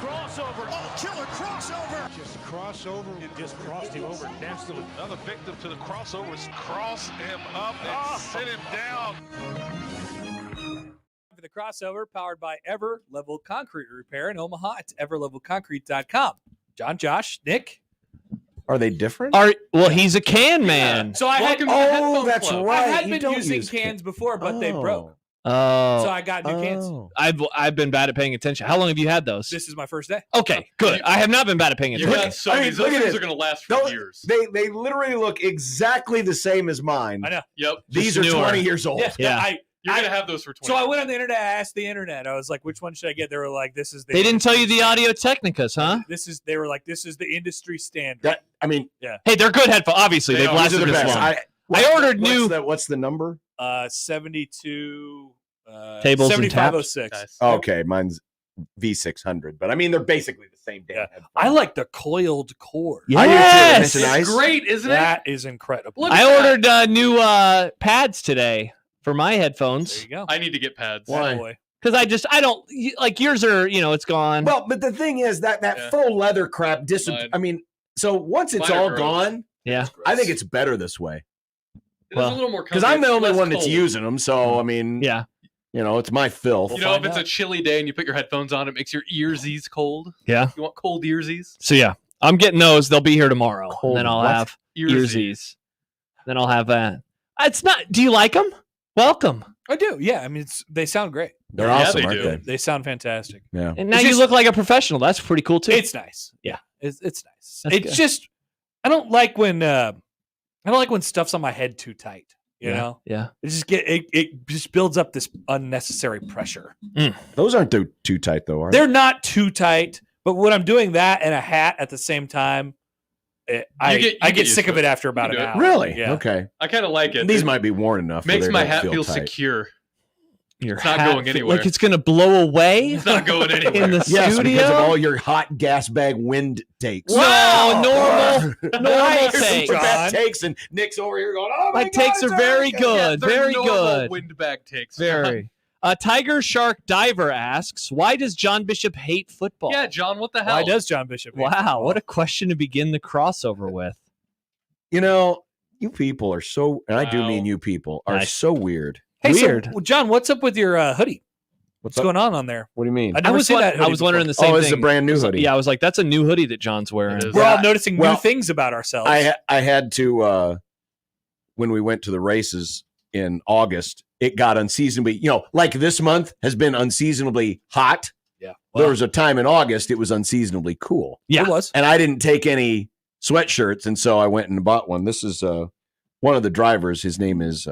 Crossover. Oh, killer crossover. Just crossover. It just crossed him over nastily. Another victim to the crossovers. Cross him up and sit him down. For the crossover, powered by Ever Level Concrete Repair in Omaha. It's everlevelconcrete.com. John, Josh, Nick. Are they different? Well, he's a can man. So I had, that's I right. had You been don't using use cans before, but they broke. Oh. So I got new cans. I've been bad at paying attention. How long have you had those? This is my first day. Okay, good. I have not been bad at paying You attention. got so these things are going to last for years. They literally look exactly the same as mine. I know. Yep. These are newer. 20 years old. Yeah. You're going to have those for 20 So I years. went on the internet, I asked the internet. I was like, which one should I get? They were like, this is the They didn't tell you the Audio Technicas, huh? They were like, this is the industry standard. That, I mean, Hey, they're good headphones. Obviously, They they've are. lasted these are the this best. long. I ordered new What's the number? 72 Tables and taps. 7506. Nice. Okay, mine's V600, but I mean, they're basically the same damn headphones. I like the coiled cord. I do too. Yes. It's nice. It's great, isn't it? That is incredible. Look at I that. ordered new pads today for my There headphones you go. I need to get pads. Why? Boy. because I don't like yours are it's gone. Well, but the thing is that Yeah. faux leather crap Mine. I mean, so once it's Mine are all gross. gone, yeah. I think it's better this way It is a little more because I'm the only less one that's cold. using them. So I mean, Yeah. it's my filth. You know, if find it's a chilly day and you put your headphones on, it makes your earsies cold. Yeah. You want cold earsies? So yeah, I'm getting those. They'll be here tomorrow. Cold And then I'll what? have earsies. Then I'll have It's not. Do you like them? Welcome. I do. Yeah. I mean, they sound great. They're Yeah, awesome, they aren't do. they? They sound fantastic. Yeah. And now It's you just- look like a professional. That's pretty cool too. It's nice. Yeah. It's nice. That's It's good. just I don't like when stuff's on my head too tight. You know, Yeah. it just builds up this unnecessary pressure. Those aren't too tight though, are they? They're not too tight, but when I'm doing that and a hat at the same time, I get used sick to of it. it after about You an do it. hour. Really? Yeah. Okay. I kind of like it. These It might be worn enough. where makes they my don't hat feel tight. secure. Your It's not hat going feel anywhere. Like it's gonna blow away It's not going anywhere. in the Yes, studio. because of all your hot gas bag wind takes. No, normal Nice. takes. Super bad John. takes, and Nick's over here going, "Oh my My takes God, are very it's good. They're Very normal good. Windbag takes. Very. Tiger Shark Diver asks, why does John Bishop hate football? Yeah, John, what the hell? Why does John Bishop? hate Wow, football? what a question to begin the crossover with. You people are so, and I do Wow. mean you people, are Nice. so weird. Hey, Weird. So, John, what's up with your hoodie? What's up? going on there? What do you mean? I never seen that. I was wondering the same Oh, thing. this is a brand new hoodie. Yeah, I was like, that's a new hoodie that John's wearing. It is. We're Yeah, all noticing well, new things about ourselves. I had to, when we went to the races in August, it got unseasonably, like this month has been unseasonably hot. yeah. There was a time in August it was unseasonably cool. Yeah. It was. And I didn't take any sweatshirts, and so I went and bought one. This is one of the drivers. His name is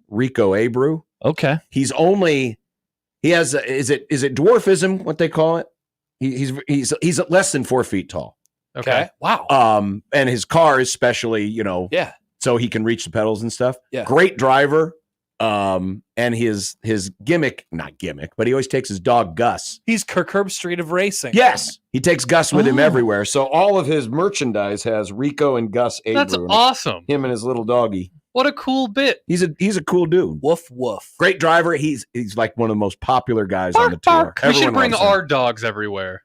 Rico Abreu. Okay. He has is it dwarfism, what they call it? He's less than 4 feet tall. Okay. Wow. And his car is specially, Yeah. so he can reach the pedals and stuff. Yeah. Great driver. And his gimmick, not gimmick, but he always takes his dog Gus. He's Kirk Herbstreit of racing. Yes, he takes Gus with him Oh. everywhere. So all of his merchandise has Rico and Gus Abreu. That's in it. awesome. Him and his little doggy. What a cool bit. He's a cool dude. Woof woof. Great driver. He's like one of the most popular guys on the Bark, tour. bark. We should Everyone bring loves him. our dogs everywhere.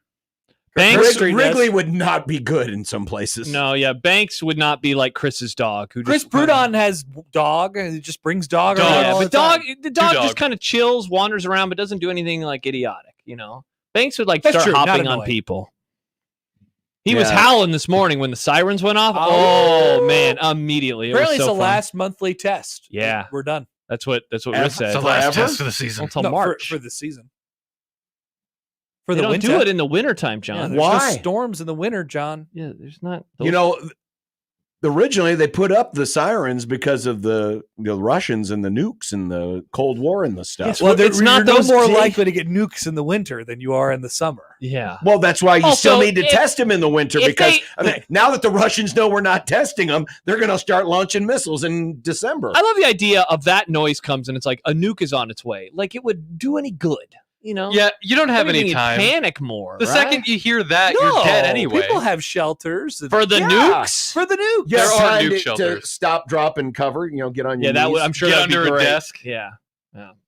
Banks. Wrigley would not be good in some places. No, yeah. Banks would not be like Chris's dog. Who Chris just Prudon has dog. He just brings dog. Dog. around Yeah, all but the time. the dog Dog. just kind of chills, wanders around, but doesn't do anything like idiotic, Banks would like That's start true, not hopping on annoying. people. He was Yeah. howling this morning when the sirens went off. Oh. Oh man, immediately. It was Apparently, so it's the fun. last monthly test. Yeah. We're done. That's what Ever? Rick said. It's the last test of the season. Until No, March. for the season. For They the don't winter. do it in the wintertime, Yeah, John. there's Why? no storms in the winter, John. Yeah, there's not. Originally they put up the sirens because of the Russians and the nukes and the Cold War and the stuff. Yes, Well, it's not you're those no more big- likely to get nukes in the winter than you are in the summer. Yeah. Well, that's why you Also, still need to if- test them in the winter if because they- now that the Russians know we're not testing them, they're going to start launching missiles in December. I love the idea of that noise comes and it's like a nuke is on its way. Like it would do any good, Yeah, you don't have any time. Panic more. The right? second you hear that, you're dead anyway. People have shelters and- for the Yeah. nukes. for the nukes. You have There are time nuke to shelters. stop, drop, and cover. Get on your Yeah, that knees. would. I'm sure Get that'd be under a great. desk. Yeah,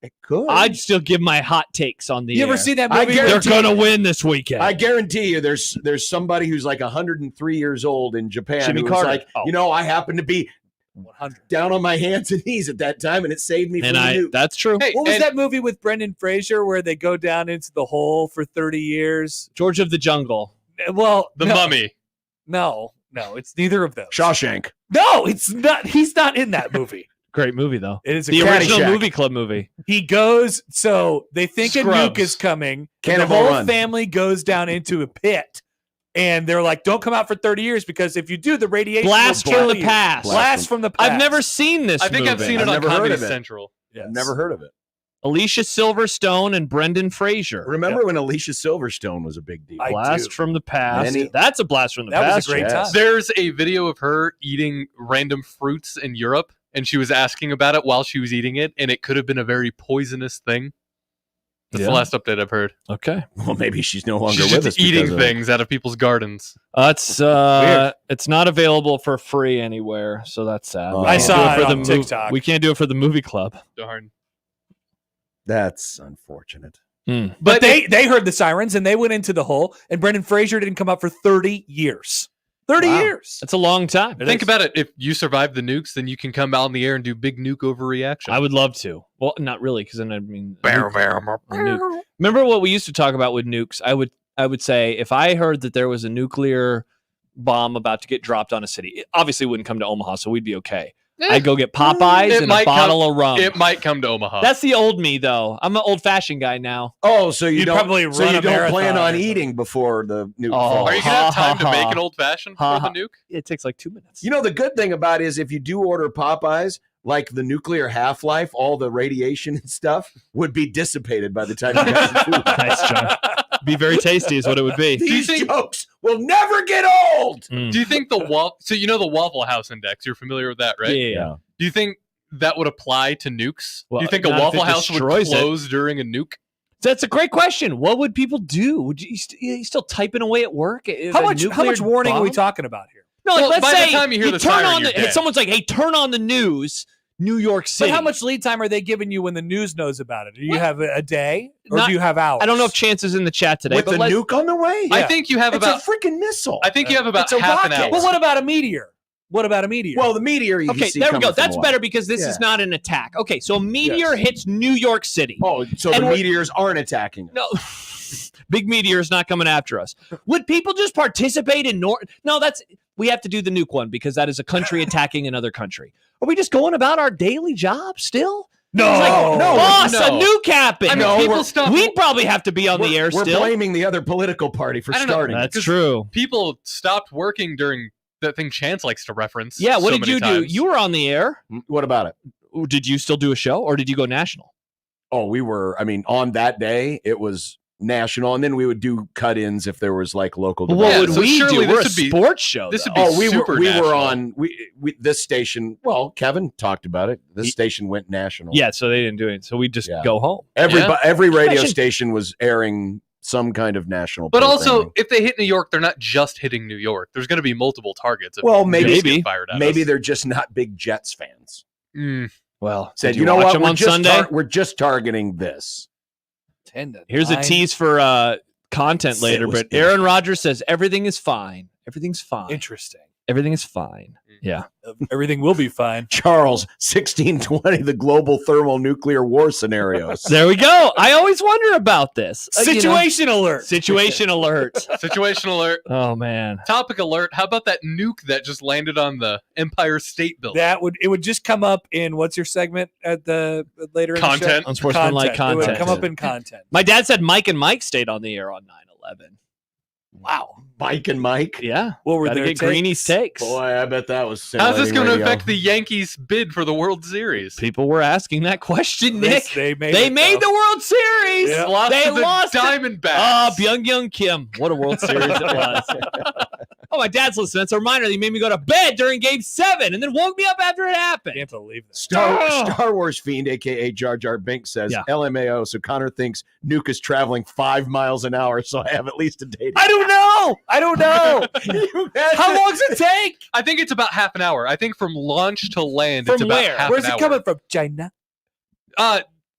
It could. I'd still give my hot takes on the You air. ever see that I movie? guarantee- They're going to win this weekend. I guarantee you, there's somebody who's like 103 years old in Japan Jimmy who's Carter. like, I happen to be 100. down on my hands and knees at that time, and it saved me from and the nuke. that's true. Hey, What was and- that movie with Brendan Fraser where they go down into the hole for 30 years? George of the Jungle. Well, The no, Mummy. No, it's neither of those. Shawshank. No, it's not. He's not in that movie. Great movie, though. It is a The great- original Caddyshack. movie club movie. He goes, so they think a nuke Scrubs. is coming. And the Cannonball whole Run. family goes down into a pit. And they're like, don't come out for 30 years because if you do, the radiation Blast will from kill the you. past. Blast from the past. I've never seen this I think I've movie. seen it I've on never heard Comedy of it. Central. Yes. I've never heard of it. Alicia Silverstone and Brendan Fraser. Remember when Alicia Silverstone was a big deal? I Blast do. from the past. Many- That's a blast from the That past. was a great yes. time. There's a video of her eating random fruits in Europe, and she was asking about it while she was eating it, and it could have been a very poisonous thing. That's Yeah. the last update I've heard. Okay. Well, maybe she's no longer She's with just us. eating because of- things out of people's gardens. It's it's not available for free anywhere, so that's sad. Oh. We I can't saw do it for on the TikTok. We can't do it for the movie club. Darn. That's unfortunate. But they heard the sirens and they went into the hole, and Brendan Fraser didn't come out for 30 years. 30 Wow. years. That's a long time. Think about it. If you survive the nukes, then you can come out in the air and do big nuke overreaction. I would love to. Well, not really, because then I mean, a Bow, nuke- bow, a nuke. Remember what we used to talk about with nukes? I would say if I heard that there was a nuclear bomb about to get dropped on a city, it obviously wouldn't come to Omaha, so we'd be okay. I'd go get Popeyes It and a might bottle of rum. It might come to Omaha. That's the old me, though. I'm an old-fashioned guy now. Oh, so you You'd don't probably so run you a don't marathon plan or on something. eating before the nuke Oh. falls. Are you gonna have time to Ha, ha, make ha. an old fashioned Ha, for ha. the nuke? It takes like 2 minutes. You know, the good thing about it is if you do order Popeyes, like the nuclear half-life, all the radiation and stuff would be dissipated by the time you got the food. Nice, John. Be very tasty is what it would be. These think- jokes will never get old. Mm. Do you think so you know the Waffle House Index? You're familiar with that, right? Yeah. Do you think that would apply to nukes? Well, Do you think a not if Waffle it House would destroys it. close during a nuke? That's a great question. What would people do? Would you still typing away at work? How much warning are we talking about here? No, like, Well, let's by the say time you hear the turn siren, on you're the. dead. Someone's like, "Hey, turn on the news, New York City." But how much lead time are they giving you when the news knows about it? Do you have a day or Not- do you have hours? I don't know if Chance is in the chat today, With but the let's- nuke on the way? I think you have It's about. a freaking missile. I think you have about It's a half an rocket. hour. Well, what about a meteor? What about a meteor? Well, the meteor you Okay, can see there we coming go. from That's a while. better because this Yeah. is not an attack. Okay, so a meteor Yes. hits New York City. Oh, so And the we're- meteors aren't attacking us. No, big meteor is not coming after us. Would people just participate in No, we have to do the nuke one because that is a country attacking another country. Are we just going about our daily job still? no, It's like, no, boss, no. a nuke happened. I mean, No, people we're- stop. We'd probably have to be on the air We're still. blaming the other political party for I don't know. starting. it. That's 'Cause true. People stopped working during that thing Chance likes to reference. Yeah, what so did many you do? times. You were on the air. What about it? Did you still do a show or did you go national? Oh, we were. I mean, on that day, it was national, and then we would do cut-ins if there was like local. Well, debates. what Yeah, would so we surely do? We're a this would be- sports show. this would though. be Oh, we super were national. on this station. Well, Kevin talked about it. This station went national. Yeah, so they didn't do it. So we just Yeah. go home. every Yeah. every radio Imagine- station was airing some kind of national. But also, programming. if they hit New York, they're not just hitting New York. There's going to be multiple targets. if Well, nukes maybe- get fired at maybe us. they're just not big Jets fans. Well, Said, did you know watch what? them We're on just Sunday? we're just targeting this. 10 to Here's a 9. tease for content It later, was but Aaron Rodgers says everything is fine. Everything's fine. Interesting. Everything is fine. Yeah. Everything will be fine. Charles, 1620, the global thermonuclear war scenarios. There we go. I always wonder about this. Situation alert. Situation alert. Situation alert. Oh man. Topic alert. How about that nuke that just landed on the Empire State Building? It would just come up in what's your segment at the later in the show? Content. Unsportsmanlike It would content. come up in content. My dad said Mike and Mike stayed on the air on 9/11. Wow. Mike and Mike. Yeah. What were Gotta their get Greeny's takes. Boy, I bet that was. How's this scintillating going to radio. affect the Yankees' bid for the World Series? People were asking that question, Nick. They made They it, made though. the World Series. Yeah. Lost They to the lost it. Diamondbacks. Oh, Byung Kim. What a World Series it was. Oh, my dad's listening. That's a reminder. He made me go to bed during Game 7 and then woke me up after it happened. Can't believe that. Star Wars Fiend, aka Jar Jar Binks, says Yeah. LMAO. So Connor thinks Nuke is traveling 5 miles an hour, so I have at least a day. I don't know. How long does it take? I think it's about half an hour. I think from launch to land, From it's about where? half Where's an it hour. coming from? China.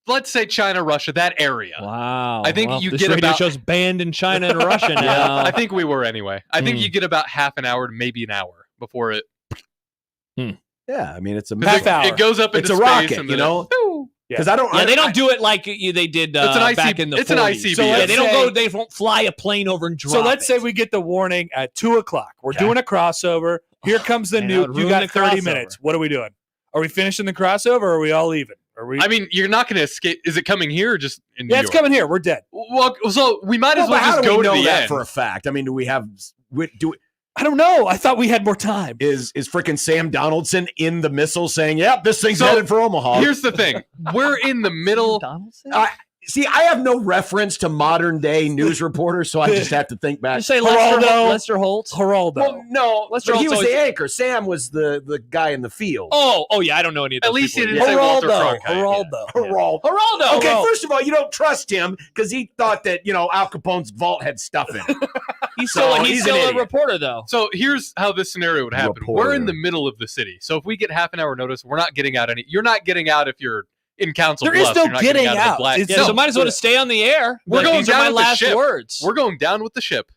let's say China, Russia, that area. Wow. I think you this get radio about- show's banned in China and Russia now. I think we were anyway. I think you get about half an hour to maybe an hour before it. Yeah, I mean, it's a Half missile. hour. It goes up It's into a space rocket, and you then know? it- Because I don't. Yeah, I, they don't I- do it like they did It's an IC back in the it's an 40s. ICBM. So Yeah, let's they don't say- go. They won't fly a plane over and drop. So let's say it. we get the warning at 2:00. We're Okay. doing a crossover. Here comes the man, that would nuke. You ruin got the 30 crossover. minutes. What are we doing? Are we finishing the crossover or are we all leaving? Are we? I mean, you're not going to escape. Is it coming here or just in New yeah, York? it's coming here. We're dead. Well, so we might as well, well but how just do go we to know the that end. for a fact? I mean, do we have? I don't know. I thought we had more time. Is frickin' Sam Donaldson in the missile saying, "Yep, this thing's So, headed for Omaha"? Here's the thing: we're in the middle. Donaldson? See, I have no reference to modern day news reporters, so I just have to think back. Just say Geraldo. Lester Holt. Geraldo. Well, no, Lester but he Holt's was the always- anchor. Sam was the guy in the field. Oh, yeah. I don't know any of those At least people. he didn't say Walter Geraldo. Cronkite. Geraldo. Geraldo. Okay, Geraldo. first of all, you don't trust him because he thought that Al Capone's vault had stuff in it. He's So, still, he's he's an still a idiot. reporter, though. So here's how this scenario would happen. Reporter. We're in the middle of the city. So if we get half an hour notice, we're not getting out any. You're not getting out if you're in Council There is Bluffs. no You're not getting of the out. Black. It's- Yeah, No, so might as well just stay on the air. We're Like, going these are down my with the last ship. words. we're going down with the ship.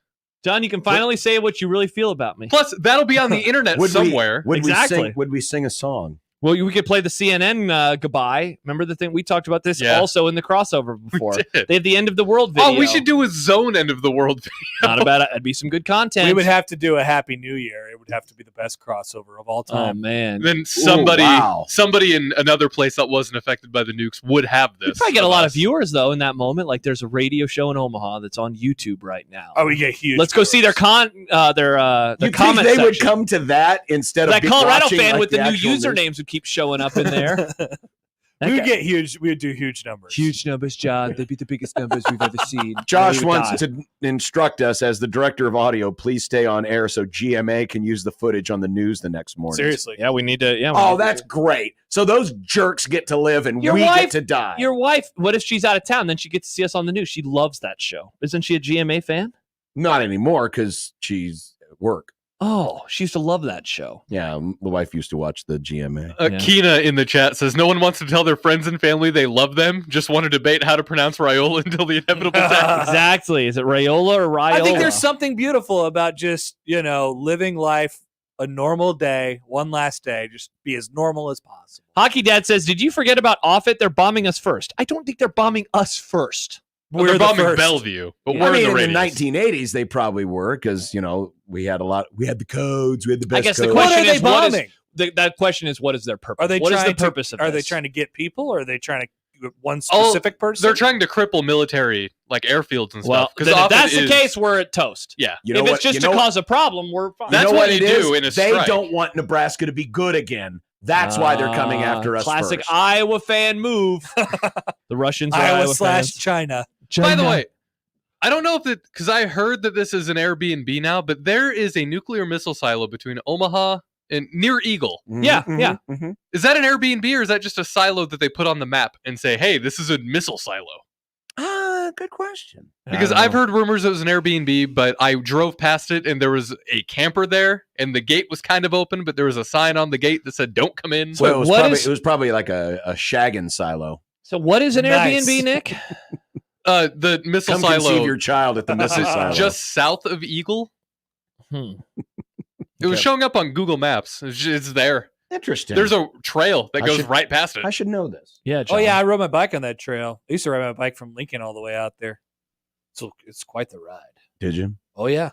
John, you can finally say what you really feel about me. Plus, that'll be on the internet somewhere. Would Exactly. would we sing a song? Well, we could play the CNN goodbye. Remember the thing we talked about this Yeah. also in the crossover before. did. They have the end of the world video. Oh, we should do a zone end of the world. Not about it. That'd be some good content. We would have to do a Happy New Year. It would have to be the best crossover of all Oh time. man, Then somebody, wow. somebody in another place that wasn't affected by the nukes would have this. you probably get a of lot of us. viewers though in that moment. Like there's a radio show in Omaha that's on YouTube right now. Oh, we get huge. Let's go see their their You think comment they would section. come to that instead of That Colorado watching, fan like, with the new actual news? usernames would keep showing up in there. We would get huge. We would do huge numbers. Huge numbers, John. They'd be the biggest numbers we've ever seen. Josh They would wants die. to instruct us as the director of audio, please stay on air so GMA can use the footage on the news the next morning. Seriously. Yeah, we need to. Yeah. we Oh, need to that's do- great. So those jerks get to live and Your we wife- get to die. Your wife. What if she's out of town? Then she gets to see us on the news. She loves that show. Isn't she a GMA fan? Not anymore because she's at work. Oh, she used to love that show. Yeah, the wife used to watch the GMA. Yeah. Kina in the chat says no one wants to tell their friends and family they love them. Just want to debate how to pronounce Raiola until the inevitable day. Exactly. Is it Raiola or Raiola? I think there's something beautiful about just, living life a normal day, one last day, just be as normal as possible. Hockey Dad says, "Did you forget about Offutt? They're bombing us first." I don't think they're bombing us first. Well, We're they're the bombing first. Bellevue, but Yeah. we're I mean, in the in the radius. 1980s, they probably were because, we had the codes, we had the best I guess the codes. What question are they is, what is bombing? that question is, what is their purpose? Are they What is trying the purpose of Are they this? trying to get people, or are they trying to one Oh, specific person? They're trying to cripple military like airfields and Well, stuff. then if that's the case, we're at toast. yeah, You know if what- it's just you to know- cause a problem, we're fine. That's you know what it you is? do in a They strike. don't want Nebraska to be good again. That's why they're coming after us Classic first. Iowa fan move. The Russians are Iowa Iowa slash fans. China. By the way, I don't know if it because I heard that this is an Airbnb now, but there is a nuclear missile silo between Omaha and near Eagle. Yeah, yeah. mhm. Is that an Airbnb or is that just a silo that they put on the map and say, "Hey, this is a missile silo"? Good question. Because I've heard rumors it was an Airbnb, but I drove past it and there was a camper there, and the gate was kind of open, but there was a sign on the gate that said "Don't come in." Well, what it is- was probably like a shaggin' silo. So what is an Nice. Airbnb, Nick? The missile Come silo conceive your child at the missile silo. just south of Eagle. Hmm. It was Okay. showing up on Google Maps. It's there. Interesting. There's a trail that I goes should- right past it. I should know this. Yeah. Oh yeah, I rode my bike on that trail. I used to ride my bike from Lincoln all the way out there. So it's quite the ride. Did you? Oh yeah.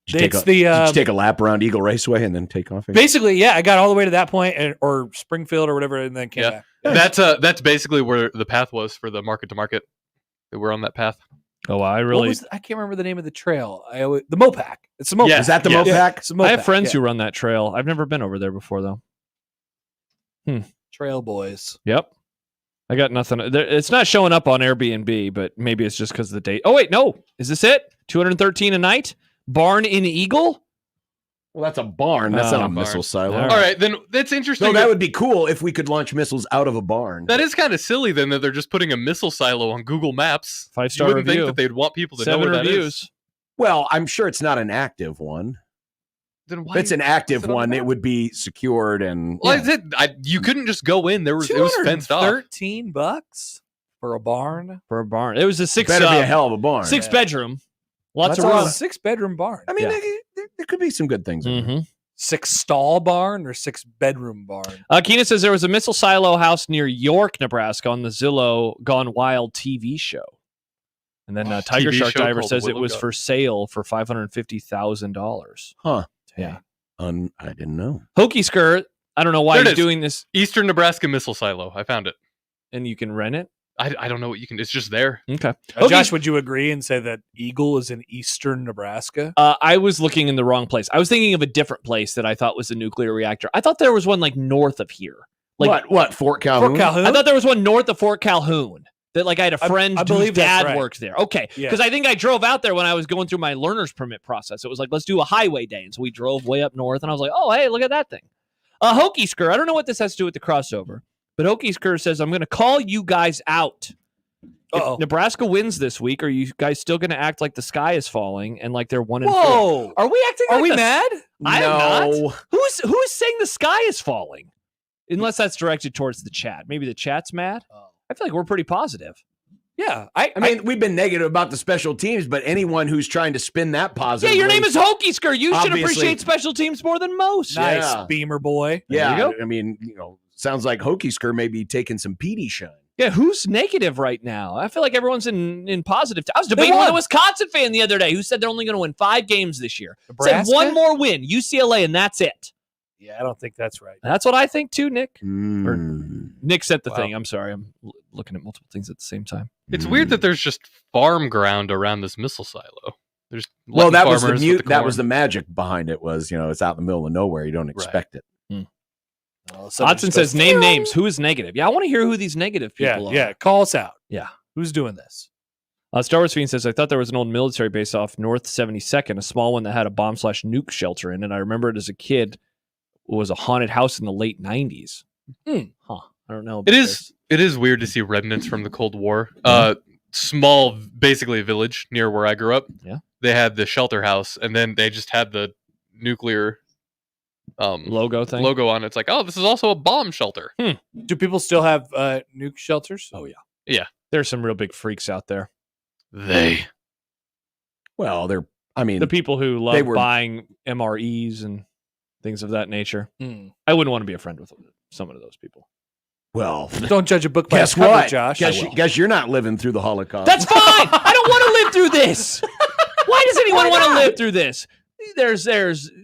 Did you, It's take, a, did you the take a lap around Eagle Raceway and then take off? basically, yeah. I got all the way to that point, or Springfield or whatever, and then came Yeah. back. That's basically where the path was for the market to market. We're on that path. Oh, I What really. was I can't remember the name of the trail. The Mopac. It's the Mopac. Yeah. Is that the Yes. Mopac? It's the I have Mopac, friends yeah. who run that trail. I've never been over there before, though. Trail boys. Yep. I got nothing. It's not showing up on Airbnb, but maybe it's just because of the date. Oh, wait, no. Is this it? 213 a night? Barn in Eagle? Well, that's a barn. That's Oh, not a barn. missile silo. All All right, then that's interesting. So that would be cool if we could launch missiles out of a barn. that is kind of silly then that they're just putting a missile silo on Google Maps. You 5-star wouldn't review. think that they'd want people to 7 know where that reviews. is. Well, I'm sure it's not an active one. Then why If it's an active put it on one, the it map? would be secured and Well, you couldn't just go in. There was it was fenced off. $13 for For a barn? For a barn. It was a six. Better be a hell of a barn. Six bedroom. Lots That's of a room. 6-bedroom barn. I mean, Yeah. there could be some good things. in there. 6-stall barn or 6-bedroom barn? Keena says there was a missile silo house near York, Nebraska on the Zillow Gone Wild TV show. And then Tiger TV Shark show Diver called says it Willow was Gun. for sale for $550,000. Huh. Yeah. I didn't know. Hokey Skirt, I don't know why There it he's is. doing this, Eastern Nebraska missile silo. I found it. and you can rent it. I don't know what you can. It's just there. Okay. Josh, would you agree and say that Eagle is in eastern Nebraska? I was looking in the wrong place. I was thinking of a different place that I thought was a nuclear reactor. I thought there was one like north of here. Like What? Fort Calhoun? Fort Calhoun? I thought there was one north of Fort Calhoun. That like I had a friend I whose believe that's dad right. worked there. Okay, Yeah. because I think I drove out there when I was going through my learner's permit process. It was like, let's do a highway day, and so we drove way up north, and I was like, oh hey, look at that thing. Hokey Skirt. I don't know what this has to do with the crossover, but Hokey Skirt says I'm going to call you guys out. Uh-oh. If Nebraska wins this week, are you guys still going to act like the sky is falling and like they're 1-4? Whoa! Are we acting? Are like we the- mad? I am No. not. Who is saying the sky is falling? Unless that's directed towards the chat. Maybe the chat's mad. I feel like we're pretty positive. Yeah. I mean, we've been negative about the special teams, but anyone who's trying to spin that Yeah, positive. your name is Hokey Skirt. You should Obviously. appreciate special teams more than most. Nice, Yeah. Beamer boy. Yeah. There you go. I mean, sounds like Hokey Skirt may be taking some PD shine. Yeah, who's negative right now? I feel like everyone's in positive. I was debating won. with a Wisconsin fan the other day who said they're only going to win 5 games this year. Nebraska? Said one more win, UCLA, and that's it. Yeah, I don't think that's right. That's what I think too, Nick. Mm. Nick sent the Wow. thing. I'm sorry. I'm looking at multiple things at the same time. It's weird that there's just farm ground around this missile silo. There's Well, letting that was the farmers with mute. That corn. was the magic behind it. Was it's out in the middle of nowhere. You don't expect it. Hodson says, name names. Who is negative? Yeah, I want to hear who these negative people are. Yeah, call us out. Yeah. Who's doing this? Star Wars Fiend says, I thought there was an old military base off North 72nd, a small one that had a bomb/nuke shelter in it. I remember it as a kid. It was a haunted house in the late 90s. Huh. I don't know. It is weird to see remnants from the Cold War. Small, basically a village near where I grew up. Yeah. They had the shelter house, and then they just had the nuclear Logo thing. logo on it. It's like, oh, this is also a bomb shelter. Do people still have nuke shelters? Oh, yeah. There's some real big freaks out there. They. Well, The people who They love were- buying MREs and things of that nature. Hmm. I wouldn't want to be a friend with some of those people. well. Don't judge a book by Guess its cover, what, Josh. Guess you're not living through the Holocaust. That's fine. I don't want to live through this. Why does anyone want to live through this? There's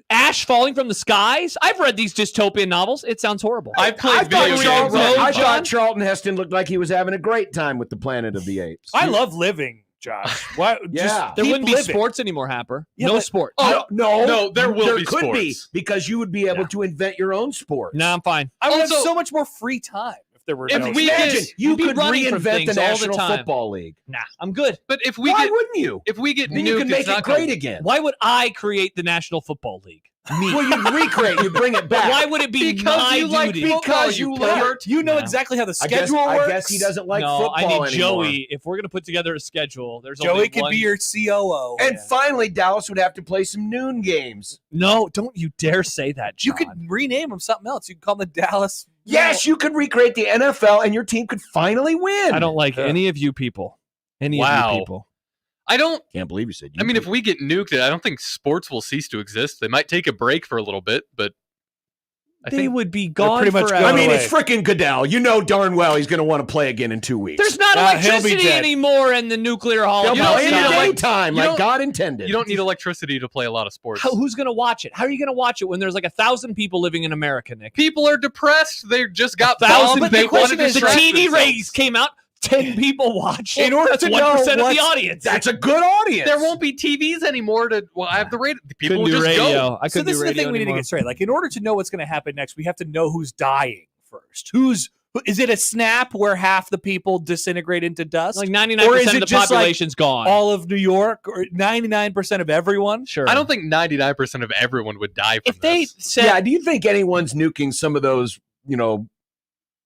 ash falling from the skies. I've read these dystopian novels. It sounds horrible. I've played video games. I John? thought Charlton Heston looked like he was having a great time with the Planet of the Apes. I love living, Josh. Why? Yeah. Just There keep wouldn't be living. sports anymore, Happer. Yeah, no but- sport. No, there will be could be sports. because you would be able to invent your own sport. No, I'm fine. I would have Also- so much more free time if there were If no we sports. Imagine get- you you'd be could running from reinvent the things all the National time. Football League. Nah, I'm good. But if we Why get wouldn't you? if we get Then nuked, you can make it's it not great gonna- again. Why would I create the National Football League? Well, you recreate, you bring it back. Why would it be Because my you like duty? Because you like. You know No. exactly how the I guess, schedule works. I guess he doesn't like no, football I need anymore. Joey. If we're gonna put together a schedule, there's Joey only could one. be your COO. And finally, Dallas would have to play some noon games. No, don't you dare say that. you John. could rename them something else. You could call them the Dallas. Yes, you could recreate the NFL, and your team could finally win. I don't like any of you people. Any of Wow. you people. I don't. Can't believe you said. I mean, if we get nuked, I don't think sports will cease to exist. They might take a break for a little bit, but I They think would be gone pretty much forever. I mean, away. it's freaking Goodell. You know darn well he's going to want to play again in 2 weeks. There's not he'll be electricity dead. anymore in the nuclear hall. They'll You don't play in need the to, like- daytime, you like don't- God intended. you don't need electricity to play a lot of sports. Who's going to watch it? How are you going to watch it when there's like 1,000 people living in America, Nick? People are depressed. They just got 1,000. bombed. But They the question wanted is, to the distract TV themselves. ratings came out. 10 people watched. In order That's to 1% know of the what's- audience. That's a good audience. There won't be TVs anymore to. Well, I have the radio. People Couldn't will do just radio. go. I So couldn't this do is the radio thing we need to anymore. get straight. Like, in order to know what's going to happen next, we have to know who's dying first. Is it a snap where half the people disintegrate into dust? Like Or 99% is of it the just like population's gone. all of New York, or 99% of everyone? Sure. I don't think 99% of everyone would die from If they this. said, Yeah, do you think anyone's nuking some of those, no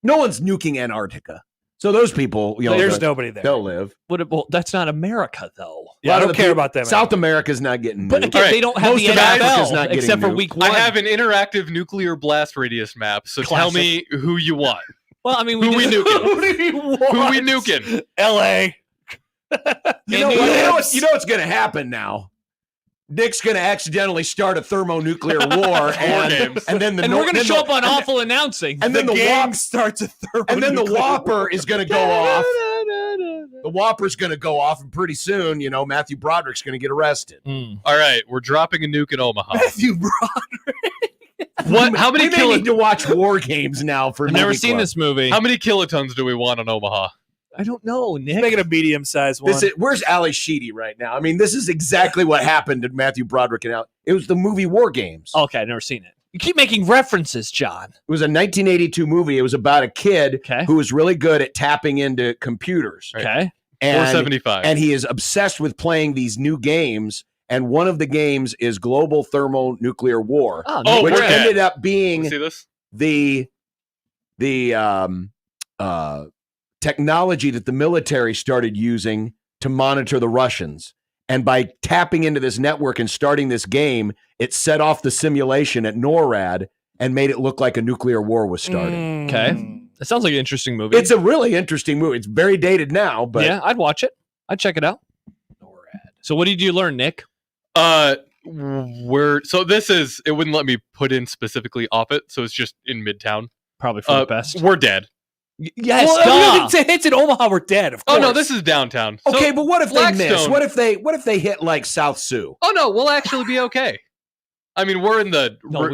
one's nuking Antarctica. So those people, There's nobody there. they'll live. well, that's not America, though. Yeah, A I lot of don't the care people- about them. South America's not getting But nuked. again, All right, they don't have most the of Africa's NFL not getting except for nuked. week 1. I have an interactive nuclear blast radius map, so tell Classic. me who you want. Well, I mean, Who we nuking? Who we nuking? L.A. You know what's going to happen now? Nick's going to accidentally start a thermonuclear war, and then we're going to show up on awful announcing, and then the gang starts a thermonuclear and then the war. Whopper is going to go off. The Whopper's going to go off, and pretty soon, Matthew Broderick's going to get arrested. All right, we're dropping a nuke in Omaha. Matthew Broderick. What? How many We may need to watch War Games now for I've never Movie seen Club. this movie. How many kilotons do we want on Omaha? I don't know, Nick. Make it a medium-sized one. Where's Ali Sheedy right now? I mean, this is exactly what happened to Matthew Broderick and Al. It was the movie War Games. Okay, I've never seen it. You keep making references, John. It was a 1982 movie. It was about a kid Okay. who was really good at tapping into computers. Okay. And, 475. and he is obsessed with playing these new games. And one of the games is Global Thermonuclear War, Oh, which we're dead. ended up Wanna being see this? the technology that the military started using to monitor the Russians. And by tapping into this network and starting this game, it set off the simulation at NORAD and made it look like a nuclear war was starting. Okay. That sounds like an interesting movie. It's a really interesting movie. It's very dated now, but yeah, I'd watch it. I'd check it out. So what did you learn, Nick? It wouldn't let me put in specifically off it, so it's just in Midtown. Probably for the best. We're dead. Yes, Well, if it's in Omaha, we're dead, of course. Oh no, this is downtown. So okay, but what if they miss? Blackstone- What if they hit like South Sioux? Oh no, we'll actually be okay. I mean, we're in the. No,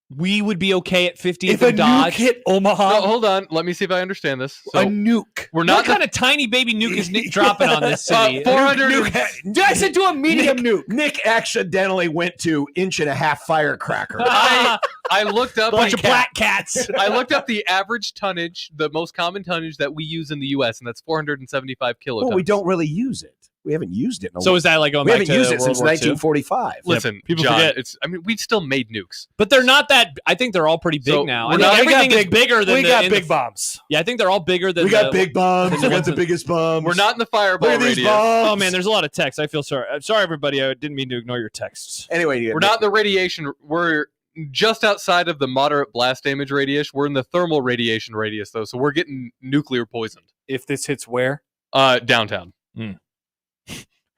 we would be okay at 50th If a and Dodge. nuke hit Omaha, hold on. Let me see if I understand this. So a nuke. we're What not. kind of tiny baby nuke is Nick dropping on this city? 400. I said to a medium nuke. Nick accidentally went to inch-and-a-half firecracker. I looked up. Bunch of black cats. I looked up the average tonnage, the most common tonnage that we use in the U.S., and that's 475 kilotons. Well, we don't really use it. We haven't used it in a So while. is that like going We back haven't to used it World since War II? 1945. Listen, people John. forget. We've still made nukes. But they're not that. I think they're all pretty big So, now. we're I not- think we got everything is big- bigger than We the, got in big the, bombs. Yeah, I think they're all bigger than We got the, big bombs. the We got ones the in- biggest bombs. We're not in the fireball Look at these radius. bombs. Oh man, there's a lot of texts. I feel sorry. I'm sorry, everybody. I didn't mean to ignore your texts. Anyway, We're not in the radiation. We're just outside of the moderate blast damage radius. We're in the thermal radiation radius, though, so we're getting nuclear poisoned. If this hits where? Downtown.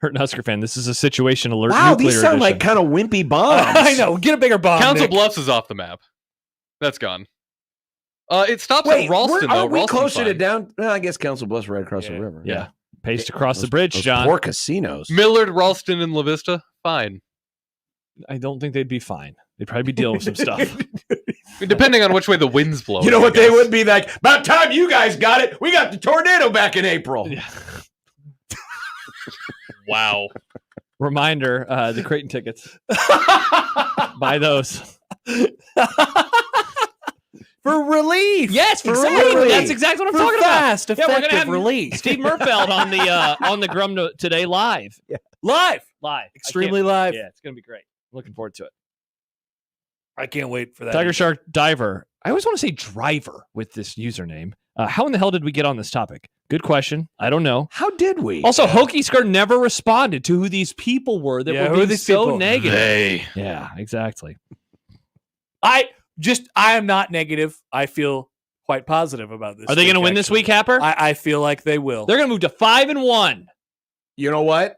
Hurt Husker fan. This is a situation alert. Wow, nuclear these sound edition. like kind of wimpy bombs. I know. Get a bigger bomb. Council Nick. Bluffs is off the map. That's gone. It stops Wait, at Ralston, though. aren't we Ralston's closer to fine. down? Well, I guess Council Bluffs right across the Yeah. river. Yeah. Paced across the bridge, Those John. poor casinos. Millard, Ralston, and La Vista, fine. I don't think they'd be fine. They'd probably be dealing with some stuff. Depending on which way the wind's blowing. You know I what they guess. would be like? About time you guys got it. We got the tornado back in April. Yeah. Wow. Reminder: the Creighton tickets. Buy those. For relief. Yes, for Exactly. relief. That's exactly what I'm For talking fast, about. Yeah, we're effective gonna have relief. Steve Murfeld on the Grum today live. Live. Live. Extremely live. Yeah, it's gonna be great. Looking forward to it. I can't wait for that. Tiger Shark Diver. I always want to say driver with this username. How in the hell did we get on this topic? Good question. I don't know. How did we? Also, Hokey Skirt never responded to who these people were that Yeah, were who are being these so people? negative. They. Yeah, exactly. I am not negative. I feel quite positive about this. Are they going to win this week, Happer? I feel like they will. They're going to move to 5-1. You know what?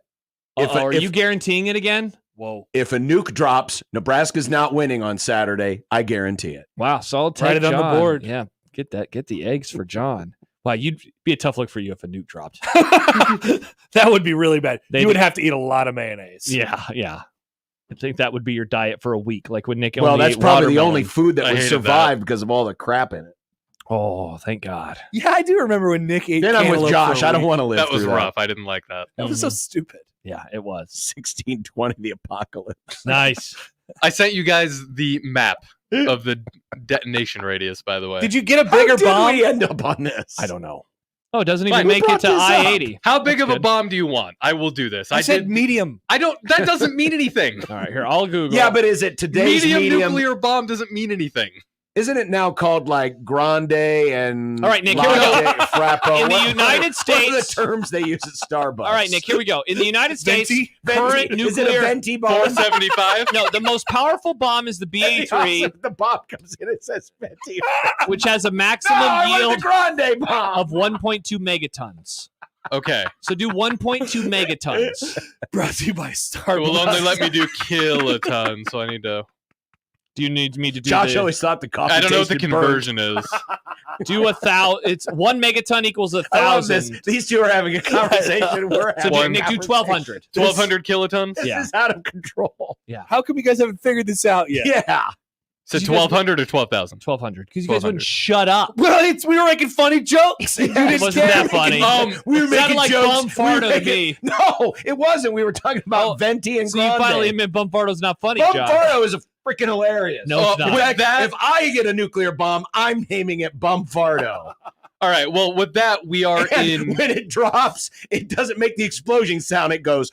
Are you guaranteeing it again? Whoa. If a nuke drops, Nebraska's not winning on Saturday. I guarantee it. Wow, solid take, Write it on the John. board. Yeah, get the eggs for John. Wow, you'd be a tough look for you if a nuke dropped. That would be really bad. They You would do- have to eat a lot of mayonnaise. Yeah. I think that would be your diet for a week, like when Nick. Well, only that's ate probably the watermelon. only food that I would hated survive because of all the crap in it. Oh, thank God. Yeah, I do remember when Nick ate Then I'm with cantaloupe Josh. for a I don't week. want to live That was through rough. I didn't like that. That was so stupid. Yeah, it was 1620, the apocalypse. nice. I sent you guys the map of the detonation radius, by the way. Did you get a How bigger did bomb? we end up on this? I don't know. Oh, it doesn't even Fine, who make it brought to this up? I-80. How big That's of a good. bomb do you want? I will do this. I said medium. I don't. That doesn't mean anything. All right, here I'll Google. Yeah, but is it today's Medium medium? nuclear bomb doesn't mean anything. Isn't it now called like grande and All right, Nick, here we go. latte, frappo? In the What- United what are the States- terms they use at Starbucks? All right, Nick, here we go. In the United States, Venti? current Venti? Is it a nuclear... venti bomb? 475. No, the most powerful bomb is the BA-3, The bomb comes in, it says venti. which has a No, maximum I want yield the grande bomb. of 1.2 megatons. Okay. So do 1.2 megatons. Brought to you by Starbucks. It will only let me do kiloton, so I need to. Do you need me to do Josh the, always thought the coffee I don't know what the tasted burnt. conversion is. do 1,000? It's 1 megaton equals I love this. 1,000. These two are having a conversation. We're So having a Nick, do conversation. 1,200. 1,200 kilotons. This Yeah. is out of control. How come you guys haven't figured this out yet? Yeah. So You guys- 1,200 or 12,000. 1,200. Because you guys 1,200. wouldn't shut up. Well, we were making funny jokes. And you Yeah, didn't wasn't care. that funny? We were It sounded making like jokes. Bum Fardo to me. No, it wasn't. We were talking about Oh, venti and So you grande. finally admit Bumfardo's not funny, Bum Josh. Fardo is a freaking hilarious. No, it's not. In fact, That- if I get a nuclear bomb, I'm naming it Bum Fardo. All right. Well, with that, we are And in. when it drops, it doesn't make the explosion sound. It goes.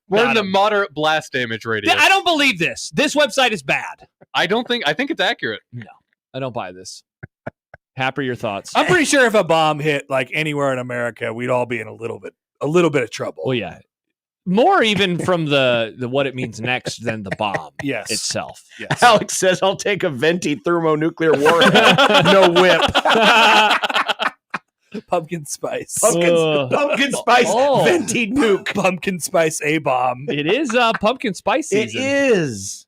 We're in Got the him. moderate blast damage radius. I don't believe this. This website is bad. I think it's accurate. I don't buy this. Hap, are your thoughts? I'm pretty sure if a bomb hit like anywhere in America, we'd all be in a little bit of trouble. Well, yeah. More even from the what it means next than the bomb Yes. itself. Yes. Alex says, "I'll take a venti thermonuclear warhead, no whip." Pumpkin spice. Pumpkin spice Oh. venti nuke. Pumpkin spice A bomb. It is pumpkin spice It season. is.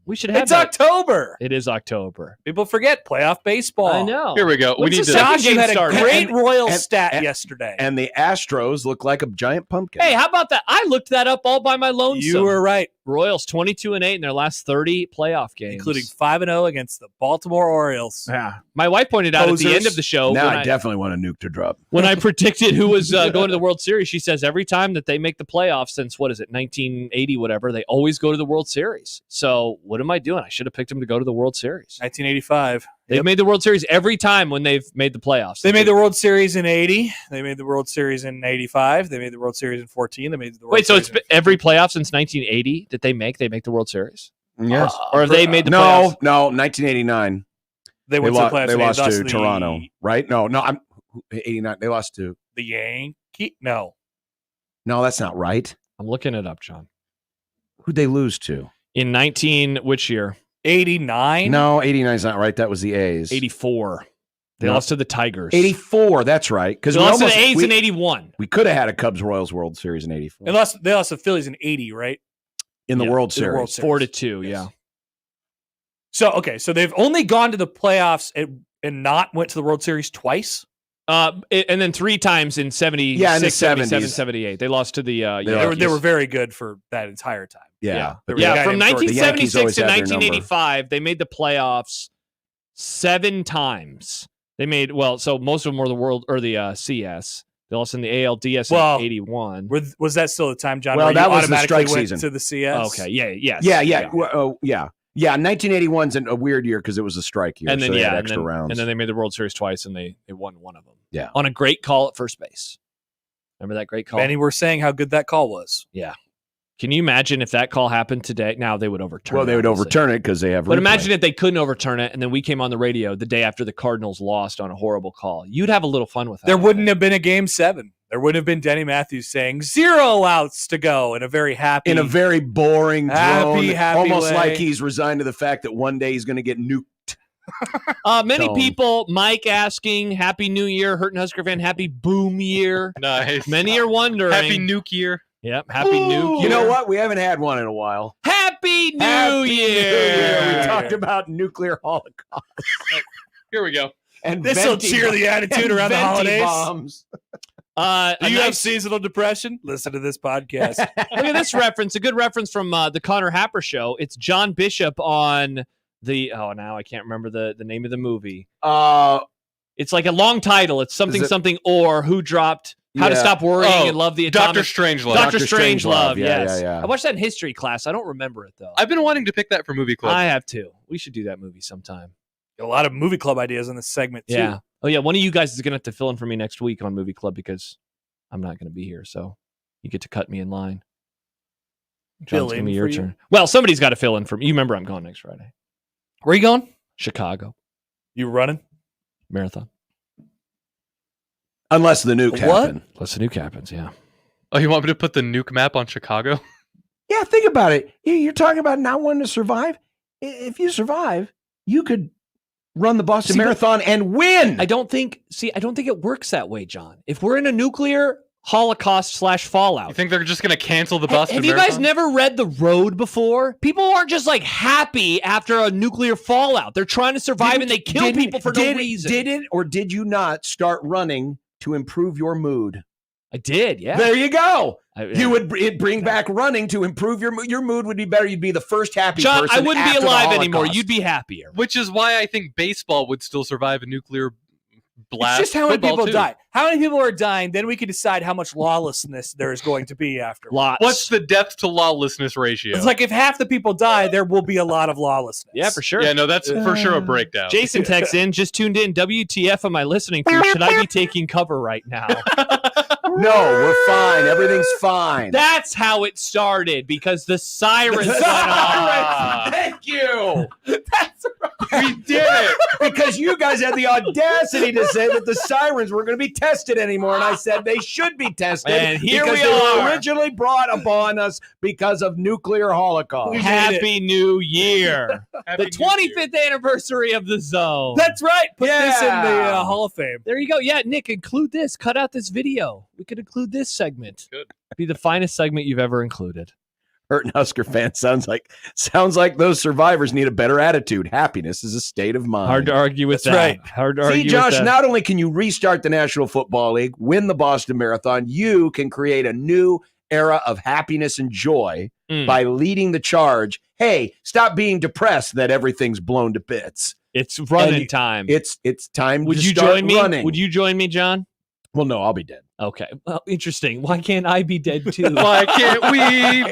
We should have It's that. October. It is October. People forget playoff baseball. I know. Here we go. We When's need the to. second Josh, you game had a started? great royal and- stat and- yesterday. And the Astros look like a giant pumpkin. Hey, how about that? I looked that up all by my lonesome. You were right, Royals 22-8 in their last 30 playoff games, including 5-0 against the Baltimore Orioles. Yeah. My wife pointed out at the end of the show now when I definitely want a nuke to drop. when I predicted who was going to the World Series, she says every time that they make the playoffs since, 1980, whatever, they always go to the World Series. So what am I doing? I should have picked them to go to the World Series. 1985. They've made the World Series every time when they've made the playoffs. They made the World Series in 80. They made the World Series in 85. They made the World Series in 14. They made the World Wait, so Series it's been every playoff since 1980 that they make the World Series? Yes. Or have they made the no, playoffs? no, 1989. They went to the playoffs. They and lost to the- Toronto, right? No, I'm 89. They lost to. The Yankee? No. No, that's not right. I'm looking it up, John. Who'd they lose to? In which year? 89? No, 89 is not right. That was the A's. 84. They No. lost to the Tigers. 84. That's right. Because They lost to the A's in 81. We could have had a Cubs Royals World Series in 84 They lost the Phillies in 80, right? in the Yeah, World in the World Series. Series. 4-2, Yes. yeah. So they've only gone to the playoffs and not went to the World Series twice. And then 3 times in 76, Yeah, in the 77, 70s. 78. They lost to the They were very good for that entire time. Yeah. There was a guy From named Jordan. The Yankees 1976 always to had their number. 1985, they made the playoffs 7 times. They made so most of them were the CS. They lost in the ALDS Well, in 81. Was that still the time, John? Well, where that you was the automatically strike went season. to the CS. Okay, yes. Yeah. Yeah. 1981's a weird year because it was a strike year. And then so they had and extra then, rounds. and then they made the World Series twice, and they won one of them. Yeah. On a great call at first base. Remember that great call? Many were saying how good that call was. Yeah. Can you imagine if that call happened today? Now they would overturn. well, it, they would obviously. overturn it because they have. But replay. imagine if they couldn't overturn it, and then we came on the radio the day after the Cardinals lost on a horrible call. You'd have a little fun with that. There wouldn't have been a Game 7. There wouldn't have been Denny Matthews saying 0 outs to go in a very happy. in a very boring, Happy almost way. like he's resigned to the fact that one day he's going to get nuked. Many Tone. people, Mike asking, Happy New Year, Hurtin' Husker fan, Happy Boom Year. Nice. Many are wondering. Happy Nuke Year. Yep, Happy New Year. You know what? We haven't had one in a while. Happy New Happy Year. We talked about nuclear holocaust Here we go. and This will venti cheer the attitude and around the venti holidays. bombs. Do you a have nice- seasonal depression? Listen to this podcast. Look at this reference, a good reference from the Connor Happer show. It's John Bishop on now I can't remember the name of the movie. It's like a long title. It's something Is it- something or who dropped How to Yeah. Stop Worrying Oh, and Love the Dr. Atomic. Strangelove. Dr. Dr. Strangelove, Strangelove, yeah, yes. yeah. I watched that in history class. I don't remember it though. I've been wanting to pick that for movie club. I have too. We should do that movie sometime. A lot of movie club ideas in this segment, too. Yeah. Oh yeah. One of you guys is gonna have to fill in for me next week on movie club because I'm not gonna be here. So you get to cut me in line. Fill John's gonna in be your for you? turn. Well, somebody's got to fill in for me. You remember I'm going next Friday. Where are you going? Chicago. You running? Marathon. Unless the nuke happened. Unless the nuke happens, yeah. Oh, you want me to put the nuke map on Chicago? Yeah, think about it. You're talking about not wanting to survive. If you survive, you could run the Boston Marathon and win. I don't think it works that way, John. If we're in a nuclear holocaust / fallout. You think they're just going to cancel the Boston Have you Marathon? guys never read The Road before? People aren't just like happy after a nuclear fallout. They're trying to survive and they kill people for no reason. Did it or did you not start running to improve your mood? I did, yeah. There you go. You would bring back running to improve your mood. Your mood would be better. You'd be the first happy John, person. I wouldn't be after the alive anymore. Holocaust. You'd be happier. Which is why I think baseball would still survive a nuclear blast. It's just how many Football, people too. die. How many people are dying? Then we can decide how much lawlessness there is going to be after. Lots. What's the death to lawlessness ratio? It's like if half the people die, there will be a lot of lawlessness. Yeah, for sure. Yeah, no, that's for sure a breakdown. Jason texts in, just tuned in. WTF am I listening to? Should I be taking cover right now? No, we're fine. Everything's fine. That's how it started because the sirens went off. Thank you. That's right. We did it because you guys had the audacity to say that the sirens weren't going to be tested anymore, and I said they should be tested. And here because we they are. were originally brought upon us because of nuclear holocaust. Happy New Year. Happy The New Year. 25th anniversary of the zone. That's right. Put this in the Yeah. Hall of Fame. There you go. Yeah, Nick, include this. Cut out this video. We could include this segment. Good. Be the finest segment you've ever included. Hurting Husker fans sounds like those survivors need a better attitude. Happiness is a state of mind. Hard to argue with That's that. right. Hard to See, argue Josh, with that. not only can you restart the National Football League, win the Boston Marathon, you can create a new era of happiness and joy by leading the charge. Hey, stop being depressed that everything's blown to bits. It's running And time. It's time Would to you start join me? running. Would you join me, John? Well, no, I'll be dead. Okay. Well, interesting. Why can't I be dead too? Why can't we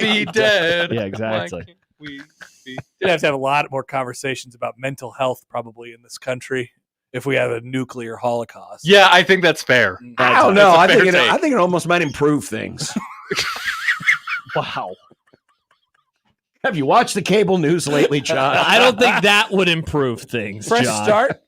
be dead? Yeah, Why exactly. can't we be We'd have to have a lot more conversations about mental health probably in this country if we have a nuclear holocaust. Yeah, I think that's fair. I don't know. That's a fair I take. think it almost might improve things. Wow. Have you watched the cable news lately, John? I don't think that would improve things. Fresh John. start.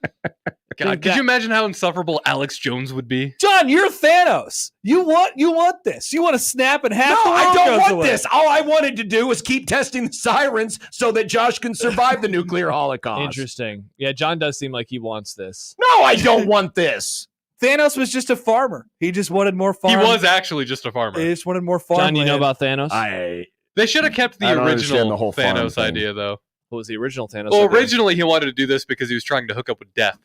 God, could you imagine how insufferable Alex Jones would be? John, you're Thanos. You want this. You want to snap and half No, the I world don't goes want away. this. All I wanted to do was keep testing the sirens so that Josh can survive the nuclear holocaust. Interesting. Yeah, John does seem like he wants this. No, I don't want this. Thanos was just a farmer. He just wanted more farm. He was actually just a farmer. He just wanted more farm. John, you know about Thanos? They should have kept the I don't understand original the whole farm Thanos thing. idea, though. What was the original Thanos? Well, idea? originally he wanted to do this because he was trying to hook up with death.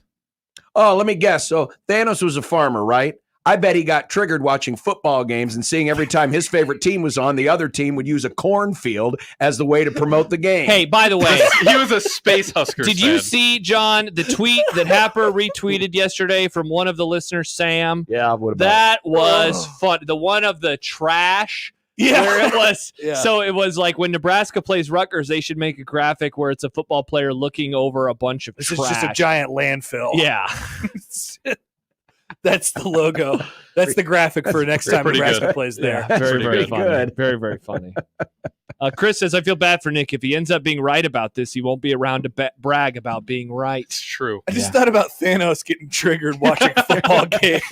Oh, let me guess. So Thanos was a farmer, right? I bet he got triggered watching football games and seeing every time his favorite team was on, the other team would use a cornfield as the way to promote the game. Hey, by the way, He was a Space Huskers did you fan. see, John, the tweet that Happer retweeted yesterday from one of the listeners, Sam? Yeah, what about That was fun. The one of the trash. Yeah. Where it was, Yeah. so it was like when Nebraska plays Rutgers, they should make a graphic where it's a football player looking over a bunch of This trash. is just a giant landfill. Yeah, That's the logo. That's the graphic for next time pretty Nebraska good. plays there. very, pretty very good. funny. Good. Very, very funny. Chris says, I feel bad for Nick. If he ends up being right about this, he won't be around to brag about being right. It's true. I just thought about Thanos getting triggered watching football games.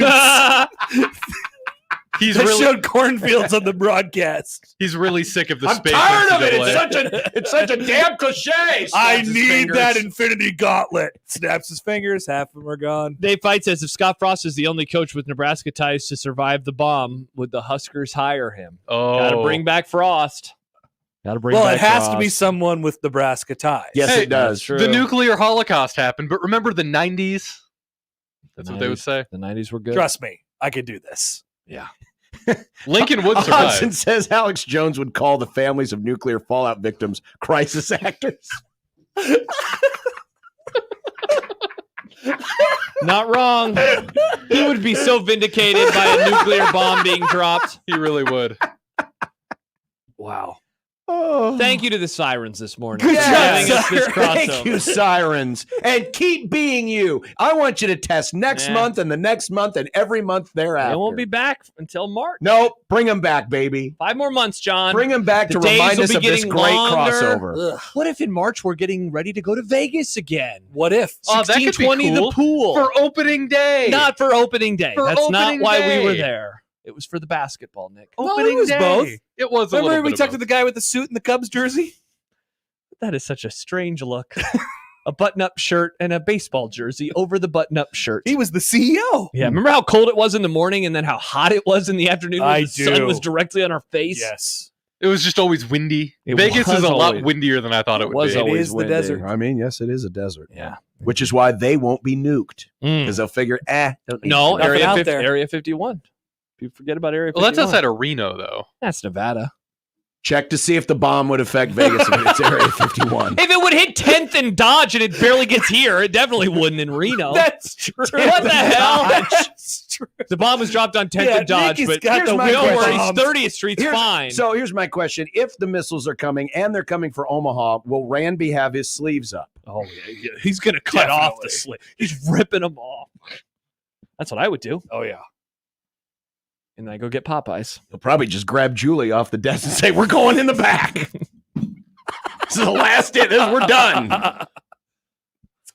He's They really showed cornfields on the broadcast. he's really sick of the I'm Space tired of it. NCAA. It's such a damn cliche. I Snaps his need fingers. that Infinity Gauntlet. Snaps his fingers. Half of them are gone. Dave Fight says, if Scott Frost is the only coach with Nebraska ties to survive the bomb, would the Huskers hire him? Oh, Got to bring back Frost. Got to bring Well, back it has to be Frost. someone with Nebraska ties. Yes, Hey, it does. True. the nuclear holocaust happened, but remember the 90s? That's The what they would 90s say. The 90s were good. Trust me, I could do this. Lincoln would Hodgson survive. says Alex Jones would call the families of nuclear fallout victims crisis actors. Not wrong. He would be so vindicated by a nuclear bomb being dropped. He really would. Wow. Oh. Thank you to the sirens this morning. Good for job, giving us this Sirens. Thank crossover. you, sirens. And keep being you. I want you to test next Yeah. month and the next month and every month thereafter. They won't be back until March. Nope. Bring them back, baby. 5 more months, John. Bring them back The to days remind will us be of this getting great longer. crossover. Ugh. What if in March we're getting ready to go to Vegas again? What if? Oh, that could be 1620 cool. the pool. For opening day. Not for opening day. For That's not opening why we were day. there. It was for the basketball, Nick. No, opening it was day. both. It was a Remember little we bit talked to of the guy with the suit and the Cubs jersey? That is such a strange look. A button-up shirt and a baseball jersey over the button-up shirt. He was the CEO. Yeah, remember how cold it was in the morning and then how hot it was in the afternoon when I the sun do. was directly on our face? Yes. It was just always windy. It Vegas was is a lot always- windier than I thought it would was be. always It is the windy. desert. I mean, yes, it is a desert. Yeah. Which is why they won't be nuked. Mm. Because they'll figure, don't need No, to. Nothing out there. Area 51. People forget about Area 51. Well, that's outside of Reno, though. That's Nevada. Check to see if the bomb would affect Vegas if it's Area 51. If it would hit 10th and Dodge and it barely gets here, it definitely wouldn't in Reno. That's true. What the hell? That's true. The bomb was dropped on 10th Yeah, and Dodge, Nick has but got the we don't weak worry. bombs. 30th Street's fine. So here's my question. If the missiles are coming and they're coming for Omaha, will Ranby have his sleeves up? Oh, yeah. He's going to cut off the Definitely. sleeve. He's ripping them off. That's what I would do. Oh, yeah. And then I go get Popeyes. He'll probably just grab Julie off the desk and say, we're going in the back. This is the last day. We're done.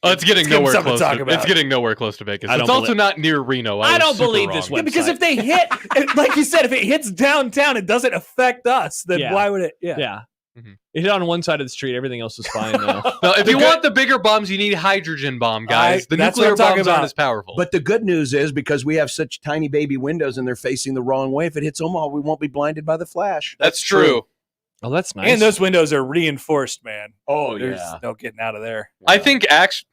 Oh, it's getting Let's give him nowhere something to close. talk To, about. it's getting nowhere close to Vegas. I It's don't also believe- not near Reno. I was don't super believe wrong. this Yeah, website. because if they hit, like you said, if it hits downtown, it doesn't affect us. Then Yeah. why would it? Yeah. Yeah. Mhm. It hit on one side of the street. Everything else was fine now. No, if you want the bigger bombs, you need hydrogen bomb, guys. The that's what nuclear I'm talking bombs aren't about. as powerful. But the good news is because we have such tiny baby windows and they're facing the wrong way, if it hits Omaha, we won't be blinded by the flash. that's true. Oh, that's nice. And those windows are reinforced, man. Oh, There's no getting out of there. I think actually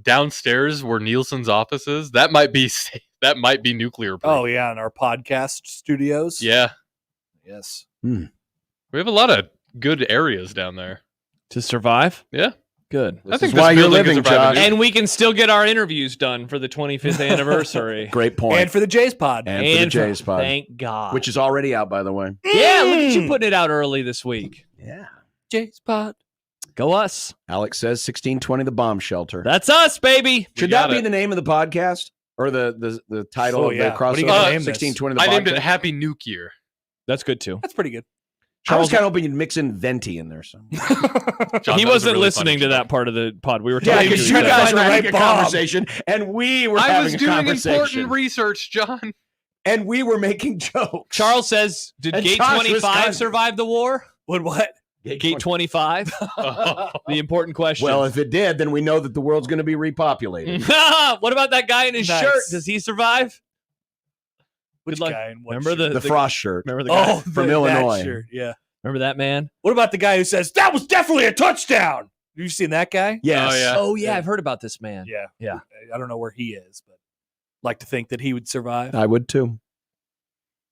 downstairs where Nielsen's office is, that might be nuclear. Oh, yeah. In our podcast studios. yeah. Yes. We have a lot of good areas down there. to survive. Yeah. Good. I think is why this you're building living, is surviving. Josh. And we can still get our interviews done for the 25th anniversary. Great point. And for the Jays pod. And for the Jays pod, Thank God. which is already out, by the way. yeah, look at you putting it out early this week. Yeah. Jays pod. Go us. Alex says 1620 the bomb shelter. That's us, baby. Should got that be it. the name of the podcast? Or the title Oh, of yeah. the What are you crossover? gonna name this? 1620 the I named it podcast? Happy Nuke Year. That's good too. That's pretty good. I was Charles- kind of hoping you'd mix in Venti in there somewhere. John, He that was a wasn't really listening funny to joke. that part of the pod. We were Yeah, talking because to you each other. guys Find were the having right a bomb. conversation, and we were I having was a doing conversation. important research, John. And we were making jokes. Charles says, "Did And Gate Josh was 25 kind of- survive the war?" What? Gate 25. Oh. The important question. Well, if it did, then we know that the world's going to be repopulated. What about that guy in his Nice. shirt? Does he survive? Which Good luck. guy? And what Remember shirt? The Frost shirt. Remember the guy? Oh, from that Illinois. shirt, yeah. Remember that man? What about the guy who says that was definitely a touchdown? Have you seen that guy? Yes. Oh, yeah. Oh yeah, I've heard about this man. Yeah. Yeah. I don't know where he is, but like to think that he would survive. I would too.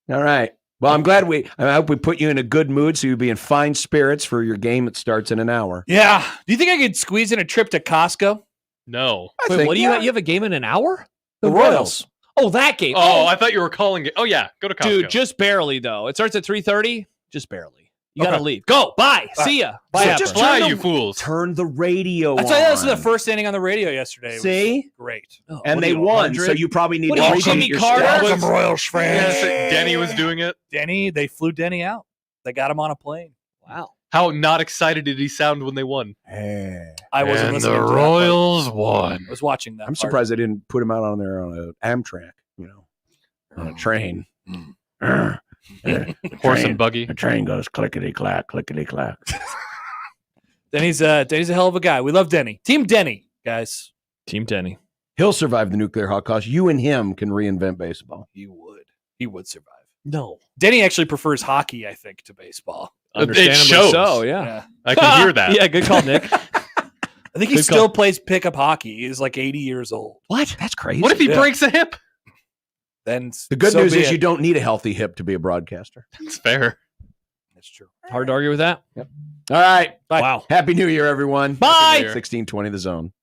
All right. Well, I'm glad I hope we put you in a good mood so you'll be in fine spirits for your game that starts in an hour. Yeah. Do you think I could squeeze in a trip to Costco? No. I Wait, think, what do you yeah. you have a game in an hour? The Royals. Oh, that game. Oh, I thought you were calling it. Oh, yeah. Go to Costco. dude, just barely though. It starts at 3:30. Just barely. You gotta Okay. leave. Go. Bye. See ya. Bye. So Happer. just fly, turn you the- fools. Turn the radio I tell you, this is the on. first inning on the radio yesterday. It was See? great. Oh, And what they are you, won, 100? so you probably need What to are you, repeat Jimmy your Carter? stats. Welcome, Royals Yeah, fans. so Denny was doing it. Denny, they flew Denny out. They got him on a plane. Wow. How not excited did he sound when they won? I wasn't And listening the to that part. Royals won. I was watching that. I'm part. surprised they didn't put him out on there on a Amtrak, on a train. Horse and buggy. The train goes clickety clack, clickety clack. Denny's a hell of a guy. We love Denny. Team Denny, guys. Team Denny. He'll survive the nuclear holocaust. You and him can reinvent baseball. He would. He would survive. No. Denny actually prefers hockey, I think, to baseball. Understandably shows. so. Yeah. I can hear that. Yeah. Good call, Nick. I think he Good still call. plays pickup hockey. He's like 80 years old. What? That's crazy. What if he Yeah. breaks a hip? Then The good so news be is it. you don't need a healthy hip to be a broadcaster. It's fair. That's true. Hard to argue with that. All right. Bye. Wow. Happy New Year, everyone. Bye. Happy New Year. 1620 the zone.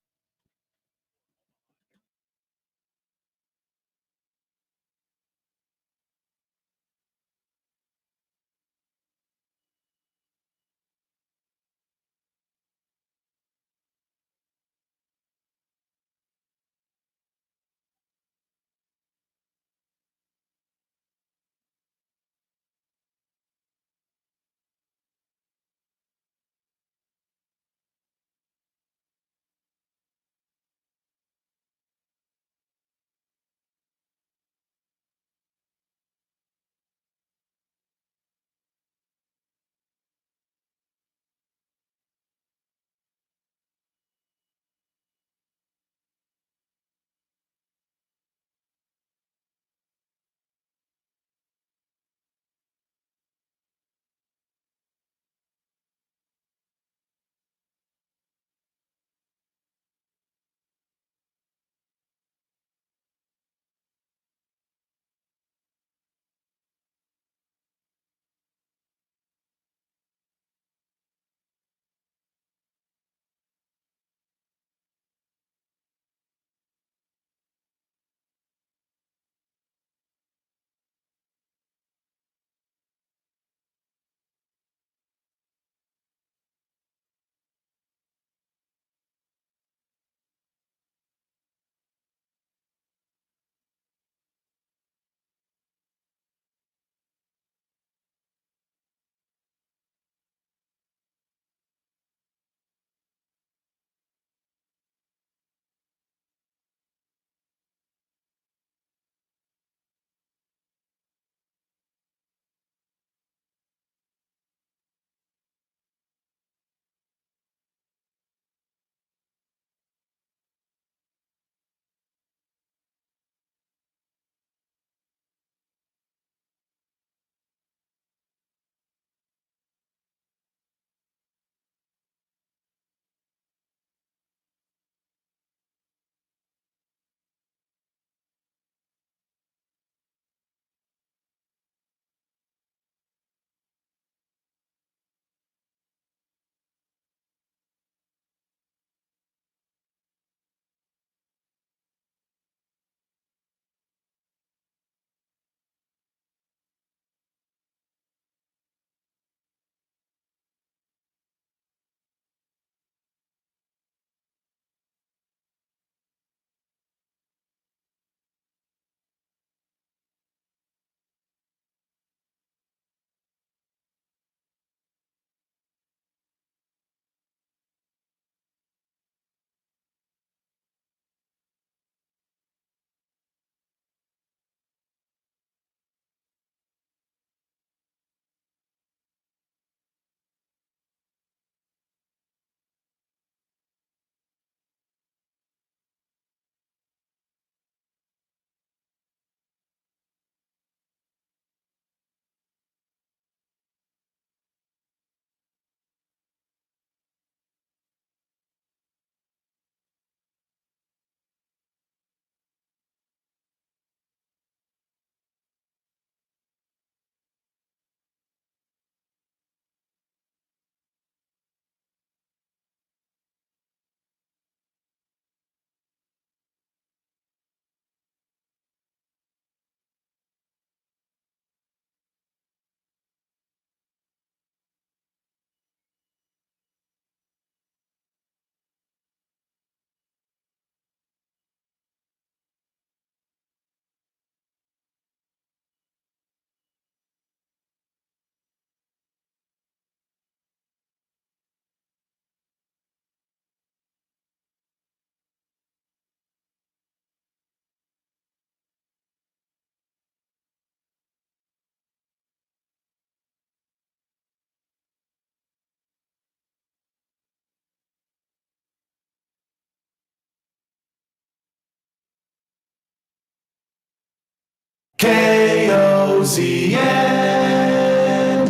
KOZN.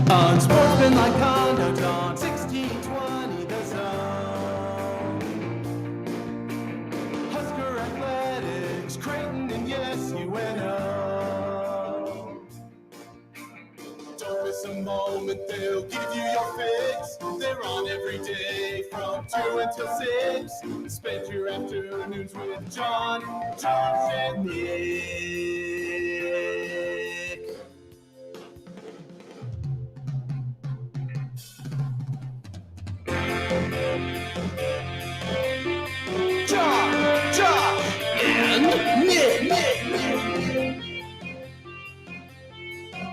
Unsportsmanlike conduct on 1620 The Zone. Husker Athletics, Creighton, and yes, UNO. Don't miss a moment, they'll give you your fix. They're on every day from 2 until 6. Spend your afternoons with John, Josh, and Nick. Josh, and Nick.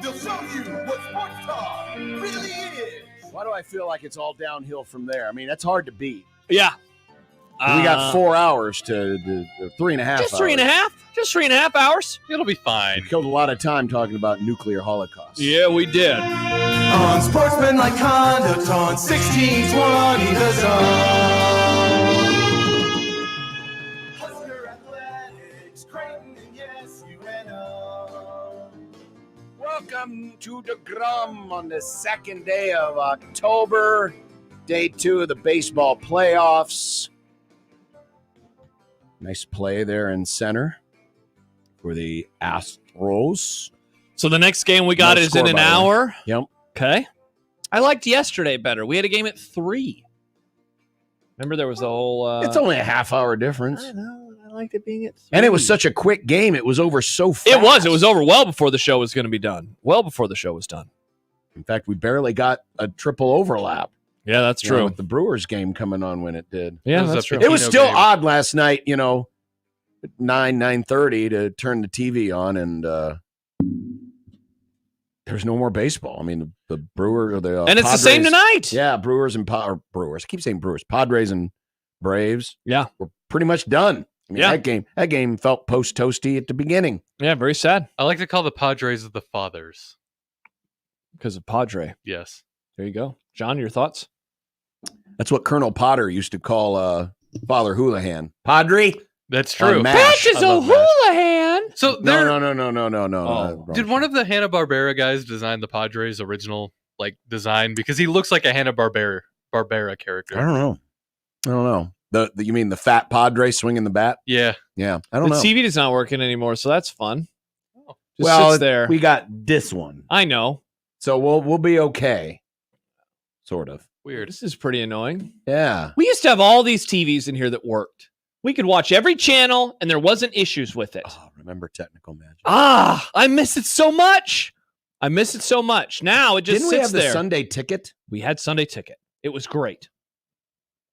They'll show you what sports talk really is. Why do I feel like it's all downhill from there? I mean, that's hard to beat. Yeah. We got 4 hours to 3.5 Just hours. 3.5. Just 3.5 hours. It'll be fine. We killed a lot of time talking about nuclear holocaust. Yeah, we did. Unsportsmanlike conduct on 1620 The Zone. Husker Athletics, Creighton, and yes, UNO. Welcome to the Grum on the second day of October, day 2 of the baseball playoffs. Nice play there in center for the Astros. So the next game we got No is score, in an by the way. hour. Yep. Okay. I liked yesterday better. We had a game at 3. Remember there was the whole... It's only a half-hour difference. I know. I liked it being at 3. And it was such a quick game. It was over so fast. It was. It was over well before the show was going to be done. Well before the show was done. In fact, we barely got a triple overlap. Yeah, that's You know, true. with the Brewers game coming on when it did. Yeah, It was that's a true. big- It was Keno still game. odd last night, at 9:30 to turn the TV on and there's no more baseball. I mean, the Brewer or the And it's the same tonight. Yeah, Brewers and Brewers. I keep saying Brewers, Padres and Braves. Yeah. We're pretty much done. I mean, Yeah. that game felt post toasty at the beginning. Yeah, very sad I like to call the Padres the fathers. because of Padre. Yes. There you go. John, your thoughts? That's what Colonel Potter used to call Father Houlihan. Padre. That's On true. MASH. Patches I love MASH. O'Houlihan. So there, No. Oh. did one of the Hanna-Barbera guys design the Padres' original design? Because he looks like a Hanna-Barbera character. I don't know. You mean the fat Padre swinging the bat? Yeah. Yeah, I don't The know. TV's not working anymore, so that's fun. Just well, sits there. we got this one, I know. so we'll be okay. Sort of. Weird. This is pretty annoying. Yeah. We used to have all these TVs in here that worked. We could watch every channel and there wasn't issues with it. Oh, remember technical magic? I miss it so much. Now it just Didn't we sits have the there. Sunday ticket? We had Sunday Ticket. It was great.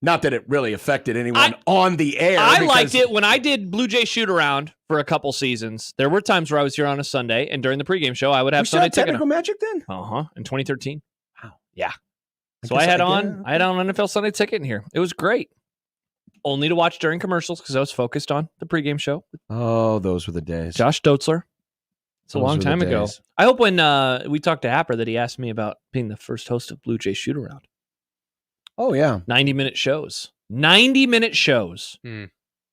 Not that it really affected anyone on the air. I because- liked it when I did Blue Jay shoot around for a couple seasons. There were times where I was here on a Sunday, and during the pregame show, I would We have still Sunday had Ticket. technical magic then? In 2013. Wow. Yeah. I So guess I had I on get it. I had on NFL Sunday Ticket in here. It was great. Only to watch during commercials because I was focused on the pregame show with Oh, those were the days. Josh Dotzler. It's a Those long were the time ago. days. I hope when we talked to Happer that he asked me about being the first host of Blue Jay shoot around. Oh yeah. 90-minute shows. 90-minute shows Hmm.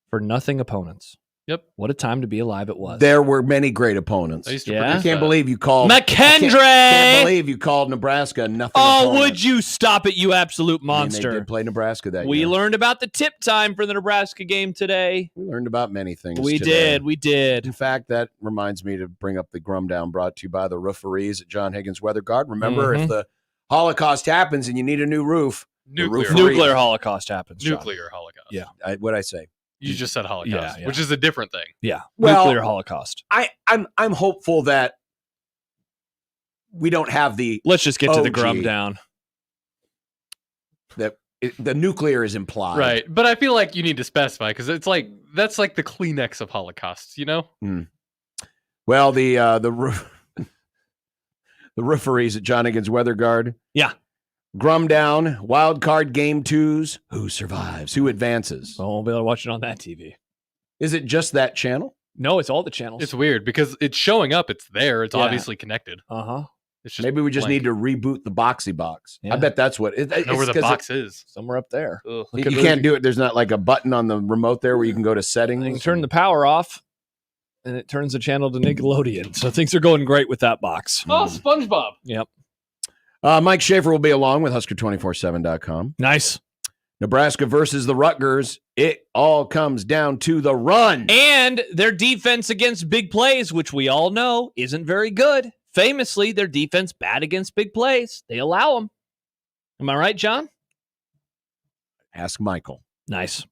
for nothing opponents. Yep. What a time to be alive it was. There were many great opponents. I used to Yeah? I produce can't that. believe you called McKendry! Can't believe you called Nebraska nothing. Oh, opponent. would you stop it, you absolute I mean, monster. they did play Nebraska that We year. learned about the tip time for the Nebraska game today. We learned about many things. We today. did. In fact, that reminds me to bring up the Grum Down brought to you by the rooferees at John Higgins Weather Guard. Remember, if the Holocaust happens and you need a new roof, Nuclear. roof- Nuclear Holocaust happens. John. Nuclear Holocaust. Yeah. what'd I say? You just said Holocaust, Yeah. which is a different thing. Yeah. Well- Nuclear Holocaust. I'm hopeful that we don't have the Let's just get to the OG. Grum Down. the nuclear is implied. Right. But I feel like you need to specify because it's that's like the Kleenex of Holocausts, you know? Well, the rooferees at John Higgins Weather Guard. Yeah. Grum Down, wild card game 2s. Who survives? Who advances? Oh, we'll be able to watch it on that TV. Is it just that channel? No, it's all the channels. It's weird because it's showing up. It's there. It's Yeah. obviously connected. Uh-huh. It's just Maybe we just blank. need to reboot the boxy box. Yeah. I bet that's what it, I know where the box is. Somewhere up there. Ugh. You can't do it. There's not like a button on the remote there where you can go to settings. You can turn the power off and it turns the channel to Nickelodeon. So things are going great with that box. Oh, SpongeBob. Yep. Mike Schaefer will be along with Husker247.com. Nice. Nebraska versus the Rutgers. It all comes down to the run. And their defense against big plays, which we all know isn't very good. Famously, their defense bad against big plays. They allow them. Am I right, John? Ask Michael. Nice.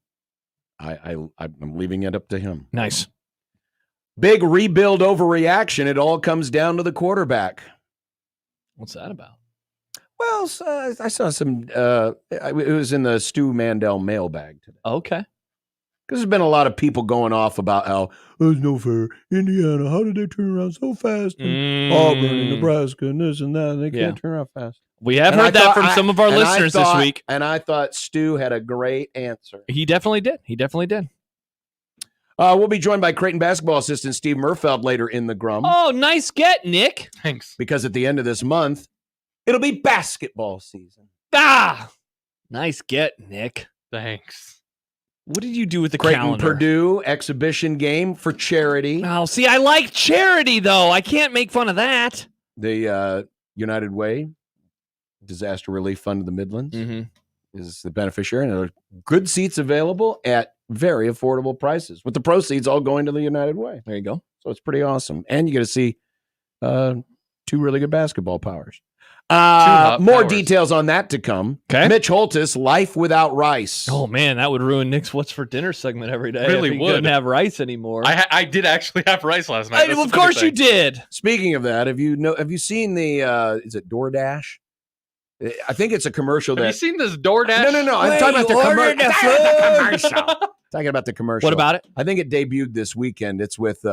I'm leaving it up to him. Nice. Big rebuild overreaction. It all comes down to the quarterback. What's that about? Well, I saw some. It was in the Stu Mandel mailbag today. Okay. Because there's been a lot of people going off about how there's no fair. Indiana, how did they turn around so fast? And Auburn and Nebraska and this and that. And they can't turn around fast. We have heard that from some of our listeners this week. And I thought Stu had a great answer. He definitely did. We'll be joined by Creighton basketball assistant Steve Murfeld later in the Grum. Oh, nice get, Nick. Thanks. Because at the end of this month, it'll be basketball season. Nice get, Nick. Thanks. What did you do with the Creighton calendar? Purdue exhibition game for charity. Oh, see, I like charity, though. I can't make fun of that. The United Way Disaster Relief Fund of the Midlands is the beneficiary, and there are good seats available at very affordable prices, with the proceeds all going to the United Way. There you go. So it's pretty awesome. And you get to see two really good basketball powers. More powers. details on that to come. Okay. Mitch Holtis, Life Without Rice. Oh, man, that would ruin Nick's What's for Dinner segment every day. Really if he would. couldn't have rice anymore. I did actually have rice last night. That's of the funny course you thing. did. Speaking of that, have you seen the is it DoorDash? I think it's a commercial Have you that seen this DoorDash? No. I'm talking about the commercial. Talking about the commercial. What about it? I think it debuted this weekend. It's with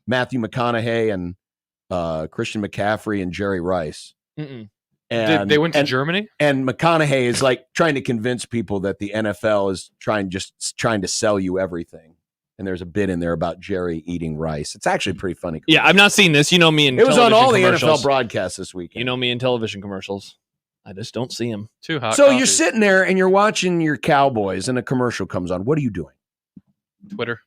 Matthew McConaughey and Christian McCaffrey and Jerry Rice. Mm-mm. And They went to Germany? And McConaughey is like trying to convince people that the NFL is trying to sell you everything. And there's a bit in there about Jerry eating rice. It's actually pretty funny. Yeah, I've not seen this. You know me in It was on all the commercials. NFL broadcasts this weekend. You know me in television commercials. I just don't see them. Too hot. So coffee. you're sitting there and you're watching your Cowboys and a commercial comes on. What are you doing? Twitter.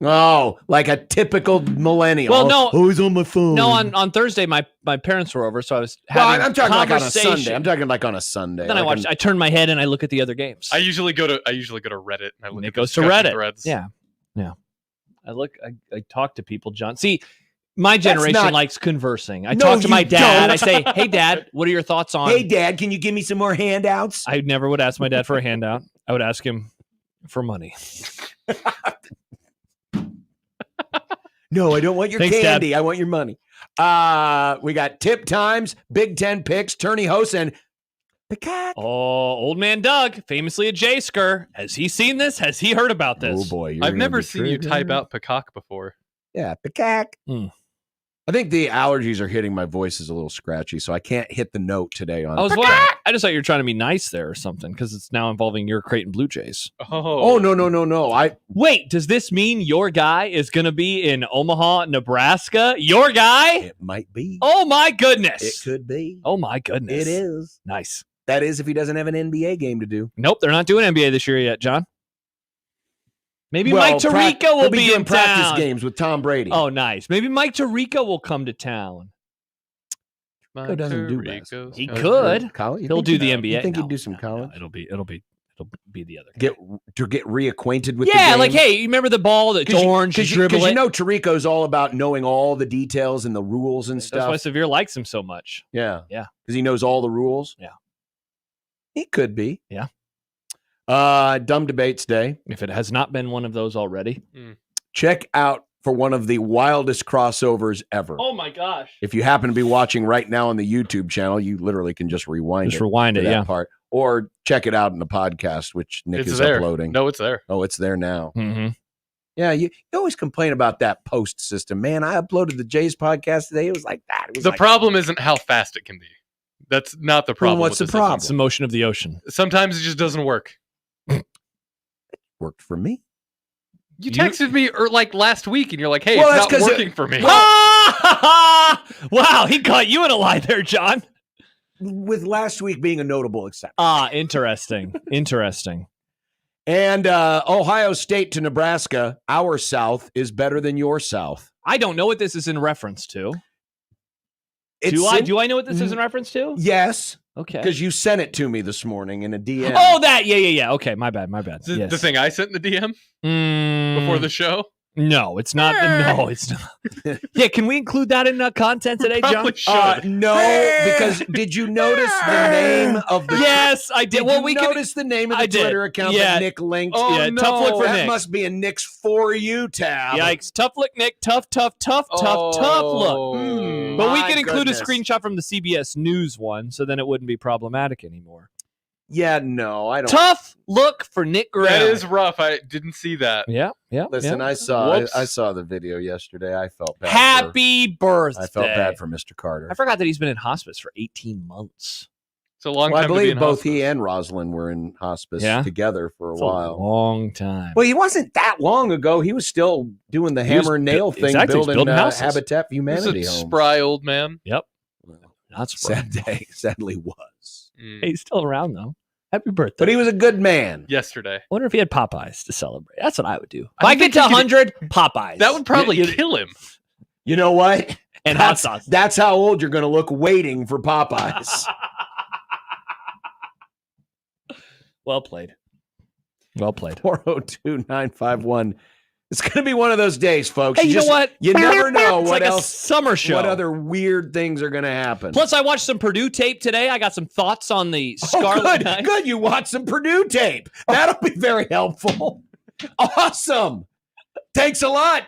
Oh, like a typical millennial. Well, no. Always on my phone. No, on Thursday, my parents were over, so I was having I'm talking like on a conversation. Sunday. I'm talking like on a Sunday. Then I like watched. I turn my head and I look at the other games. I usually go to Reddit and I look Nick at goes to discussion Reddit. threads. Yeah. I talk to people, John. See, my generation not- likes conversing. I No, talk to my you dad. don't. I say, "Hey, Dad, what are your thoughts on?" Hey, Dad, can you give me some more handouts? I never would ask my dad for a handout. I would ask him for money. No, I don't want your Thanks, candy. Dad. I want your money. We got tip times, Big Ten picks, tourney hosts, and Peacock. Oh, old man Doug, famously a J-Sker. Has he seen this? Has he heard about this? Oh boy, you're I've gonna never be seen you triggered. type out peacock before. Yeah, Peacock. I think the allergies are hitting my voice is a little scratchy, so I can't hit the note today on. I was wondering. I just thought you were trying to be nice there or something because it's now involving your Creighton Blue Jays. Oh no! Wait, does this mean your guy is going to be in Omaha, Nebraska? Your guy? It might be. Oh my goodness! It could be. Oh my goodness! It is. Nice. That is if he doesn't have an NBA game to do. Nope, they're not doing NBA this year yet, John. Maybe Well, Mike Tirico will he'll be doing in practice town. games with Tom Brady. Oh, nice. Maybe Mike Tirico will come to town. Who doesn't do basketball? He could. College? You He'll think do the he- NBA. You think No, he'd do some no, college? no, it'll be the other guy. Get reacquainted with the Yeah, game? like, hey, you remember the ball that's orange? You dribble Because it. you know Tirico's all about knowing all the details and the rules and That's why stuff. Severe likes him so much. Yeah. Yeah. Because he knows all the rules. Yeah. He could be. Yeah. Dumb Debates Day. If it has not been one of those already. Check out for one of the wildest crossovers ever. Oh my gosh. If you happen to be watching right now on the YouTube channel, you literally can just rewind Just rewind to it, that yeah. part. Or check it out in the podcast, which Nick It's is there. uploading. No, it's there. Oh, it's there now. Mm-hmm. Yeah, you always complain about that post system. Man, I uploaded the Jays podcast today. It was like that. It was The like, problem isn't how fast it can be. That's not the problem. what's with the problem? It's the motion of the ocean. Sometimes it just doesn't work. Worked for me. You texted me like last week, and you're like, "Hey, Well, it's that's not 'cause working for me." Wow, he caught you in a lie there, John. With last week being a notable exception. Interesting. Interesting. And Ohio State to Nebraska, our South is better than your South. I don't know what this is in reference to. It's Do I know what this is in reference to? Yes. Okay. Because you sent it to me this morning in a DM. Oh, that. Yeah. Okay, my bad. The Yes. thing I sent in the DM Mm, before the show? No, it's not. No, it's not. Yeah, can we include that in content today, John? Probably should. No, because did you notice the name of the Yes, I did. Well, we notice the name of the I did. Twitter account Yeah. that Nick linked? Oh, yeah, no. tough look for that Nick. must be a Nick's For You tab. Yikes. Tough look, Nick. Tough look. Mm, But we my can include goodness. a screenshot from the CBS News one, so then it wouldn't be problematic anymore. Yeah, no, I don't. Tough look for Nick Graham. That is rough. I didn't see that. Yeah. Listen, yeah. I saw Whoops. the video yesterday. I felt bad. Happy birthday. I felt bad for Mr. Carter. I forgot that he's been in hospice for 18 months. It's a long Well, time I to be believe in both hospice. he and Rosalind were in hospice Yeah? together for a It's while. long time. Well, he wasn't that long ago. He was still doing the He was hammer and nail bu- thing, exactly, he was building building houses. Habitat for He's Humanity a homes. spry old man. Yep. Not surprised. Sad day, sadly was. Hey, he's still around, though. Happy birthday. But he was a good man. Yesterday. wonder if he had Popeyes to celebrate. That's what I would do. If I I get think to he could- 100, Popeyes. That would probably kill him. You know what? And hot That's, sauce. that's how old you're going to look waiting for Popeyes. Well played. Well played. 402-951. It's going to be one of those days, folks. Hey, you know what? You never know It's what like else, a summer show. what other weird things are going to happen. Plus, I watched some Purdue tape today. I got some thoughts on the Scarlet Knights. Good. You watch some Purdue tape. That'll be very helpful. Awesome. Thanks a lot.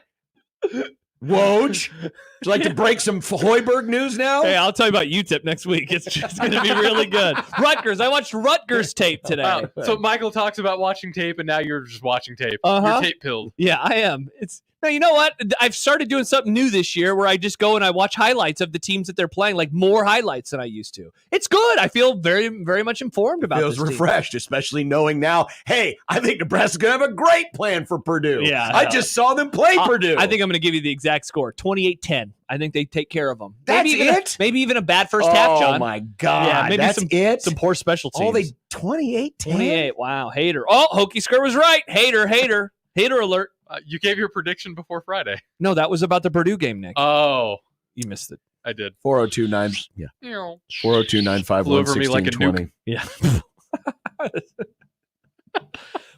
Woj, would you like to break some Hoiberg news now? Hey, I'll tell you about UTEP next week. It's just going to be really good. Rutgers. I watched Rutgers tape today. Wow. So Michael talks about watching tape, and now you're just watching tape. Uh-huh. You're tape pilled. Yeah, I am. No, you know what? I've started doing something new this year where I just go and I watch highlights of the teams that they're playing, like more highlights than I used to. It's good. I feel very, very much informed about Feels this team. refreshed, especially knowing now, hey, I think Nebraska's going to have a great plan for Purdue. Yeah, I just saw them play Purdue. I think I'm going to give you the exact score, 28-10. I think they take care of them. That's maybe even it? Maybe even a bad first half, John. Oh, my God. Yeah, maybe that's it? some poor special teams. Oh, they 28-10? 28. Wow, hater. Oh, Hokie Skirt was right. Hater alert. You gave your prediction before Friday. No, that was about the Purdue game, Nick. Oh, You missed it. I did. 402-9. Yeah. Flew 402-951-1620. over me like a nuke. Yeah.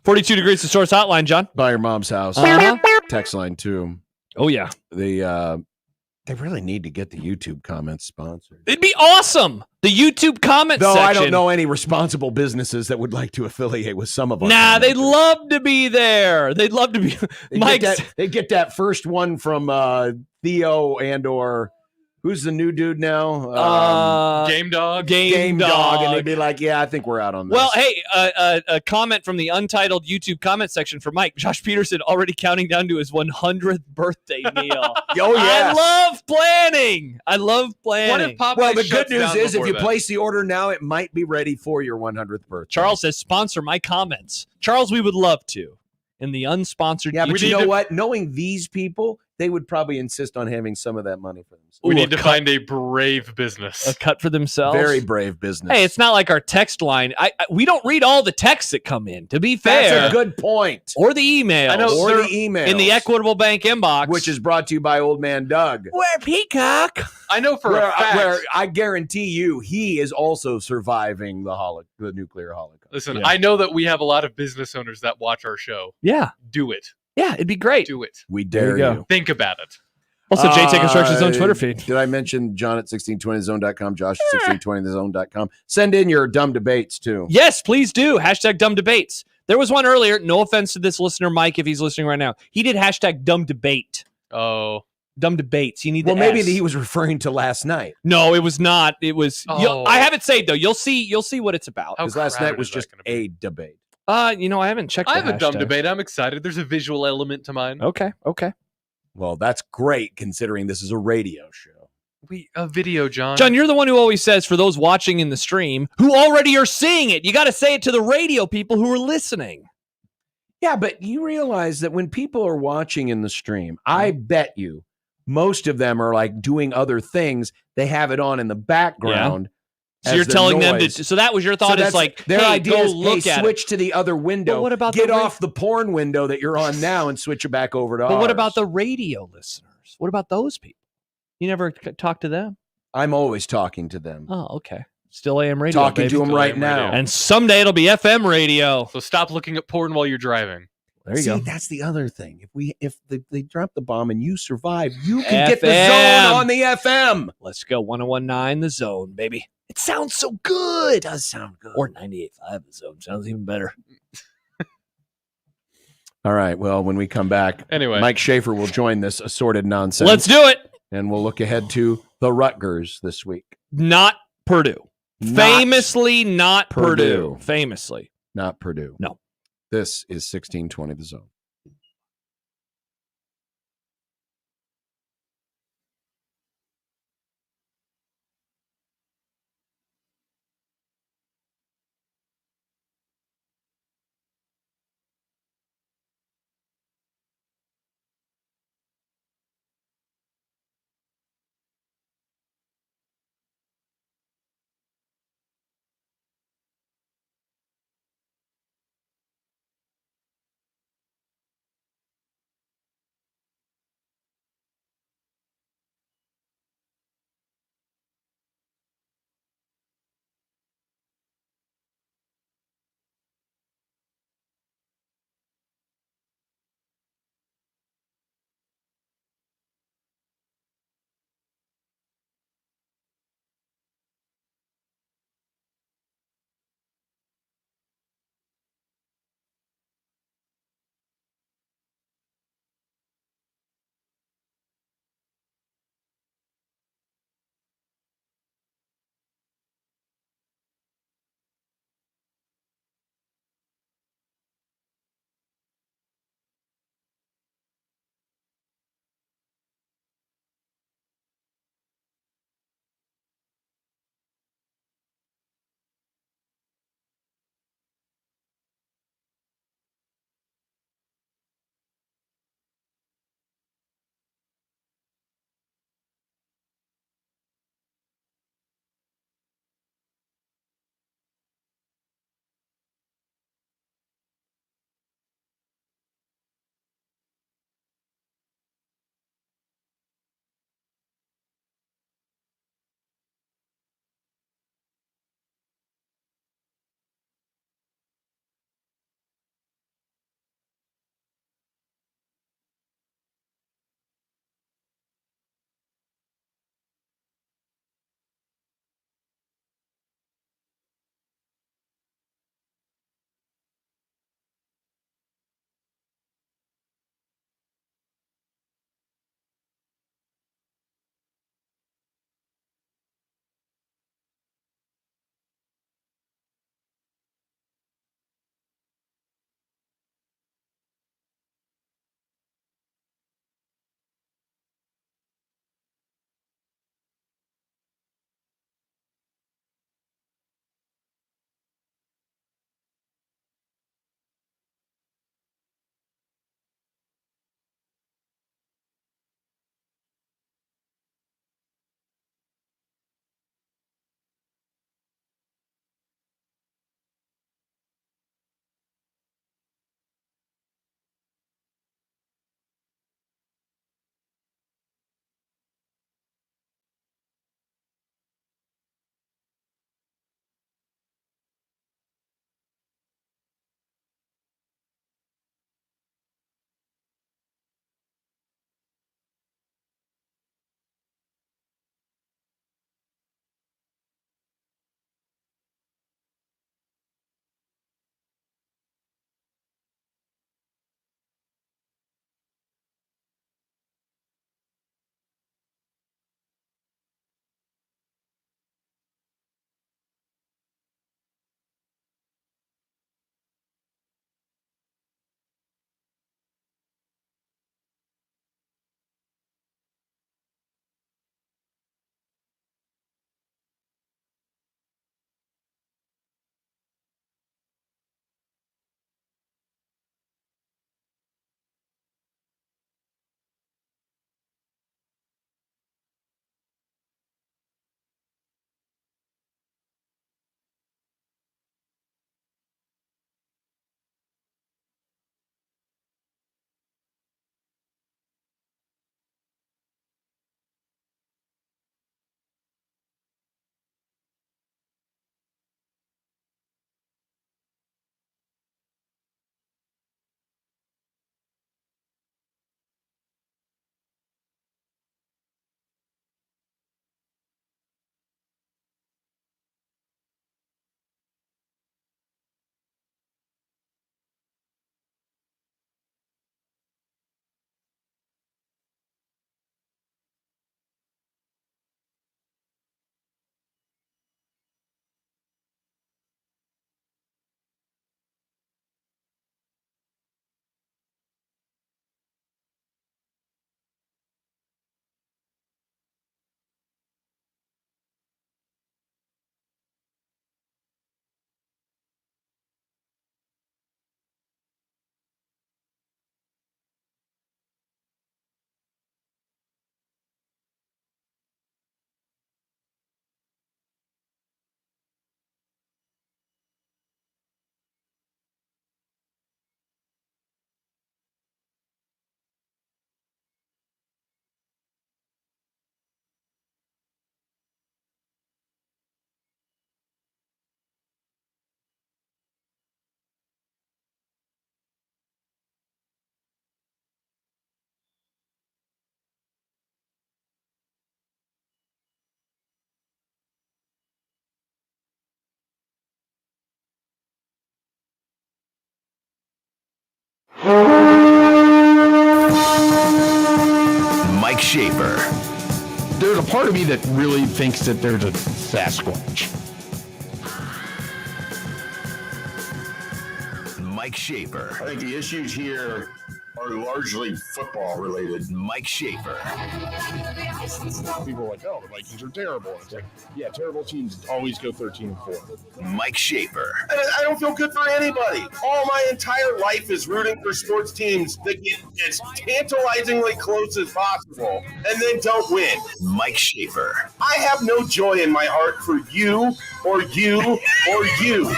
42 degrees to source hotline, John. By your mom's house. Uh-huh. Text line, too. Oh, yeah. They really need to get the YouTube comments sponsored. It'd be awesome. The YouTube comment Though section. I don't know any responsible businesses that would like to affiliate with some of us. Nah, they'd love to be there. They'd love to be. They get that first one from Theo and or who's the new dude now? Game dog. Game Dog. and they'd be like, "Yeah, I think we're out on this." Well, hey, a comment from the untitled YouTube comment section for Mike. Josh Peterson already counting down to his 100th birthday meal. oh yeah. I love planning. What if Popeye Well, the good shuts news down is if before you that? place the order now, it might be ready for your 100th birthday. Charles says, sponsor my comments. Charles, we would love to. In the unsponsored Yeah, but YouTube. you know what? Knowing these people, they would probably insist on having some of that money for themselves. We Ooh, need a to cut- find a brave business. a cut for themselves. Very brave business. Hey, it's not like our text line. We don't read all the texts that come in, to be fair. That's a good point. Or the emails. I know, Or they're the email in the Equitable Bank inbox. which is brought to you by Old Man Doug. Where Peacock. I know for Where, a fact. where I guarantee you, he is also surviving the nuclear holocaust. Listen, Yeah. I know that we have a lot of business owners that watch our show. Yeah. Do it. Yeah, it'd be great. Do it. We There dare you go. you. Think about it. Also, JTech Construction's own Twitter feed. Did I mention John at 1620zone.com, Josh at 1620thezone.com? Send in your dumb debates, too. Yes, please do. Hashtag dumb debates. There was one earlier. No offense to this listener, Mike, if he's listening right now. He did hashtag dumb debate. Oh. Dumb debates. You need Well, the maybe S. he was referring to last night. No, it was not. It was. Oh. I have it saved though. You'll see what it's about. How Because last crowded night was is that just gonna be? a debate. I haven't checked. I the have a dumb hashtag. debate. I'm excited. There's a visual element to mine. Okay. Well, that's great considering this is a radio show. A video, John. John, you're the one who always says for those watching in the stream who already are seeing it, you got to say it to the radio people who are listening. Yeah, but you realize that when people are watching in the stream, I bet you most of them are like doing other things. They have it on in the background. So you're telling them to. So that was your thought. Is like their hey, idea go is, look hey, at switch it. to the other window. But what about get the off the porn window that you're on now and switch it back over to But ours. what about the radio listeners? What about those people? You never talk to them? I'm always talking to them. Oh, okay. Still AM radio. Talking baby. to them Still right AM now. radio. And someday it'll be FM radio. So stop looking at porn while you're driving. There you See, go. that's the other thing. If they drop the bomb and you survive, you can get the FM. zone on the FM. Let's go 101.9 The Zone, baby. It sounds so good. It does sound good. Or 98.5 The Zone. Sounds even better. All right. Well, when we come back, Anyway. Mike Schaefer will join this assorted nonsense. Let's do it. And we'll look ahead to the Rutgers this week. Not Purdue. Famously not Purdue. Purdue. Famously. Not Purdue. No. This is 1620 The Zone. Mike Schaefer. There's a part of me that really thinks that there's a Sasquatch. Mike Schaefer. I think the issues here are largely football related. Mike Schaefer. People are like, oh, the Vikings are terrible. It's like, yeah, terrible teams always go 13-4. Mike Schaefer. I don't feel good for anybody. All my entire life is rooting for sports teams that get as tantalizingly close as possible and then don't win. Mike Schaefer. I have no joy in my heart for you or you or you.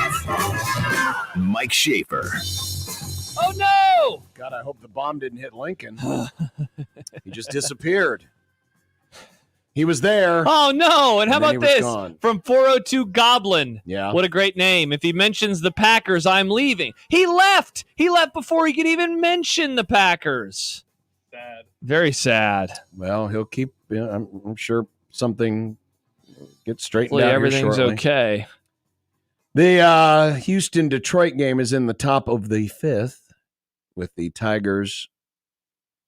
Mike Schaefer. Oh no! God, I hope the bomb didn't hit Lincoln. He just disappeared. He was there. Oh no! And how And then about he was this gone. from 402 Goblin? Yeah. What a great name! If he mentions the Packers, I'm leaving. He left. He left before he could even mention the Packers. Sad. Very sad. Well, he'll keep. I'm sure something gets straightened Hopefully out. everything's here shortly. okay. The Houston-Detroit game is in the top of the fifth with the Tigers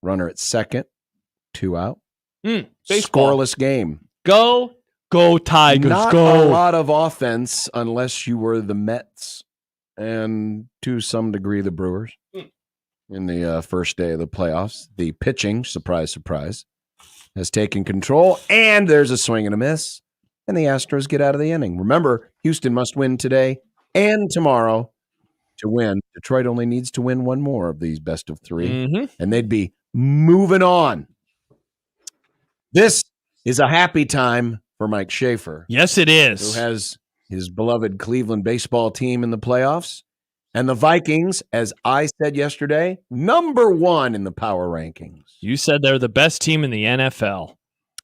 runner at second, 2 out. Baseball. Scoreless game. Go Tigers, Not go. a lot of offense unless you were the Mets and to some degree the Brewers in the first day of the playoffs. The pitching, surprise, surprise, has taken control, and there's a swing and a miss, and the Astros get out of the inning. Remember, Houston must win today and tomorrow to win. Detroit only needs to win one more of these best of three, and they'd be moving on. This is a happy time for Mike Schaefer, Yes, it is. who has his beloved Cleveland baseball team in the playoffs, and the Vikings, as I said yesterday, number one in the power rankings. You said they're the best team in the NFL.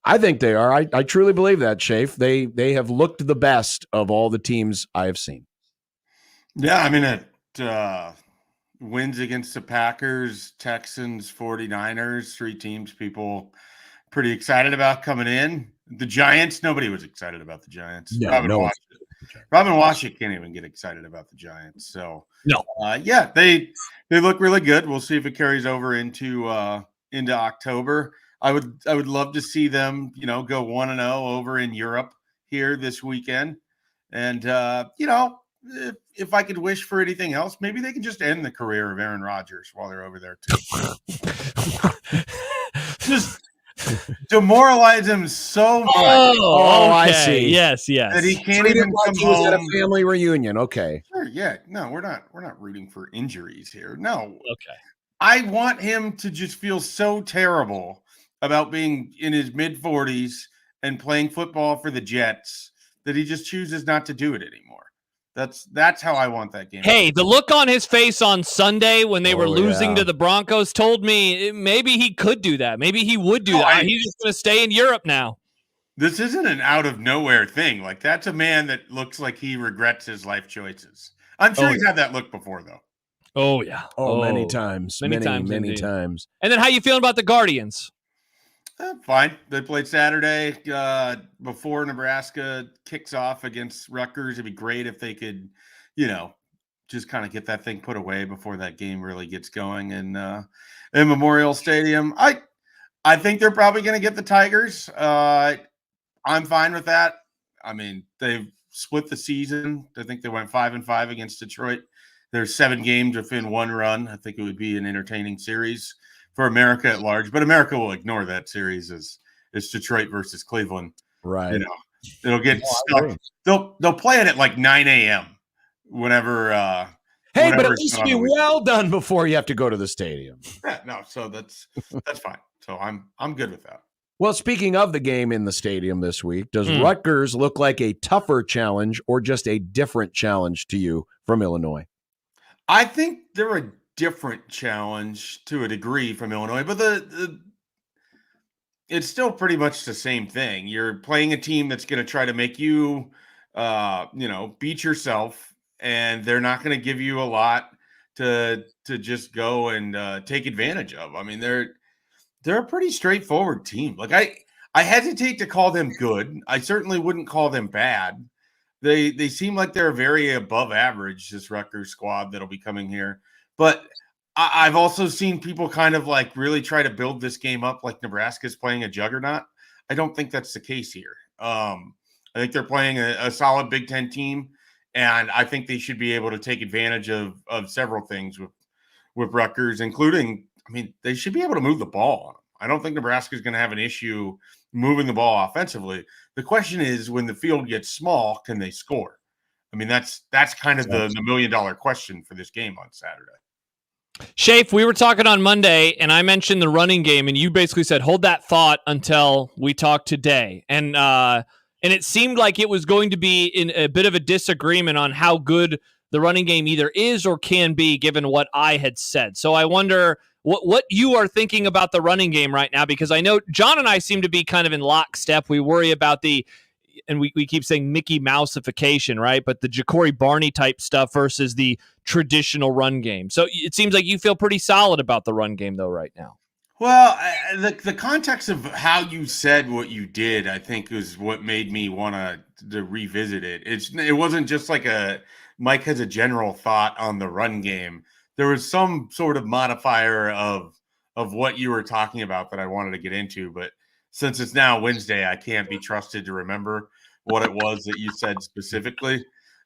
I think they are. I truly believe that, Shafe. They have looked the best of all the teams I have seen. Yeah, I mean, it wins against the Packers, Texans, 49ers, three teams people pretty excited about coming in. The Giants, nobody was excited about the Giants. No, Robin no one. Washington can't even get excited about the Giants. So, No. Yeah, they look really good. We'll see if it carries over into October. I would love to see them, go 1-0 over in Europe here this weekend. And if I could wish for anything else, maybe they can just end the career of Aaron Rodgers while they're over there too. Just demoralize him so much Oh, I okay. see. Yes. that he can't Treat even it like come he was at a home. family reunion. Okay. Sure, yeah. No, we're not rooting for injuries here. No. Okay. I want him to just feel so terrible about being in his mid-40s and playing football for the Jets that he just chooses not to do it anymore. That's how I want that game. Hey, the look on his face on Sunday when they were losing yeah. to the Broncos told me maybe he could do that. Maybe he would do No, that. He's just going to stay in Europe now. This isn't an out-of-nowhere thing. Like, that's a man that looks like he regrets his life choices. I'm sure he's had that look before, though. Oh, yeah. Oh, many times. Many times, Many indeed. times. And then how you feeling about the Guardians? Fine. They played Saturday before Nebraska kicks off against Rutgers. It'd be great if they could, just kind of get that thing put away before that game really gets going in Memorial Stadium. I think they're probably going to get the Tigers. I'm fine with that. I mean, they've split the season. I think they went 5-5 against Detroit. There's 7 games within one run. I think it would be an entertaining series for America at large, but America will ignore that series as it's Detroit versus Cleveland. Right. It'll get stuck. They'll play it at like 9 a.m. whenever. Hey, whenever but at it's least on be the weekend. well done before you have to go to the stadium. Yeah, no, so that's fine. So I'm good with that. Well, speaking of the game in the stadium this week, does Hmm. Rutgers look like a tougher challenge or just a different challenge to you from Illinois? I think they're a different challenge to a degree from Illinois, but it's still pretty much the same thing. You're playing a team that's going to try to make you, beat yourself, and they're not going to give you a lot to just go and take advantage of. I mean, they're a pretty straightforward team. Like I hesitate to call them good. I certainly wouldn't call them bad. They seem like they're very above average, this Rutgers squad that'll be coming here. But I've also seen people kind of like really try to build this game up like Nebraska's playing a juggernaut. I don't think that's the case here. I think they're playing a solid Big Ten team, and I think they should be able to take advantage of several things with Rutgers, including, I mean, they should be able to move the ball on them. I don't think Nebraska is going to have an issue moving the ball offensively. The question is, when the field gets small, can they score? I mean, that's kind of the $1 million question for this game on Saturday. Shafe, we were talking on Monday, and I mentioned the running game, and you basically said, hold that thought until we talk today. And it seemed like it was going to be in a bit of a disagreement on how good the running game either is or can be, given what I had said. So I wonder what you are thinking about the running game right now, because I know John and I seem to be kind of in lockstep. We worry about and we keep saying Mickey Mouseification, right? But the Ja'Cory Barney type stuff versus the traditional run game. So it seems like you feel pretty solid about the run game, though, right now. Well, the context of how you said what you did, I think, is what made me want to revisit it. It wasn't just like Mike has a general thought on the run game. There was some sort of modifier of what you were talking about that I wanted to get into, but since it's now Wednesday, I can't be trusted to remember what it was that you said specifically.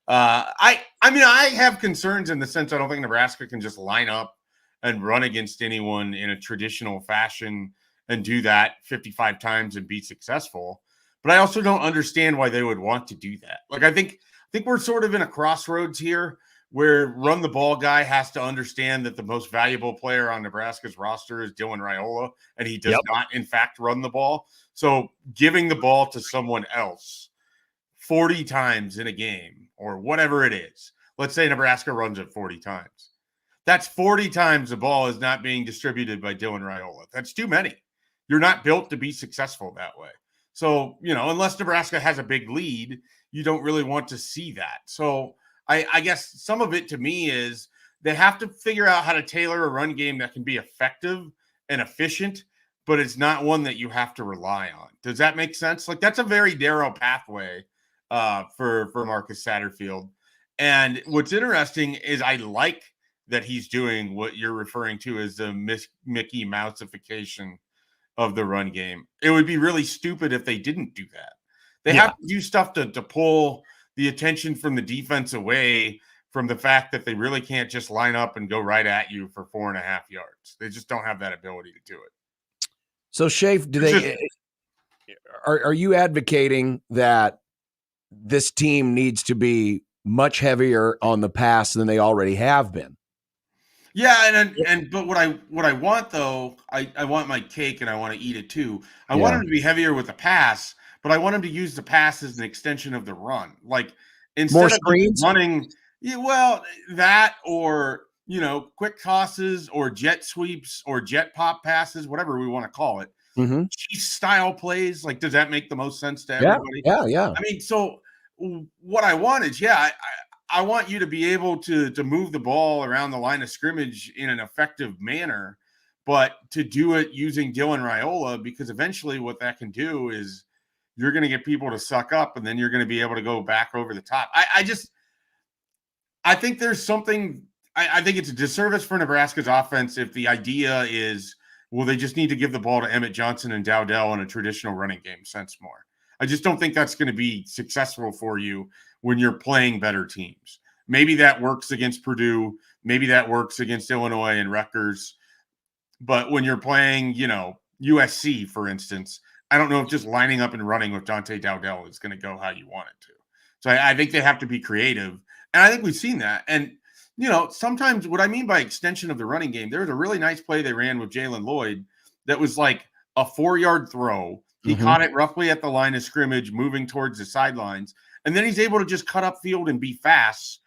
I mean, I have concerns in the sense I don't think Nebraska can just line up and run against anyone in a traditional fashion and do that 55 times and be successful. But I also don't understand why they would want to do that. Like, I think we're sort of in a crossroads here where run the ball guy has to understand that the most valuable player on Nebraska's roster is Dylan Raiola, and he does not, in fact, run the ball. So giving the ball to someone else 40 times in a game or whatever it is, let's say Nebraska runs it 40 times. That's 40 times the ball is not being distributed by Dylan Raiola. That's too many. You're not built to be successful that way. So, unless Nebraska has a big lead, you don't really want to see that. So I guess some of it to me is they have to figure out how to tailor a run game that can be effective and efficient, but it's not one that you have to rely on. Does that make sense? Like, that's a very narrow pathway for Marcus Satterfield. And what's interesting is I like that he's doing what you're referring to as the Mickey Mouseification of the run game. It would be really stupid if they didn't do that. They have to do stuff to pull the attention from the defense away from the fact that they really can't just line up and go right at you for 4.5 yards. They just don't have that ability to do it. So, Shafe, are you advocating that this team needs to be much heavier on the pass than they already have been? Yeah, but what I want, though, I want my cake and I want to eat it too. I want them to be heavier with the pass, but I want them to use the pass as an extension of the run. Like, instead more of screens running, that or quick tosses or jet sweeps or jet pop passes, whatever we want to call it. Mm-hmm. Chiefs style plays. Like, does that make the most sense to everybody? Yeah. I mean, so what I want is, I want you to be able to move the ball around the line of scrimmage in an effective manner, but to do it using Dylan Raiola, because eventually what that can do is you're going to get people to suck up, and then you're going to be able to go back over the top. I think there's something – I think it's a disservice for Nebraska's offense if the idea is, well, they just need to give the ball to Emmett Johnson and Dowdell in a traditional running game sense more. I just don't think that's going to be successful for you when you're playing better teams. Maybe that works against Purdue. Maybe that works against Illinois and Rutgers. But when you're playing, USC, for instance, I don't know if just lining up and running with Dante Dowdell is going to go how you want it to. So I think they have to be creative. And I think we've seen that. And, sometimes what I mean by extension of the running game, there was a really nice play they ran with Jalen Lloyd that was like a 4-yard throw. He caught it roughly at the line of scrimmage, moving towards the sidelines. And then he's able to just cut up field and be fast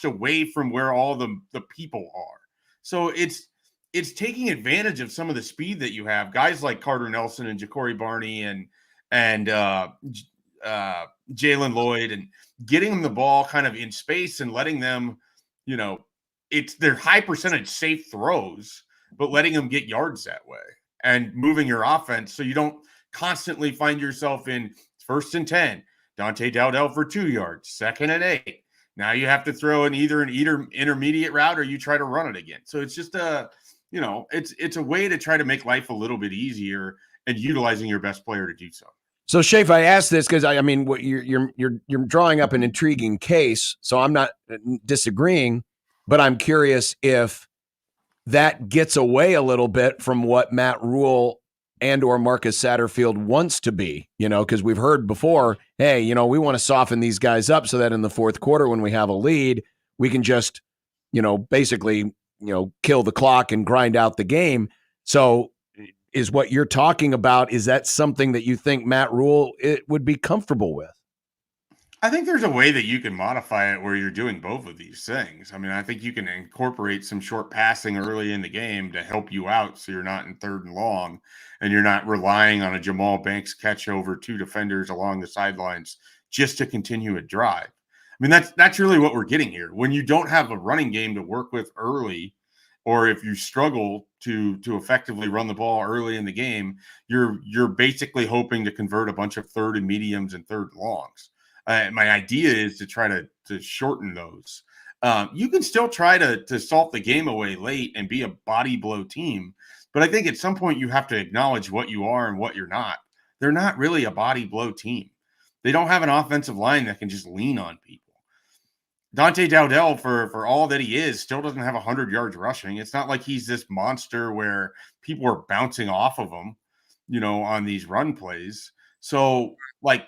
away from where all the people are. So it's taking advantage of some of the speed that you have. Guys like Carter Nelson and Ja'Cory Barney and Jalen Lloyd, and getting them the ball kind of in space and letting them, it's their high percentage safe throws, but letting them get yards that way and moving your offense so you don't constantly find yourself in 1st and 10, Dante Dowdell for 2 yards, 2nd and 8, Now you have to throw in either an intermediate route or you try to run it again. So it's just it's a way to try to make life a little bit easier and utilizing your best player to do so. So, Shafe, I asked this because I mean, what you're drawing up an intriguing case. So I'm not disagreeing, but I'm curious if that gets away a little bit from what Matt Rule and or Marcus Satterfield wants to be. Because we've heard before, hey, we want to soften these guys up so that in the fourth quarter when we have a lead, we can just, basically, kill the clock and grind out the game. So. Is what you're talking about, is that something that you think Matt Rule would be comfortable with? I think there's a way that you can modify it where you're doing both of these things. I mean, I think you can incorporate some short passing early in the game to help you out so you're not in 3rd and long and you're not relying on a Jamal Banks catch over 2 defenders along the sidelines just to continue a drive. I mean, that's really what we're getting here. When you don't have a running game to work with early, or if you struggle to effectively run the ball early in the game, you're basically hoping to convert a bunch of 3rd and mediums and 3rd longs. My idea is to try to shorten those. You can still try to salt the game away late and be a body blow team, but I think at some point you have to acknowledge what you are and what you're not. They're not really a body blow team. They don't have an offensive line that can just lean on people. Dante Dowdell, for all that he is, still doesn't have 100 yards rushing. It's not like he's this monster where people are bouncing off of him, on these run plays. So, like,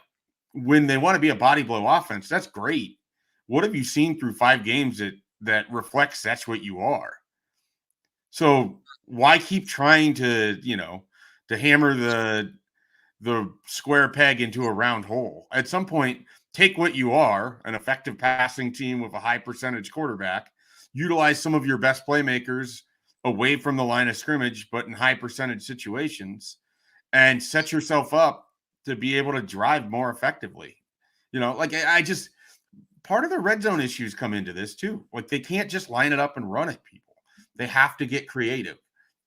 when they want to be a body blow offense, that's great. What have you seen through 5 games that reflects that's what you are? So why keep trying to hammer the square peg into a round hole? At some point, take what you are, an effective passing team with a high percentage quarterback, utilize some of your best playmakers away from the line of scrimmage, but in high percentage situations, and set yourself up to be able to drive more effectively. Part of the red zone issues come into this too. Like, they can't just line it up and run at people. They have to get creative.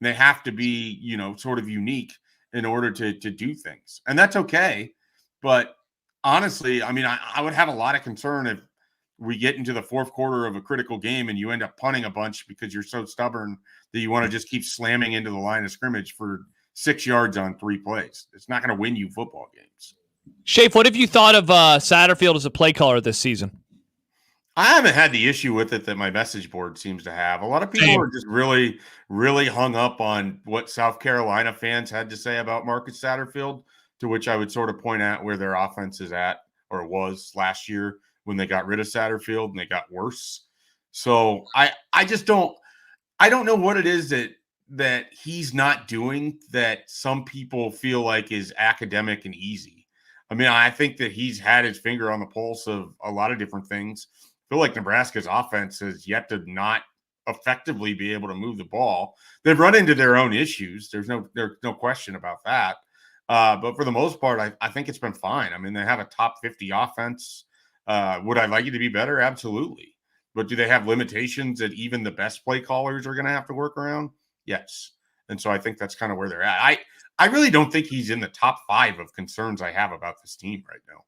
They have to be, sort of unique in order to do things. And that's okay. But honestly, I mean, I would have a lot of concern if we get into the fourth quarter of a critical game and you end up punting a bunch because you're so stubborn that you want to just keep slamming into the line of scrimmage for 6 yards on 3 plays. It's not going to win you football games. Shafe, what have you thought of Satterfield as a play caller this season? I haven't had the issue with it that my message board seems to have. A lot of people are just really, really hung up on what South Carolina fans had to say about Marcus Satterfield, to which I would sort of point out where their offense is at, or was last year when they got rid of Satterfield and they got worse. So I don't know what it is that he's not doing that some people feel like is academic and easy. I mean, I think that he's had his finger on the pulse of a lot of different things. I feel like Nebraska's offense has yet to not effectively be able to move the ball. They've run into their own issues. There's no question about that. But for the most part, I think it's been fine. I mean, they have a top 50 offense. Would I like it to be better? Absolutely. But do they have limitations that even the best play callers are going to have to work around? Yes. And so I think that's kind of where they're at. I really don't think he's in the top 5 of concerns I have about this team right now.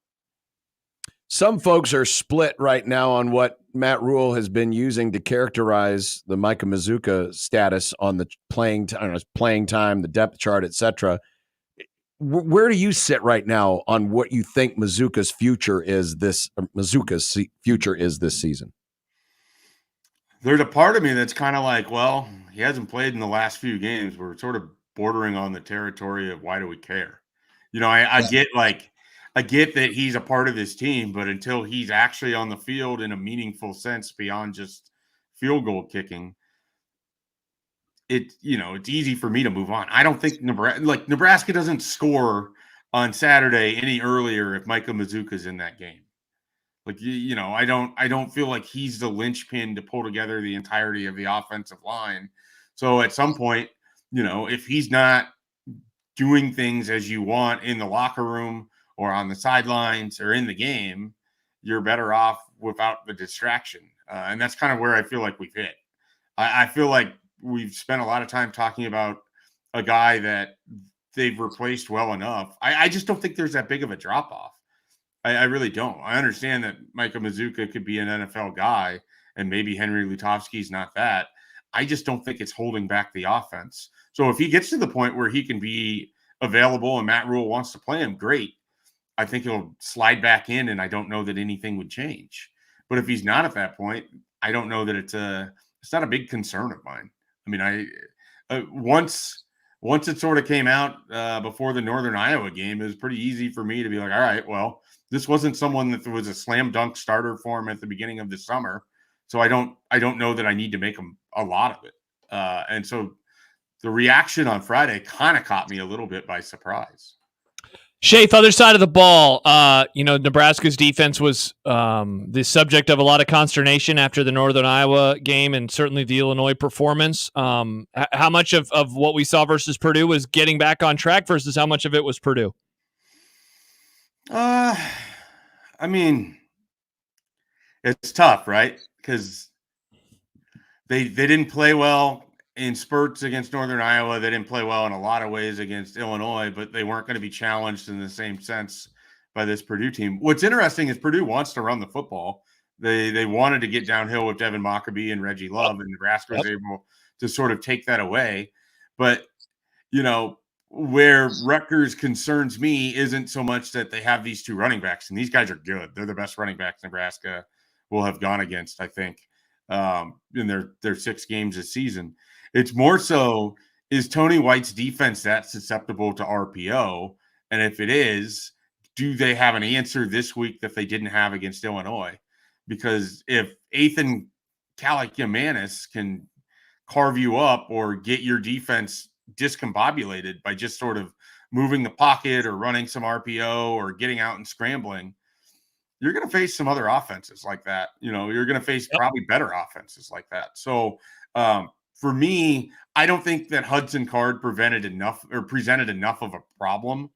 Some folks are split right now on what Matt Rule has been using to characterize the Micah Mazuka status on the playing time, the depth chart, etc. Where do you sit right now on what you think Mazuka's future is this season? There's a part of me that's kind of like, well, he hasn't played in the last few games. We're sort of bordering on the territory of why do we care? I get that he's a part of this team, but until he's actually on the field in a meaningful sense beyond just field goal kicking, it's easy for me to move on. I don't think Nebraska doesn't score on Saturday any earlier if Micah Mazuka's in that game. I don't feel like he's the linchpin to pull together the entirety of the offensive line. So at some point, if he's not doing things as you want in the locker room or on the sidelines or in the game, you're better off without the distraction. And that's kind of where I feel like we've hit. I feel like we've spent a lot of time talking about a guy that they've replaced well enough. I just don't think there's that big of a drop off. I really don't. I understand that Micah Mazuka could be an NFL guy, and maybe Henry Lutovsky's not that. I just don't think it's holding back the offense. So if he gets to the point where he can be available and Matt Rule wants to play him, great. I think he'll slide back in, and I don't know that anything would change. But if he's not at that point, I don't know that it's not a big concern of mine. I mean, once it sort of came out before the Northern Iowa game, it was pretty easy for me to be like, all right, well, this wasn't someone that was a slam dunk starter for him at the beginning of the summer. So I don't know that I need to make him a lot of it. And so the reaction on Friday kind of caught me a little bit by surprise. Shafe, other side of the ball, Nebraska's defense was the subject of a lot of consternation after the Northern Iowa game and certainly the Illinois performance. How much of what we saw versus Purdue was getting back on track versus how much of it was Purdue? I mean, it's tough, right? Because they didn't play well in spurts against Northern Iowa. They didn't play well in a lot of ways against Illinois, but they weren't going to be challenged in the same sense by this Purdue team. What's interesting is Purdue wants to run the football. They wanted to get downhill with Devin Mockabee and Reggie Love, and Nebraska was able to sort of take that away. But, where Rutgers concerns me isn't so much that they have these two running backs, and these guys are good. They're the best running backs Nebraska will have gone against, I think, in their 6 games this season. It's more so, is Tony White's defense that susceptible to RPO? And if it is, do they have an answer this week that they didn't have against Illinois? Because if Ethan Kaliakmanis can carve you up or get your defense discombobulated by just sort of moving the pocket or running some RPO or getting out and scrambling, you're going to face some other offenses like that. You're going to face probably better offenses like that. So for me, I don't think that Hudson Card presented enough of a problem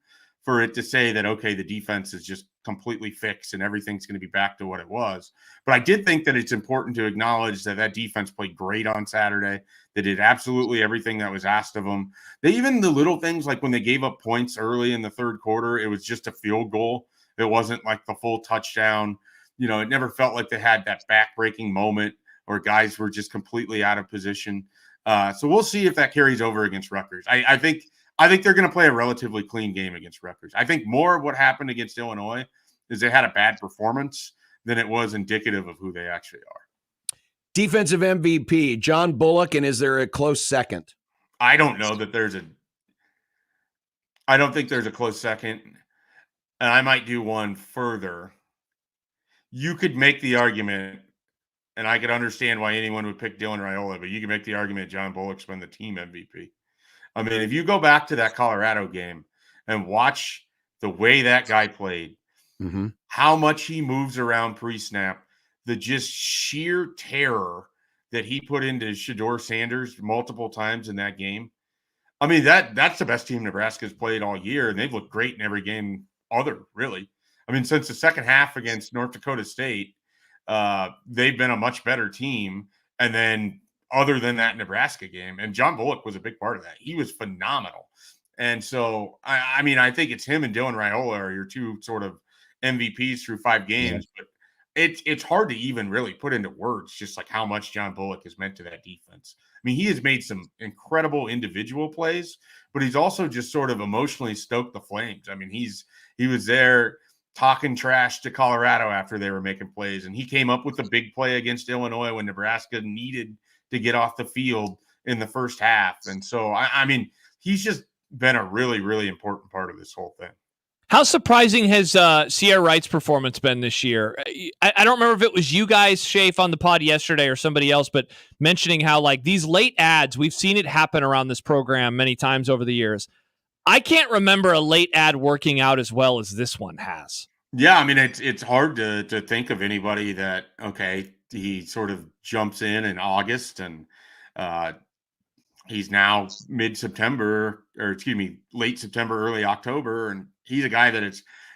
for it to say that, okay, the defense is just completely fixed and everything's going to be back to what it was. But I did think that it's important to acknowledge that defense played great on Saturday. They did absolutely everything that was asked of them. Even the little things, like when they gave up points early in the third quarter, it was just a field goal. It wasn't like the full touchdown. It never felt like they had that back-breaking moment or guys were just completely out of position. So we'll see if that carries over against Rutgers. I think they're going to play a relatively clean game against Rutgers. I think more of what happened against Illinois is they had a bad performance than it was indicative of who they actually are. Defensive MVP, John Bullock, and is there a close second? I don't know that I don't think there's a close second. And I might do one further. You could make the argument, and I could understand why anyone would pick Dylan Raiola, but you can make the argument John Bullock's been the team MVP. I mean, if you go back to that Colorado game and watch the way that guy played, how much he moves around pre-snap, the just sheer terror that he put into Shedeur Sanders multiple times in that game. I mean, that's the best team Nebraska's played all year, and they've looked great in every game really. I mean, since the second half against North Dakota State, they've been a much better team. And then other than that Nebraska game, and John Bullock was a big part of that. He was phenomenal. And so, I mean, I think it's him and Dylan Raiola are your two sort of MVPs through 5 games, but it's hard to even really put into words just like how much John Bullock has meant to that defense. I mean, he has made some incredible individual plays, but he's also just sort of emotionally stoked the flames. I mean, he was there talking trash to Colorado after they were making plays, and he came up with a big play against Illinois when Nebraska needed to get off the field in the first half. And so, I mean, he's just been a really, really important part of this whole thing. How surprising has Sierra Wright's performance been this year? I don't remember if it was you guys, Shafe, on the pod yesterday or somebody else, but mentioning how like these late ads, we've seen it happen around this program many times over the years. I can't remember a late ad working out as well as this one has. Yeah, I mean, it's hard to think of anybody that, okay, he sort of jumps in August and he's now late September, early October. And he's a guy that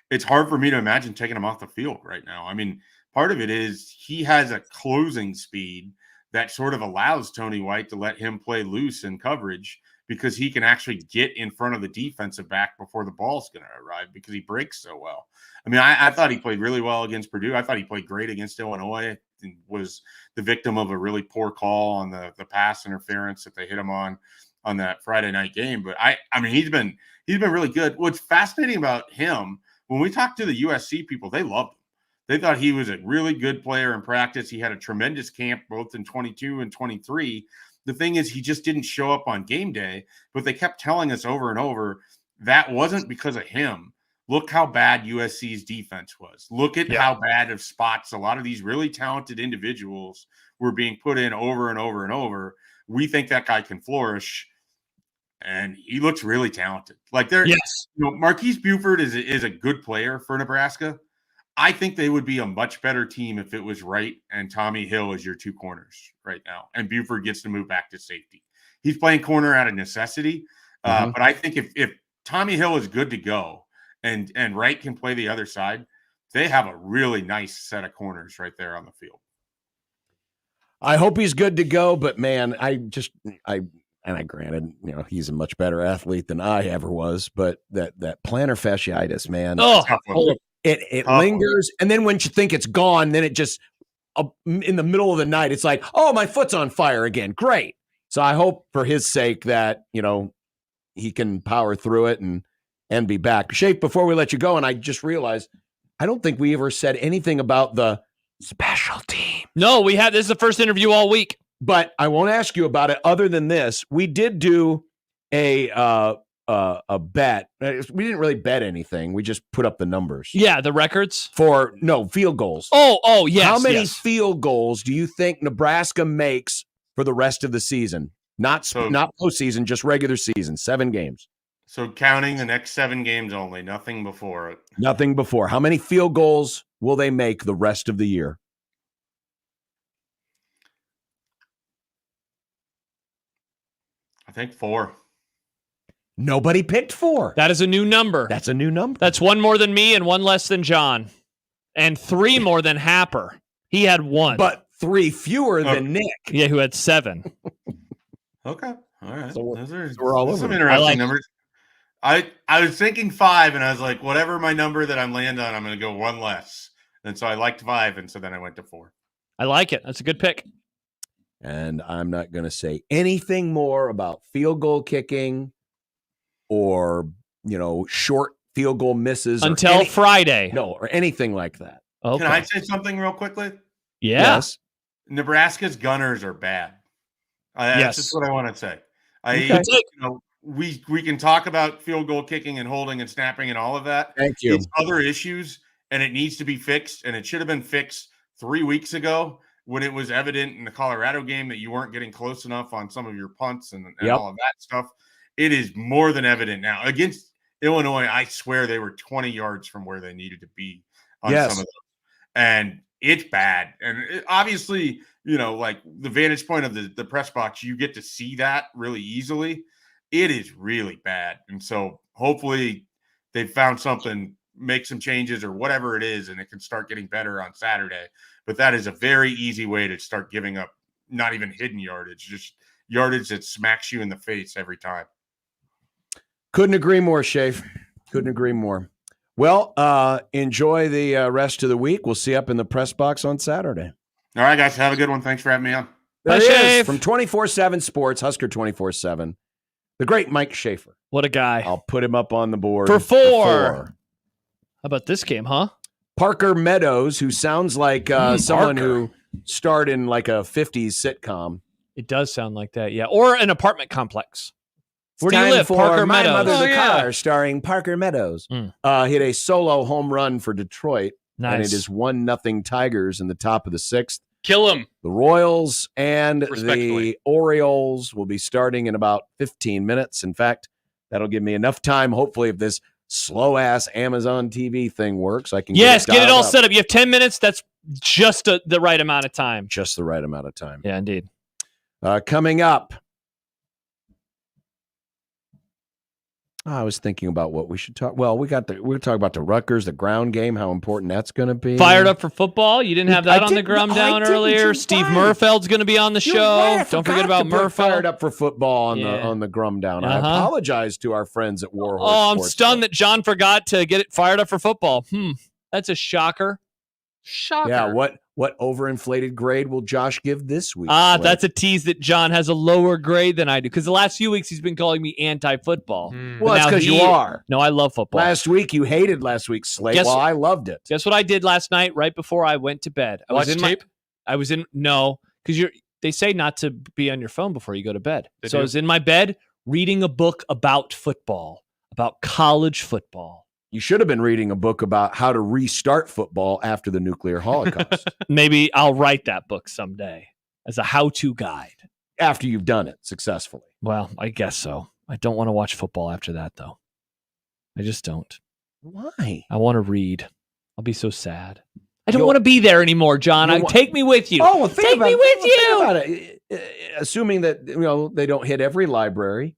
it's hard for me to imagine taking him off the field right now. I mean, part of it is he has a closing speed that sort of allows Tony White to let him play loose in coverage because he can actually get in front of the defensive back before the ball's going to arrive because he breaks so well. I mean, I thought he played really well against Purdue. I thought he played great against Illinois and was the victim of a really poor call on the pass interference that they hit him on that Friday night game. But I mean, he's been really good. What's fascinating about him, when we talked to the USC people, they loved him. They thought he was a really good player in practice. He had a tremendous camp both in 22 and 23. The thing is, he just didn't show up on game day, but they kept telling us over and over that wasn't because of him. Look how bad USC's defense was. Look at how bad of spots a lot of these really talented individuals were being put in over and over and over. We think that guy can flourish, and he looks really talented. Like Marquise Buford is a good player for Nebraska. I think they would be a much better team if it was Wright and Tommy Hill as your two corners right now, and Buford gets to move back to safety. He's playing corner out of necessity, but I think if Tommy Hill is good to go and Wright can play the other side, they have a really nice set of corners right there on the field. I hope he's good to go, but man, granted, he's a much better athlete than I ever was, but that plantar fasciitis, man. It lingers, and then when you think it's gone, then it just in the middle of the night, it's like, oh, my foot's on fire again. Great. So I hope for his sake that he can power through it and be back. Shape, before we let you go, and I just realized I don't think we ever said anything about the special team. No, we had. This is the first interview all week, but I won't ask you about it. Other than this, we did do a bet. We didn't really bet anything. We just put up the numbers. Yeah, the records for field goals. Oh, yes. How many field goals do you think Nebraska makes for the rest of the season? Not postseason, just regular season. 7 games. So counting the next 7 games only, nothing before it. Nothing before. How many field goals will they make the rest of the year? I think 4. Nobody picked 4. That is a new number. That's a new number. That's 1 more than me and 1 less than John. And 3 more than Happer. He had 1. But 3 fewer than Nick. Yeah, who had 7. Okay. All right. So those are we're all over. Some interesting numbers. I was thinking 5, and I was like, whatever my number that I'm landing on, I'm going to go 1 less. And so I liked 5, and so then I went to 4. I like it. That's a good pick. And I'm not going to say anything more about field goal kicking or, short field goal misses. Until Friday. No, or anything like that. Okay. Can I say something real quickly? Yeah. Yes. Nebraska's gunners are bad. That's just what I want to say. We can talk about field goal kicking and holding and snapping and all of that. Thank you. It's other issues, and it needs to be fixed, and it should have been fixed 3 weeks ago when it was evident in the Colorado game that you weren't getting close enough on some of your punts and all of that stuff. It is more than evident now. Against Illinois, I swear they were 20 yards from where they needed to be on some of those. And it's bad. And obviously, like the vantage point of the press box, you get to see that really easily. It is really bad. And so hopefully they found something, make some changes or whatever it is, and it can start getting better on Saturday. But that is a very easy way to start giving up not even hidden yardage, just yardage that smacks you in the face every time. Couldn't agree more, Shafe. Couldn't agree more. Well, enjoy the rest of the week. We'll see you up in the press box on Saturday. All right, guys. Have a good one. Thanks for having me on. There he is from 24/7 Sports, Husker 24/7. The great Mike Schaefer. What a guy. I'll put him up on the board. For 4. How about this game, huh? Parker Meadows, who sounds like someone who starred in like a 50s sitcom. It does sound like that, yeah. Or an apartment complex. Where do you Time live? for Parker My Meadows. Mother's a Car, starring Parker Meadows. Hit a solo home run for Detroit. Nice. And it is 1-0 Tigers in the top of the 6th. Kill him. The Royals and the Orioles will be starting in about 15 minutes. In fact, that'll give me enough time, hopefully, if this slow-ass Amazon TV thing works, I can get it all set up. You have 10 minutes. That's just the right amount of time. Just the right amount of time. Yeah, indeed. Coming up, I was thinking about what we should talk. Well, we're talking about the Rutgers, the ground game, how important that's going to be. Fired up for football. You didn't have that on the Grum Down earlier. You're Steve right. Murfeld's going to be on the You're show. right. I Don't forget forgot about to put Murfeld. Fired up for football on Yeah. the Grum Down. I Uh-huh. apologize to our friends at Warhorse. Oh, I'm Sports stunned Club. that John forgot to get it fired up for football. That's a shocker. Shocker. Yeah, what overinflated grade will Josh give this week? Slade? That's a tease that John has a lower grade than I do. Because the last few weeks he's been calling me anti-football. Well, that's because you are. No, I love football. Last week you hated last week's slate. Guess- Well, I loved it. Guess what I did last night right before I went to bed? I Watch was in tape? No, because they say not to be on your phone before you go to bed. They So do. I was in my bed reading a book about football, about college football. You should have been reading a book about how to restart football after the nuclear holocaust. Maybe I'll write that book someday as a how-to guide. After you've done it successfully. Well, I guess so. I don't want to watch football after that, though. I just don't. Why? I want to read. I'll be so sad. I don't You'll- want to be there anymore, John. Take me with you. Oh, well, think Take about me it. with Well, think you. about it. Assuming that they don't hit every library,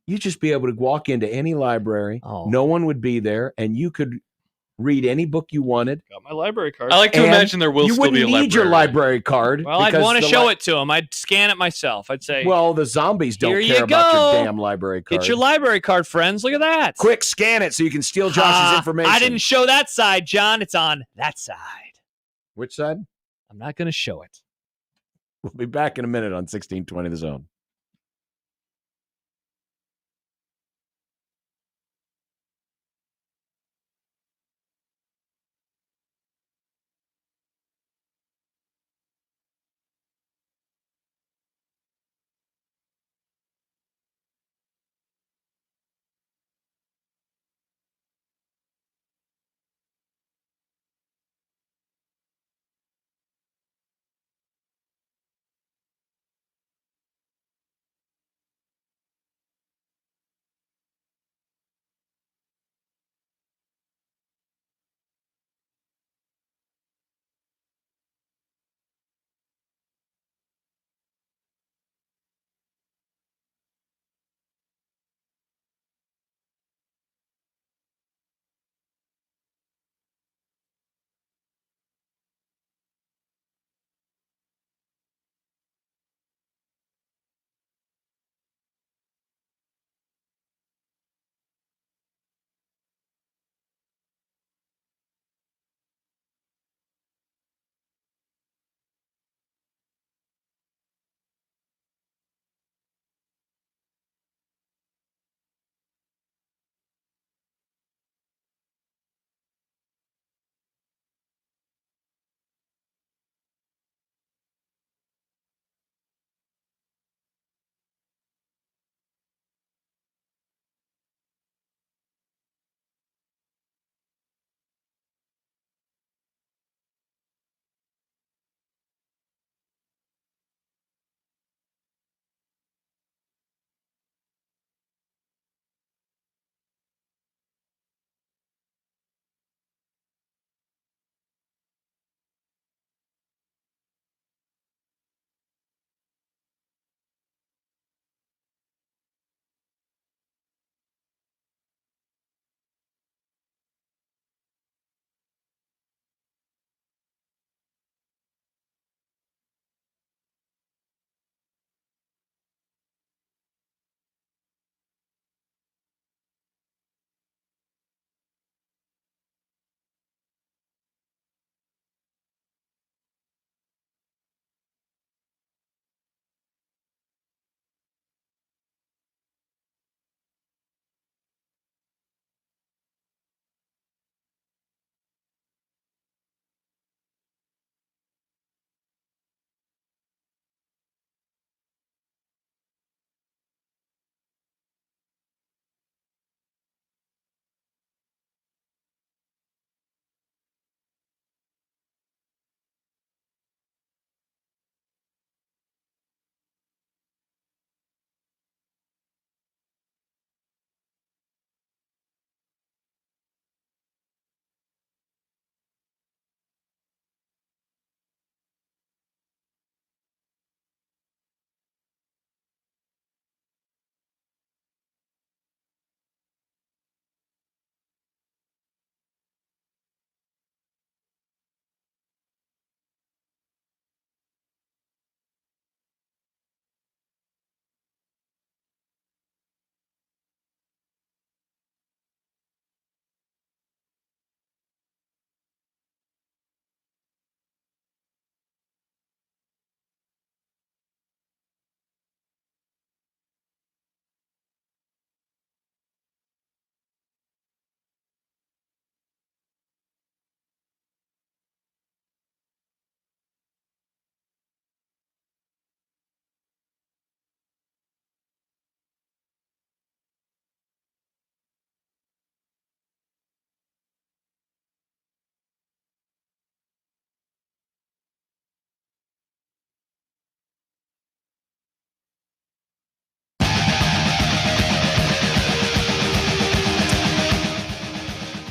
you just be able to walk into any library. Oh. No one would be there, and you could read any book you wanted. Got my library card. I like to And imagine there will you still wouldn't be a library. need your library card. Well, I'd because want to the show li- it to him. I'd scan it myself. I'd say, Well, the zombies don't Here you care about go. your damn library card. get your library card, friends. Look at that. Quick, scan it so you can steal Josh's information. I didn't show that side, John. It's on that side. Which side? I'm not going to show it. We'll be back in a minute on 1620 The Zone.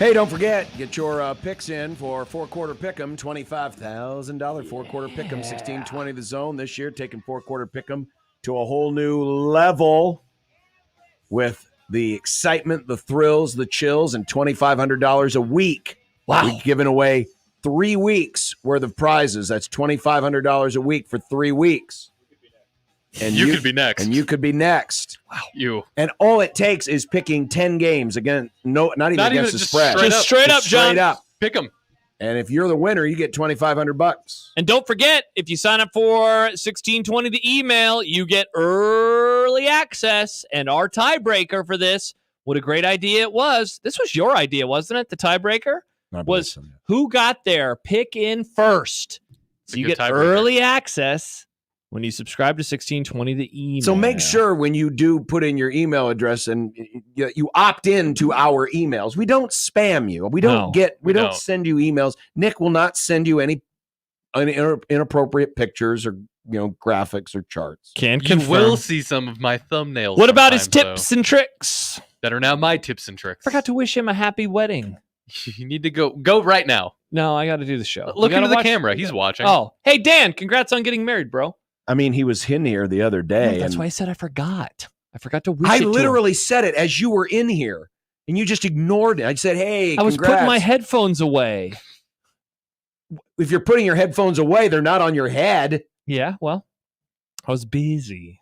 Hey, don't forget, get your picks in for four-quarter pick'em, $25,000 four-quarter pick'em, 1620 the zone this year, taking four-quarter pick'em to a whole new level with the excitement, the thrills, the chills, and $2,500 a week. Wow. We're giving away 3 weeks worth of prizes. That's $2,500 a week for 3 weeks. And You could be next. And you could be next. Wow. You. And all it takes is picking 10 games. Again, not even against the just spread. Just straight up, John. Straight up. Pick them. And if you're the winner, you get $2,500. And don't forget, if you sign up for 1620 the email, you get early access. And our tiebreaker for this, what a great idea it was. This was your idea, wasn't it? The tiebreaker was who got their pick in first. So you get early access when you subscribe to 1620 the email. So make sure when you do put in your email address and you opt in to our emails. We don't spam you. We don't send you emails. Nick will not send you any inappropriate pictures or graphics or charts. Can You confirm. will see some of my thumbnails. What about his sometimes, tips and tricks? that are now my tips and tricks? Forgot to wish him a happy wedding. You need to go right now. No, I got to do the show. Look We gotta into the watch- camera. He's watching. Oh, hey, Dan, congrats on getting married, bro. I mean, he was in here the other day. No, that's and why I said I forgot. I forgot to wish I it to him. literally said it as you were in here, and you just ignored it. I said, hey, I was congrats. putting my headphones away. If you're putting your headphones away, they're not on your head. Yeah, well, I was busy.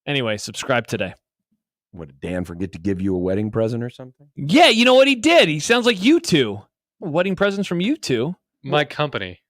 Anyway, subscribe today. What, did Dan forget to give you a wedding present or something? Yeah, you know what he did? He sounds like you two. Wedding presents from you two. My company.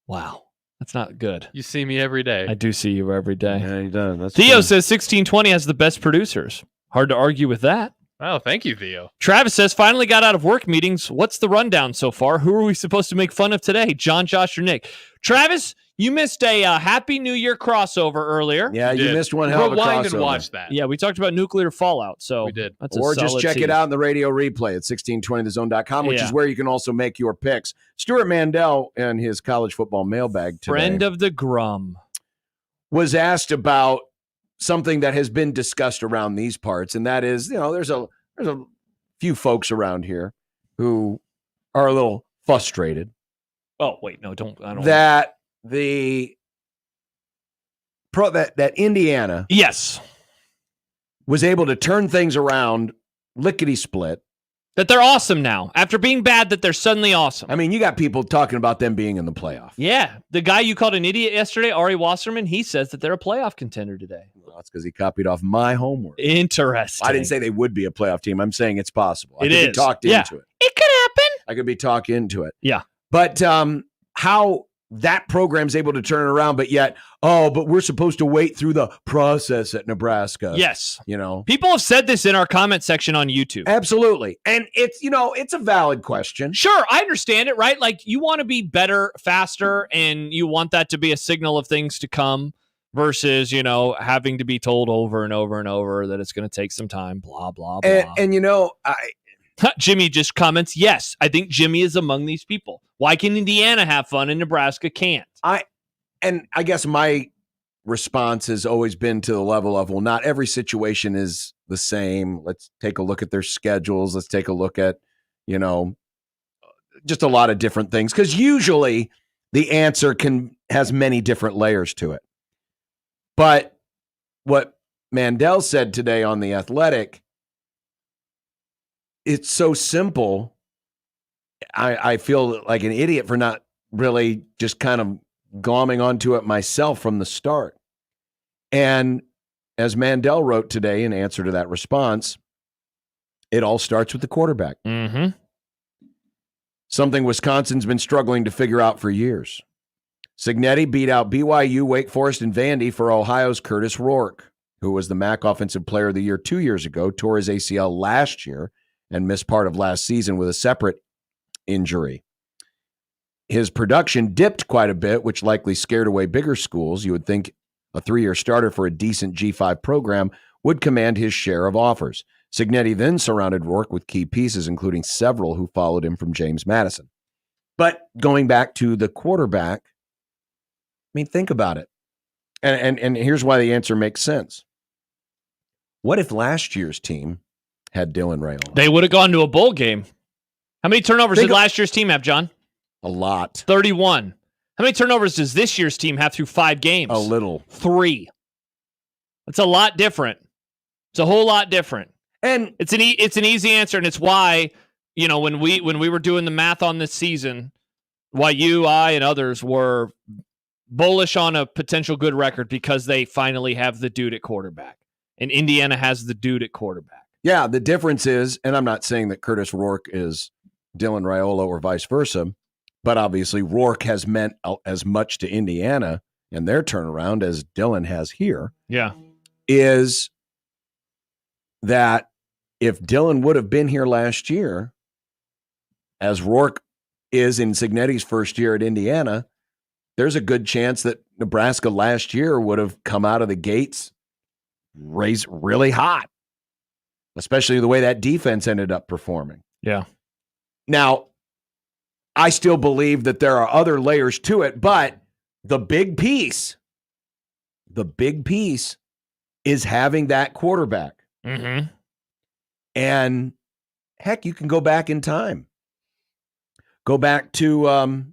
Wow, that's not good. You see me every day. I do see you every day. Yeah, he does. That's Theo true. says 1620 has the best producers. Hard to argue with that. Oh, thank you, Theo. Travis says, finally got out of work meetings. What's the rundown so far? Who are we supposed to make fun of today? John, Josh, or Nick? Travis, you missed a Happy New Year crossover earlier. Yeah, you did. missed one hell of a Rewind crossover. and watch that. Yeah, we talked about nuclear fallout. So We did. That's a Or just solid check tease. it out in the radio replay at 1620thezone.com, which Yeah. is where you can also make your picks. Stuart Mandel and his college football mailbag today Friend of the Grum. was asked about something that has been discussed around these parts, and that is, there's a few folks around here who are a little frustrated Oh, wait, no, don't. I don't. that that Indiana Yes. was able to turn things around lickety split. That they're awesome now. After being bad, that they're suddenly awesome. I mean, you got people talking about them being in the playoff. Yeah. The guy you called an idiot yesterday, Ari Wasserman, he says that they're a playoff contender today. Well, that's because he copied off my homework. Interesting. I didn't say they would be a playoff team. I'm saying it's possible. I It could is. be talked Yeah. into it. It could happen. I could be talked into it. Yeah. But how that program's able to turn it around, but yet, but we're supposed to wait through the process at Nebraska. Yes. People have said this in our comment section on YouTube. Absolutely. And it's a valid question. Sure, I understand it, right? Like, you want to be better, faster, and you want that to be a signal of things to come versus, having to be told over and over and over that it's going to take some time, blah, blah, blah. And Jimmy just comments, yes, I think Jimmy is among these people. Why can Indiana have fun and Nebraska can't? I guess my response has always been to the level of, well, not every situation is the same. Let's take a look at their schedules. Let's take a look at, just a lot of different things. Because usually the answer has many different layers to it. But what Mandel said today on The Athletic, it's so simple. I feel like an idiot for not really just kind of glomming onto it myself from the start. And as Mandel wrote today in answer to that response, it all starts with the quarterback. Mm-hmm. Something Wisconsin's been struggling to figure out for years. Signetti beat out BYU, Wake Forest, and Vandy for Ohio's Curtis Rourke, who was the MAC Offensive Player of the Year 2 years ago, tore his ACL last year, and missed part of last season with a separate injury. His production dipped quite a bit, which likely scared away bigger schools. You would think a 3-year starter for a decent G5 program would command his share of offers. Signetti then surrounded Rourke with key pieces, including several who followed him from James Madison. But going back to the quarterback, I mean, think about it. And here's why the answer makes sense. What if last year's team had Dylan Rayola? They would have gone to a bowl game. How many turnovers did last year's team have, John? A lot. 31. How many turnovers does this year's team have through 5 games? A little. 3. It's a lot different. It's a whole lot different. And it's an easy answer, and it's why, when we were doing the math on this season, why you, I, and others were bullish on a potential good record because they finally have the dude at quarterback. And Indiana has the dude at quarterback. Yeah, the difference is, and I'm not saying that Curtis Rourke is Dylan Raiola or vice versa, but obviously Rourke has meant as much to Indiana and their turnaround as Dylan has here. Yeah. Is that if Dylan would have been here last year, as Rourke is in Cignetti's first year at Indiana, there's a good chance that Nebraska last year would have come out of the gates raised really hot, especially the way that defense ended up performing. Yeah. Now, I still believe that there are other layers to it, but the big piece is having that quarterback. Mm-hmm. And heck, you can go back in time. Go back to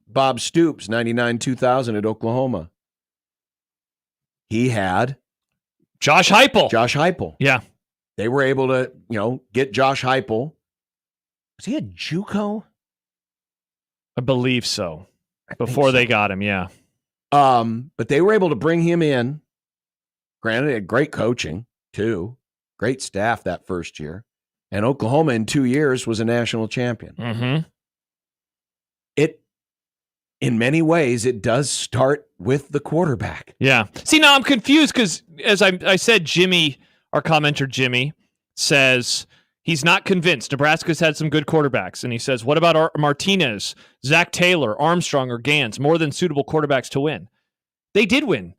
Bob Stoops, 99-2000 at Oklahoma. He had Josh Heupel. Yeah. They were able to, get Josh Heupel. Was he a JUCO? I believe so. Before they got him, yeah. But they were able to bring him in. Granted, had great coaching, too. Great staff that first year. And Oklahoma in 2 years was a national champion. Mm-hmm. In many ways, it does start with the quarterback. Yeah. See, now I'm confused because, as I said, Jimmy, our commenter Jimmy, says he's not convinced. Nebraska's had some good quarterbacks. And he says, what about Martinez, Zach Taylor, Armstrong, or Gans? More than suitable quarterbacks to win. They did win.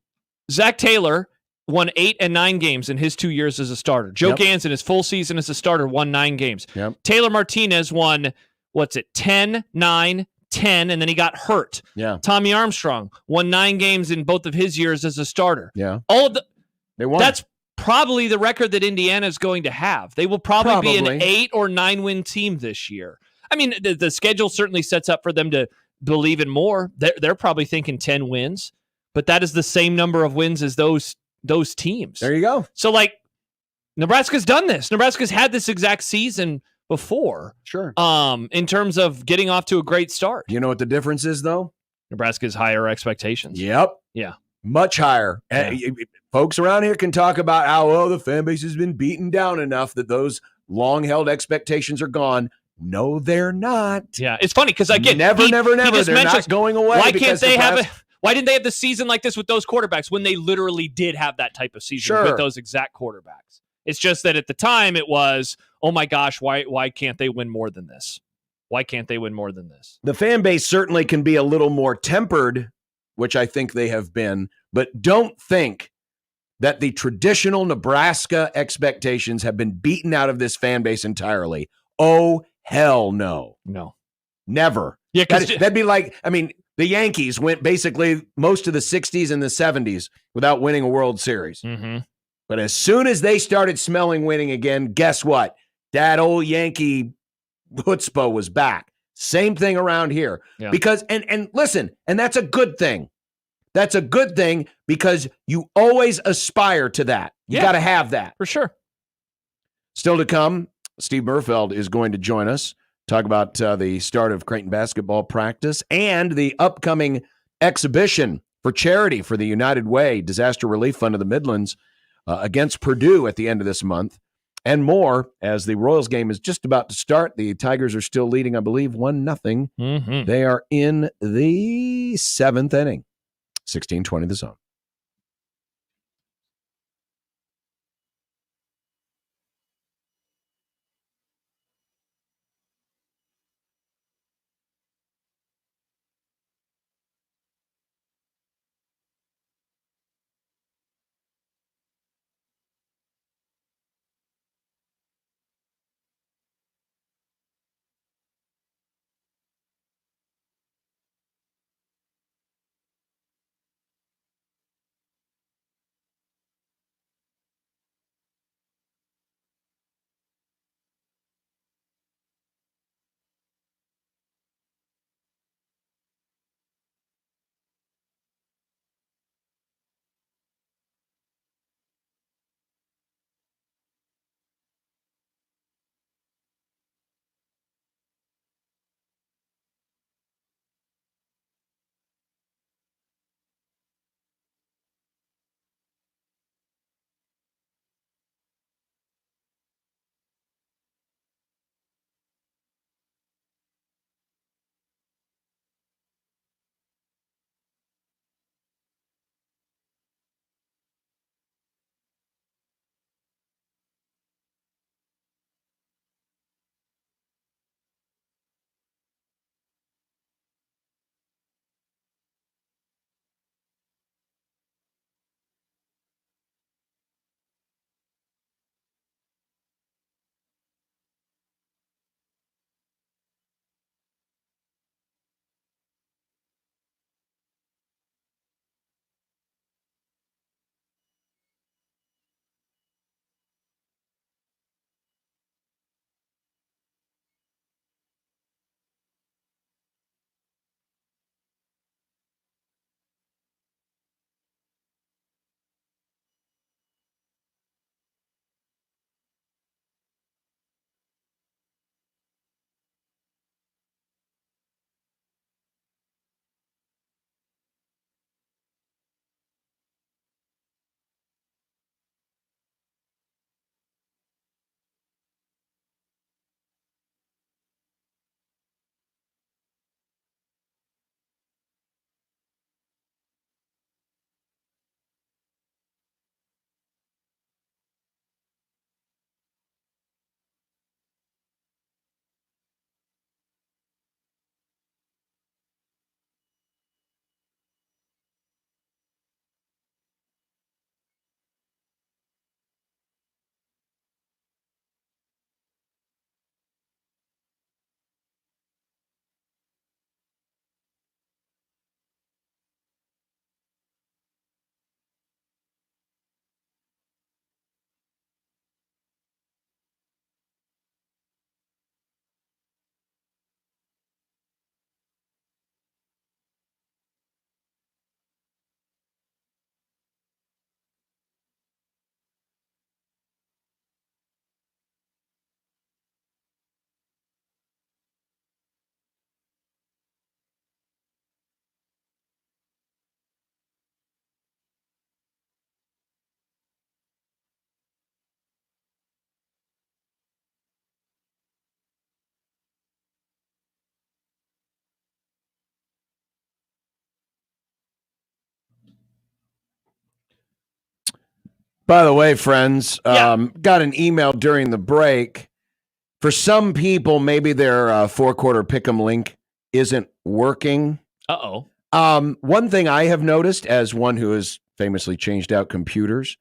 Zach Taylor won 8 and 9 games in his 2 years as a starter. Joe Gans in his full season as a starter won 9 games. Yep. Taylor Martinez won, 10, 9, 10, and then he got hurt. Yeah. Tommy Armstrong won 9 games in both of his years as a starter. Yeah. They won. That's probably the record that Indiana is going to have. They will probably be an 8 or 9 win team this year. I mean, the schedule certainly sets up for them to believe in more. They're probably thinking 10 wins, but that is the same number of wins as those teams. There you go. So, Nebraska's done this. Nebraska's had this exact season before. Sure. In terms of getting off to a great start. You know what the difference is, though? Nebraska's higher expectations. Yep. Yeah. Much higher. Yeah. Folks around here can talk about how, the fan base has been beaten down enough that those long-held expectations are gone. No, they're not. Yeah. It's funny because, again, never. They're not going away. Why can't they why didn't they have the season like this with those quarterbacks when they literally did have that type of season with those exact quarterbacks? It's just that at the time it was, oh my gosh, why can't they win more than this? Why can't they win more than this? The fan base certainly can be a little more tempered, which I think they have been, but don't think that the traditional Nebraska expectations have been beaten out of this fan base entirely. Oh, hell no. No. Never. Yeah, that'd be like, the Yankees went basically most of the 60s and the 70s without winning a World Series. Mm-hmm. But as soon as they started smelling winning again, guess what? That old Yankee chutzpah was back. Same thing around here. Yeah. Because, and listen, and that's a good thing. That's a good thing because you always aspire to that. You got to have that. For sure. Still to come, Steve Murfeld is going to join us, talk about the start of Creighton basketball practice and the upcoming exhibition for charity for the United Way Disaster Relief Fund of the Midlands against Purdue at the end of this month, and more as the Royals game is just about to start. The Tigers are still leading, I believe, 1-0. Mm-hmm. They are in the 7th inning. 16-20 the Zone. By the way, friends, got an email during the break. For some people, maybe their four-quarter pick'em link isn't working. Uh-oh. One thing I have noticed as one who has famously changed out computers,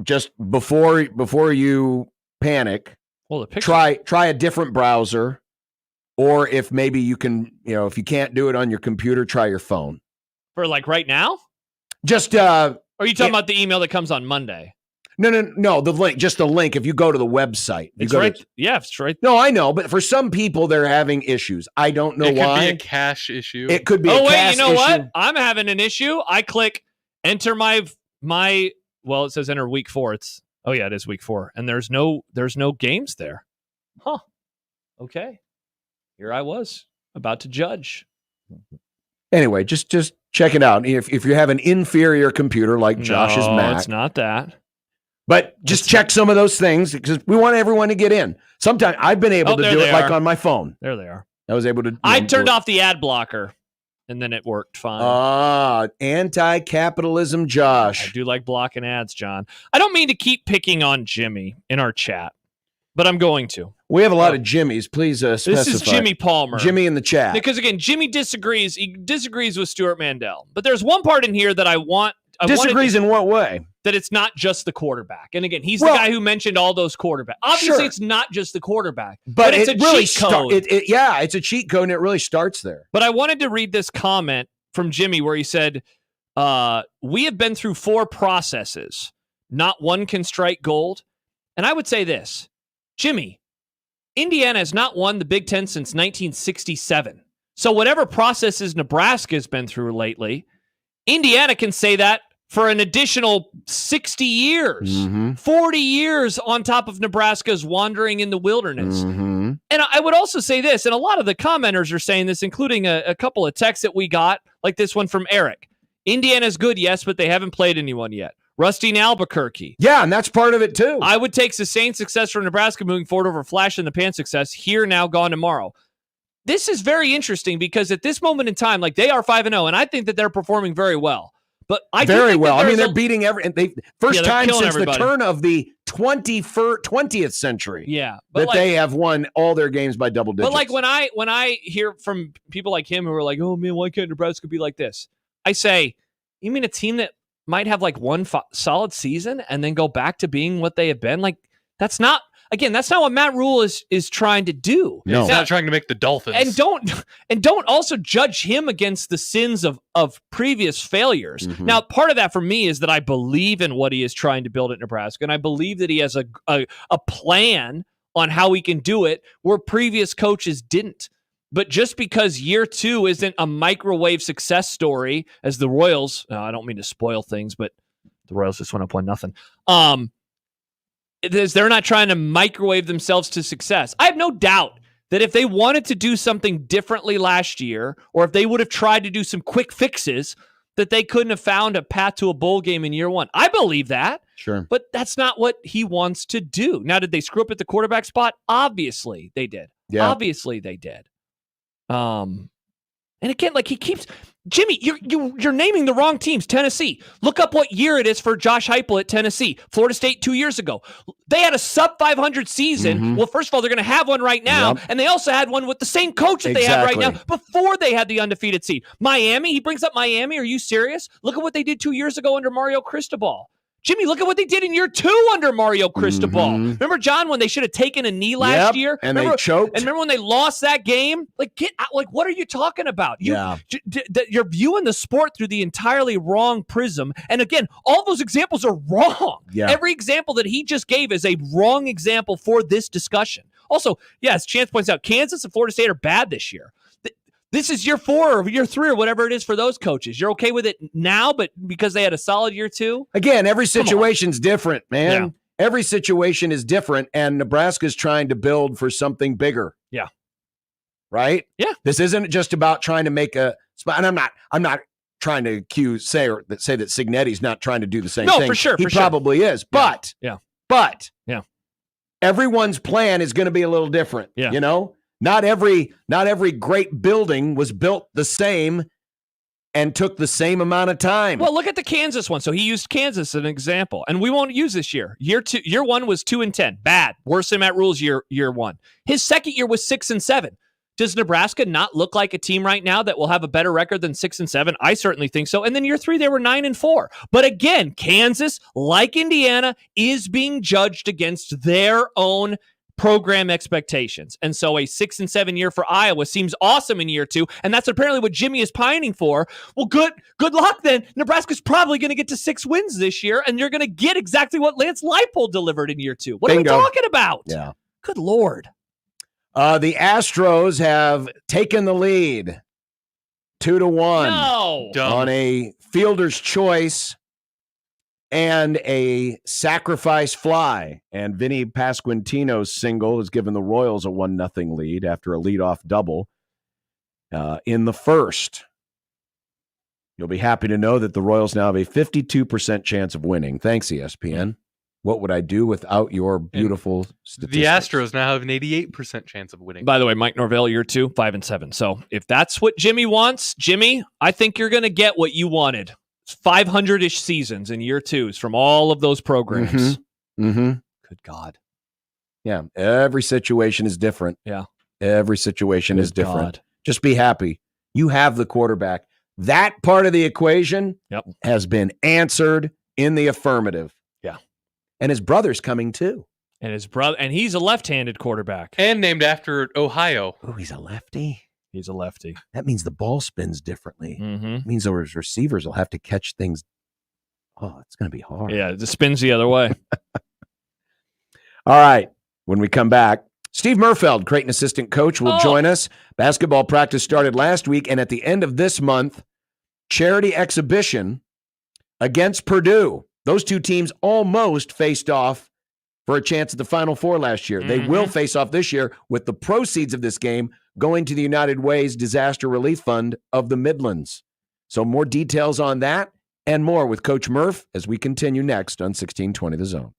just before you panic, try a different browser, or if maybe you can, if you can't do it on your computer, try your phone. For like right now? Just Or are you talking about the email that comes on Monday? No, the link, just the link. If you go to the website, it's right. It's right. No, I know, but for some people, they're having issues. I don't know why. It could be a cache issue. It could be. Oh, a wait, cache you know issue. what? I'm having an issue. I click enter my. Well, it says enter week 4. It is week 4, and there's no games there. Huh. Okay. Here I was about to judge. Anyway, just check it out. If you have an inferior computer like Josh's Mac, it's not that. But just check some of those things because we want everyone to get in. Sometimes I've been able to do it like on my phone. There they are. I was able to. I turned off the ad blocker, and then it worked fine. Anti-capitalism, Josh. I do like blocking ads, John. I don't mean to keep picking on Jimmy in our chat, but I'm going to. We have a lot of Jimmies. Please specify. This is Jimmy Palmer. Jimmy in the chat. Because, again, Jimmy disagrees. He disagrees with Stuart Mandel. But there's one part in here that I want. Disagrees in what way? That it's not just the quarterback. And, again, he's the guy who mentioned all those quarterbacks. Obviously, it's not just the quarterback. But it's a really cheat code. It's a cheat code, and it really starts there. But I wanted to read this comment from Jimmy where he said, we have been through 4 processes. Not one can strike gold. And I would say this. Jimmy, Indiana has not won the Big Ten since 1967. So whatever processes Nebraska has been through lately, Indiana can say that for an additional 60 years, 40 years on top of Nebraska's wandering in the wilderness. And I would also say this, and a lot of the commenters are saying this, including a couple of texts that we got, like this one from Eric. Indiana's good, yes, but they haven't played anyone yet. Rusty in Albuquerque. Yeah, and that's part of it, too. I would take sustained success from Nebraska moving forward over flash-in-the-pan success. Here, now, gone tomorrow. This is very interesting because at this moment in time, like they are 5-0, and I think that they're performing very well. But very well. I mean, they're beating first time since everybody. The turn of the 20th century. Yeah, but they have won all their games by double digits. But like when I hear from people like him who are like, "Oh man, why can't Nebraska be like this?" I say, "You mean a team that might have like one solid season and then go back to being what they have been? Like that's not." Again, that's not what Matt Rule is trying to do. No. He's not trying to make the Dolphins. And don't also judge him against the sins of previous failures. Now, part of that for me is that I believe in what he is trying to build at Nebraska, and I believe that he has a plan on how he can do it where previous coaches didn't. But just because year 2 isn't a microwave success story, as the Royals, I don't mean to spoil things, but the Royals just went up 1-0. They're not trying to microwave themselves to success. I have no doubt that if they wanted to do something differently last year, or if they would have tried to do some quick fixes, that they couldn't have found a path to a bowl game in year 1. I believe that. Sure. But that's not what he wants to do. Now, did they screw up at the quarterback spot? Obviously they did. Yeah. Obviously they did. And again, like he keeps... Jimmy, you're naming the wrong teams. Tennessee. Look up what year it is for Josh Heupel at Tennessee. Florida State 2 years ago. They had a sub-500 season. Well, first of all, they're going to have one right now, and they also had one with the same coach that they have right now before they had the undefeated seed. Miami, he brings up Miami. Are you serious? Look at what they did 2 years ago under Mario Cristobal. Jimmy, look at what they did in year 2 under Mario Cristobal. Remember, John, when they should have taken a knee last year? And they choked. And remember when they lost that game? Like, what are you talking about? You're viewing the sport through the entirely wrong prism. And again, all those examples are wrong. Yeah. Every example that he just gave is a wrong example for this discussion. Also, as Chance points out, Kansas and Florida State are bad this year. This is year 4 or year 3 or whatever it is for those coaches. You're okay with it now, but because they had a solid year 2? Again, every situation's different, man. Yeah. Every situation is different, and Nebraska's trying to build for something bigger. Yeah. Right? Yeah. This isn't just about trying to make a spot. And I'm not trying to say that Signetti's not trying to do the same thing. No, for sure. He probably is. But everyone's plan is going to be a little different. Yeah. You know? Not every great building was built the same and took the same amount of time. Well, look at the Kansas one. So he used Kansas as an example, and we won't use this year. Year 1 was 2-10, bad, worse than Matt Rule's year 1. His second year was 6-7. Does Nebraska not look like a team right now that will have a better record than 6-7? I certainly think so. And then year 3, they were 9-4. But again, Kansas, like Indiana, is being judged against their own program expectations. And so a 6-7 year for Iowa seems awesome in year 2, and that's apparently what Jimmy is pining for. Well, good luck then. Nebraska's probably going to get to 6 wins this year, and you're going to get exactly what Lance Leipold delivered in year 2. What Bingo. are we talking about? Yeah. Good Lord. The Astros have taken the lead 2-1 No. on a fielder's choice and a sacrifice fly. And Vinny Pasquantino's single has given the Royals a 1-0 lead after a leadoff double in the first. You'll be happy to know that the Royals now have a 52% chance of winning. Thanks, ESPN. What would I do without your beautiful statistics? The Astros now have an 88% chance of winning. By the way, Mike Norvell, year 2, 5-7. So if that's what Jimmy wants, Jimmy, I think you're going to get what you wanted. 500-ish seasons in year 2s from all of those programs. Good God. Yeah. Every situation is different. Yeah. Every situation is Good different. God. Just be happy. You have the quarterback. That part of the equation has been answered in the affirmative. Yeah. And his brother's coming too. And his brother, and he's a left-handed quarterback. And named after Ohio. Oh, he's a lefty. He's a lefty. That means the ball spins differently. Mm-hmm. It means those receivers will have to catch things. Oh, it's going to be hard. Yeah, it spins the other way. All right. When we come back, Steve Murfeld, Creighton assistant coach, will join us. Basketball practice started last week, and at the end of this month, charity exhibition against Purdue. Those two teams almost faced off for a chance at the Final Four last year. They will face off this year with the proceeds of this game going to the United Way's Disaster Relief Fund of the Midlands. So more details on that and more with Coach Murph as we continue next on 1620 The Zone.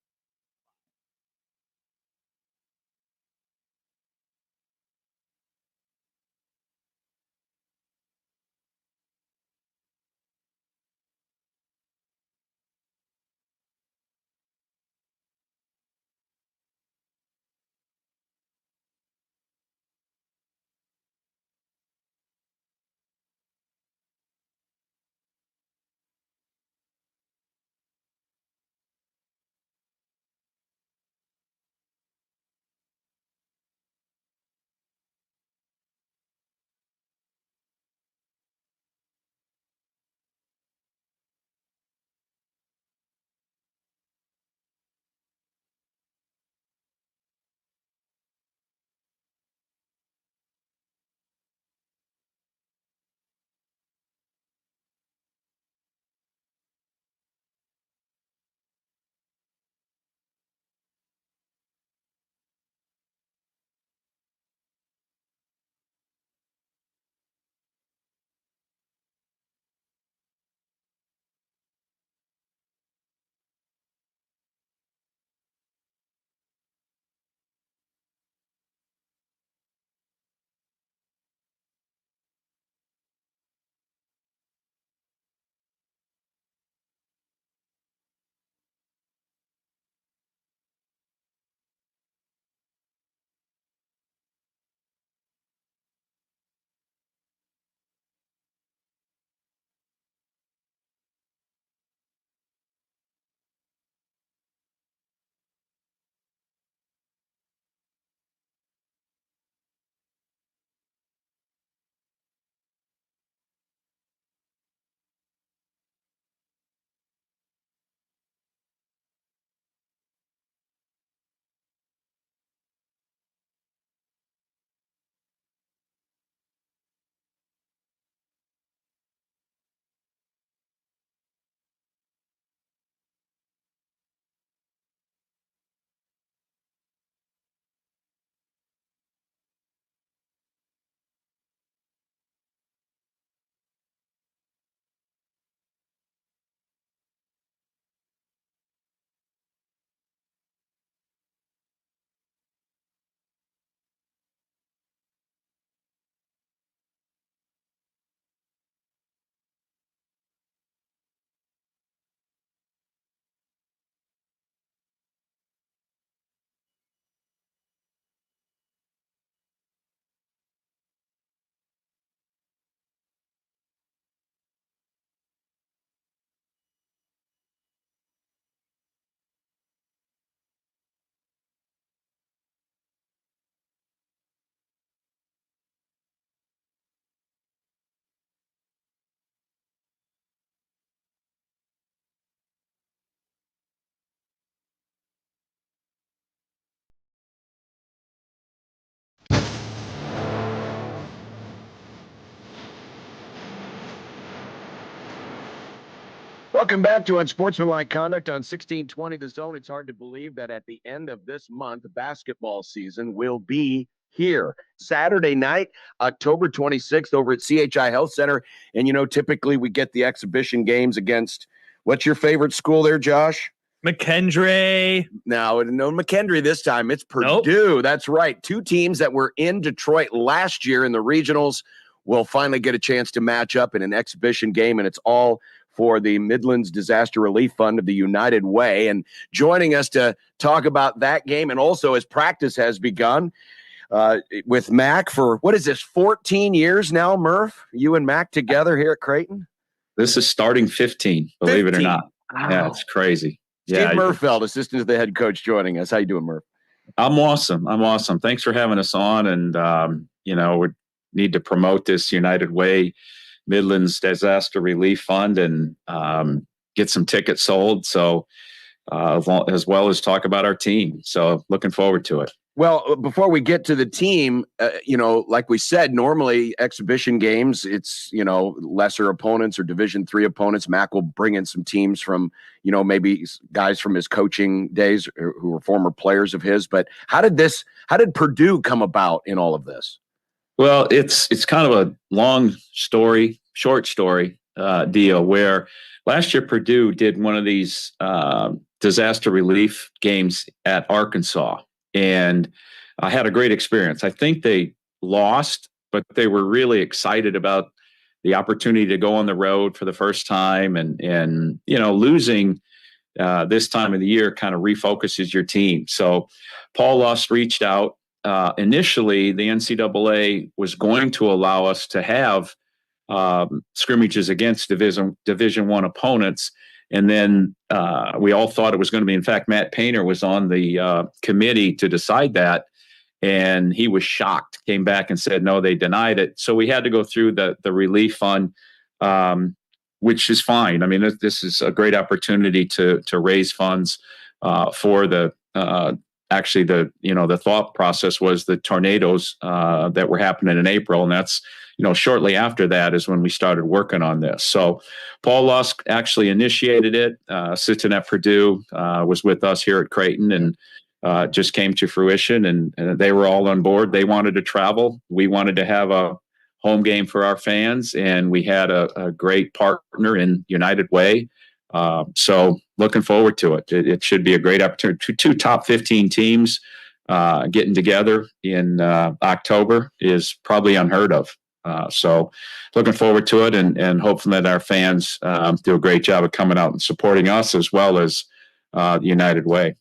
Welcome back to Unsportsmanlike Conduct on 1620 The Zone. It's hard to believe that at the end of this month, basketball season will be here. Saturday night, October 26th, over at CHI Health Center. And, you know, typically we get the exhibition games against, what's your favorite school there, Josh? McKendree. No McKendree this time. It's Purdue. Nope. That's right. Two teams that were in Detroit last year in the regionals will finally get a chance to match up in an exhibition game, and it's all for the Midlands Disaster Relief Fund of the United Way. And joining us to talk about that game, and also as practice has begun with Mac for, what is this, 14 years now, Murph? You and Mac together here at Creighton? This is starting 15, believe it or not. Wow. Yeah, it's crazy. Steve Murfeld, assistant to the head coach, joining us. How you doing, Murph? I'm awesome. Thanks for having us on. And, we need to promote this United Way Midlands Disaster Relief Fund and get some tickets sold. So as well as talk about our team. So looking forward to it. Well, before we get to the team, like we said, normally exhibition games, it's, lesser opponents or Division III opponents. Mac will bring in some teams from, maybe guys from his coaching days who were former players of his. But how did Purdue come about in all of this? Well, it's kind of a short story deal where last year Purdue did one of these disaster relief games at Arkansas, and I had a great experience. I think they lost, but they were really excited about the opportunity to go on the road for the first time, and losing this time of the year kind of refocuses your team. So Paul Lust reached out. Initially, the NCAA was going to allow us to have scrimmages against Division I opponents, and then we all thought it was going to be. In fact, Matt Painter was on the committee to decide that, and he was shocked. Came back and said no, they denied it. So we had to go through the relief fund, which is fine. I mean, this is a great opportunity to raise funds for the. Actually, the thought process was the tornadoes that were happening in April, and that's shortly after that is when we started working on this. So Paul Lusk actually initiated it. Assistant at Purdue was with us here at Creighton, and just came to fruition. And they were all on board. They wanted to travel. We wanted to have a home game for our fans, and we had a great partner in United Way. So looking forward to it. It should be a great opportunity. Two top 15 teams getting together in October is probably unheard of. So looking forward to it, and hoping that our fans do a great job of coming out and supporting us as well as the United Way.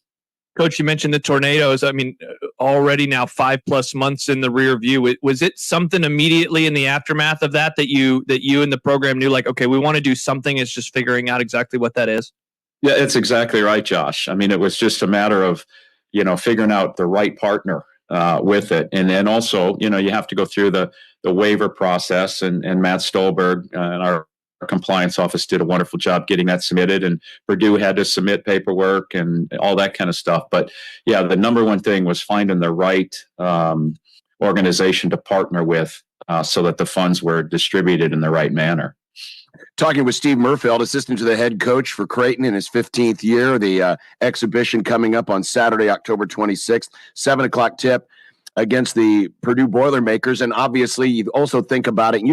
Coach, you mentioned the tornadoes. I mean, already now 5+ months in the rear view. Was it something immediately in the aftermath of that you and the program knew, like, okay, we want to do something? It's just figuring out exactly what that is? Yeah, it's exactly right, Josh. I mean, it was just a matter of, figuring out the right partner with it. And then also, you have to go through the waiver process, and Matt Stolberg and our compliance office did a wonderful job getting that submitted, and Purdue had to submit paperwork and all that kind of stuff. But yeah, the number one thing was finding the right organization to partner with so that the funds were distributed in the right manner. Talking with Steve Murfeld, assistant to the head coach for Creighton in his 15th year. The exhibition coming up on Saturday, October 26th, 7:00 tip against the Purdue Boilermakers. And obviously, you also think about it, and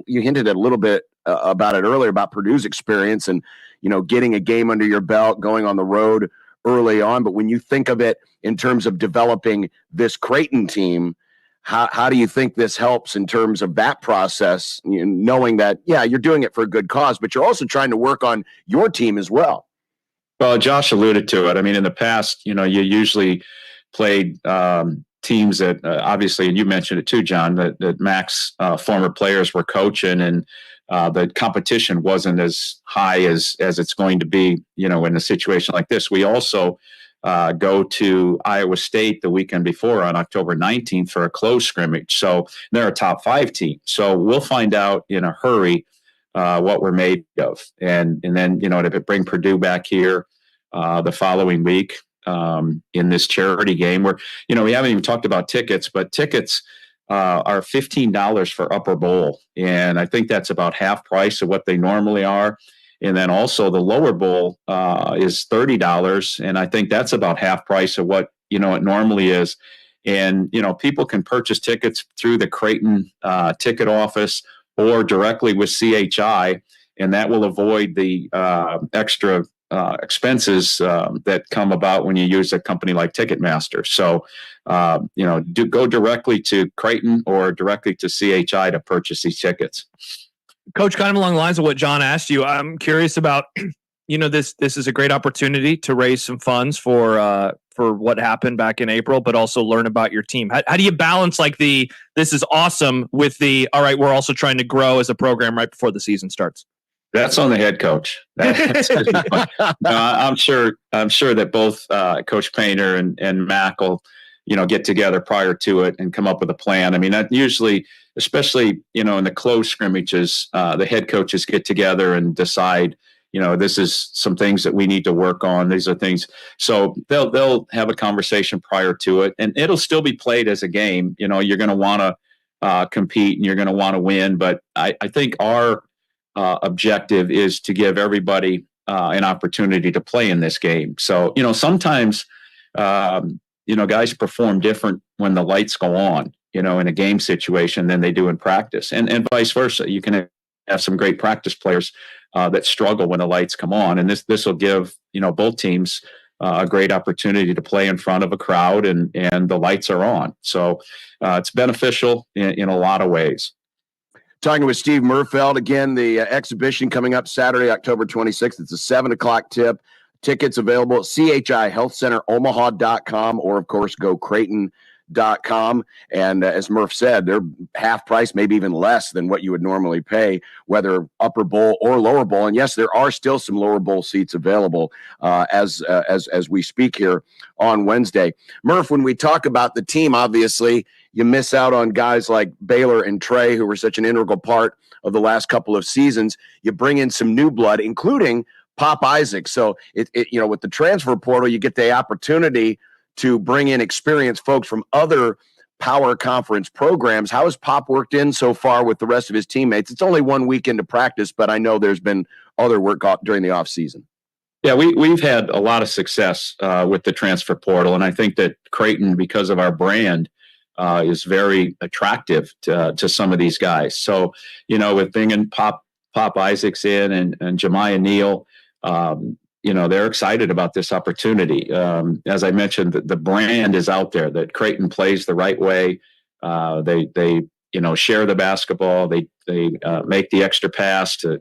you hinted a little bit about it earlier, about Purdue's experience and, getting a game under your belt, going on the road early on. But when you think of it in terms of developing this Creighton team, how do you think this helps in terms of that process, knowing that, yeah, you're doing it for a good cause, but you're also trying to work on your team as well? Well, Josh alluded to it. I mean, in the past, you usually played teams that obviously, and you mentioned it too, John, that Mac's former players were coaching, and the competition wasn't as high as it's going to be, in a situation like this. We also go to Iowa State the weekend before on October 19th for a close scrimmage. So they're a top 5 team. So we'll find out in a hurry what we're made of. And then, to bring Purdue back here the following week in this charity game where, we haven't even talked about tickets, but tickets are $15 for upper bowl. And I think that's about half price of what they normally are. And then also the lower bowl is $30. And I think that's about half price of what, it normally is. And, people can purchase tickets through the Creighton ticket office or directly with CHI, and that will avoid the extra expenses that come about when you use a company like Ticketmaster. So, go directly to Creighton or directly to CHI to purchase these tickets. Coach, kind of along the lines of what John asked you, I'm curious about, this is a great opportunity to raise some funds for what happened back in April, but also learn about your team. How do you balance this is awesome with all right, we're also trying to grow as a program right before the season starts? That's on the head coach. I'm sure that both Coach Painter and Mac will, get together prior to it and come up with a plan. I mean, that usually, especially, in the close scrimmages, the head coaches get together and decide, this is some things that we need to work on. These are things. So they'll have a conversation prior to it, and it'll still be played as a game. You're going to want to compete and you're going to want to win. But I think our objective is to give everybody an opportunity to play in this game. So, sometimes, guys perform different when the lights go on, in a game situation than they do in practice, and vice versa. You can have some great practice players that struggle when the lights come on, and this will give both teams a great opportunity to play in front of a crowd and the lights are on. So it's beneficial in a lot of ways. Talking with Steve Murfeld again, the exhibition coming up Saturday, October 26th. It's a 7:00 tip. Tickets available at chihealthcenteromaha.com or, of course, go Creighton.com. And as Murph said, they're half price, maybe even less than what you would normally pay, whether upper bowl or lower bowl. And yes, there are still some lower bowl seats available as we speak here on Wednesday. Murph, when we talk about the team, obviously you miss out on guys like Baylor and Trey, who were such an integral part of the last couple of seasons. You bring in some new blood, including Pop Isaac. So it with the transfer portal, you get the opportunity to bring in experienced folks from other power conference programs. How has Pop worked in so far with the rest of his teammates? It's only 1 week into practice, but I know there's been other work during the off season. Yeah, we've had a lot of success with the transfer portal, and I think that Creighton, because of our brand, is very attractive to some of these guys. So, with bringing Pop Isaacs in and Jemiah Neal, they're excited about this opportunity. As I mentioned, the brand is out there, that Creighton plays the right way. They share the basketball. They make the extra pass to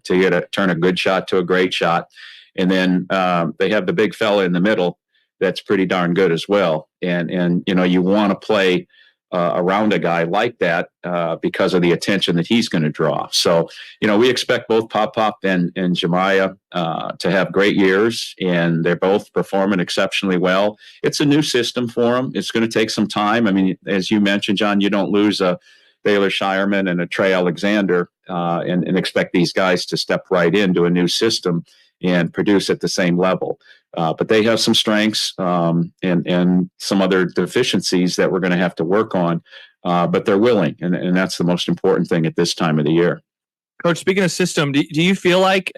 turn a good shot to a great shot. And then they have the big fella in the middle that's pretty darn good as well. And you want to play around a guy like that because of the attention that he's going to draw. So, we expect both Pop and Jemiah to have great years, and they're both performing exceptionally well. It's a new system for them. It's going to take some time. I mean, as you mentioned, John, you don't lose a Baylor Shireman and a Trey Alexander and expect these guys to step right into a new system and produce at the same level. But they have some strengths and some other deficiencies that we're going to have to work on. But they're willing, and that's the most important thing at this time of the year. Coach, speaking of system, do you feel like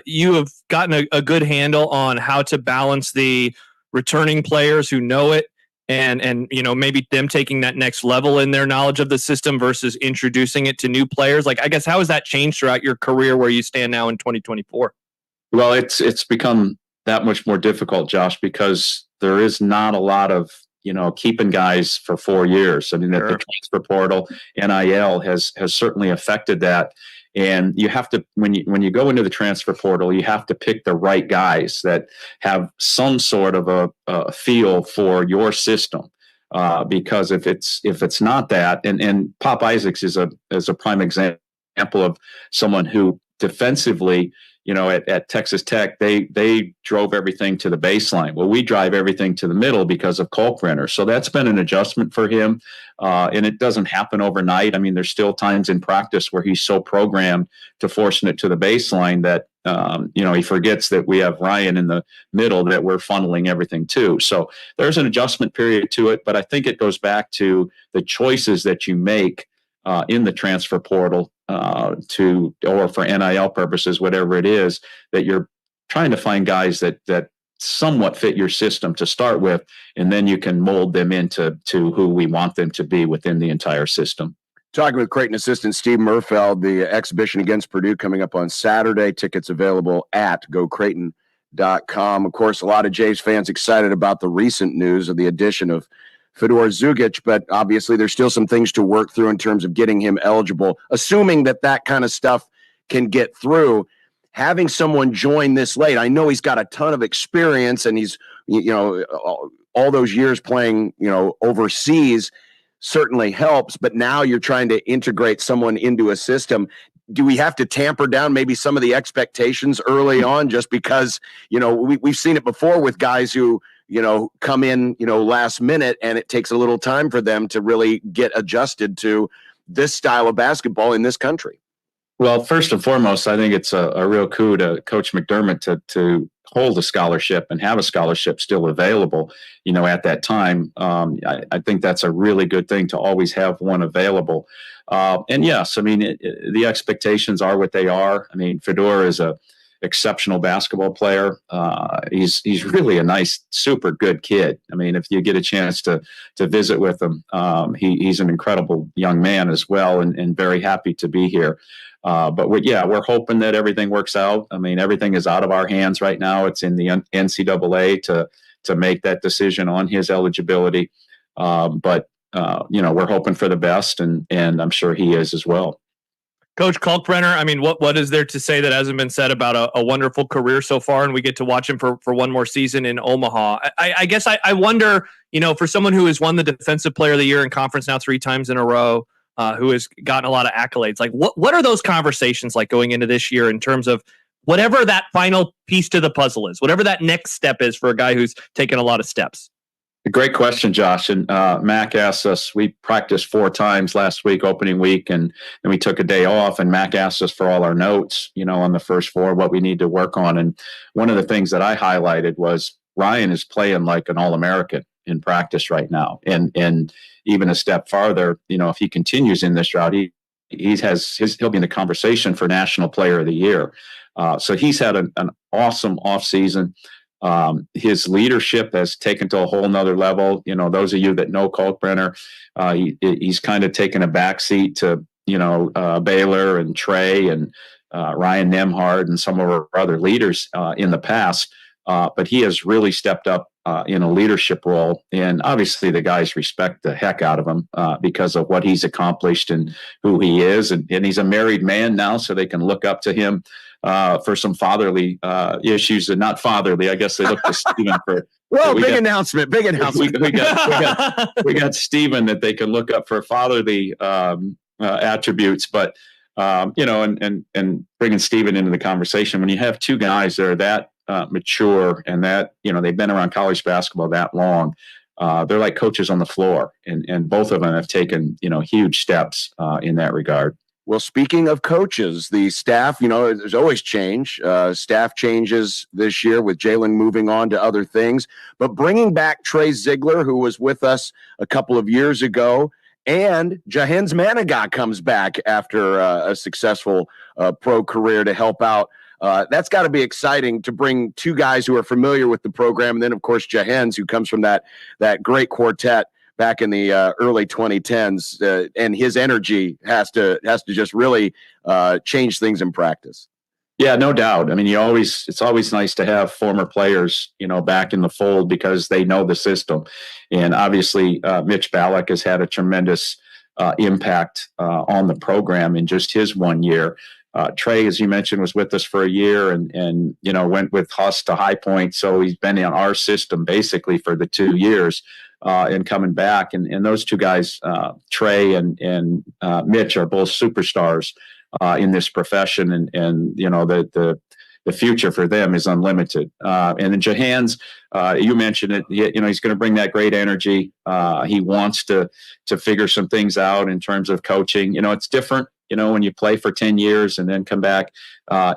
you have gotten a good handle on how to balance the returning players who know it and maybe them taking that next level in their knowledge of the system versus introducing it to new players? Like, I guess, how has that changed throughout your career where you stand now in 2024? Well, it's become that much more difficult, Josh, because there is not a lot of, keeping guys for 4 years. I mean, the transfer portal, NIL has certainly affected that. And you have to, when you go into the transfer portal, you have to pick the right guys that have some sort of a feel for your system. Because if it's not that, and Pop Isaacs is a prime example of someone who defensively, at Texas Tech, they drove everything to the baseline. Well, we drive everything to the middle because of Kalkbrenner. So that's been an adjustment for him. And it doesn't happen overnight. I mean, there's still times in practice where he's so programmed to forcing it to the baseline that, he forgets that we have Ryan in the middle that we're funneling everything to. So there's an adjustment period to it. But I think it goes back to the choices that you make in the transfer portal or for NIL purposes, whatever it is, that you're trying to find guys that somewhat fit your system to start with, and then you can mold them into who we want them to be within the entire system. Talking with Creighton assistant Steve Murfeld, the exhibition against Purdue coming up on Saturday. Tickets available at gocreighton.com. Of course, a lot of Jays fans excited about the recent news of the addition of Fedor Zugic, but obviously there's still some things to work through in terms of getting him eligible. Assuming that kind of stuff can get through, having someone join this late, I know he's got a ton of experience and he's, all those years playing, overseas certainly helps, but now you're trying to integrate someone into a system. Do we have to tamper down maybe some of the expectations early on just because, we've seen it before with guys who, come in, last minute, and it takes a little time for them to really get adjusted to this style of basketball in this country? Well, first and foremost, I think it's a real coup to Coach McDermott to hold a scholarship and have a scholarship still available, at that time. I think that's a really good thing to always have one available. And yes, I mean, the expectations are what they are. I mean, Fedor is a exceptional basketball player. He's really a nice, super good kid. I mean, if you get a chance to visit with him, he's an incredible young man as well, and very happy to be here. But we're hoping that everything works out. I mean, everything is out of our hands right now. It's in the NCAA to make that decision on his eligibility. But we're hoping for the best, and I'm sure he is as well. Coach Kalkbrenner, I mean, what is there to say that hasn't been said about a wonderful career so far, and we get to watch him for one more season in Omaha? I guess I wonder, for someone who has won the Defensive Player of the Year in conference now 3 times in a row, who has gotten a lot of accolades, like what are those conversations like going into this year in terms of whatever that final piece to the puzzle is, whatever that next step is for a guy who's taken a lot of steps? A great question, Josh. And Mac asked us, we practiced 4 times last week, opening week, and then we took a day off, and Mac asked us for all our notes, on the first 4, what we need to work on. And one of the things that I highlighted was Ryan is playing like an All-American in practice right now. And even a step farther, if he continues in this route, he'll be in the conversation for National Player of the Year. So he's had an awesome offseason. His leadership has taken to a whole nother level. Those of you that know Kalkbrenner, he's kind of taken a backseat to, Baylor and Trey and Ryan Nemhard and some of our other leaders in the past. But he has really stepped up in a leadership role. And obviously the guys respect the heck out of him because of what he's accomplished and who he is. And he's a married man now, so they can look up to him for some fatherly issues, and not fatherly. I guess they look to Stephen for. Well, big announcement. We got Stephen that they can look up for fatherly attributes, but and bringing Stephen into the conversation, when you have 2 guys that are that mature and that they've been around college basketball that long, they're like coaches on the floor, and both of them have taken huge steps in that regard. Well, speaking of coaches, the staff, there's always change. Staff changes this year with Jalen moving on to other things. But bringing back Trey Ziegler, who was with us a couple of years ago, and Jahen's Manigat comes back after a successful pro career to help out. That's got to be exciting to bring 2 guys who are familiar with the program. And then, of course, Jahen's, who comes from that great quartet back in the early 2010s, and his energy has to just really change things in practice. Yeah, no doubt. I mean, it's always nice to have former players, back in the fold because they know the system. And obviously, Mitch Ballack has had a tremendous impact on the program in just his 1 year. Trey, as you mentioned, was with us for a year and went with Huss to High Point. So he's been in our system basically for the 2 years. And coming back, and those 2 guys, Trey and Mitch, are both superstars in this profession, and the future for them is unlimited. And then Jahen's, you mentioned it. He's going to bring that great energy. He wants to figure some things out in terms of coaching. It's different. When you play for 10 years and then come back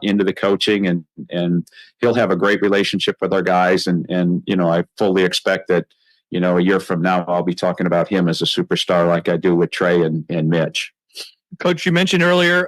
into the coaching, and he'll have a great relationship with our guys, and I fully expect that. A year from now, I'll be talking about him as a superstar like I do with Trey and Mitch. Coach, you mentioned earlier,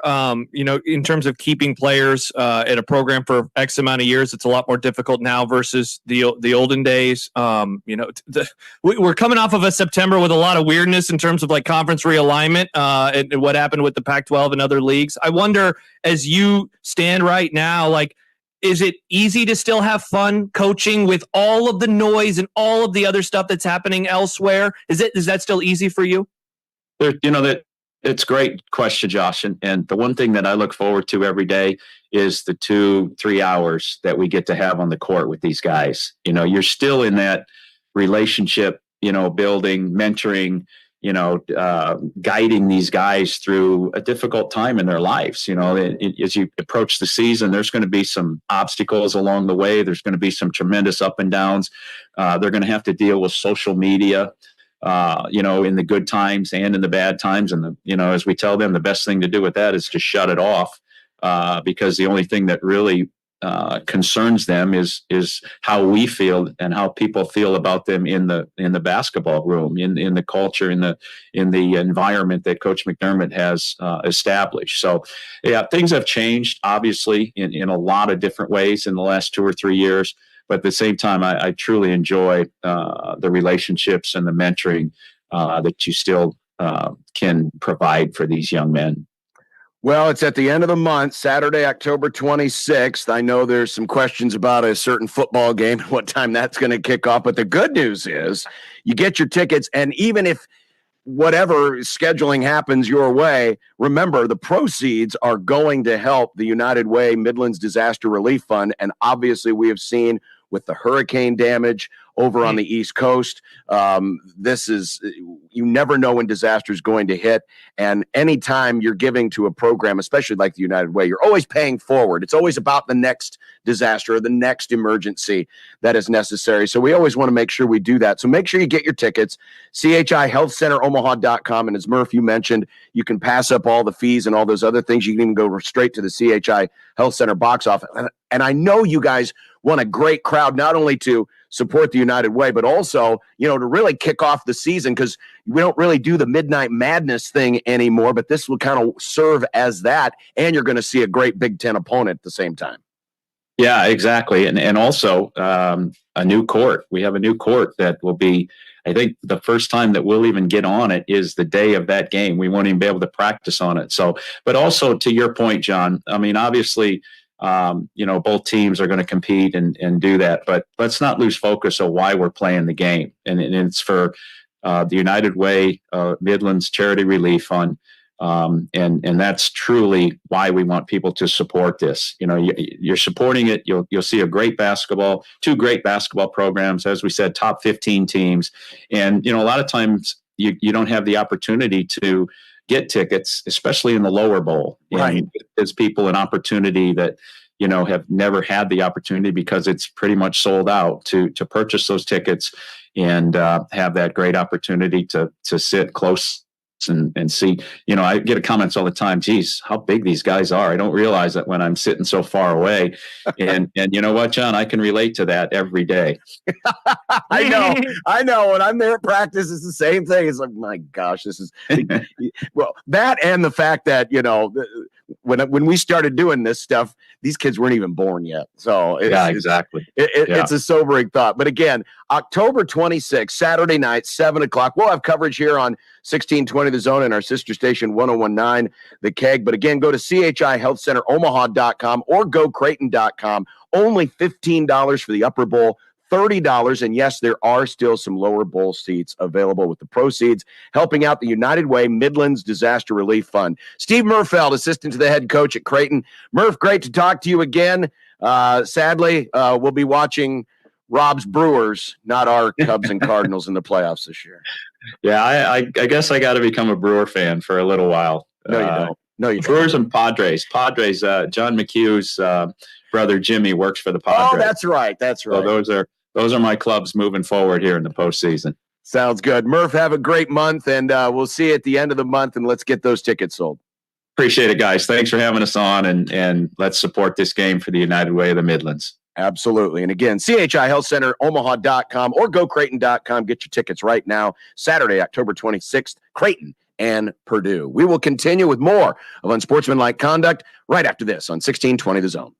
in terms of keeping players in a program for X amount of years, it's a lot more difficult now versus the olden days. We're coming off of a September with a lot of weirdness in terms of like conference realignment and what happened with the Pac-12 and other leagues. I wonder, as you stand right now, like, is it easy to still have fun coaching with all of the noise and all of the other stuff that's happening elsewhere? Is that still easy for you? It's a great question, Josh. And the one thing that I look forward to every day is the 2-3 hours that we get to have on the court with these guys. You're still in that relationship, building, mentoring, guiding these guys through a difficult time in their lives. As you approach the season, there's going to be some obstacles along the way. There's going to be some tremendous up and downs. They're going to have to deal with social media, in the good times and in the bad times. And, as we tell them, the best thing to do with that is to shut it off, because the only thing that really concerns them is how we feel and how people feel about them in the basketball room, in the culture, in the environment that Coach McDermott has established. So, yeah, things have changed, obviously, in a lot of different ways in the last 2 or 3 years. But at the same time, I truly enjoy the relationships and the mentoring that you still can provide for these young men. Well, it's at the end of the month, Saturday, October 26th. I know there's some questions about a certain football game and what time that's going to kick off. But the good news is you get your tickets, and even if whatever scheduling happens your way, remember the proceeds are going to help the United Way Midlands Disaster Relief Fund. And obviously we have seen with the hurricane damage over on the East Coast, this is, you never know when disaster is going to hit. And anytime you're giving to a program, especially like the United Way, you're always paying forward. It's always about the next disaster or the next emergency that is necessary. So we always want to make sure we do that. So make sure you get your tickets, chihealthcenteromaha.com. And as Murph, you mentioned, you can pass up all the fees and all those other things. You can even go straight to the CHI Health Center box office. And I know you guys want a great crowd, not only to support the United Way, but also, to really kick off the season, because we don't really do the Midnight Madness thing anymore, but this will kind of serve as that. And you're going to see a great Big Ten opponent at the same time. Yeah, exactly. And also a new court. We have a new court that will be, I think the first time that we'll even get on it is the day of that game. We won't even be able to practice on it. So, but also to your point, John, I mean, obviously, both teams are going to compete and do that, but let's not lose focus of why we're playing the game. And it's for the United Way Midlands Charity Relief Fund. And that's truly why we want people to support this. You're supporting it. You'll see two great basketball programs, as we said, top 15 teams. And, a lot of times you don't have the opportunity to get tickets, especially in the lower bowl. Right. And it's people an opportunity that, have never had the opportunity because it's pretty much sold out to purchase those tickets and have that great opportunity to sit close and see. I get comments all the time, geez, how big these guys are. I don't realize that when I'm sitting so far away. And you know what, John, I can relate to that every day. I know. When I'm there at practice, it's the same thing. It's like, my gosh, this is well, that and the fact that, when we started doing this stuff, these kids weren't even born yet. So exactly. It's a sobering thought. But again, October 26th, Saturday night, 7:00. We'll have coverage here on 1620 The Zone and our sister station 1019 The Keg. But again, go to chihealthcenteromaha.com or gocreighton.com. Only $15 for the upper bowl, $30. And yes, there are still some lower bowl seats available with the proceeds, helping out the United Way Midlands Disaster Relief Fund. Steve Murfeld, assistant to the head coach at Creighton. Murph, great to talk to you again. Sadly, we'll be watching Rob's Brewers, not our Cubs and Cardinals in the playoffs this year. Yeah, I guess I got to become a Brewer fan for a little while. No, you don't. No, you don't. Brewers and Padres. John McHugh's brother Jimmy works for the Padres. Oh, that's right. That's right. So those are my clubs moving forward here in the postseason. Sounds good. Murph, have a great month, and we'll see you at the end of the month, and let's get those tickets sold. Appreciate it, guys. Thanks for having us on, and let's support this game for the United Way of the Midlands. Absolutely. And again, chihealthcenteromaha.com or gocreighton.com. Get your tickets right now. Saturday, October 26th, Creighton and Purdue. We will continue with more of Unsportsmanlike Conduct right after this on 1620 The Zone.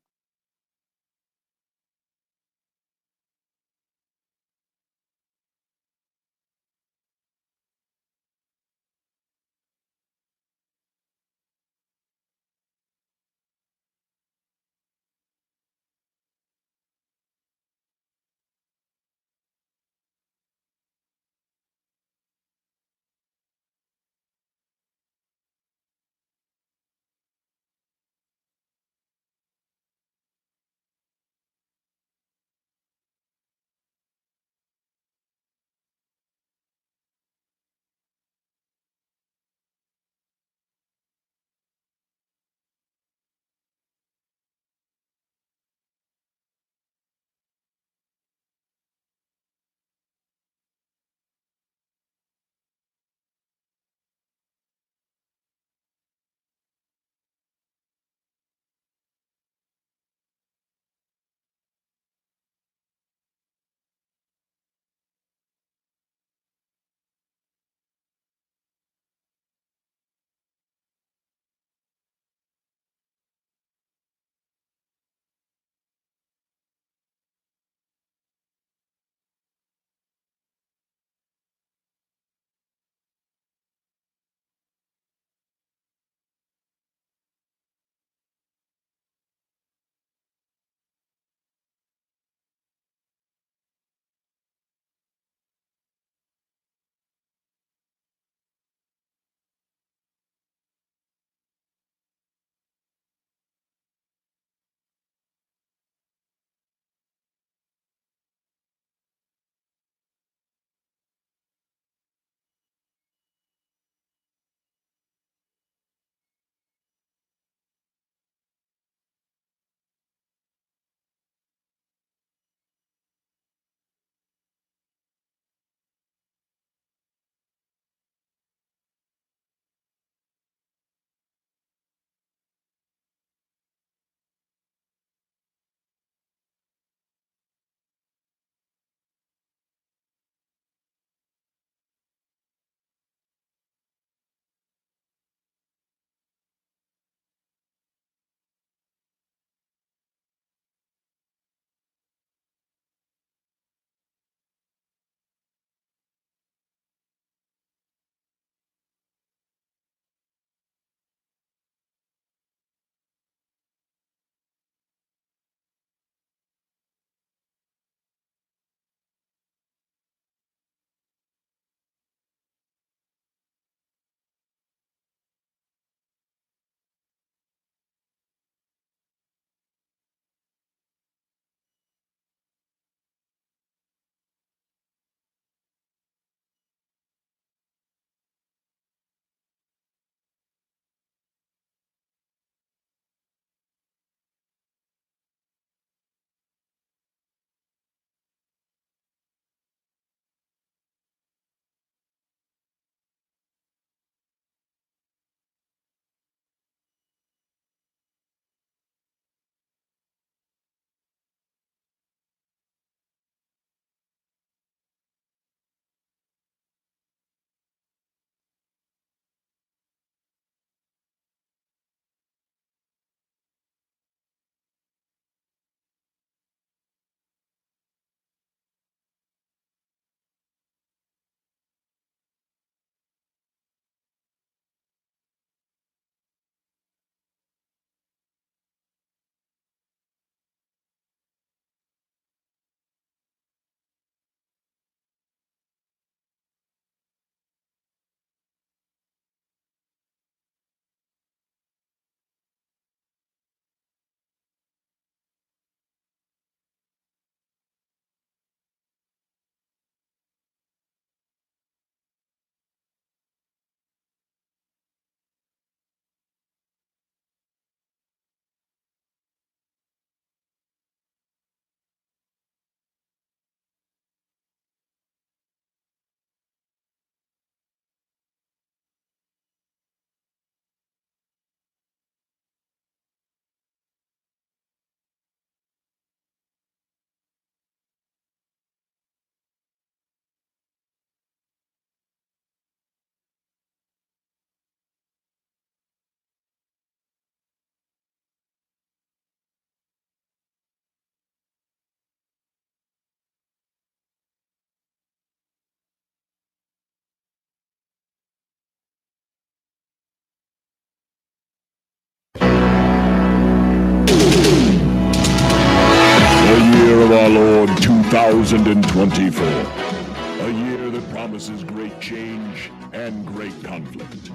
2024. A year that promises great change and great conflict.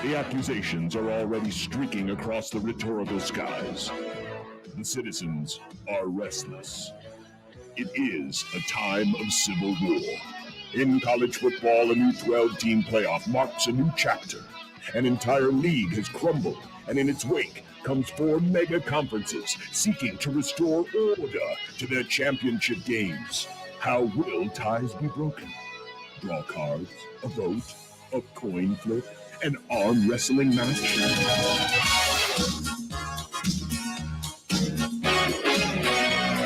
The accusations are already streaking across the rhetorical skies. The citizens are restless. It is a time of civil war. In college football, a new 12-team playoff marks a new chapter. An entire league has crumbled, and in its wake comes 4 mega conferences seeking to restore order to their championship games. How will ties be broken? Draw cards, a vote, a coin flip, an arm wrestling match?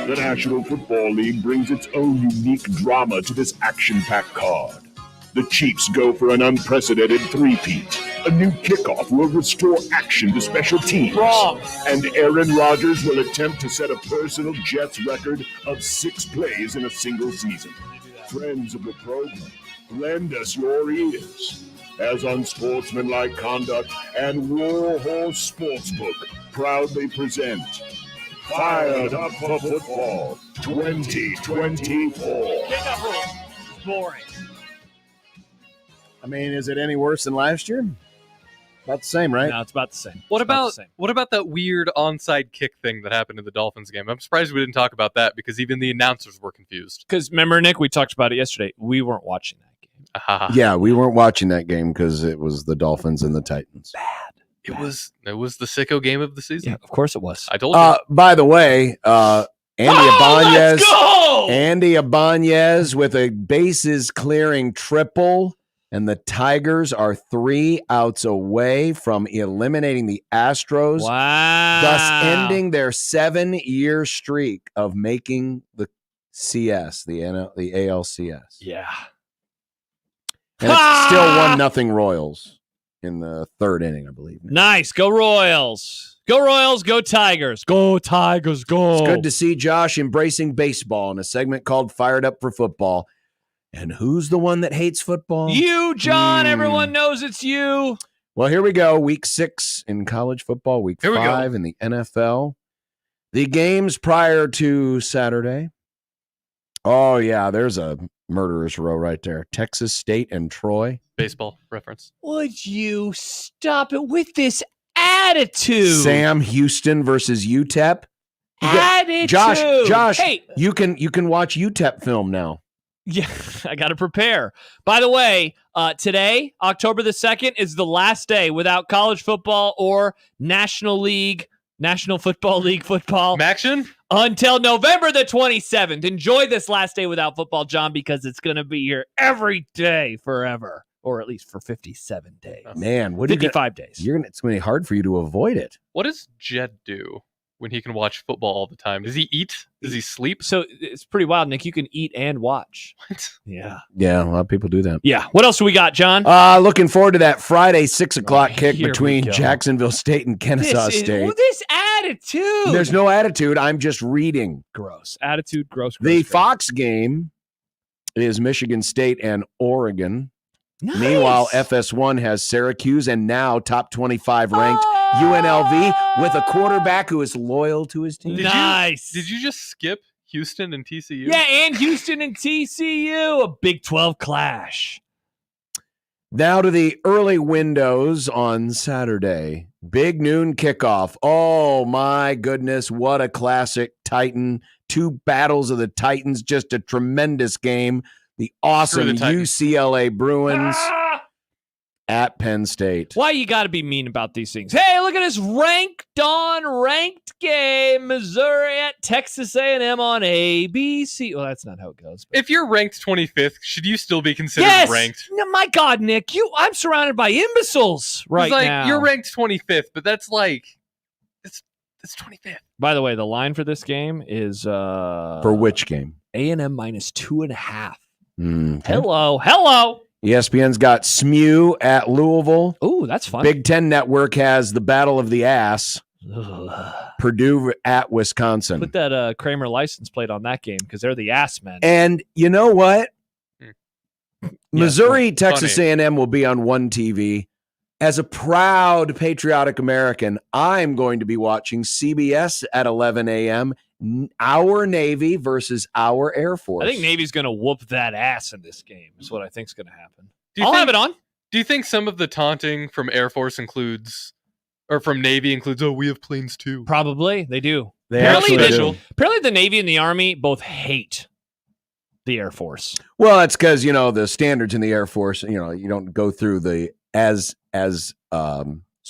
The National Football League brings its own unique drama to this action-packed card. The Chiefs go for an unprecedented three-peat. A new kickoff will restore action to special teams. Wrong. And Aaron Rodgers will attempt to set a personal Jets record of 6 plays in a single season. Friends of the program, lend us your ears as Unsportsmanlike Conduct and Warhorse Sportsbook proudly present Fired Up for Football 2024. Pickup rules. It's boring. I mean, is it any worse than last year? About the same, right? No, it's about the same. What It's about about the same. what about that weird onside kick thing that happened in the Dolphins game? I'm surprised we didn't talk about that because even the announcers were confused. Because remember, Nick, we talked about it yesterday. We weren't watching that game. Yeah, we weren't watching that game because it was the Dolphins and the Titans. It was the sicko game of the season. Yeah, of course it was. I told you. By the way, Andy let's Ibanez, go! Andy Ibanez with a bases clearing triple, and the Tigers are 3 outs away from eliminating the Astros, Wow. thus ending their 7-year streak of making the CS, the ALCS. Yeah. And it's still 1-0 Royals in the 3rd inning, I believe. Nice. Go Royals. Go Royals. Go Tigers. Go Tigers. Go. It's good to see Josh embracing baseball in a segment called Fired Up for Football. And who's the one that hates football? You, John. Everyone knows it's you. Well, here we go. Week 6 in college football. Week Here we 5 in the NFL. The games prior to Saturday. Oh, yeah, there's a murderer's row right there. Texas State and Troy. Baseball reference. Would you stop it with this attitude? Sam Houston versus UTEP. Attitude. Josh, Hey. you can watch UTEP film now. Yeah, I got to prepare. By the way, today, October the 2nd, is the last day without college football or National Football League football. Action? Until November the 27th. Enjoy this last day without football, John, because it's going to be here every day forever, or at least for 57 days. Man, what 55 days. It's going to be hard for you to avoid it. What does Jed do when he can watch football all the time? Does he eat? Does he sleep? So it's pretty wild, Nick. You can eat and watch. What? Yeah. Yeah, a lot of people do that. Yeah. What else do we got, John? Looking forward to that Friday 6 o'clock kick Here we between go. Jacksonville State and Kennesaw State. This attitude. There's no attitude. I'm just reading. Gross. Attitude, gross. The gross. Fox game is Michigan State and Oregon. Nice. Meanwhile, FS1 has Syracuse and now top 25 ranked UNLV with a quarterback who is loyal to his team. Nice. Did you just skip Houston and TCU? Yeah, and Houston and TCU, a Big 12 clash. Now to the early windows on Saturday. Big noon kickoff. Oh, my goodness. What a classic Titan. 2 battles of the Titans. Just a tremendous game. The awesome UCLA Bruins at Penn State. Why you got to be mean about these things? Hey, look at this ranked game. Missouri at Texas A&M on ABC. Well, that's not how it goes. But... If you're ranked 25th, should you still be considered ranked? No, my God, Nick, I'm surrounded by imbeciles right now. You're ranked 25th, but that's like it's 25th. By the way, the line for this game is for which game? A&M minus 2.5. Okay. Hello. ESPN's got SMU at Louisville. Ooh, that's fun. Big Ten Network has the Battle of the Ass. Purdue at Wisconsin. Put that Kramer license plate on that game because they're the ass men. And you know what? Missouri, funny. Texas A&M will be on one TV. As a proud patriotic American, I'm going to be watching CBS at 11 a.m. our Navy versus our Air Force. I think Navy's going to whoop that ass in this game. Is what I think is going to happen. I'll have it on. Do you think some of the taunting from Air Force includes, or from Navy includes, oh, we have planes too? Probably. They do. Apparently the Navy and the Army both hate the Air Force. Well, that's because, the standards in the Air Force, you don't go through the as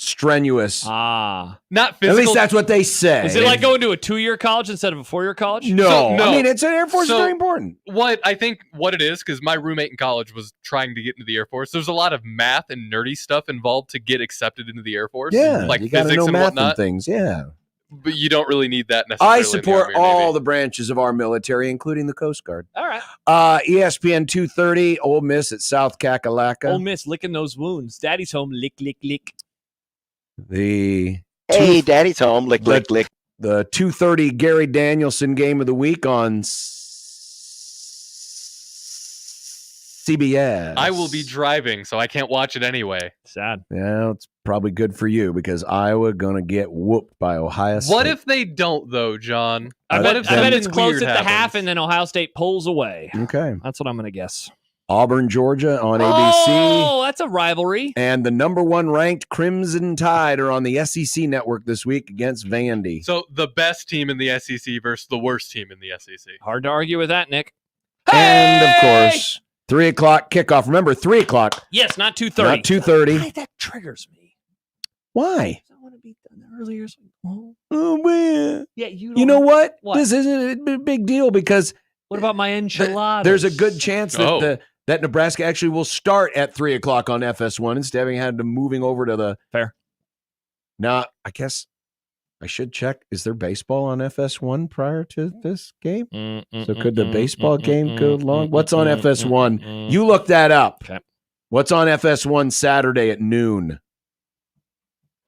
strenuous. Not physical. At least that's what they say. Is it like going to a 2-year college instead of a 4-year college? No. No. I mean, it's an Air Force is very important. What it is, because my roommate in college was trying to get into the Air Force. There's a lot of math and nerdy stuff involved to get accepted into the Air Force. Yeah, like you got to physics know and math whatnot. and things. Yeah. But you don't really need that necessarily. I support in the Army or all Navy. the branches of our military, including the Coast Guard. All right. ESPN 2:30, Ole Miss at South Kakalaka. Ole Miss licking those wounds. Daddy's home. Lick, lick, lick. Hey, Daddy's home. Lick, lick, lick. The 2:30 Gary Danielson game of the week on CBS. I will be driving, so I can't watch it anyway. Sad. Yeah, it's probably good for you because Iowa gonna get whooped by Ohio State. What if they don't, though, John? I bet it's something close weird at the happens? half, and then Ohio State pulls away. Okay. That's what I'm going to guess. Auburn, Georgia on ABC. Oh, that's a rivalry. And the number 1 ranked Crimson Tide are on the SEC network this week against Vandy. So the best team in the SEC versus the worst team in the SEC. Hard to argue with that, Nick. And of course, 3 o'clock kickoff. Remember, 3 o'clock. Yes, not 2:30. Not 2:30. That triggers me. Why? I want to be done earlier. Oh man. Yeah, you. You know what? What? This isn't a big deal because What about my enchiladas? there's a good chance that that Nebraska actually will start at 3 o'clock on FS1 instead of having had to moving over to the fair. Now, I guess I should check. Is there baseball on FS1 prior to this game? So could the baseball game go long? What's on FS1? You look that up. Okay. What's on FS1 Saturday at noon?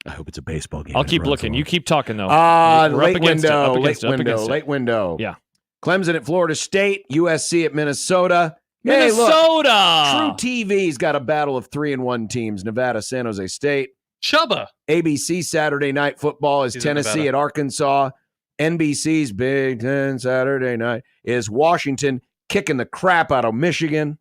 I hope it's a baseball game. I'll keep looking. You keep talking though. Late window. Yeah. Clemson at Florida State, USC at Minnesota. Minnesota. Hey, look, True TV's got a battle of 3-1 teams. Nevada, San Jose State. Chubba. ABC Saturday Night Football is Tennessee at Arkansas. NBC's Big Ten Saturday Night is Washington kicking the crap out of Michigan.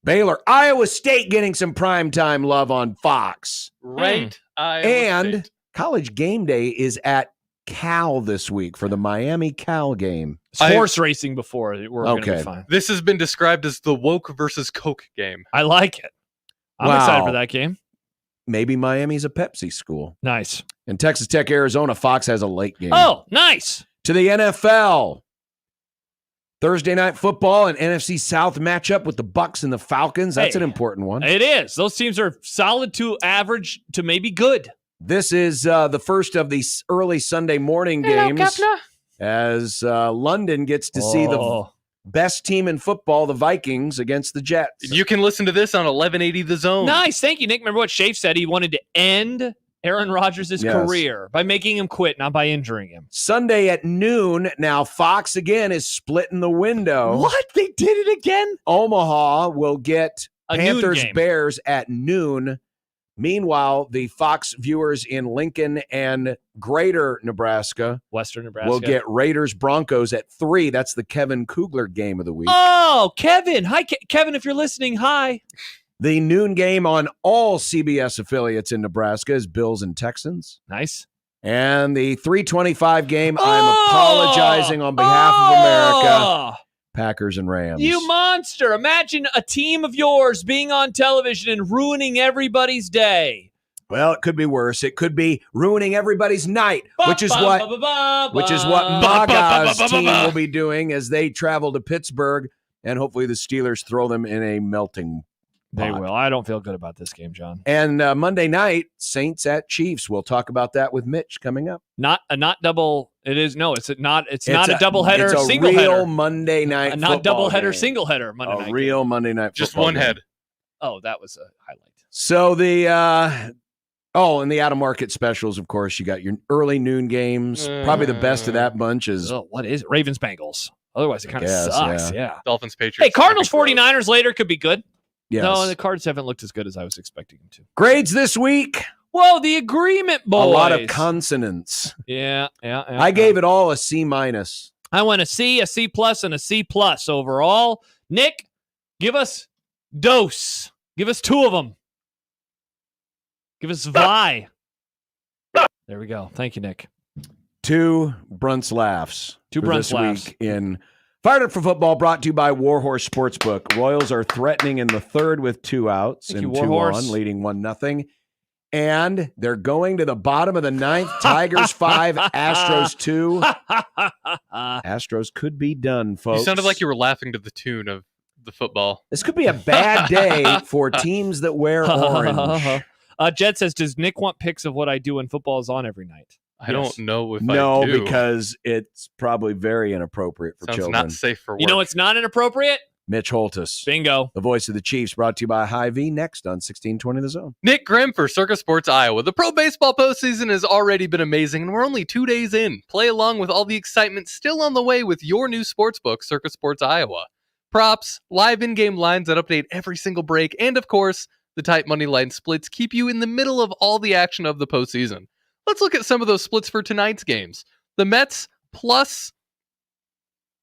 Baylor, Iowa State getting some primetime love on Fox. Right. And College Game Day is at Cal this week for the Miami Cal game. It's horse racing before. We're going to be fine. This has been described as the woke versus Coke game. I like it. I'm excited for that game. Maybe Miami's a Pepsi school. Nice. And Texas Tech, Arizona, Fox has a late game. Oh, nice. To the NFL. Thursday Night Football and NFC South matchup with the Bucs and the Falcons. That's an important one. It is. Those teams are solid to average to maybe good. This is the first of these early Sunday morning games as London gets to see the best team in football, the Vikings, against the Jets. You can listen to this on 1180 The Zone. Nice. Thank you, Nick. Remember what Shafe said? He wanted to end Aaron Rodgers' career by making him quit, not by injuring him. Sunday at noon. Now, Fox again is splitting the window. What? They did it again? Omaha will get A noon Panthers game. Bears at noon. Meanwhile, the Fox viewers in Lincoln and Greater Nebraska, Western Nebraska, will get Raiders Broncos at 3. That's the Kevin Kugler game of the week. Oh, Kevin. Hi, Kevin, if you're listening, hi. The noon game on all CBS affiliates in Nebraska is Bills and Texans. Nice. And the 3:25 game, I'm apologizing on behalf of America, Packers and Rams. You monster. Imagine a team of yours being on television and ruining everybody's day. Well, it could be worse. It could be ruining everybody's night, which is what Maga's team will be doing as they travel to Pittsburgh, and hopefully the Steelers throw them in a melting They pot. will. I don't feel good about this game, John. And Monday night, Saints at Chiefs. We'll talk about that with Mitch coming up. Not double. It is no. It's not a double header. It's a single real header. Monday night. Not double header. Game. Single header. Monday night. A real Monday night. Just football one game. head. Oh, that was a highlight. So the and the out of market specials. Of course, you got your early noon games. Probably the best of that bunch is what is it? Ravens Bengals. Otherwise, it kind of guess, sucks. yeah. Yeah. Dolphins Patriots. Hey, Cardinals 49ers later could be good. Yes. No, the Cards haven't looked as good as I was expecting them to. Grades this week. Whoa, the agreement, boys. A lot of consonants. Yeah. I gave it all a C minus. I went a C plus, and a C plus overall. Nick, give us dose. Give us two of them. Give us Vi. There we go. Thank you, Nick. 2 Brunts laughs. Two for Brunts this laughs. week in Fired Up for Football, brought to you by Warhorse Sportsbook. Royals are threatening in the third with 2 outs Thank and you, 2 Warhorse. on, leading 1-0. And they're going to the bottom of the 9th. Tigers 5, Astros 2. Astros could be done, folks. You sounded like you were laughing to the tune of the football. This could be a bad day for teams that wear orange. Jed says, does Nick want pics of what I do when football is on every night? I don't know if No, I do. because it's probably very inappropriate for Sounds children. not safe for work. You know what's not inappropriate? Mitch Holtis. Bingo. The voice of the Chiefs, brought to you by Hy-Vee, next on 1620 The Zone. Nick Grimm for Circus Sports Iowa. The pro baseball postseason has already been amazing, and we're only 2 days in. Play along with all the excitement still on the way with your new sportsbook, Circus Sports Iowa. Props, live in-game lines that update every single break, and of course, the tight money line splits keep you in the middle of all the action of the postseason. Let's look at some of those splits for tonight's games. The Mets plus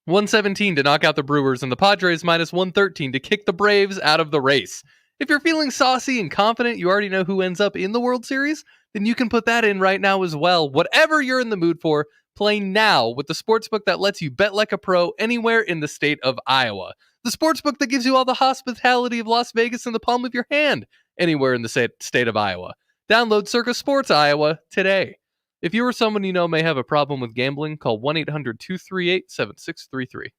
117 to knock out the Brewers, and the Padres minus 113 to kick the Braves out of the race. If you're feeling saucy and confident you already know who ends up in the World Series, then you can put that in right now as well. Whatever you're in the mood for, play now with the sportsbook that lets you bet like a pro anywhere in the state of Iowa. The sportsbook that gives you all the hospitality of Las Vegas in the palm of your hand anywhere in the state of Iowa. Download Circus Sports Iowa today. If you or someone you know may have a problem with gambling, call 1-800-238-7633.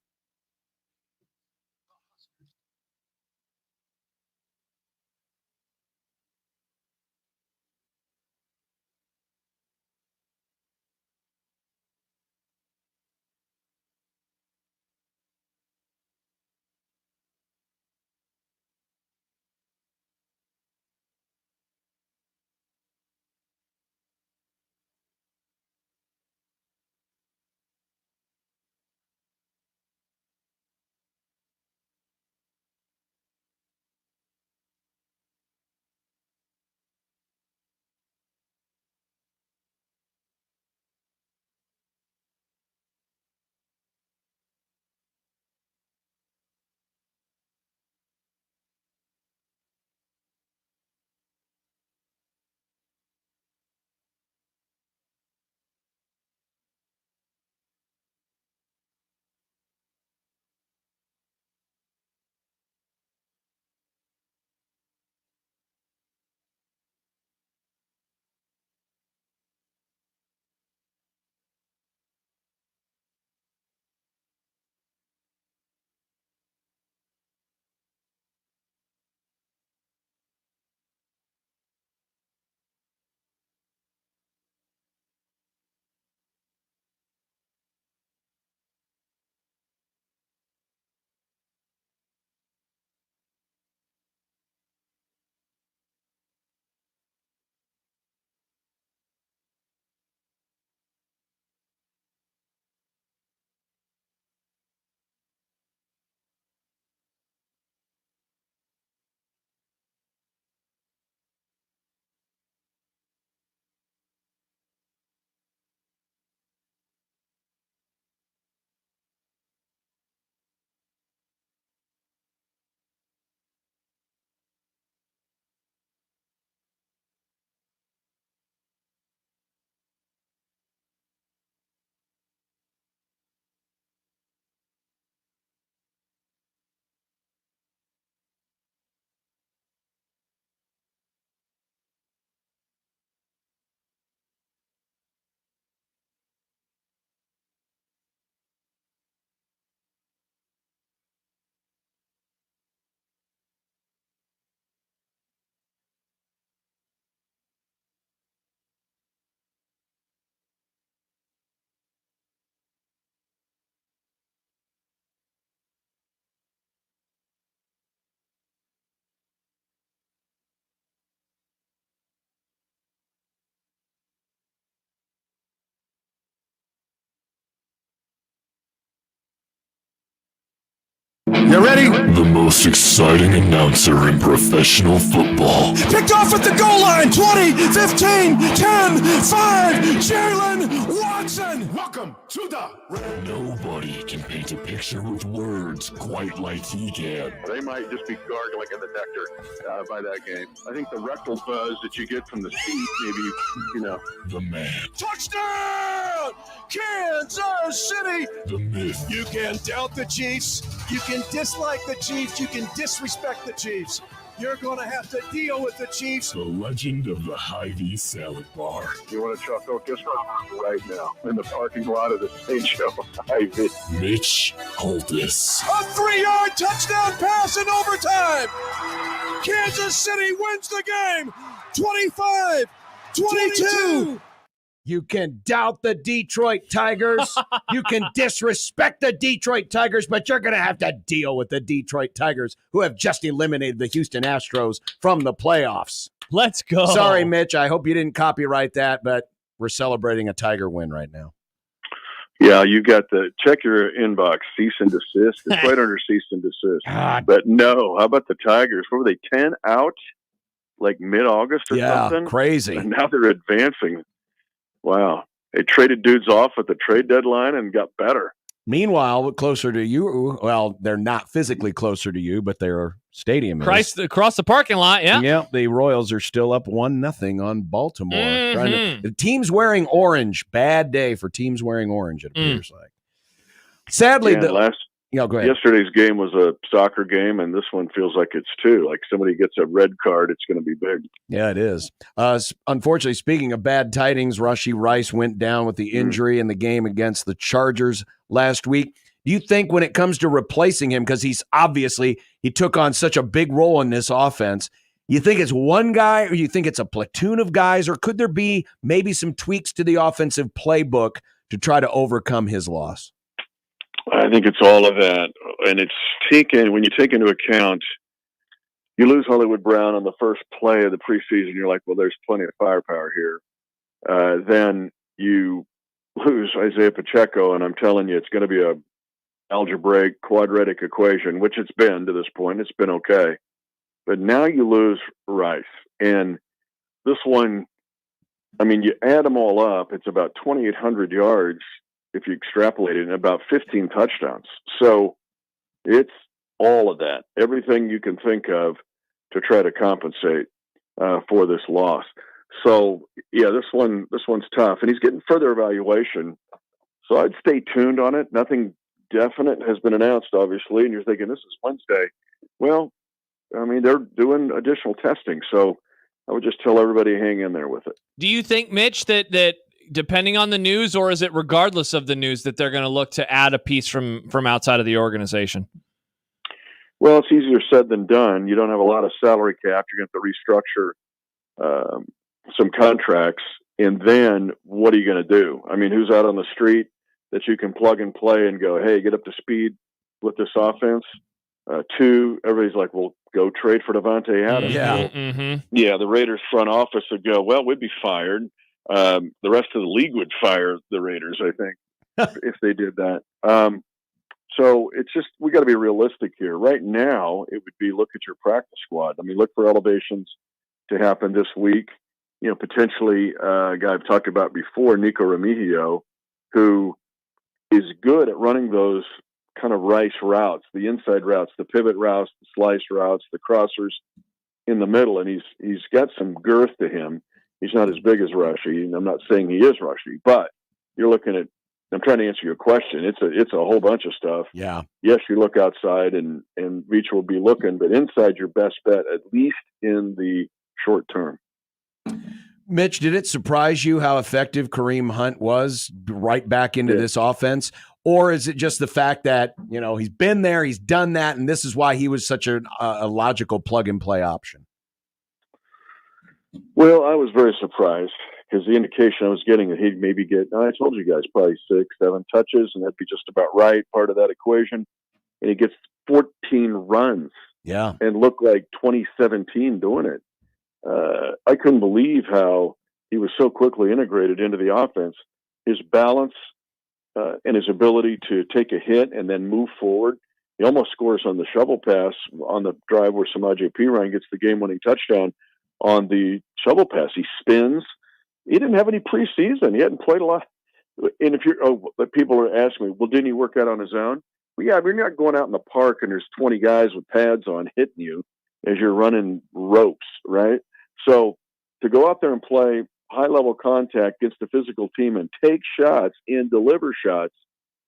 You ready? The most exciting announcer in professional football. Picked off at the goal line. 20, 15, 10, 5. Jalen Watson. Welcome to the... Nobody can paint a picture with words quite like he can. They might just be gargling in the nectar by that game. I think the rectal buzz that you get from the seat, maybe, you know. The man. Touchdown! Kansas City! The myth. You can doubt the Chiefs. You can dislike the Chiefs. You can disrespect the Chiefs. You're going to have to deal with the Chiefs. The legend of the Hy-Vee salad bar. You want to chuckle? Guess where I'm right now? In the parking lot of the St. Joe Hy-Vee. Mitch Holtis. A 3-yard touchdown pass in overtime. Kansas City wins the game. 25-22. You can doubt the Detroit Tigers. You can disrespect the Detroit Tigers, but you're going to have to deal with the Detroit Tigers, who have just eliminated the Houston Astros from the playoffs. Let's go. Sorry, Mitch. I hope you didn't copyright that, but we're celebrating a Tiger win right now. Yeah, you got the check your inbox, cease and desist. It's right under cease and desist. God. But no, how about the Tigers? What were they, 10 out like mid-August or something? Crazy. And now they're advancing. Wow. They traded dudes off at the trade deadline and got better. Meanwhile, closer to you, well, they're not physically closer to you, but their stadium is. Across the parking lot, yeah. Yeah, the Royals are still up 1-0 on Baltimore. Mm-hmm. The team's wearing orange. Bad day for teams wearing orange, it appears like. Sadly, Yeah, go ahead. Yesterday's game was a soccer game, and this one feels like it's two. Like somebody gets a red card, it's going to be big. Yeah, it is. Unfortunately, speaking of bad tidings, Rashee Rice went down with the injury in the game against the Chargers last week. Do you think when it comes to replacing him, because he took on such a big role in this offense, you think it's one guy or you think it's a platoon of guys, or could there be maybe some tweaks to the offensive playbook to try to overcome his loss? I think it's all of that. And it's when you take into account, you lose Hollywood Brown on the first play of the preseason, you're like, well, there's plenty of firepower here. Then you lose Isaiah Pacheco, and I'm telling you, it's going to be a algebraic quadratic equation, which it's been to this point. It's been okay. But now you lose Rice. And this one, I mean, you add them all up, it's about 2,800 yards if you extrapolate it, and about 15 touchdowns. So it's all of that, everything you can think of to try to compensate for this loss. So yeah, this one's tough, and he's getting further evaluation. So I'd stay tuned on it. Nothing definite has been announced, obviously, and you're thinking this is Wednesday. Well, I mean, they're doing additional testing, so I would just tell everybody hang in there with it. Do you think, Mitch, that depending on the news, or is it regardless of the news, that they're going to look to add a piece from outside of the organization? Well, it's easier said than done. You don't have a lot of salary cap. You're going to have to restructure some contracts. And then what are you going to do? I mean, who's out on the street that you can plug and play and go, hey, get up to speed with this offense? Two, everybody's like, well, go trade for Devontae Adams. Yeah, the Raiders front office would go, well, we'd be fired. The rest of the league would fire the Raiders, I think, if they did that. So it's just, we got to be realistic here. Right now, it would be look at your practice squad. I mean, look for elevations to happen this week. You know, potentially a guy I've talked about before, Nico Remigio, who is good at running those kind of Rice routes, the inside routes, the pivot routes, the slice routes, the crossers in the middle. And he's got some girth to him. He's not as big as Rashee, and I'm not saying he is Rashee, but you're looking at, I'm trying to answer your question. It's a whole bunch of stuff. Yeah. Yes, you look outside and Veach will be looking, but inside your best bet, at least in the short term. Mitch, did it surprise you how effective Kareem Hunt was right back into this offense? Or is it just the fact that, you know, he's been there, he's done that, and this is why he was such a logical plug-and-play option? Well, I was very surprised because the indication I was getting that he'd maybe get, I told you guys, probably 6, 7 touches, and that'd be just about right, part of that equation. And he gets 14 runs. Yeah. And looked like 2017 doing it. I couldn't believe how he was so quickly integrated into the offense. His balance and his ability to take a hit and then move forward. He almost scores on the shovel pass on the drive where Samaje Perine gets the game-winning touchdown on the shovel pass. He spins. He didn't have any preseason. He hadn't played a lot. And if people are asking me, well, didn't he work out on his own? Well, yeah, you're not going out in the park and there's 20 guys with pads on hitting you as you're running ropes, right? So to go out there and play high-level contact against a physical team and take shots and deliver shots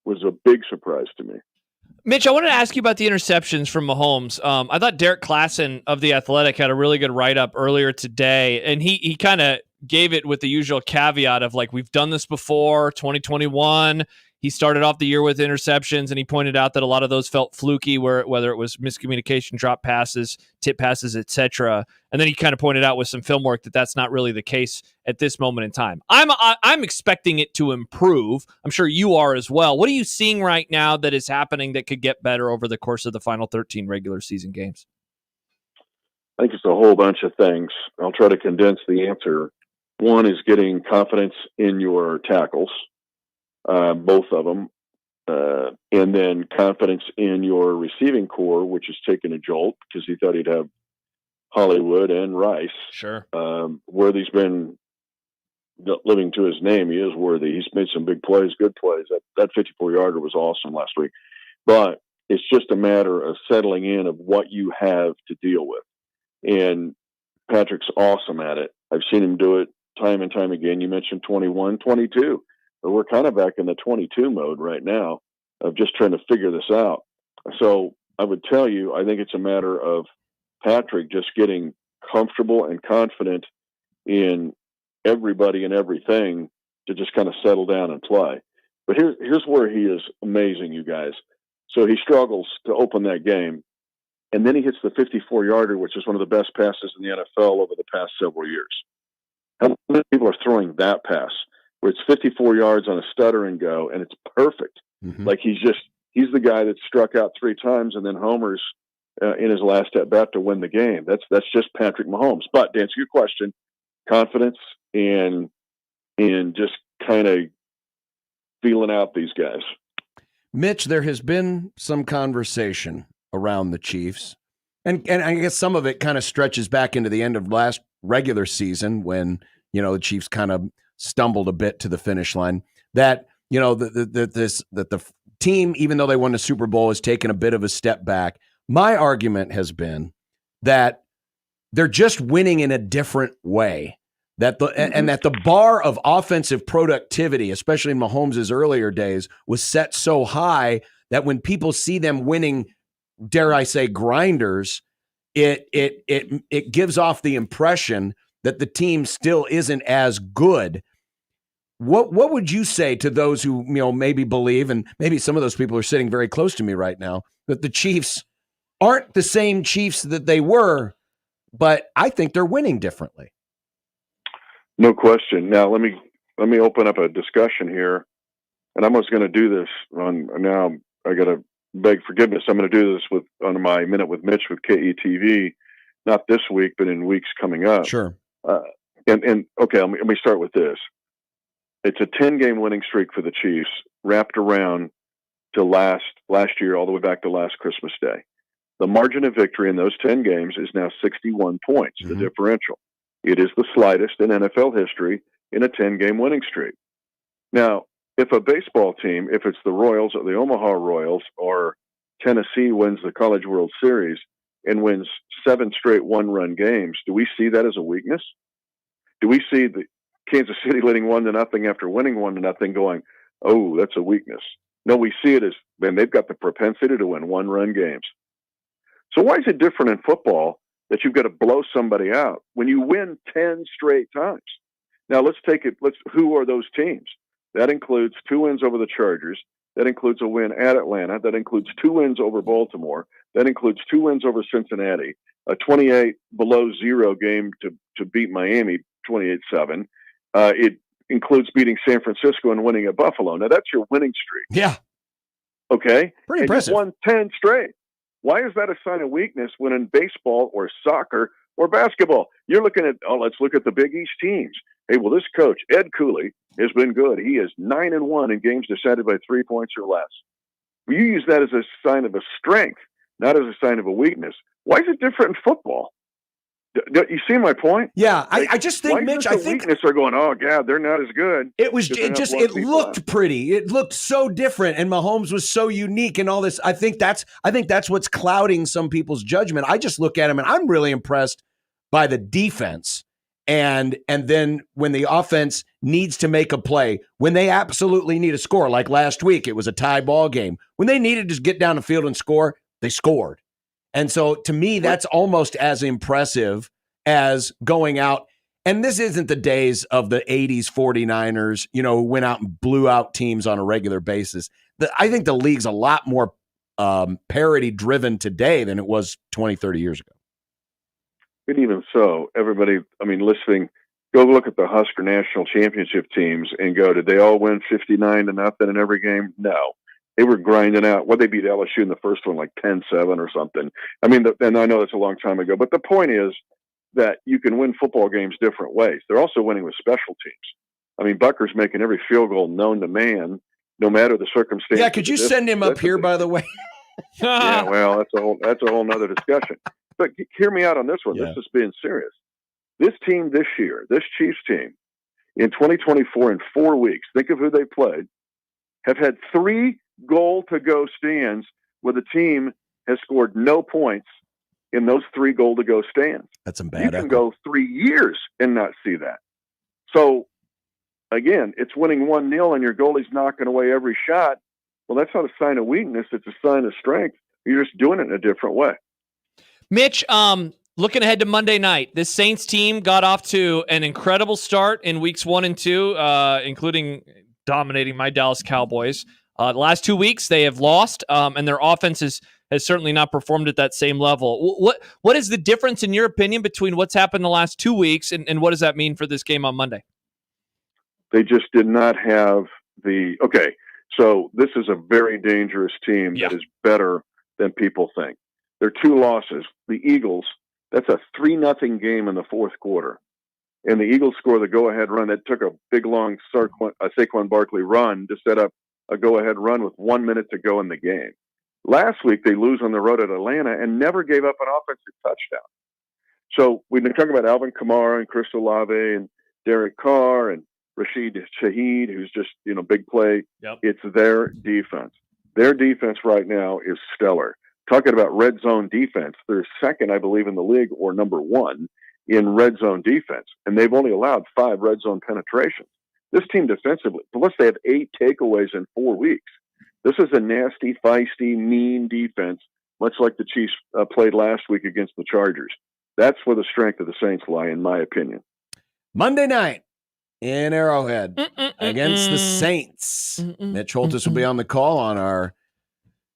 was a big surprise to me. Mitch, I wanted to ask you about the interceptions from Mahomes. I thought Derek Klassen of The Athletic had a really good write-up earlier today, and he kind of gave it with the usual caveat of, like, we've done this before, 2021. He started off the year with interceptions, and he pointed out that a lot of those felt fluky, whether it was miscommunication, drop passes, tip passes, etc. And then he kind of pointed out with some film work that that's not really the case at this moment in time. I'm expecting it to improve. I'm sure you are as well. What are you seeing right now that is happening that could get better over the course of the final 13 regular season games? I think it's a whole bunch of things. I'll try to condense the answer. One is getting confidence in your tackles. Both of them, and then confidence in your receiving core, which has taken a jolt because he thought he'd have Hollywood and Rice. Sure. Worthy's been living to his name. He is Worthy. He's made some big plays, good plays. That 54-yarder was awesome last week. But it's just a matter of settling in of what you have to deal with. And Patrick's awesome at it. I've seen him do it time and time again. You mentioned 21, 22. But we're kind of back in the 22 mode right now of just trying to figure this out. So I would tell you, I think it's a matter of Patrick just getting comfortable and confident in everybody and everything to just kind of settle down and play. But here's where he is amazing, you guys. So he struggles to open that game, and then he hits the 54-yarder, which is one of the best passes in the NFL over the past several years. How many people are throwing that pass? Where it's 54 yards on a stutter and go, and it's perfect. Mm-hmm. Like he's the guy that struck out 3 times and then homers in his last at bat to win the game. That's just Patrick Mahomes. But to answer your question, confidence and just kind of feeling out these guys. Mitch, there has been some conversation around the Chiefs, and I guess some of it kind of stretches back into the end of last regular season when, the Chiefs kind of stumbled a bit to the finish line, that, the team, even though they won the Super Bowl, has taken a bit of a step back. My argument has been that they're just winning in a different way, and that the bar of offensive productivity, especially in Mahomes' earlier days, was set so high that when people see them winning, dare I say, grinders, it gives off the impression that the team still isn't as good. What would you say to those who, maybe believe, and maybe some of those people are sitting very close to me right now, that the Chiefs aren't the same Chiefs that they were, but I think they're winning differently? No question. Now let me open up a discussion here, and I'm just going to do this now. I got to beg forgiveness. I'm going to do this on my Minute with Mitch with KETV, not this week, but in weeks coming up. Sure. And okay, let me start with this. It's a 10-game winning streak for the Chiefs, wrapped around to last year, all the way back to last Christmas Day. The margin of victory in those 10 games is now 61 points, the differential. It is the slightest in NFL history in a 10-game winning streak. Now, if a baseball team, if it's the Royals or the Omaha Royals or Tennessee wins the College World Series and wins 7 straight one-run games, do we see that as a weakness? Do we see the Kansas City leading 1-0 after winning 1-0 going, oh, that's a weakness? No, we see it as, man, they've got the propensity to win one-run games. So why is it different in football that you've got to blow somebody out when you win 10 straight times? Now who are those teams? That includes 2 wins over the Chargers. That includes a win at Atlanta. That includes 2 wins over Baltimore. That includes 2 wins over Cincinnati, a 28 below 0 game to beat Miami 28-7. It includes beating San Francisco and winning at Buffalo. Now that's your winning streak. Yeah. Okay. Pretty impressive. You won 10 straight. Why is that a sign of weakness when in baseball or soccer or basketball, you're looking at, let's look at the Big East teams. Hey, well, this coach, Ed Cooley, has been good. He is 9-1 in games decided by 3 points or less. Well, you use that as a sign of a strength, not as a sign of a weakness. Why is it different in football? You see my point? Yeah, I just think, Mitch, I think weakness are going, oh God, they're not as good. It looked pretty. It looked so different, and Mahomes was so unique and all this. I think that's what's clouding some people's judgment. I just look at him and I'm really impressed by the defense. And then when the offense needs to make a play, when they absolutely need a score, like last week, it was a tie ball game. When they needed to just get down the field and score, they scored. And so to me, that's almost as impressive as going out. And this isn't the days of the 80s 49ers, who went out and blew out teams on a regular basis. I think the league's a lot more parity driven today than it was 20, 30 years ago. But even so, everybody, listening, go look at the Husker National Championship teams and go, did they all win 59-0 in every game? No. They were grinding out. They beat LSU in the first one like 10-7 or something. And I know that's a long time ago, but the point is that you can win football games different ways. They're also winning with special teams. Bucker's making every field goal known to man, no matter the circumstance. Yeah, could you send him up here, by the way? Yeah, well, that's a whole nother discussion. But hear me out on this one. Yeah. This is being serious. This team this year, this Chiefs team, in 2024, in 4 weeks, think of who they played, have had 3 goal-to-go stands where the team has scored no points in those 3 goal-to-go stands. That's some bad. You can go 3 years and not see that. So, again, it's winning 1-0 and your goalie's knocking away every shot. Well, that's not a sign of weakness. It's a sign of strength. You're just doing it in a different way. Mitch, looking ahead to Monday night, this Saints team got off to an incredible start in weeks 1 and 2, including dominating my Dallas Cowboys. The last 2 weeks they have lost, and their offense has certainly not performed at that same level. What is the difference, in your opinion, between what's happened the last 2 weeks and what does that mean for this game on Monday? They just did not have okay, so this is a very dangerous team that is better than people think. Their 2 losses, the Eagles, that's a 3-0 game in the fourth quarter. And the Eagles score the go-ahead run. That took a big, long Saquon Barkley run to set up a go-ahead run with 1 minute to go in the game. Last week, they lose on the road at Atlanta and never gave up an offensive touchdown. So we've been talking about Alvin Kamara and Chris Olave and Derek Carr and Rashid Shaheed, who's just, big play. Yep. It's their defense. Their defense right now is stellar. Talking about red zone defense, they're second, I believe, in the league, or number 1 in red zone defense. And they've only allowed 5 red zone penetrations. This team defensively, plus they have 8 takeaways in 4 weeks. This is a nasty, feisty, mean defense, much like the Chiefs played last week against the Chargers. That's where the strength of the Saints lie, in my opinion. Monday night in Arrowhead against the Saints. Mitch Holtis will be on the call on our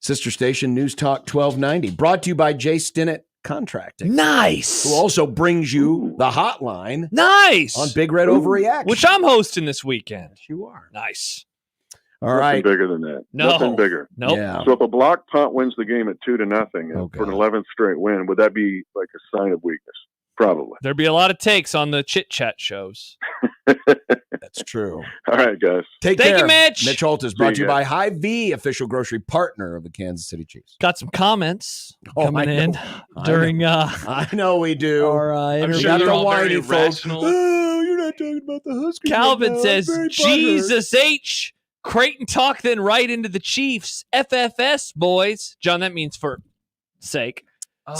sister station, News Talk 1290, brought to you by Jay Stinnett Contracting. Nice. Who also brings you the hotline. Nice. On Big Red Overreaction. Which I'm hosting this weekend. Yes, you are. Nice. All right. Nothing bigger than that. No. Nothing bigger. Nope. Yeah. So if a block punt wins the game at 2-0 for an 11th straight win, would that be like a sign of weakness? Probably. There'd be a lot of takes on the chit chat shows. That's true. All right, guys. Thank you, care. Mitch. Mitch Holt is brought to you by Hy-Vee, official grocery partner of the Kansas City Chiefs. Got some comments coming in during. I know we do. Our I'm interview. sure they're all very folks. rational. Oh, you're not talking about the Huskers. Calvin right now. says, I'm very butthurt." Jesus H. Creighton talk then right into the Chiefs. FFS, boys. John, that means for sake.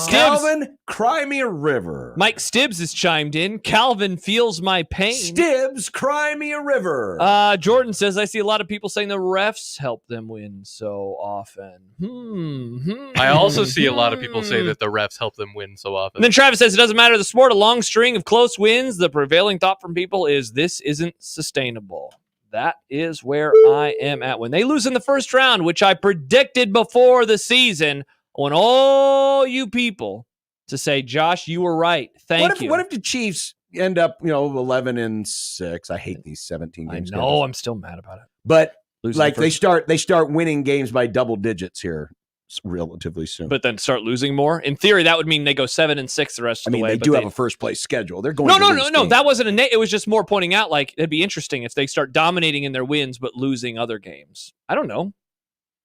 Calvin, cry me a river. Mike Stibbs has chimed in. Calvin feels my pain. Stibbs, cry me a river. Jordan says, I see a lot of people saying the refs help them win so often. I also see a lot of people say that the refs help them win so often. And then Travis says, it doesn't matter the sport, a long string of close wins. The prevailing thought from people is this isn't sustainable. That is where I am at. When they lose in the first round, which I predicted before the season, I want all you people to say, Josh, you were right. Thank you. What if the Chiefs end up, 11-6? I hate these 17 games. I know. I'm still mad about it. But Losing like the first- they start winning games by double digits here relatively soon. But then start losing more. In theory, that would mean they go 7-6 the rest of the way. They but do have a first place schedule. They're going. No. That wasn't it was just more pointing out. Like it'd be interesting if they start dominating in their wins but losing other games. I don't know.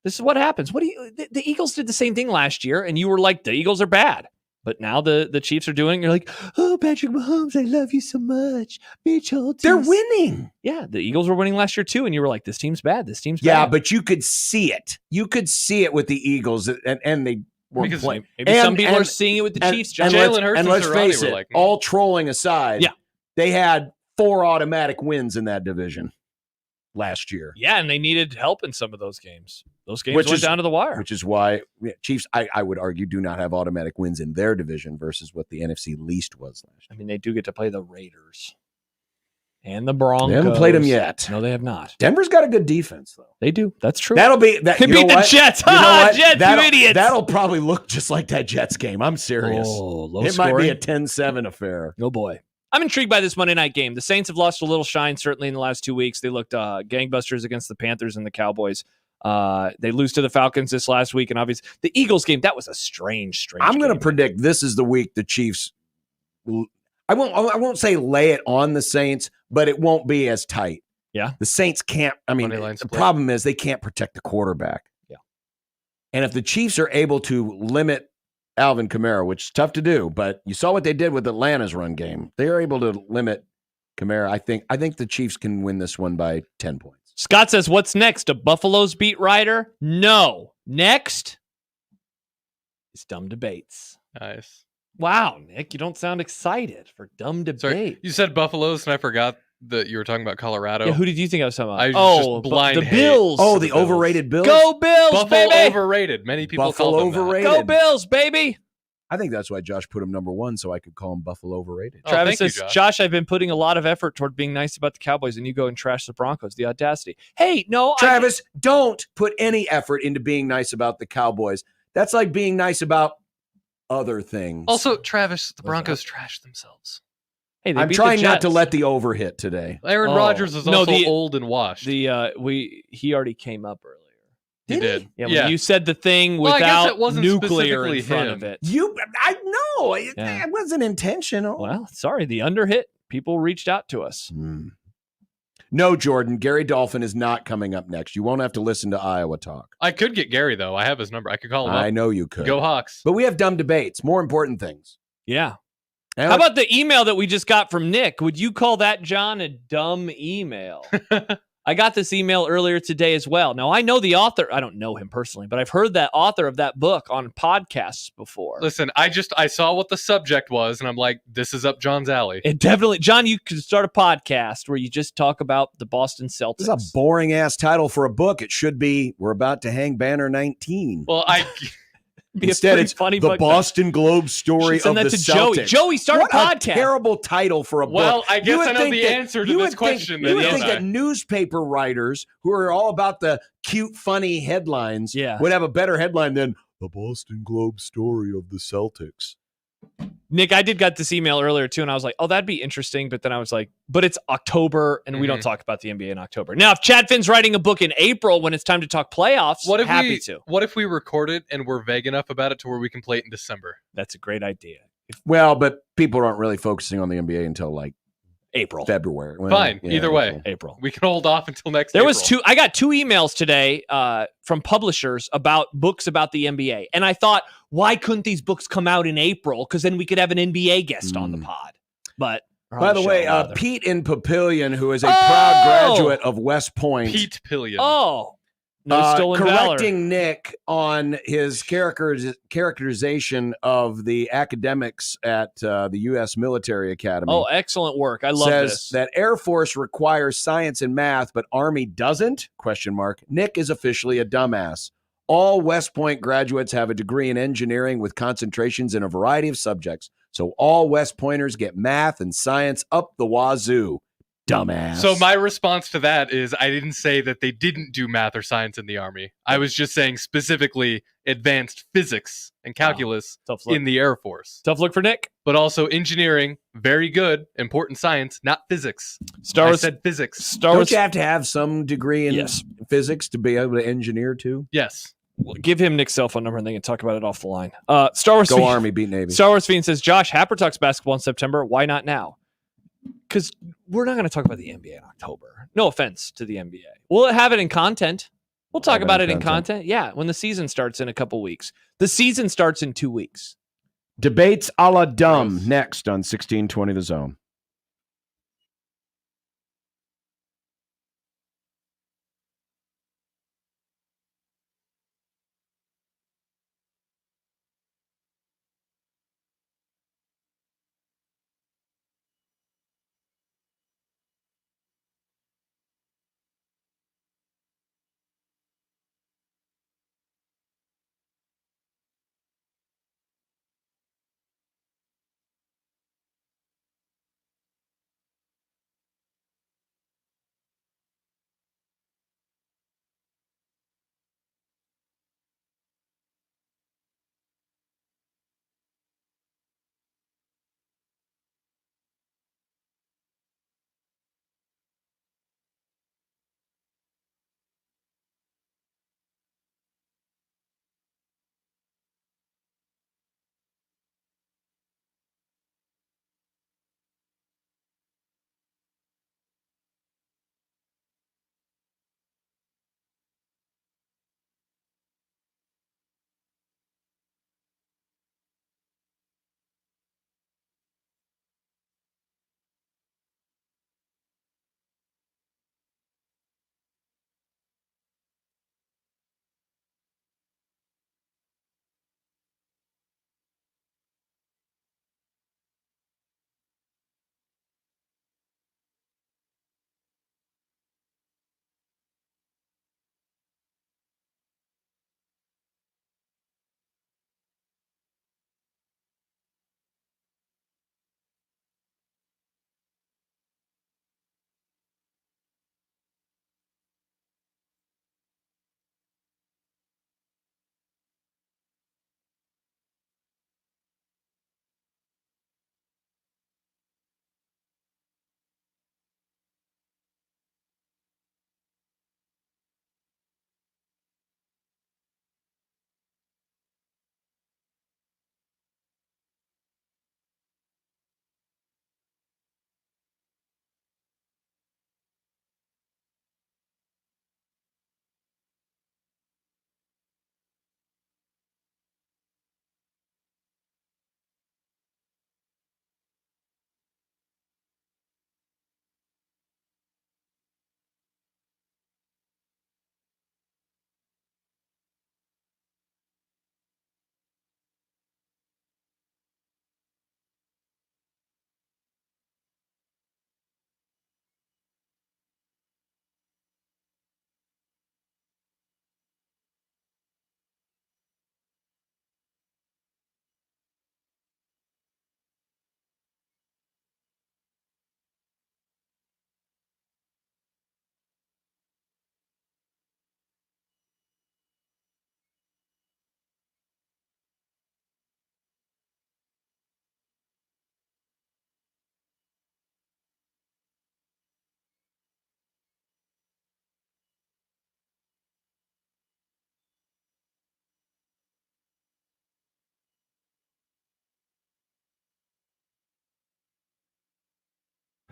This is what happens. The Eagles did the same thing last year, and you were like, the Eagles are bad. But now the Chiefs are doing it. You're like, oh, Patrick Mahomes, I love you so much. Mitchell, they're winning. Yeah, the Eagles were winning last year too, and you were like, this team's bad. This team's bad. Yeah, but you could see it. You could see it with the Eagles, and they were playing. Maybe some people are seeing it with the Chiefs. Jalen Hurts and let's face it, like, all trolling aside, yeah, they had 4 automatic wins in that division last year. Yeah, and they needed help in some of those games. Those games went down to the wire. Which is why Chiefs, I would argue, do not have automatic wins in their division versus what the NFC least was last year. I mean, they do get to play the Raiders and the Broncos. They haven't played them yet. No, they have not. Denver's got a good defense, though. They do. That's true. That'll be that. They beat the Jets. You know what? Jets, you idiots. That'll probably look just like that Jets game. I'm serious. Oh, it might be a 10-7 affair. Oh, boy. I'm intrigued by this Monday night game. The Saints have lost a little shine, certainly in the last 2 weeks. They looked gangbusters against the Panthers and the Cowboys. They lose to the Falcons this last week, and obviously the Eagles game, that was a strange I'm going to predict this is the week the Chiefs. I won't say lay it on the Saints, but it won't be as tight. Yeah, the Saints can't. I mean, the problem is they can't protect the quarterback. Yeah, and if the Chiefs are able to limit Alvin Kamara, which is tough to do, but you saw what they did with Atlanta's run game. They are able to limit Kamara. I think the Chiefs can win this one by 10 points. Scott says, what's next? A Buffalo's beat writer? No. Next is Dumb Debates. Nice. Wow, Nick, you don't sound excited for Dumb Debates. Sorry, you said Buffaloes, and I forgot that you were talking about Colorado. Yeah, who did you think I was talking about? I was just blind the hate. Bills. Oh, the overrated Bills. Go Bills, Buffalo baby. overrated. Many people Buffalo call them overrated. Go Bills, baby. I think that's why Josh put him number 1, so I could call him Buffalo overrated. Travis thank says, you, Josh, I've been putting a lot of effort toward being nice about the Cowboys, and you go and trash the Broncos. The audacity. Hey, no. Travis, don't put any effort into being nice about the Cowboys. That's like being nice about other things. Also, Travis, the Broncos trashed themselves. Hey, I'm trying not to let the over hit today. Aaron Rodgers is also old and washed. He already came up earlier. He did. Yeah, when you said the thing Well, I guess without it wasn't nuclear in specifically front him. of it. I know. It wasn't intentional. Well, sorry, the under hit. People reached out to us. No, Jordan, Gary Dolphin is not coming up next. You won't have to listen to Iowa talk. I could get Gary, though. I have his number. I could call him up. I know you could. Go Hawks. But we have dumb debates, more important things. Yeah. And How about the email that we just got from Nick? Would you call that, John, a dumb email? I got this email earlier today as well. Now, I know the author. I don't know him personally, but I've heard that author of that book on podcasts before. Listen, I saw what the subject was, and I'm like, this is up John's alley. It definitely, John, you could start a podcast where you just talk about the Boston Celtics. This is a boring-ass title for a book. It should be, We're About to Hang Banner 19. Well, Instead, it's funny the book, Boston Globe story of send the that to Celtics. Joey. Joey, start what a podcast. Terrible title for a book. Well, I guess You would I know think the that- answer to you this would question. You would then, think don't that I? newspaper writers who are all about the cute, funny headlines would have a better headline than the Boston Globe story of the Celtics. Nick, I did get this email earlier too, and I was like, oh, that'd be interesting. But then I was like, but it's October, and we don't talk about the NBA in October. Now, if Chad Finn's writing a book in April when it's time to talk playoffs, What if we record it and we're vague enough about it to where we can play it in December? That's a great idea. Well, but people aren't really focusing on the NBA until like April, February. Well, Fine. yeah, Either way, April. We can hold off until next. There April. was I got 2 emails today from publishers about books about the NBA. And I thought, why couldn't these books come out in April? Because then we could have an NBA guest on the pod. But By the way, Pete in Papillion, who is a proud graduate of West Point. Pete Pillion. Oh, no stolen valor. Correcting Nick on his characterization of the academics at the U.S. Military Academy. Oh, excellent work. I love says this. that Air Force requires science and math, but Army doesn't? ? Nick is officially a dumbass. All West Point graduates have a degree in engineering with concentrations in a variety of subjects. So all West Pointers get math and science up the wazoo. Dumbass. So my response to that is I didn't say that they didn't do math or science in the Army. I was just saying specifically advanced physics and calculus in the Air Force. Tough look for Nick. But also engineering, very good, important science, not physics. I said physics. Don't you have to have some degree in physics to be able to engineer too? Yes. Give him Nick's cell phone number and they can talk about it off the line. Star Wars Go Fiend, Army, beat Navy. Star Wars Fiend says, Josh, Happer talks basketball in September. Why not now? Because we're not going to talk about the NBA in October. No offense to the NBA. We'll have it in content. We'll talk about it in content. content. Yeah, when the season starts in a couple weeks. The season starts in 2 weeks. Debates a la dumb next on 1620 The Zone.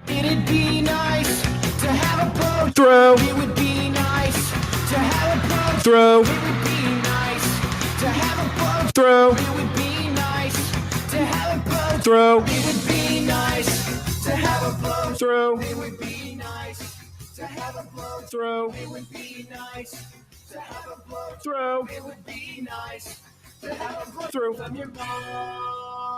It'd be nice to have a boat. Throw. It would be nice to have a boat. Throw. It would be nice to have a boat. Throw. It would be nice to have a boat. Throw. It would be nice to have a boat. Throw. It would be nice to have a boat. Throw. It would be nice to have a boat. Throw. It would be nice to have a boat. Throw. From your mom.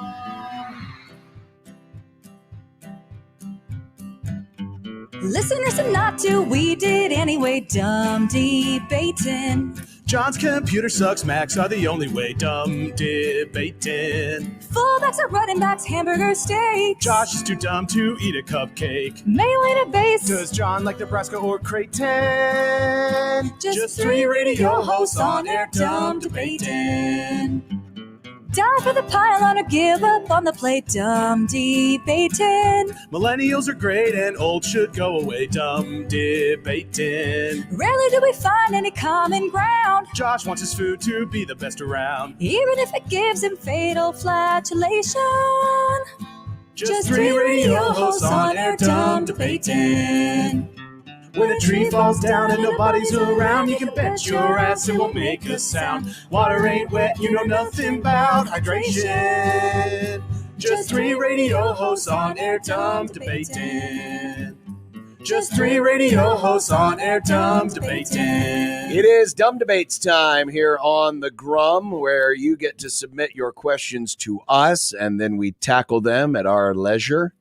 Listeners and not to, we did anyway, dumb debating. John's computer sucks, Macs are the only way, dumb debating. Fullbacks are running backs, hamburger steaks. Josh is too dumb to eat a cupcake. Mainly to base. Does John like Nebraska or Creighton? Just three radio hosts on air, dumb debating. Die for the pylon or give up on the plate, dumb debating. Millennials are great and old should go away, dumb debating. Rarely do we find any common ground. Josh wants his food to be the best around. Even if it gives him fatal flatulation. Just three radio hosts on air, dumb debating. When a tree falls down and nobody's around, you can bet your ass it won't make a sound. Water ain't wet, you know nothing about hydration. Just 3 radio hosts on air, dumb debating. Just 3 radio hosts on air, dumb debating. It is Dumb Debates time here on the Grum, where you get to submit your questions to us, and then we tackle them at our leisure.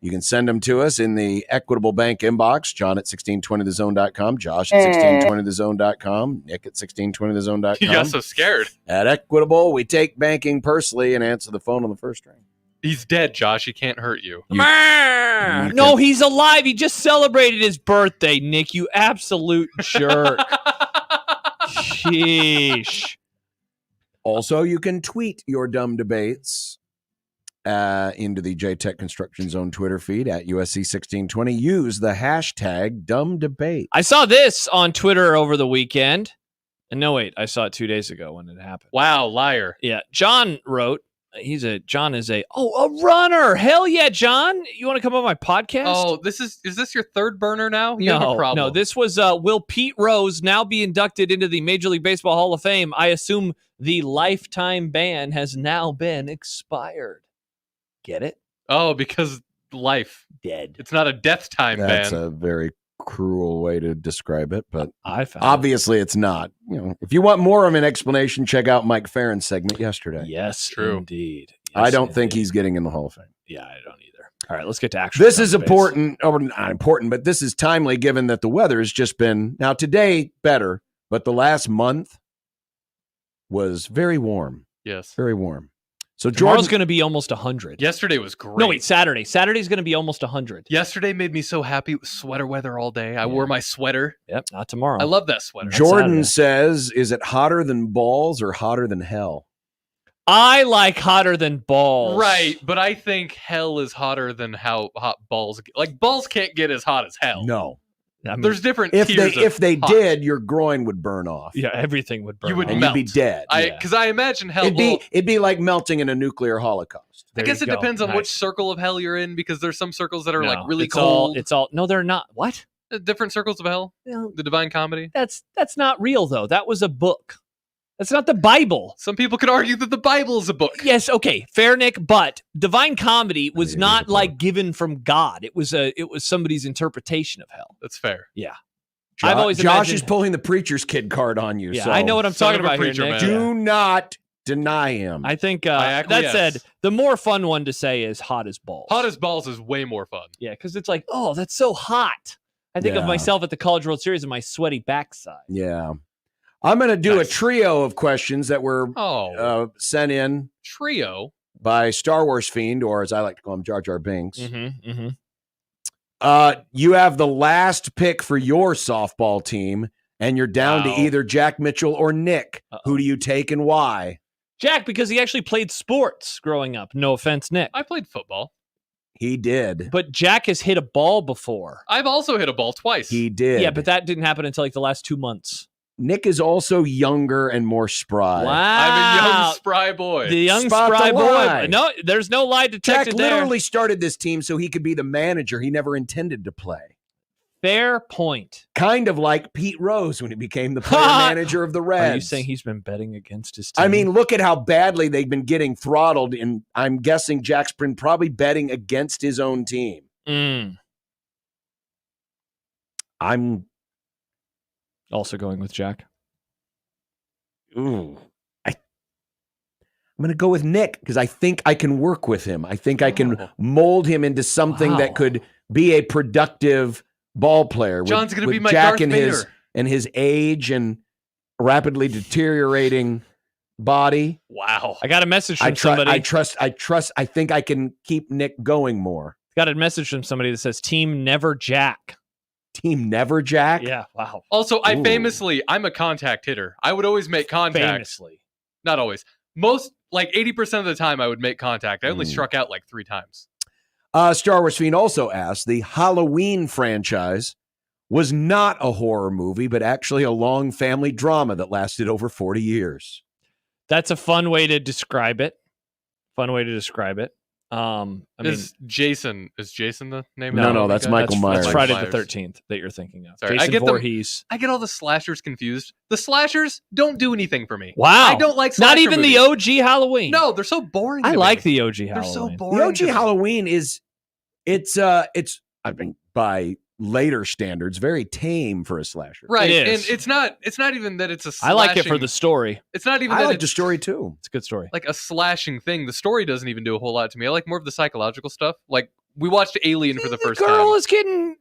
You can send them to us in the Equitable Bank inbox, John at 1620thezone.com, Josh at 1620thezone.com, Nick at 1620thezone.com. You got so scared. At Equitable, we take banking personally and answer the phone on the first ring. He's dead, Josh. He can't hurt you. No, he's alive. He just celebrated his birthday, Nick. You absolute jerk. Sheesh. Also, you can tweet your dumb debates into the JTech Construction Zone Twitter feed at USC1620. Use the hashtag dumb-debate. I saw this on Twitter over the weekend. And no, wait, I saw it 2 days ago when it happened. Wow, liar. Yeah, John wrote, John is a runner. Hell yeah, John. You want to come on my podcast? Oh, is this your third burner now? You have a problem. No, this was, will Pete Rose now be inducted into the Major League Baseball Hall of Fame? I assume the lifetime ban has now been expired. Get it? Oh, because life. Dead. It's not a death time That's ban. a very cruel way to describe it, but I found obviously it's not. If you want more of an explanation, check out Mike Farron's segment yesterday. Yes, true. Indeed. Yes, I don't think he's getting in the Hall of Fame. Yeah, I don't either. All right, let's get to actual. This is important, or not important, but this is timely given that the weather has just been, now today better, but the last month was very warm. Yes. Very warm. So Tomorrow's going to be almost 100. Yesterday was great. No, wait, Saturday. Saturday's going to be almost 100. Yesterday made me so happy. It was sweater weather all day. I wore my sweater. Yep, not tomorrow. I love that sweater. Jordan says, is it hotter than balls or hotter than hell? I like hotter than balls. Right, but I think hell is hotter than how hot balls get. Like, balls can't get as hot as hell. No. I mean, there's different If tiers they of hot. did, your groin would burn off. Yeah, everything would burn. You would and melt. you'd be dead. Because I imagine hell. It'd be like melting in a nuclear holocaust. I guess it depends on which circle of hell you're in, because there's some circles that are like really it's cold. No, they're not. What? Different circles of hell. No. The Divine Comedy. That's not real though. That was a book. That's not the Bible. Some people could argue that the Bible is a book. Yes, okay, fair, Nick. But Divine Comedy was not like given from God. It was somebody's interpretation of hell. That's fair. Yeah. Josh, I've always Josh imagined- is pulling the preacher's kid card on you. Yeah, so I know what I'm Son talking of a about here, preacher, Nick. man. do not deny him. I think I that acquiesce. said, the more fun one to say is hot as balls. Hot as balls is way more fun. Yeah, because it's like, oh, that's so hot. I think of Yeah. myself at the College World Series and my sweaty backside. Yeah. I'm going to do a trio of questions that were sent in Trio? by Star Wars Fiend, or as I like to call him, Jar Jar Binks. Mm-hmm. You have the last pick for your softball team, and you're down to either Jack Mitchell or Nick. Who do you take and why? Jack, because he actually played sports growing up. No offense, Nick. I played football. He did. But Jack has hit a ball before. I've also hit a ball twice. He did. Yeah, but that didn't happen until like the last 2 months. Nick is also younger and more spry. Wow. I'm a young, spry boy. The young Spot spry the boy. lie. No, there's no lie Jack detected there. literally started this team so he could be the manager he never intended to play. Fair point. Kind of like Pete Rose when he became the player manager of the Reds. Are you saying he's been betting against his team? I mean, look at how badly they've been getting throttled, and I'm guessing Jack's been probably betting against his own team. I'm also going with Jack. I'm going to go with Nick because I think I can work with him. I think I can mold him into something that could be a productive ball player. John's going to be my Jack Darth Vader. and his age and rapidly deteriorating body. Wow. I got a message from somebody. I trust. I think I can keep Nick going more. Got a message from somebody that says Team Never Jack. Team Never Jack? Yeah, wow. Also, I'm a contact hitter. I would always make contact. Famously. Not always. Most, like 80% of the time, I would make contact. I only struck out like 3 times. Star Wars Fiend also asked, the Halloween franchise was not a horror movie, but actually a long family drama that lasted over 40 years. That's a fun way to describe it. Is Jason the name? No, that's Michael Myers. That's Friday the 13th that you're thinking of. Sorry, Jason Voorhees. I get all the slashers confused. The slashers don't do anything for me. Wow. I don't like slasher Not even movies. the OG Halloween. No, they're so boring. I to like me. the OG Halloween. They're so boring. The OG to me. Halloween is it's I mean by later standards very tame for a slasher. Right, It and is. it's not even that it's a I like it for slashing- the story. It's not even I that like it's the story too. It's a good story. like a slashing thing. The story doesn't even do a whole lot to me. I like more of the psychological stuff. Like we watched Alien for the first Girl time. is getting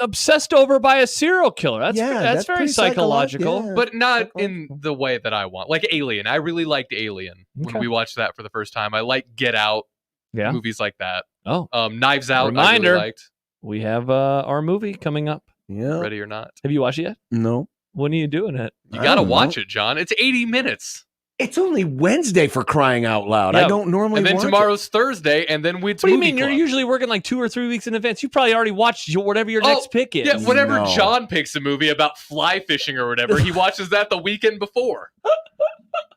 obsessed over by a serial killer. That's very pretty psychological. yeah. But not in the way that I want. Like Alien. I really liked Alien Okay. when we watched that for the first time. I like Get Out, Yeah. movies like that. Oh, Knives Out, Reminder. I really liked. we have our movie coming up. Yeah. Ready or Not. Have you watched it yet? No. When are you doing it? You I got to don't watch know. it, John. It's 80 minutes. It's only Wednesday for crying out loud. Yeah. I don't normally And then watch tomorrow's Thursday, and then it's What do you movie mean? You're club. usually working like 2 or 3 weeks in advance. You probably already watched whatever your next pick is. Yeah, whenever No. John picks a movie about fly fishing or whatever, he watches that the weekend before.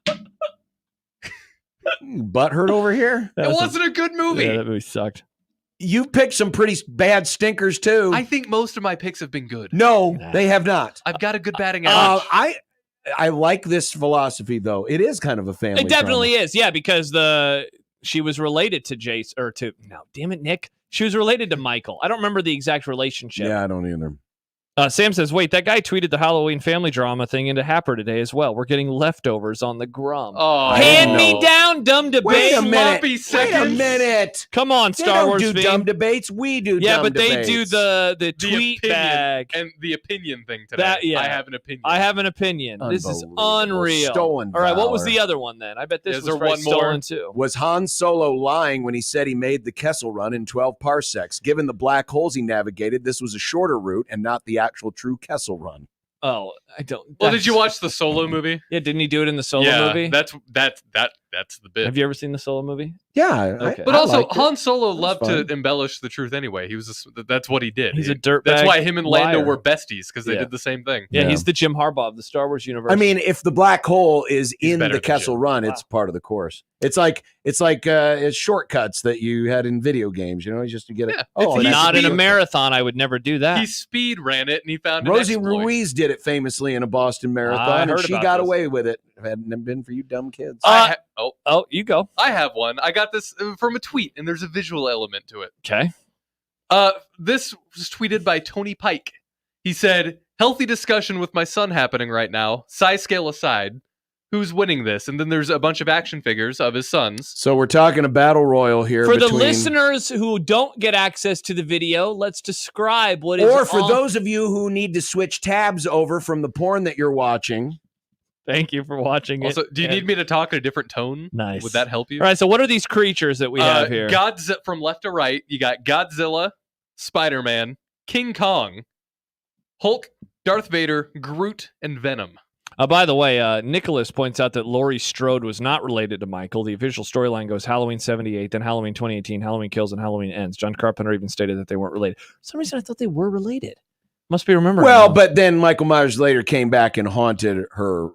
it. Butt hurt over here. That It was wasn't a good movie. Yeah, that movie sucked. You've picked some pretty bad stinkers too. I think most of my picks have been good. No, they have not. I've got a good batting average. I like this philosophy though. It is kind of a family. It definitely is, yeah, because she was related to Jace or to damn it, Nick. She was related to Michael. I don't remember the exact relationship. Yeah, I don't either. Sam says, wait, that guy tweeted the Halloween family drama thing into Happer today as well. We're getting leftovers on the Grum. Oh, Hand me down, dumb debate. Wait a minute. Sloppy Wait a seconds. minute. Come on, They Star don't Wars do fan. dumb debates. We do. Yeah, dumb but they debates. do the The tweet opinion bag. and the opinion thing today. That- yeah. I have an opinion. I have an opinion. This is Unbelievable. unreal. Stolen All right, what was valor. the other one then? I bet this Is was there probably one more? stolen too. Was Han Solo lying when he said he made the Kessel Run in 12 parsecs? Given the black holes he navigated, this was a shorter route and not the actual true Kessel Run. Oh, I don't. Well, did you watch the Solo movie? Yeah, didn't he do it in the Solo yeah, movie? that's the bit. Have you ever seen the Solo movie? Yeah. Okay. But I also, liked it. Han Solo It was loved fun. to embellish the truth anyway. That's what he did. He's a He- dirtbag. That's why him and Lando liar. were besties, because they Yeah. did the same thing. Yeah, Yeah. he's the Jim Harbaugh of the Star Wars universe. I mean, if the black hole is He's in better the than Kessel Jim. Run, it's part of the course. It's like it's shortcuts that you had in video games. You know, just to get it. Yeah. Oh, It's that's not in a speed. marathon, I would never do that. He speed ran it, and he found an Rosie exploit. Ruiz did it famously in a Boston I Marathon, and heard she about got this. away with it. If it hadn't been for you dumb kids. Oh, you go. I have one. I got this from a tweet, and there's a visual element to it. Okay. This was tweeted by Tony Pike. He said, "Healthy discussion with my son happening right now. Size scale aside, who's winning this?" And then there's a bunch of action figures of his sons. So we're talking a battle royal here. For the between- listeners who don't get access to the video, let's describe what is or for on- those of you who need to switch tabs over from the porn that you're watching. Thank you for watching Also, it. do you need me to talk in a different tone? Nice. Would that help you? All right, so what are these creatures that we have here? From left to right, you got Godzilla, Spider-Man, King Kong, Hulk, Darth Vader, Groot, and Venom. By the way, Nicholas points out that Laurie Strode was not related to Michael. The official storyline goes Halloween 78, then Halloween 2018, Halloween Kills, and Halloween Ends. John Carpenter even stated that they weren't related. For some reason, I thought they were related. Must be remembering. Well, now. but then Michael Myers later came back and haunted her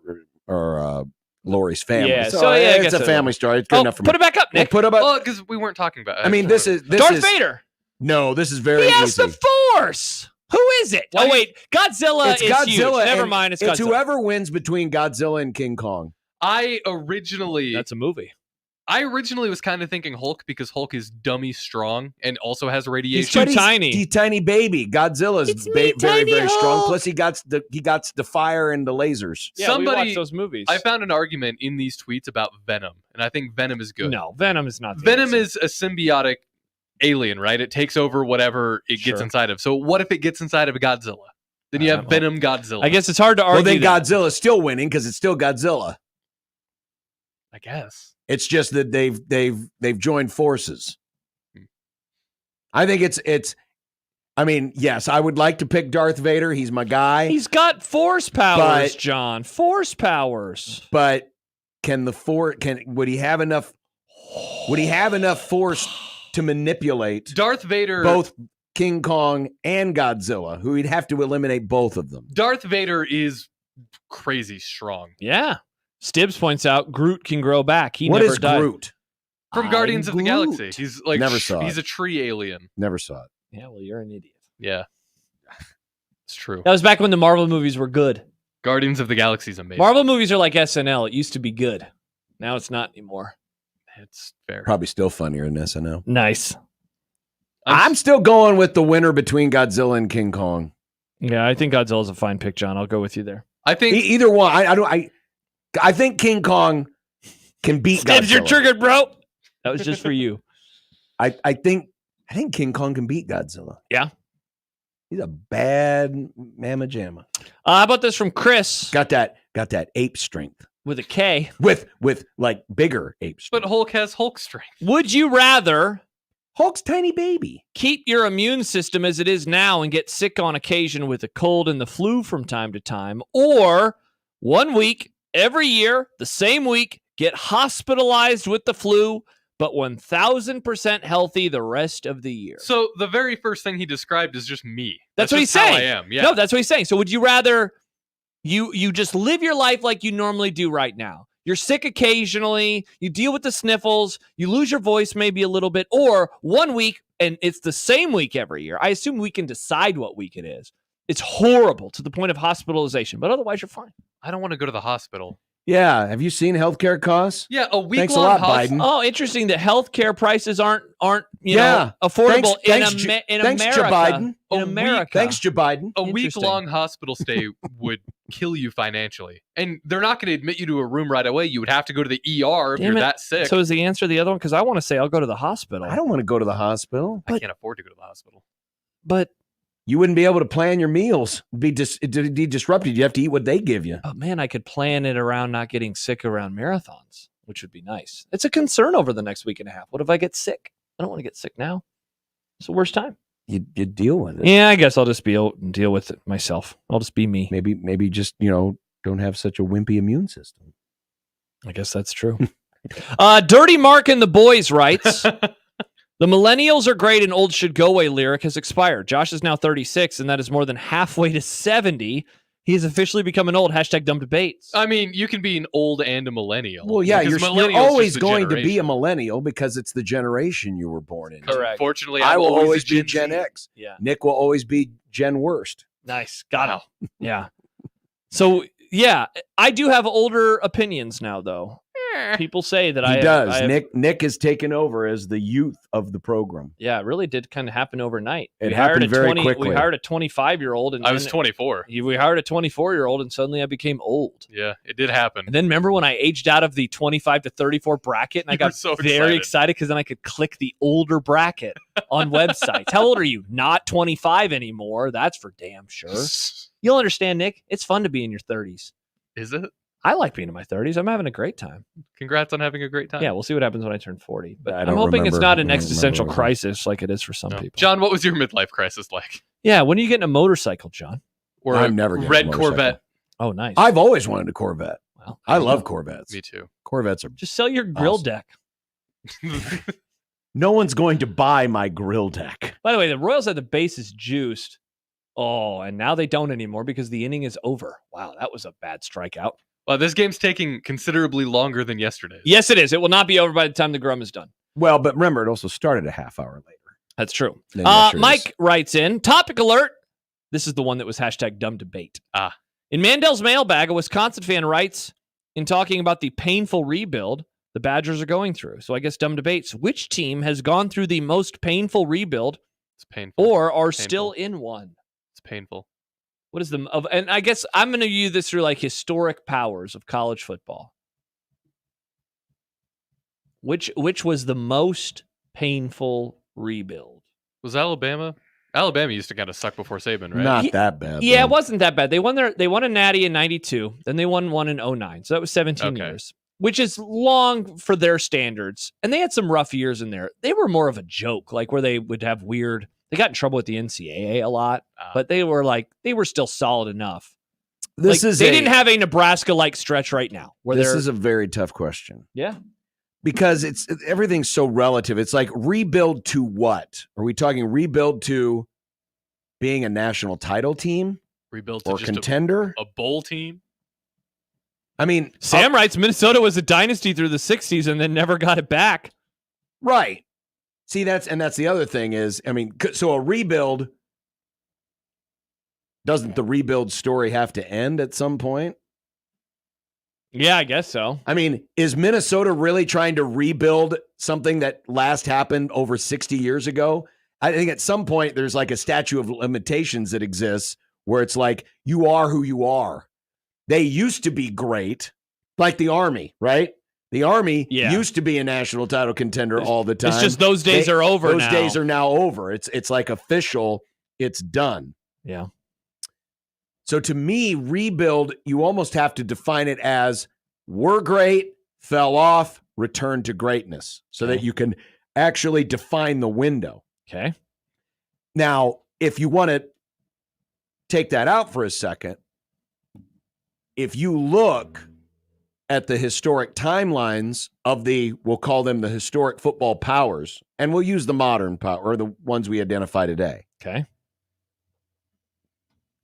or Laurie's family. Yeah, so, so, yeah, I it's guess a it family was. story. It's good enough for me. Put it back up, Nick. Put it up. Well, because we weren't talking about it. I mean, this is Darth Vader. No, this is very He has easy. the Force. Who is it? Oh, wait. Godzilla It's is Godzilla. huge. Never and mind. It's It's Godzilla. whoever wins between Godzilla and King Kong. I originally That's a movie. was kind of thinking Hulk because Hulk is dummy strong and also has radiation. He's too tiny. He's tiny baby. Godzilla's It's me, very, tiny very strong. Hulk. Plus, he got the fire and the lasers. Yeah, we watched those movies. I found an argument in these tweets about Venom, and I think Venom is good. No, Venom is not. The Venom answer. is a symbiotic alien, right? It takes over whatever it gets Sure. inside of. So what if it gets inside of a Godzilla? Then you have Venom Godzilla. I guess it's hard to argue. Well, then that. Godzilla's still winning because it's still Godzilla. I guess. It's just that they've joined forces. I think it's. I mean, yes, I would like to pick Darth Vader. He's my guy. He's got force powers, But- John. Force powers. But would he have enough? Would he have enough force to manipulate Darth Vader both King Kong and Godzilla? Who he'd have to eliminate both of them. Darth Vader is crazy strong. Yeah. Stibbs points out Groot can grow back. He What never is died. Groot? From Guardians of the Galaxy. He's like Never saw he's it. a tree alien. Never saw it. Yeah, well, you're an idiot. Yeah. It's true. That was back when the Marvel movies were good. Guardians of the Galaxy is amazing. Marvel movies are like SNL. It used to be good. Now it's not anymore. It's fair. Probably still funnier than SNL. Nice. I'm still going with the winner between Godzilla and King Kong. Yeah, I think Godzilla's a fine pick, John. I'll go with you there. I think either one. I think King Kong can beat Stibbs, Godzilla. you're triggered, bro. That was just for you. I think King Kong can beat Godzilla. Yeah. He's a bad mamma jamma. How about this from Chris? Got that ape strength. With a K. With like bigger ape strength. But Hulk has Hulk strength. Would you rather Hulk's tiny baby keep your immune system as it is now and get sick on occasion with a cold and the flu from time to time, or 1 week every year, the same week, get hospitalized with the flu, but 1,000% healthy the rest of the year? So the very first thing he described is just me. That's what he's just how saying. I am. Yeah. No, that's what he's saying. So would you rather you just live your life like you normally do right now? You're sick occasionally, you deal with the sniffles, you lose your voice maybe a little bit, or 1 week and it's the same week every year. I assume we can decide what week it is. It's horrible to the point of hospitalization, but otherwise you're fine. I don't want to go to the hospital. Yeah. Have you seen healthcare costs? Yeah, a week Thanks a long lot, Biden. Oh, interesting that healthcare prices aren't you know affordable in America. Joe Biden. In America. Thanks, Joe Biden. A week-long hospital stay would kill you financially. And they're not going to admit you to a room right away. You would have to go to the ER if Damn you're it. that sick. So is the answer the other one? Because I want to say I'll go to the hospital. I don't want to go to the hospital. I can't afford to go to the hospital. But you wouldn't be able to plan your meals. It'd be disrupted. You have to eat what they give you. Oh man, I could plan it around not getting sick around marathons, which would be nice. It's a concern over the next week and a half. What if I get sick? I don't want to get sick now. It's the worst time. You deal with it. Yeah, I guess I'll just deal with it myself. I'll just be me. Maybe just don't have such a wimpy immune system. I guess that's true. Dirty Mark and the Boys writes, the millennials are great and old should go away lyric has expired. Josh is now 36, and that is more than halfway to 70. He has officially become an old. #DumbDebates. I mean, you can be an old and a millennial. Well, yeah, because you're millennials always just a going to be a generation. millennial because it's the generation you were born in. Correct. Fortunately, I I'm will always a be Gen Gen Z. X. Yeah. Nick will always be Gen Worst. Nice. Got it. Yeah. So, yeah, I do have older opinions now, though. People say that He does. Nick has taken over as the youth of the program. Yeah, it really did kind of happen overnight. It happened very quickly. We hired a 25-year-old, and I was 24. We hired a 24-year-old, and suddenly I became old. Yeah, it did happen. And then remember when I aged out of the 25 to 34 bracket, and I You were got so very excited because then I could click the older bracket on websites. How old are you? Not 25 anymore. That's for damn sure. You'll understand, Nick. It's fun to be in your 30s. Is it? I like being in my 30s. I'm having a great time. Congrats on having a great time. Yeah, we'll see what happens when I turn 40. But I I'm don't hoping it's remember. not an I don't existential remember. crisis like it is for some people. John, what was your midlife crisis like? Yeah, when are you getting a motorcycle, John? Or I'm a never getting a red motorcycle. Corvette? Oh, nice. I've always wanted a Corvette. Well, I love Corvettes. Me too. Corvettes are. Just sell your grill Awesome. deck. No one's going to buy my grill deck. By the way, the Royals had the bases juiced. Oh, and now they don't anymore because the inning is over. Wow, that was a bad strikeout. Well, this game's taking considerably longer than yesterday's. Yes, it is. It will not be over by the time the Grum is done. Well, but remember, it also started a half hour later. That's true. than yesterday's. Mike writes in, topic alert. This is the one that was #DumbDebate. In Mandel's mailbag, a Wisconsin fan writes, in talking about the painful rebuild the Badgers are going through. So I guess Dumb Debates, which team has gone through the most painful rebuild It's painful. or are Painful. still in one? It's painful. What is the of? And I guess I'm going to use this through like historic powers of college football. Which was the most painful rebuild? Was Alabama? Alabama used to kind of suck before Saban, right? Not that bad. Yeah, though. it wasn't that bad. They won a natty in 92, then they won one in 09. So that was 17 Okay. years, which is long for their standards. And they had some rough years in there. They were more of a joke, like where they would have weird. They got in trouble with the NCAA a lot, but they were still solid enough. They didn't have a Nebraska-like stretch right now. Where This they're, is a very tough question. yeah. Because everything's so relative. It's like rebuild to what? Are we talking rebuild to being a national title team Rebuilt to or just contender? a bowl team. I mean, Sam writes Minnesota was a dynasty through the 60s and then never got it back. Right. See, that's the other thing is, I mean, so a rebuild, doesn't the rebuild story have to end at some point? Yeah, I guess so. I mean, is Minnesota really trying to rebuild something that last happened over 60 years ago? I think at some point there's like a statute of limitations that exists where it's like, you are who you are. They used to be great, like the Army, right? The Army used to be a national title contender all the time. It's just those days are over now. Those days are now over. It's like official. It's done. Yeah. So to me, rebuild, you almost have to define it as we're great, fell off, return to greatness so that you can actually define the window. Okay. Now, if you want to take that out for a second, if you look at the historic timelines of we'll call them the historic football powers, and we'll use the modern power, or the ones we identify today. Okay.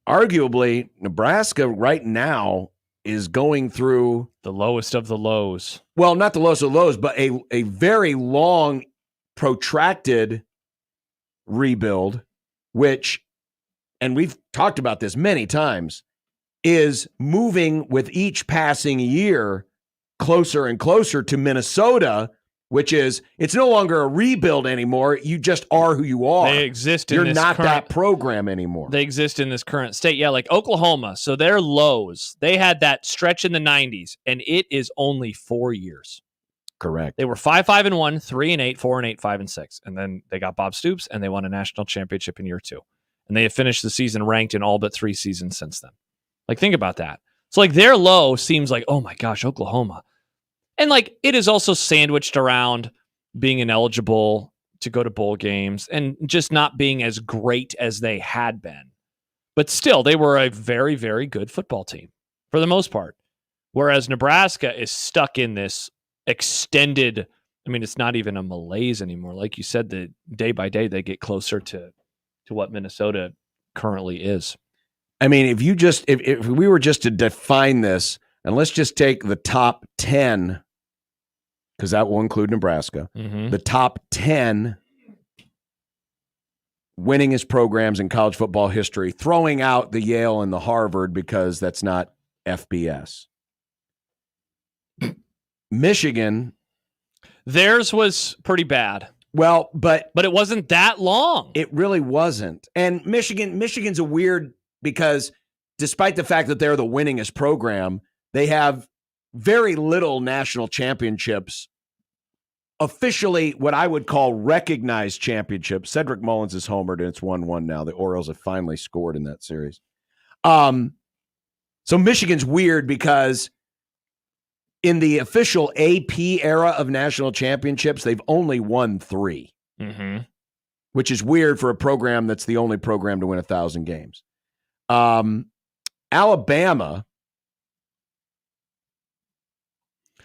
Arguably, Nebraska right now is going through the lowest of the lows. Well, not the lowest of the lows, but a very long, protracted rebuild, which, and we've talked about this many times, is moving with each passing year closer and closer to Minnesota, which is, it's no longer a rebuild anymore. You just are who you are. They exist in You're this not current, that program anymore. They exist in this current state. Yeah, like Oklahoma. So their lows, they had that stretch in the 90s, and it is only 4 years. Correct. They were 5-5-1, 3-8, 4-8, 5-6. And then they got Bob Stoops, and they won a national championship in year 2. And they have finished the season ranked in all but 3 seasons since then. Like, think about that. So, like, their low seems like, oh my gosh, Oklahoma. And, like, it is also sandwiched around being ineligible to go to bowl games and just not being as great as they had been. But still, they were a very, very good football team for the most part. Whereas Nebraska is stuck in this extended, I mean, it's not even a malaise anymore. Like you said, the day by day, they get closer to what Minnesota currently is. I mean, if we were just to define this, and let's just take the top 10, because that will include Nebraska, the top 10 winningest programs in college football history, throwing out the Yale and the Harvard because that's not FBS. Michigan. Theirs was pretty bad. Well, but it wasn't that long. It really wasn't. And Michigan's a weird, because despite the fact that they're the winningest program, they have very little national championships, officially what I would call recognized championships. Cedric Mullins is homered, and it's 1-1 now. The Orioles have finally scored in that series. So Michigan's weird because in the official AP era of national championships, they've only won 3, which is weird for a program that's the only program to win 1,000 games. Alabama.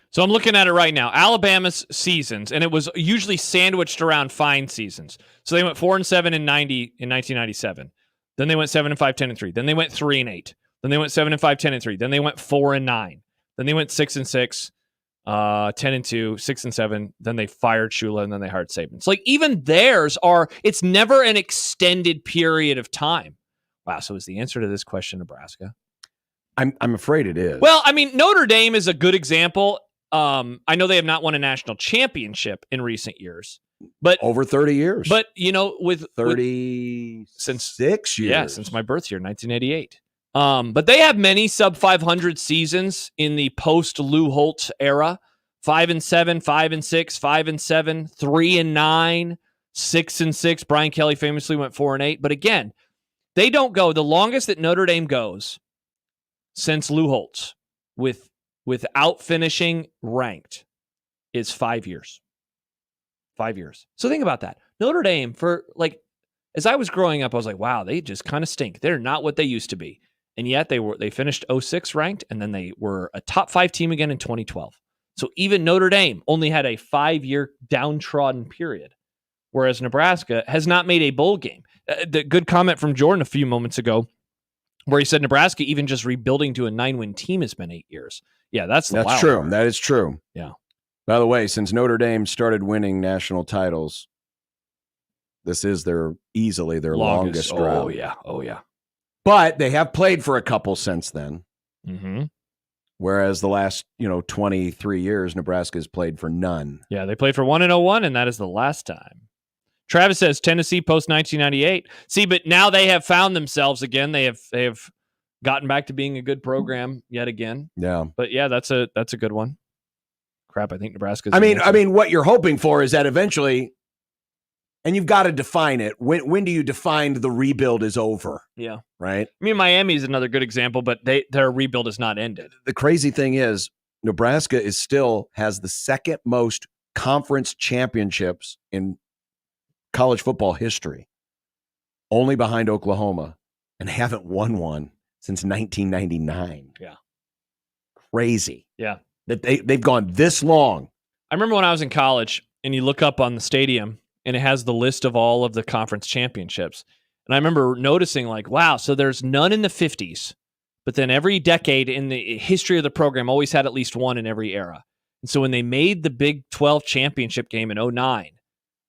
So I'm looking at it right now. Alabama's seasons, and it was usually sandwiched around fine seasons. So they went 4-7 in 1997. Then they went 7-5, 10-3. Then they went 3-8. Then they went 7-5, 10-3. Then they went 4-9. Then they went 6-6, 10-2, 6-7. Then they fired Shula, and then they hired Saban. So like even theirs are, it's never an extended period of time. Wow. So is the answer to this question Nebraska? I'm afraid it is. Well, I mean, Notre Dame is a good example. I know they have not won a national championship in recent years, but over 30 years. But you know, with 36 years. Yeah, since my birth year, 1988. But they have many sub 500 seasons in the post Lou Holtz era. 5-7, 5-6, 5-7, 3-9, 6-6. Brian Kelly famously went 4-8. But again, they don't go. The longest that Notre Dame goes since Lou Holtz without finishing ranked is 5 years. 5 years. So think about that. Notre Dame, for like, as I was growing up, I was like, wow, they just kind of stink. They're not what they used to be. And yet they finished 06 ranked, and then they were a top 5 team again in 2012. So even Notre Dame only had a 5-year downtrodden period, whereas Nebraska has not made a bowl game. The good comment from Jordan a few moments ago, where he said Nebraska, even just rebuilding to a 9-win team, has been 8 years. Yeah, that's wild true. part. That is true. Yeah. By the way, since Notre Dame started winning national titles, this is easily their longest drought. Oh, yeah. Oh, yeah. But they have played for a couple since then. Mm-hmm. Whereas the last, 23 years, Nebraska has played for none. Yeah, they played for 1-01, and that is the last time. Travis says Tennessee post 1998. See, but now they have found themselves again. They have gotten back to being a good program yet again. Yeah. But yeah, that's a good one. Crap, I think Nebraska's. I mean, what you're hoping for is that eventually, and you've got to define it. When do you define the rebuild is over? Yeah. Right? I mean, Miami is another good example, but their rebuild has not ended. The crazy thing is, Nebraska has the second most conference championships in college football history, only behind Oklahoma, and haven't won one since 1999. Yeah. Crazy. Yeah. That they've gone this long. I remember when I was in college and you look up on the stadium and it has the list of all of the conference championships. And I remember noticing like, wow, so there's none in the 50s, but then every decade in the history of the program always had at least one in every era. And so when they made the Big 12 championship game in 2009,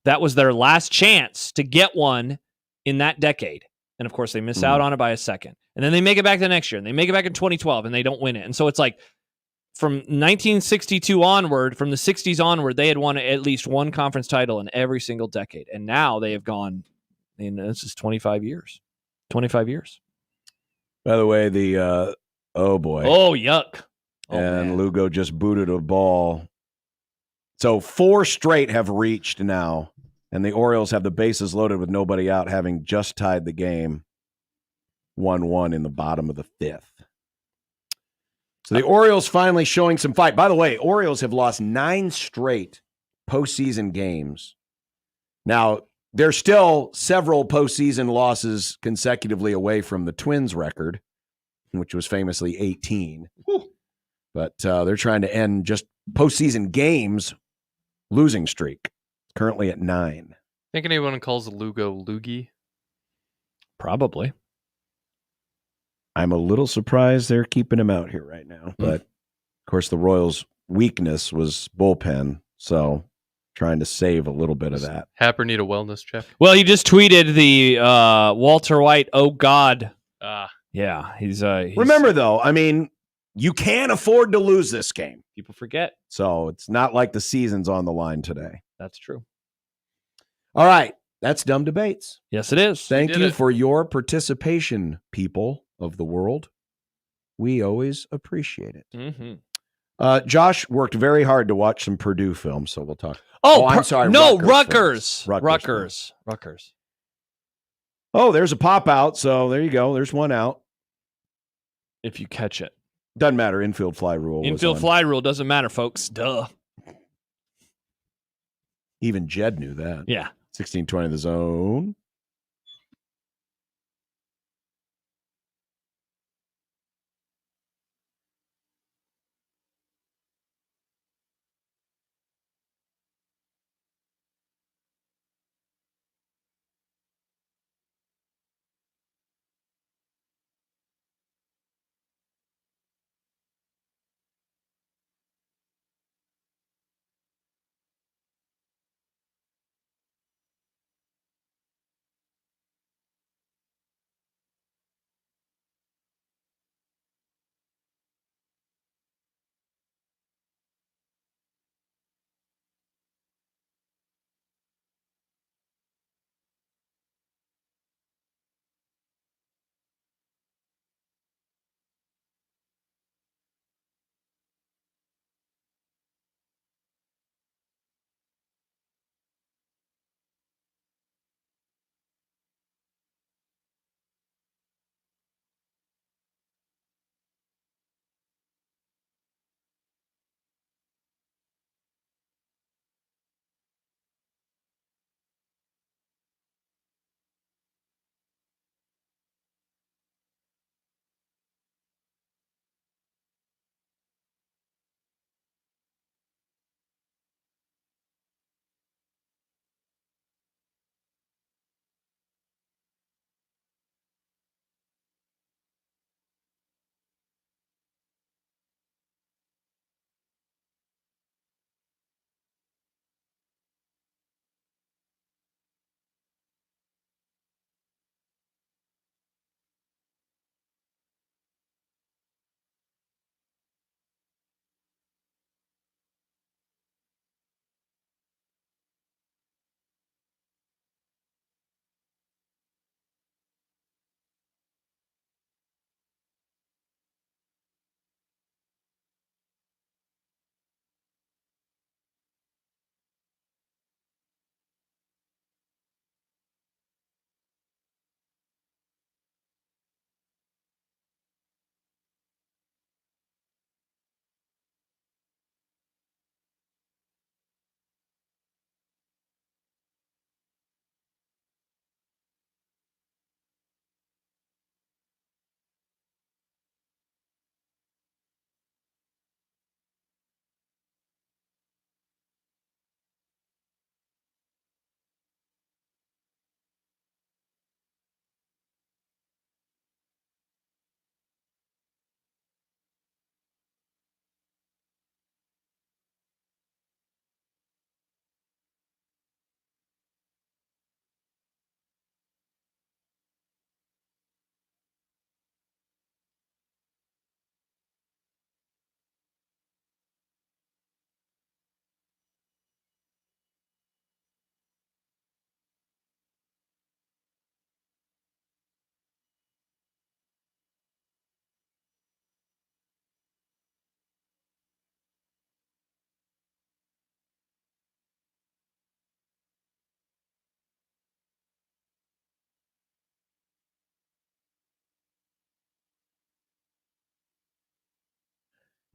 that was their last chance to get one in that decade. And of course, they miss out on it by a second. And then they make it back the next year, and they make it back in 2012, and they don't win it. And so it's like from 1962 onward, from the 60s onward, they had won at least one conference title in every single decade. And now they have gone, this is 25 years. 25 years. By the way, oh boy. Oh, yuck. And Lugo just booted a ball. So 4 straight have reached now, and the Orioles have the bases loaded with nobody out, having just tied the game 1-1 in the bottom of the 5th. So the Orioles finally showing some fight. By the way, Orioles have lost 9 straight postseason games. Now, there's still several postseason losses consecutively away from the Twins record, which was famously 18. Whew. But they're trying to end just postseason games losing streak, currently at 9. Think anyone calls Lugo Loogie? Probably. I'm a little surprised they're keeping him out here right now. But, of course, the Royals' weakness was bullpen, so trying to save a little bit of that. Happer need a wellness check? Well, he just tweeted the Walter White, oh, God. Yeah, he's Remember, though, I mean, you can't afford to lose this game. People forget. So it's not like the season's on the line today. That's true. All right. That's Dumb Debates. Yes, it is. Thank you for your participation, people of the world. We always appreciate it. Mm-hmm. Josh worked very hard to watch some Purdue films, so we'll talk. I'm sorry. No, Rutgers. Rutgers. Oh, there's a pop out. So there you go. There's one out. If you catch it. Doesn't matter. Infield fly rule. Infield fly rule doesn't matter, folks. Duh. Even Jed knew that. Yeah. 16-20 the zone.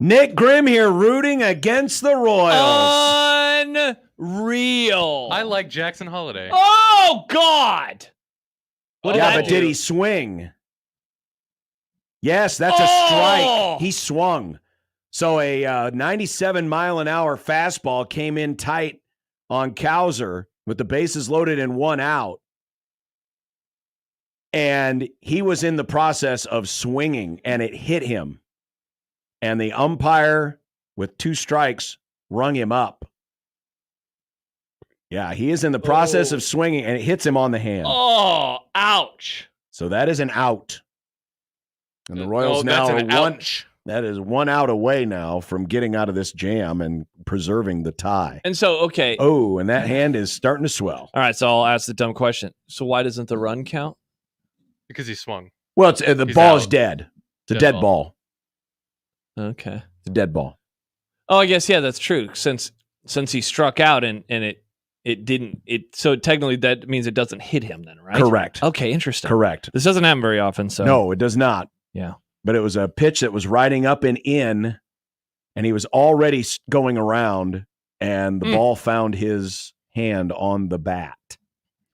Nick Grimm here rooting against the Royals. Unreal. I like Jackson Holiday. Oh, God. What Yeah, but did he swing? Yes, that's a strike. He swung. So a 97-mile-an-hour fastball came in tight on Cowser with the bases loaded and 1 out. And he was in the process of swinging, and it hit him. And the umpire, with 2 strikes, rung him up. Yeah, he is in the process of swinging, and it hits him on the hand. Oh, ouch. So that is an out. And the Royals now are that is 1 out away now from getting out of this jam and preserving the tie. And so, okay. Oh, and that hand is starting to swell. All right, so I'll ask the dumb question. So why doesn't the run count? Because he swung. Well, it's, the ball is dead. It's a dead ball. Okay. It's a dead ball. Oh, I guess, yeah, that's true. Since he struck out and it didn't, so technically that means it doesn't hit him then, right? Correct. Okay, interesting. Correct. This doesn't happen very often, so. No, it does not. Yeah. But it was a pitch that was riding up and in, and he was already going around, and the ball found his hand on the bat.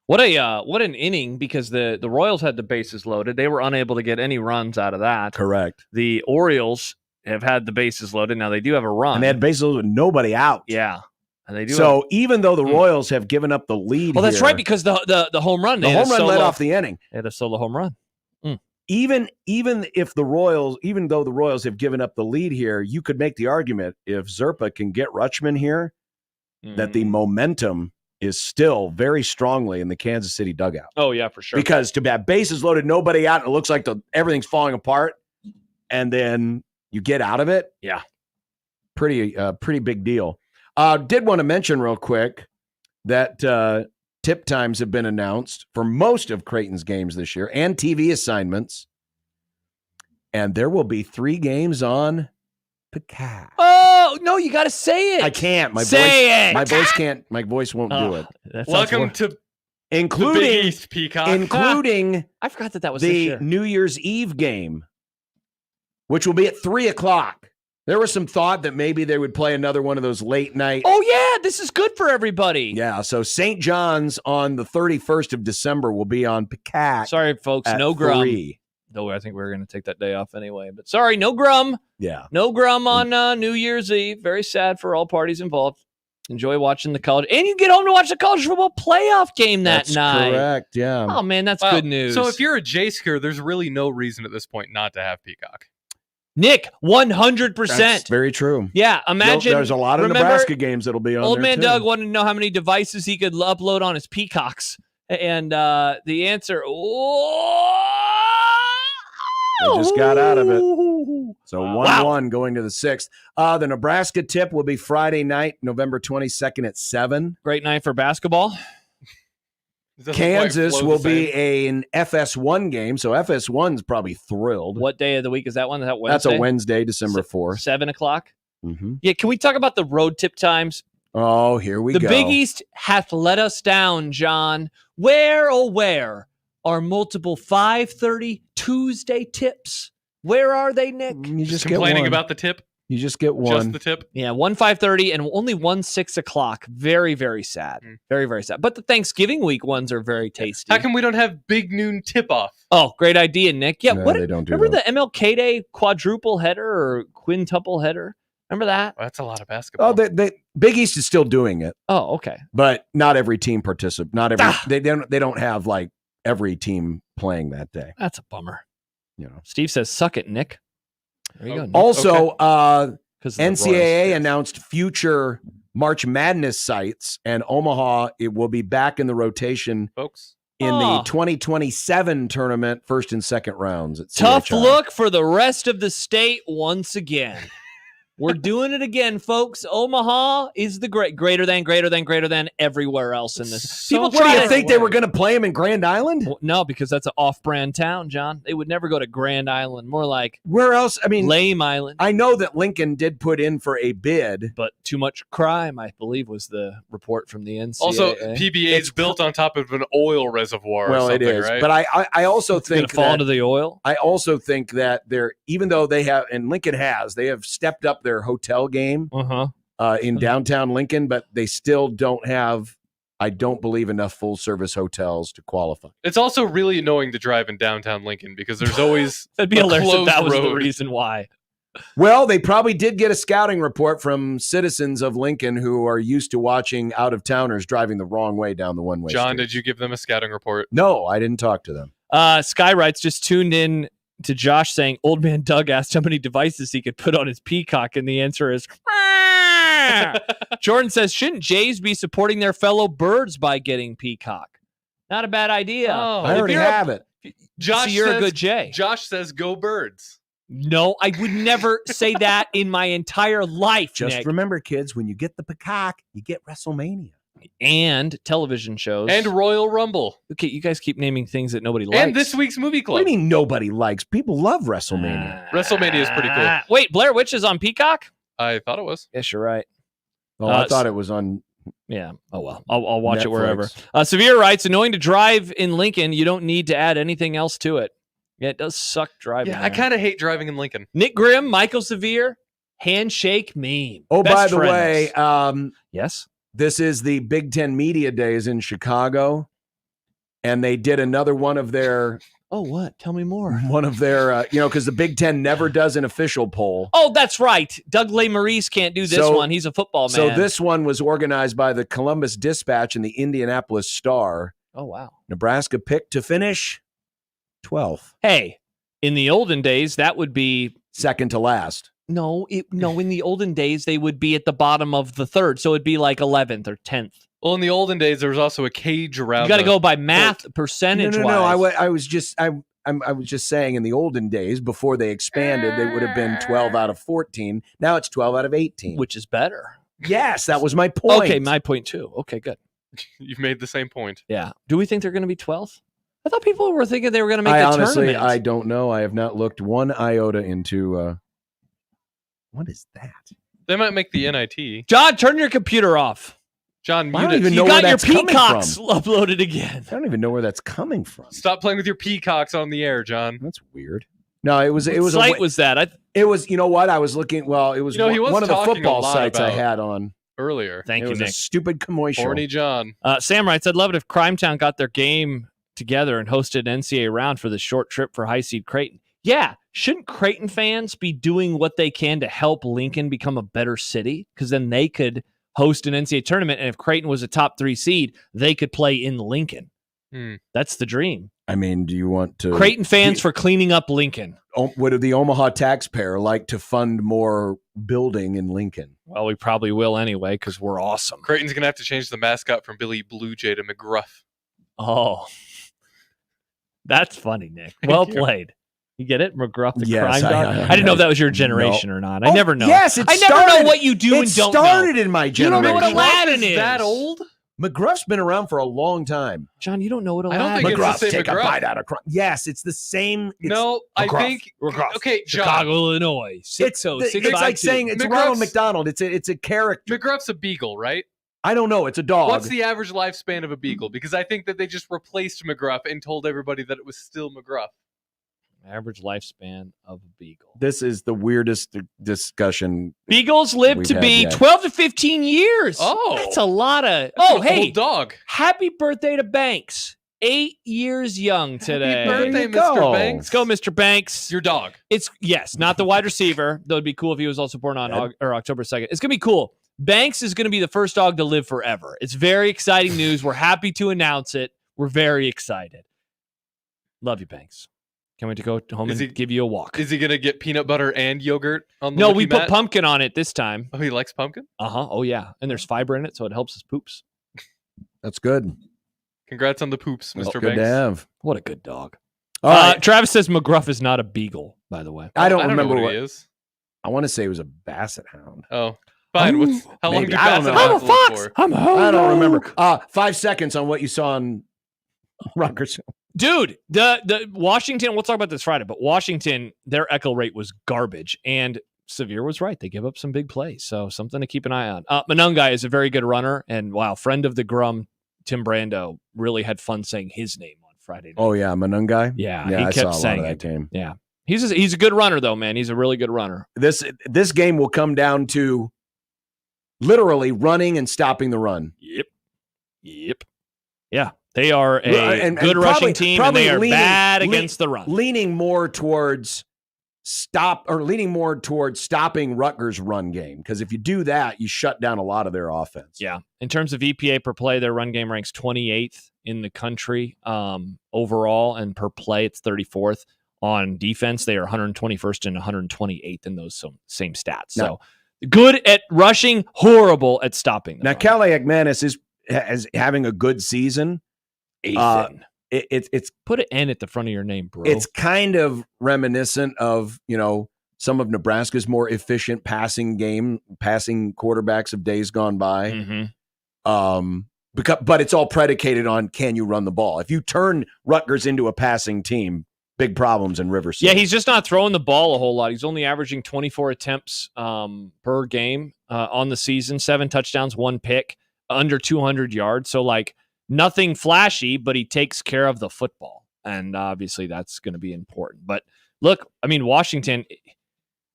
What an inning, because the Royals had the bases loaded. They were unable to get any runs out of that. Correct. The Orioles have had the bases loaded. Now they do have a run. And they had bases loaded with nobody out. Yeah. And they do. So even though the Royals have given up the lead, well, that's right, because the home run, the home run led off the inning. They had a solo home run. Even if the Royals, even though the Royals have given up the lead here, you could make the argument if Zerpa can get Rutschman here, that the momentum is still very strongly in the Kansas City dugout. Oh yeah, for sure. Because to have bases loaded, nobody out, and it looks like everything's falling apart, and then you get out of it. Yeah, pretty big deal. Did want to mention real quick that tip times have been announced for most of Creighton's games this year and TV assignments. And there will be 3 games on Picard. Oh, no, you got to say it. I can't. My voice can't. My voice won't do it. Welcome to including the Big East, Peacock. Including I forgot that was the New Year's Eve game, which will be at 3:00. There was some thought that maybe they would play another one of those late night. Oh, yeah, this is good for everybody. Yeah, so St. John's on the 31st of December will be on Picard. Sorry, folks, no Grum. No, I think we were going to take that day off anyway. But sorry, no Grum. Yeah. No Grum on New Year's Eve. Very sad for all parties involved. Enjoy watching the college. And you get home to watch the college football playoff game that night. Correct, yeah. Oh, man, that's good news. So if you're a J-Sker, there's really no reason at this point not to have Peacock. Nick, 100%. That's very true. Yeah, imagine. There's a lot of Nebraska games that'll be on Old there, man too. Doug wanted to know how many devices he could upload on his Peacocks. And the answer, they just got out of it. So 1-1 going to the 6th. The Nebraska tip will be Friday night, November 22nd at 7. Great night for basketball. Kansas will be an FS1 game, so FS1's probably thrilled. What day of the week is that one? Is that Wednesday? That's a Wednesday, December 4th. 7:00? Mm-hmm. Yeah, can we talk about the road tip times? Oh, here we go. The Big East hath let us down, John. Where, oh where, are multiple 5:30 Tuesday tips? Where are they, Nick? You just complaining get one. about the tip? You just get one. Just the tip? Yeah, 5:30 and only 6 o'clock. Very, very sad. Very, very sad. But the Thanksgiving week ones are very tasty. How come we don't have big noon tip-off? Oh, great idea, Nick. Yeah, No, what? they don't do remember that. the MLK Day quadruple header or quintuple header? Remember that? Well, that's a lot of basketball. Oh, they Big East is still doing it, Oh, okay. but not every team participates. Not every they don't have like every team playing that day. That's a bummer. You know. Steve says, "Suck it, Nick." There you go. Nick. Also, 'Cause of the NCAA Royals. announced future March Madness sites, and Omaha it will be back in the rotation, folks, in the 2027 tournament, first and second rounds. At Tough CHI. look for the rest of the state once again. We're doing it again, folks. Omaha is the greater than everywhere else in this. People what do you think they were going to play him in Grand Island? Well, no, because that's an off-brand town, John. They would never go to Grand Island. More like where else? I mean, Lame Island. I know that Lincoln did put in for a bid, but too much crime, I believe, was the report from the NCAA. Also, PBA is built on top of an oil reservoir. Well, or it is, right? but I also think it's fall into the oil. I also think that they're even though they have and Lincoln they have stepped up their hotel game in downtown Lincoln, but they still don't have, I don't believe, enough full service hotels to qualify. It's also really annoying to drive in downtown Lincoln because there's always that'd be hilarious if that was road. the reason why. Well, they probably did get a scouting report from citizens of Lincoln who are used to watching out of towners driving the wrong way down the one way. John, did you give them a scouting report? No, I didn't talk to them. Sky writes, just tuned in to Josh saying old man Doug asked how many devices he could put on his Peacock, and the answer is Jordan says, shouldn't Jays be supporting their fellow birds by getting Peacock? Not a bad idea. Oh, I already have it. Josh, so you're says, a good Jay. Josh says, go birds. No, I would never say that in my entire life, Just Nick. remember, kids, when you get the Peacock, you get WrestleMania. And television shows. And Royal Rumble. Okay, you guys keep naming things that nobody likes. And this week's movie club. What do you mean nobody likes? People love WrestleMania. WrestleMania is pretty cool. Wait, Blair Witch is on Peacock? I thought it was. Yes, you're right. Oh, I thought it was on. Yeah. Oh, well. I'll watch Netflix. it wherever. Severe writes, annoying to drive in Lincoln. You don't need to add anything else to it. Yeah, it does suck driving. Yeah, I kind of hate driving in Lincoln. Nick Grimm, Michael Severe, handshake meme. Oh, Best by the friends. way, yes, this is the Big Ten Media Days in Chicago, and they did another one of their. Oh, what? Tell me more. One of their, because the Big Ten never does an official poll. Oh, that's right. Doug LeMaurice can't do this one. He's a football man. So this one was organized by the Columbus Dispatch and the Indianapolis Star. Oh, wow. Nebraska picked to finish 12th. Hey, in the olden days, that would be second to last. No, in the olden days, they would be at the bottom of the third. So it'd be like 11th or 10th. Well, in the olden days, there was also a cage around. You got to go by math percentage. No. I was just saying in the olden days before they expanded, they would have been 12 out of 14. Now it's 12 out of 18, which is better. Yes, that was my point. Okay, my point too. Okay, good. You've made the same point. Yeah. Do we think they're going to be 12th? I thought people were thinking they were going to make the tournament. I don't know. I have not looked one iota into. What is that? They might make the NIT. John, turn your computer off. John, I don't even know you where got your that's coming peacocks from. uploaded again. I don't even know where that's coming from. Stop playing with your peacocks on the air, John. That's weird. No, it was. What site was that? It was. You know what? I was looking. Well, it was, he was one of the talking football a lot sites I about had on earlier. Thank it you, was Nick. a stupid commercial. Horny John. Sam writes, I'd love it if Crimetown got their game together and hosted an NCAA round for the short trip for high seed Creighton. Yeah, shouldn't Creighton fans be doing what they can to help Lincoln become a better city? Because then they could host an NCAA tournament, and if Creighton was a top 3 seed, they could play in Lincoln. That's the dream. I mean, do you want to Creighton fans for cleaning up Lincoln? Would the Omaha taxpayer like to fund more building in Lincoln? Well, we probably will anyway because we're awesome. Creighton's gonna have to change the mascot from Billy Blue Jay to McGruff. Oh, that's funny, Nick. Well played. You get it? McGruff, the crime dog? I didn't know if that was your generation or not. I never know. Yes, I never know what you do and don't know. It started in my generation. You don't know what Aladdin is. That old? McGruff's been around for a long time. John, you don't know what I Aladdin don't is. think McGruff, it's the same take a McGruff. bite out of crime. Yes, it's the same. No, I McGruff. think. McGruff. Okay, John. Chicago, Illinois. It's 60652. like saying it's McGruff's- Ronald McDonald. It's a character. McGruff's a beagle, right? I don't know. It's a dog. What's the average lifespan of a beagle? Because I think that they just replaced McGruff and told everybody that it was still McGruff. Average lifespan of a beagle. This is the weirdest discussion. Beagles live we've to had be yet. 12 to 15 years. Oh. That's a lot of. That's Oh, an hey. old dog. Happy birthday to Banks. 8 years young today. Happy birthday, There you go. Mr. Banks. Let's go, Mr. Banks. Your dog. It's yes, not the wide receiver. Though it'd be cool if he was also born on October 2nd. It's gonna be cool. Banks is gonna be the first dog to live forever. It's very exciting news. We're happy to announce it. We're very excited. Love you, Banks. Can't wait to go home and give you a walk. Is he gonna get peanut butter and yogurt on the No, Lucky we put mat? pumpkin on it this time. Oh, he likes pumpkin? Oh yeah, and there's fiber in it, so it helps his poops. That's good. Congrats on the poops, Mr. Good Banks. to have. What a good dog. All right. Travis says McGruff is not a beagle, by the way. I don't know remember what what he is. I want to say it was a basset hound. Oh, fine. How long Maybe. do I don't basset know. hounds live for? I don't remember. 5 seconds on what you saw on Rutgers. Dude, the Washington, we'll talk about this Friday, but Washington, their echo rate was garbage. And Severe was right. They give up some big plays. So something to keep an eye on. Manungai is a very good runner. And wow, friend of the Grum, Tim Brando, really had fun saying his name on Friday night. Oh, yeah. Manungai? Yeah, he kept saw a saying lot of that game. Yeah. He's a good runner, though, man. He's a really good runner. This game will come down to literally running and stopping the run. Yep. Yeah. They are a good rushing team, and they are bad against the run. Leaning more towards stopping Rutgers' run game. Because if you do that, you shut down a lot of their offense. Yeah. In terms of EPA per play, their run game ranks 28th in the country overall, and per play, it's 34th. On defense, they are 121st and 128th in those same stats. So good at rushing, horrible at stopping. Now, Calais Ekmanis is having a good season. It's put an N at the front of your name, bro. It's kind of reminiscent of, some of Nebraska's more efficient passing quarterbacks of days gone by. Mm-hmm. But it's all predicated on, can you run the ball? If you turn Rutgers into a passing team, big problems in River City. Yeah, he's just not throwing the ball a whole lot. He's only averaging 24 attempts per game on the season, 7 touchdowns, 1 pick, under 200 yards. So, nothing flashy, but he takes care of the football. And obviously that's going to be important. But look, Washington,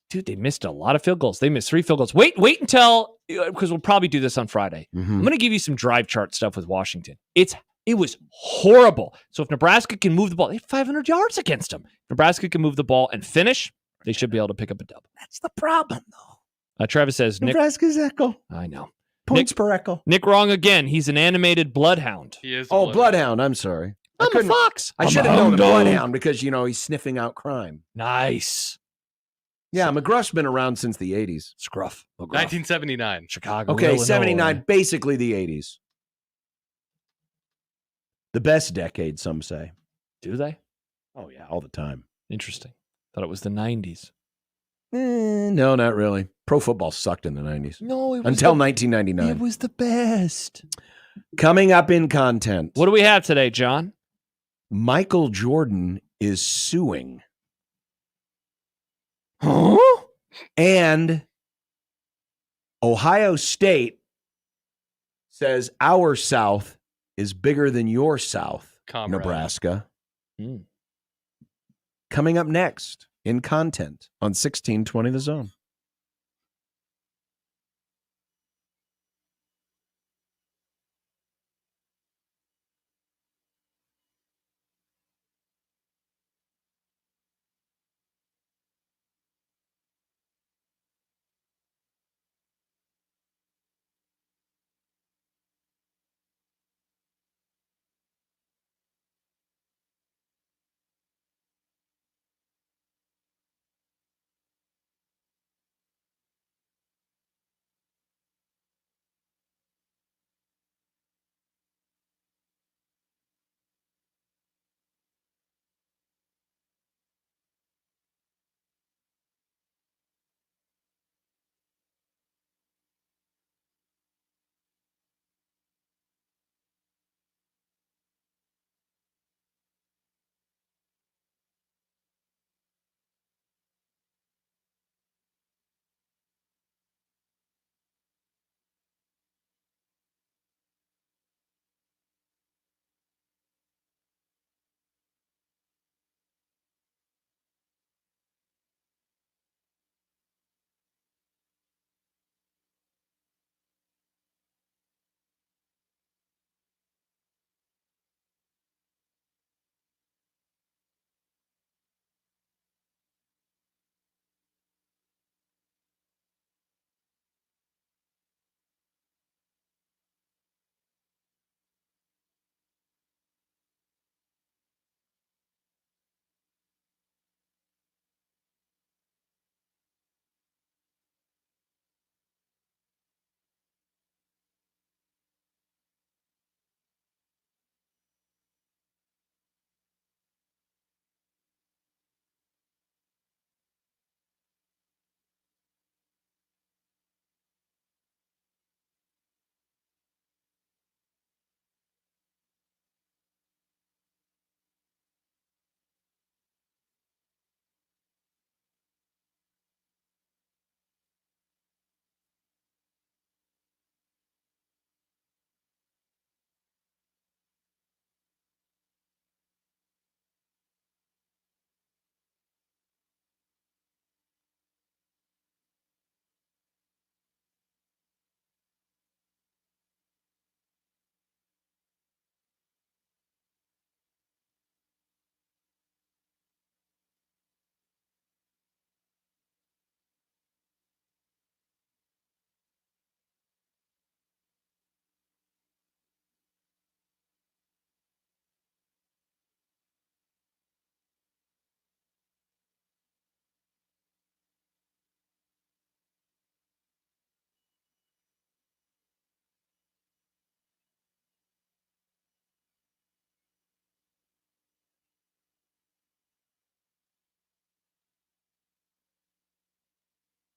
dude, they missed a lot of field goals. They missed 3 field goals. Wait until, because we'll probably do this on Friday. Mm-hmm. I'm going to give you some drive chart stuff with Washington. It was horrible. So if Nebraska can move the ball, they have 500 yards against them. If Nebraska can move the ball and finish, they should be able to pick up a dub. That's the problem, though. Travis says, Nebraska's echo. I know. Points per echo. Nick wrong again. He's an animated bloodhound. He is. Bloodhound. I'm sorry. I'm a fox. I should have known a bloodhound because, he's sniffing out crime. Nice. Yeah, McGruff's been around since the 80s. Scruff. McGruff. 1979. Chicago. Okay, Illinois. 79, basically the 80s. The best decade, some say. Do they? Oh, yeah, all the time. Interesting. Thought it was the 90s. No, not really. Pro football sucked in the 90s. No, it was until 1999. It was the best. Coming up in content. What do we have today, John? Michael Jordan is suing. Huh? And Ohio State says our South is bigger than your South, Comrade. Nebraska. Coming up next in content on 1620 The Zone.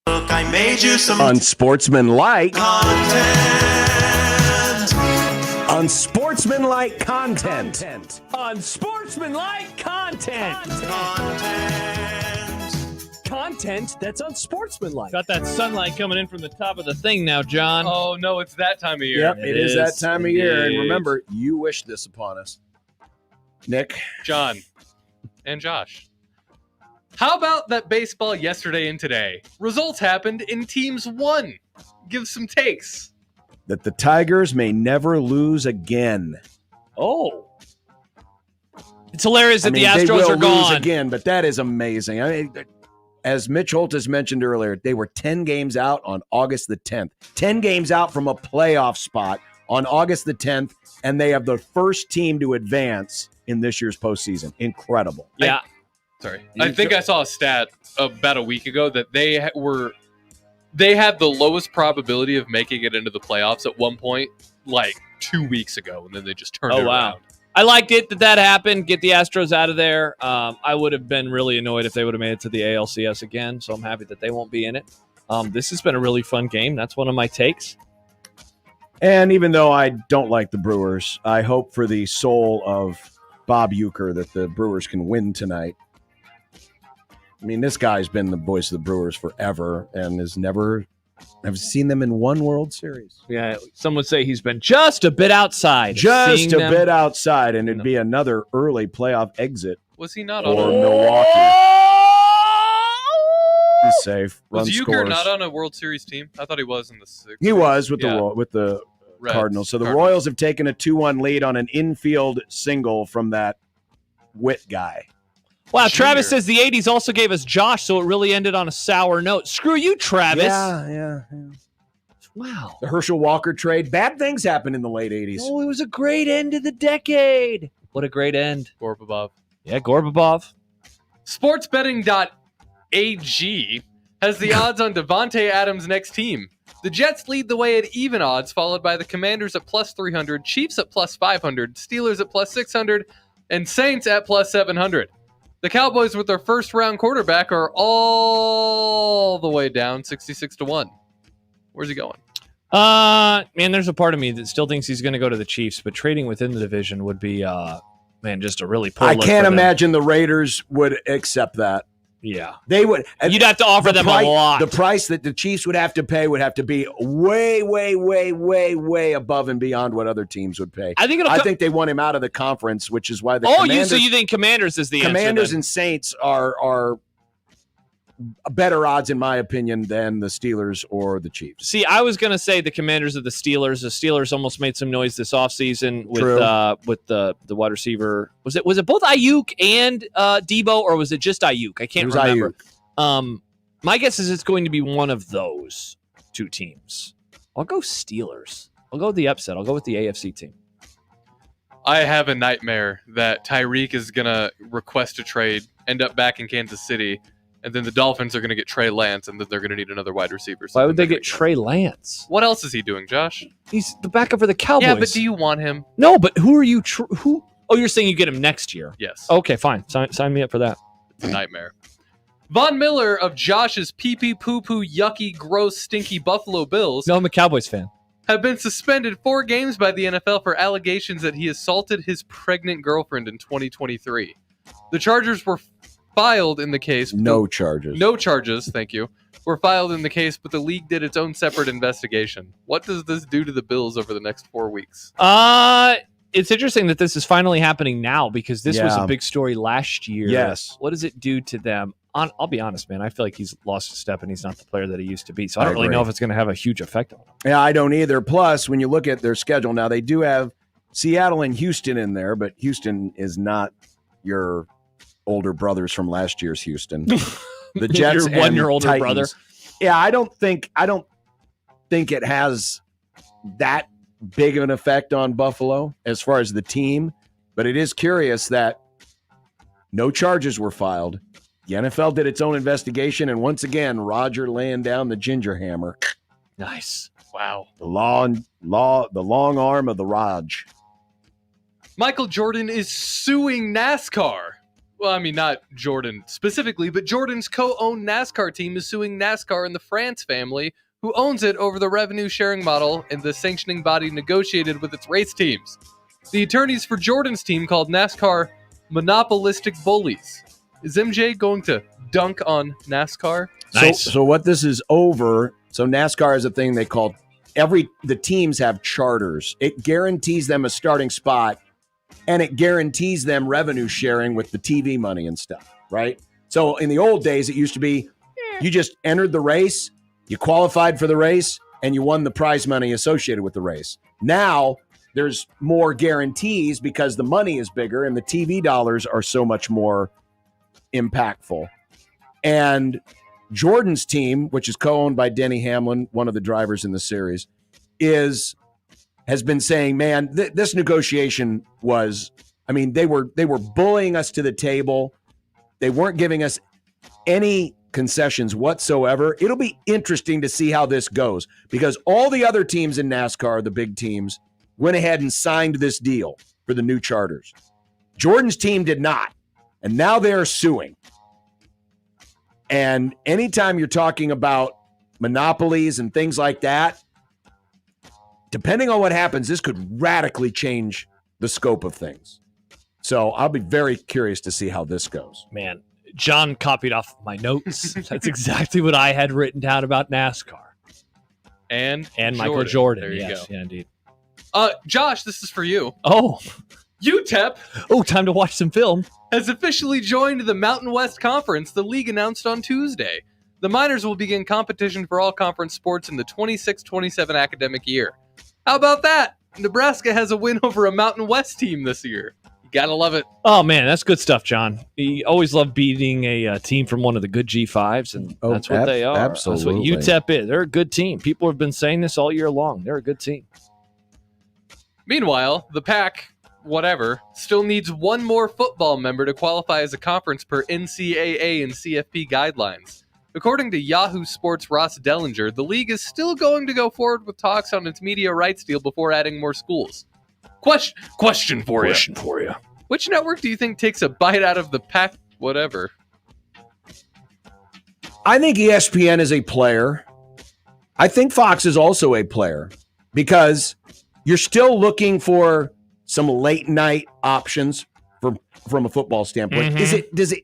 Look, I made you some Unsportsmanlike content. Unsportsmanlike content. Unsportsmanlike content. Content that's unsportsmanlike. Got that sunlight coming in from the top of the thing now, John. Oh, no, it's that time of year. Yep, it is that time of year. And indeed. remember, you wish this upon us. Nick. John and Josh. How about that baseball yesterday and today? Results happened and teams won. Give some takes. That the Tigers may never lose again. Oh. It's hilarious that I mean, the Astros they will are gone. lose again, but that is amazing. I mean, as Mitch Holtis mentioned earlier, they were 10 games out on August the 10th. 10 games out from a playoff spot on August the 10th, and they have the first team to advance in this year's postseason. Incredible. Yeah. I think I saw a stat about a week ago that they had the lowest probability of making it into the playoffs at one point, like 2 weeks ago, and then they just turned it around. I liked it that happened. Get the Astros out of there. I would have been really annoyed if they would have made it to the ALCS again, so I'm happy that they won't be in it. This has been a really fun game. That's one of my takes. And even though I don't like the Brewers, I hope for the soul of Bob Uecker that the Brewers can win tonight. I mean, this guy's been the voice of the Brewers forever and has never have seen them in one World Series. Yeah, some would say he's been just a bit outside. Just a bit outside, and it'd be another early playoff exit. Was he not for on Milwaukee? He's safe. Was Run Uecker scores. not on a World Series team? I thought he was in the sixth. He was with Yeah. the Reds. Cardinals. So the Cardinals. Royals have taken a 2-1 lead on an infield single from that Witt guy. Wow, Travis says the 80s also gave us Josh, so it really ended on a sour note. Screw you, Travis. Yeah. Wow. The Herschel Walker trade. Bad things happened in the late 80s. Oh, it was a great end to the decade. What a great end. Gorbabov. Yeah, Gorbabov. Sportsbetting.ag has the odds on Devontae Adams' next team. The Jets lead the way at even odds, followed by the Commanders at plus 300, Chiefs at plus 500, Steelers at plus 600, and Saints at plus 700. The Cowboys with their first-round quarterback are all the way down 66-1. Where's he going? Man, there's a part of me that still thinks he's going to go to the Chiefs, but trading within the division would be, just a really poor I look can't for them. imagine the Raiders would accept that. Yeah. They would. You'd have to offer them a lot. The price that the Chiefs would have to pay would have to be way, way, way, way, way above and beyond what other teams would pay. I think they want him out of the conference, which is why the so you think Commanders is the Commanders answer? and Saints are better odds, in my opinion, than the Steelers or the Chiefs. See, I was going to say the Commanders of the Steelers. The Steelers almost made some noise this offseason with the wide receiver. Was it both Ayuk and Debo, or was it just Ayuk? I can't remember. My guess is it's going to be one of those two teams. I'll go Steelers. I'll go with the upset. I'll go with the AFC team. I have a nightmare that Tyreek is going to request a trade, end up back in Kansas City, and then the Dolphins are going to get Trey Lance, and then they're going to need another wide receiver. Why would they get Trey Lance? What else is he doing, Josh? He's the backup for the Cowboys. Yeah, but do you want him? No, but who are you? Who? Oh, you're saying you get him next year? Yes. Okay, fine. Sign me up for that. It's a nightmare. Von Miller of Josh's pee-pee, poo-poo, yucky, gross, stinky Buffalo Bills. No, I'm a Cowboys fan. Have been suspended 4 games by the NFL for allegations that he assaulted his pregnant girlfriend in 2023. The charges were filed in the case. No charges, thank you, were filed in the case, but the league did its own separate investigation. What does this do to the Bills over the next 4 weeks? It's interesting that this is finally happening now because this was Yeah. a big story last year. Yes. What does it do to them? I'll be honest, man. I feel like he's lost a step and he's not the player that he used to be. So I don't really agree. know if it's going to have a huge effect on him. Yeah, I don't either. Plus, when you look at their schedule now, they do have Seattle and Houston in there, but Houston is not your older brothers from last year's Houston. The Jets Your one-year older Titans. brother. Yeah, I don't think it has that big of an effect on Buffalo as far as the team, but it is curious that no charges were filed. The NFL did its own investigation, and once again, Roger laying down the ginger hammer. Nice. Wow. The long arm of the Raj. Michael Jordan is suing NASCAR. Well, I mean, not Jordan specifically, but Jordan's co-owned NASCAR team is suing NASCAR and the France family, who owns it, over the revenue sharing model and the sanctioning body negotiated with its race teams. The attorneys for Jordan's team called NASCAR monopolistic bullies. Is MJ going to dunk on NASCAR? Nice. So what this is over, so NASCAR is a thing they call the teams have charters. It guarantees them a starting spot, and it guarantees them revenue sharing with the TV money and stuff, right? So in the old days, it used to be you just entered the race, you qualified for the race, and you won the prize money associated with the race. Now there's more guarantees because the money is bigger and the TV dollars are so much more impactful. And Jordan's team, which is co-owned by Denny Hamlin, one of the drivers in the series, has been saying, man, this negotiation was, I mean, they were bullying us to the table. They weren't giving us any concessions whatsoever. It'll be interesting to see how this goes because all the other teams in NASCAR, the big teams, went ahead and signed this deal for the new charters. Jordan's team did not, and now they're suing. And anytime you're talking about monopolies and things like that, depending on what happens, this could radically change the scope of things. So I'll be very curious to see how this goes. Man, John copied off my notes. That's exactly what I had written down about NASCAR. And Michael Jordan. There you Yes, go. yeah, indeed. Josh, this is for you. Oh. UTEP. Oh, time to watch some film. Has officially joined the Mountain West Conference, the league announced on Tuesday. The Miners will begin competition for all conference sports in the 26-27 academic year. How about that? Nebraska has a win over a Mountain West team this year. You gotta love it. Oh, man, that's good stuff, John. You always love beating a team from one of the good G5s, and that's what they are. Absolutely. That's what UTEP is. They're a good team. People have been saying this all year long. They're a good team. Meanwhile, the Pac, whatever, still needs one more football member to qualify as a conference per NCAA and CFP guidelines. According to Yahoo Sports' Ross Dellinger, the league is still going to go forward with talks on its media rights deal before adding more schools. Question for you. Which network do you think takes a bite out of the Pac whatever? I think ESPN is a player. I think Fox is also a player because you're still looking for some late night options from a football standpoint. Mm-hmm. Does it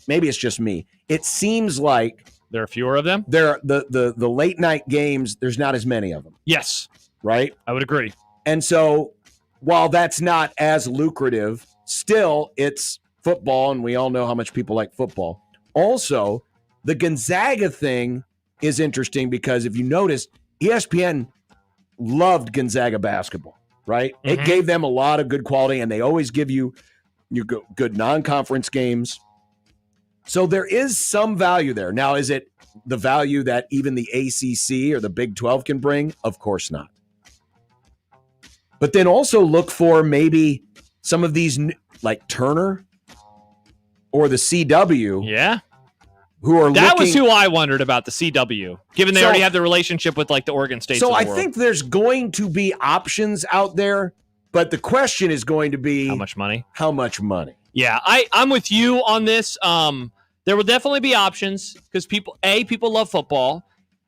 maybe it's just me. It seems like there are fewer of them. There the late night games, there's not as many of them. Yes. Right? I would agree. And so while that's not as lucrative, still it's football, and we all know how much people like football. Also, the Gonzaga thing is interesting because if you notice, ESPN loved Gonzaga basketball, right? Mm-hmm. It gave them a lot of good quality, and they always give you good non-conference games. So there is some value there. Now, is it the value that even the ACC or the Big 12 can bring? Of course not. But then also look for maybe some of these, like Turner or the CW. Yeah. Who are that looking, was who I wondered about, the CW, given they already have the relationship with like the Oregon States So of the I world. think there's going to be options out there, but the question is going to be how much money? How much money? Yeah, I'm with you on this. There will definitely be options because people love football.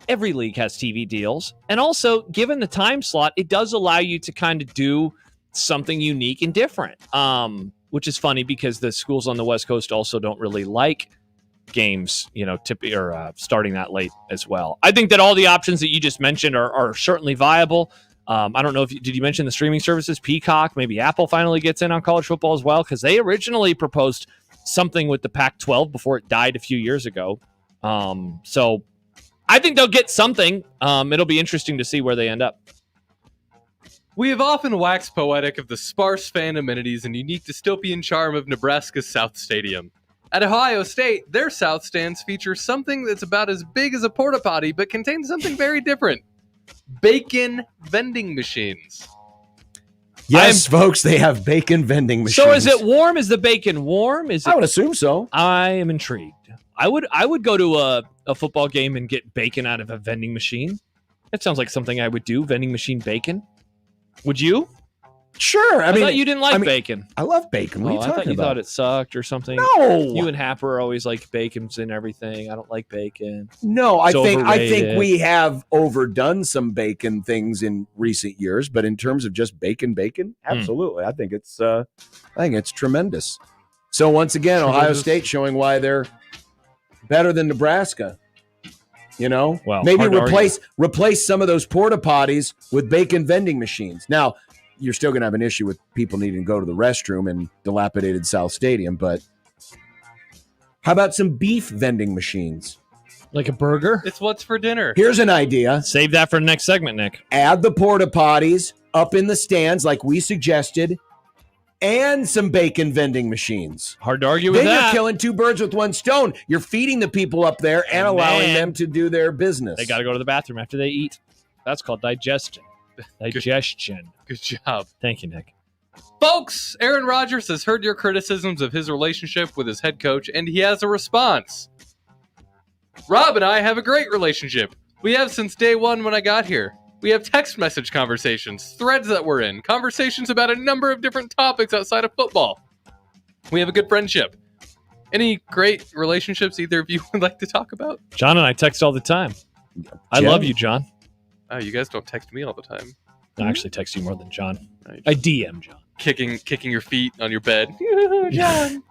Every league has TV deals. And also, given the time slot, it does allow you to kind of do something unique and different, which is funny because the schools on the West Coast also don't really like games, starting that late as well. I think that all the options that you just mentioned are certainly viable. I don't know did you mention the streaming services, Peacock? Maybe Apple finally gets in on college football as well, because they originally proposed something with the Pac-12 before it died a few years ago. So I think they'll get something. It'll be interesting to see where they end up. We have often waxed poetic of the sparse fan amenities and unique dystopian charm of Nebraska's South Stadium. At Ohio State, their South stands feature something that's about as big as a porta potty, but contains something very different. Bacon vending machines. Yes, folks, they have bacon vending machines. So is it warm? Is the bacon warm? I would assume so. I am intrigued. I would go to a football game and get bacon out of a vending machine. That sounds like something I would do, vending machine bacon. Would you? Sure. I thought you didn't like bacon. I love bacon. What are you I talking thought you about? thought it sucked or something. No. You and Happer always like bacons and everything. I don't like bacon. No, I It's think overrated. we have overdone some bacon things in recent years, but in terms of just bacon, absolutely. I think it's tremendous. So once again, Ohio Tremendous. State showing why they're better than Nebraska. Well, maybe hard to replace some of those porta potties with bacon vending machines. Now, you're still going to have an issue with people needing to go to the restroom in dilapidated South Stadium, but how about some beef vending machines? Like a burger? It's what's for dinner. Here's an idea. Save that for the next segment, Nick. Add the porta potties up in the stands like we suggested, and some bacon vending machines. Hard to argue with then that. You're killing two birds with one stone. You're feeding the people up there and allowing them to do their business. They got to go to the bathroom after they eat. That's called digestion. Digestion. Good job. Thank you, Nick. Folks, Aaron Rodgers has heard your criticisms of his relationship with his head coach, and he has a response. Rob and I have a great relationship. We have since day one when I got here. We have text message conversations, threads that we're in, conversations about a number of different topics outside of football. We have a good friendship. Any great relationships either of you would like to talk about? John and I text all the time. I love you, John. Oh, you guys don't text me all the time. I actually text you more than John. I DM John. Kicking your feet on your bed. John.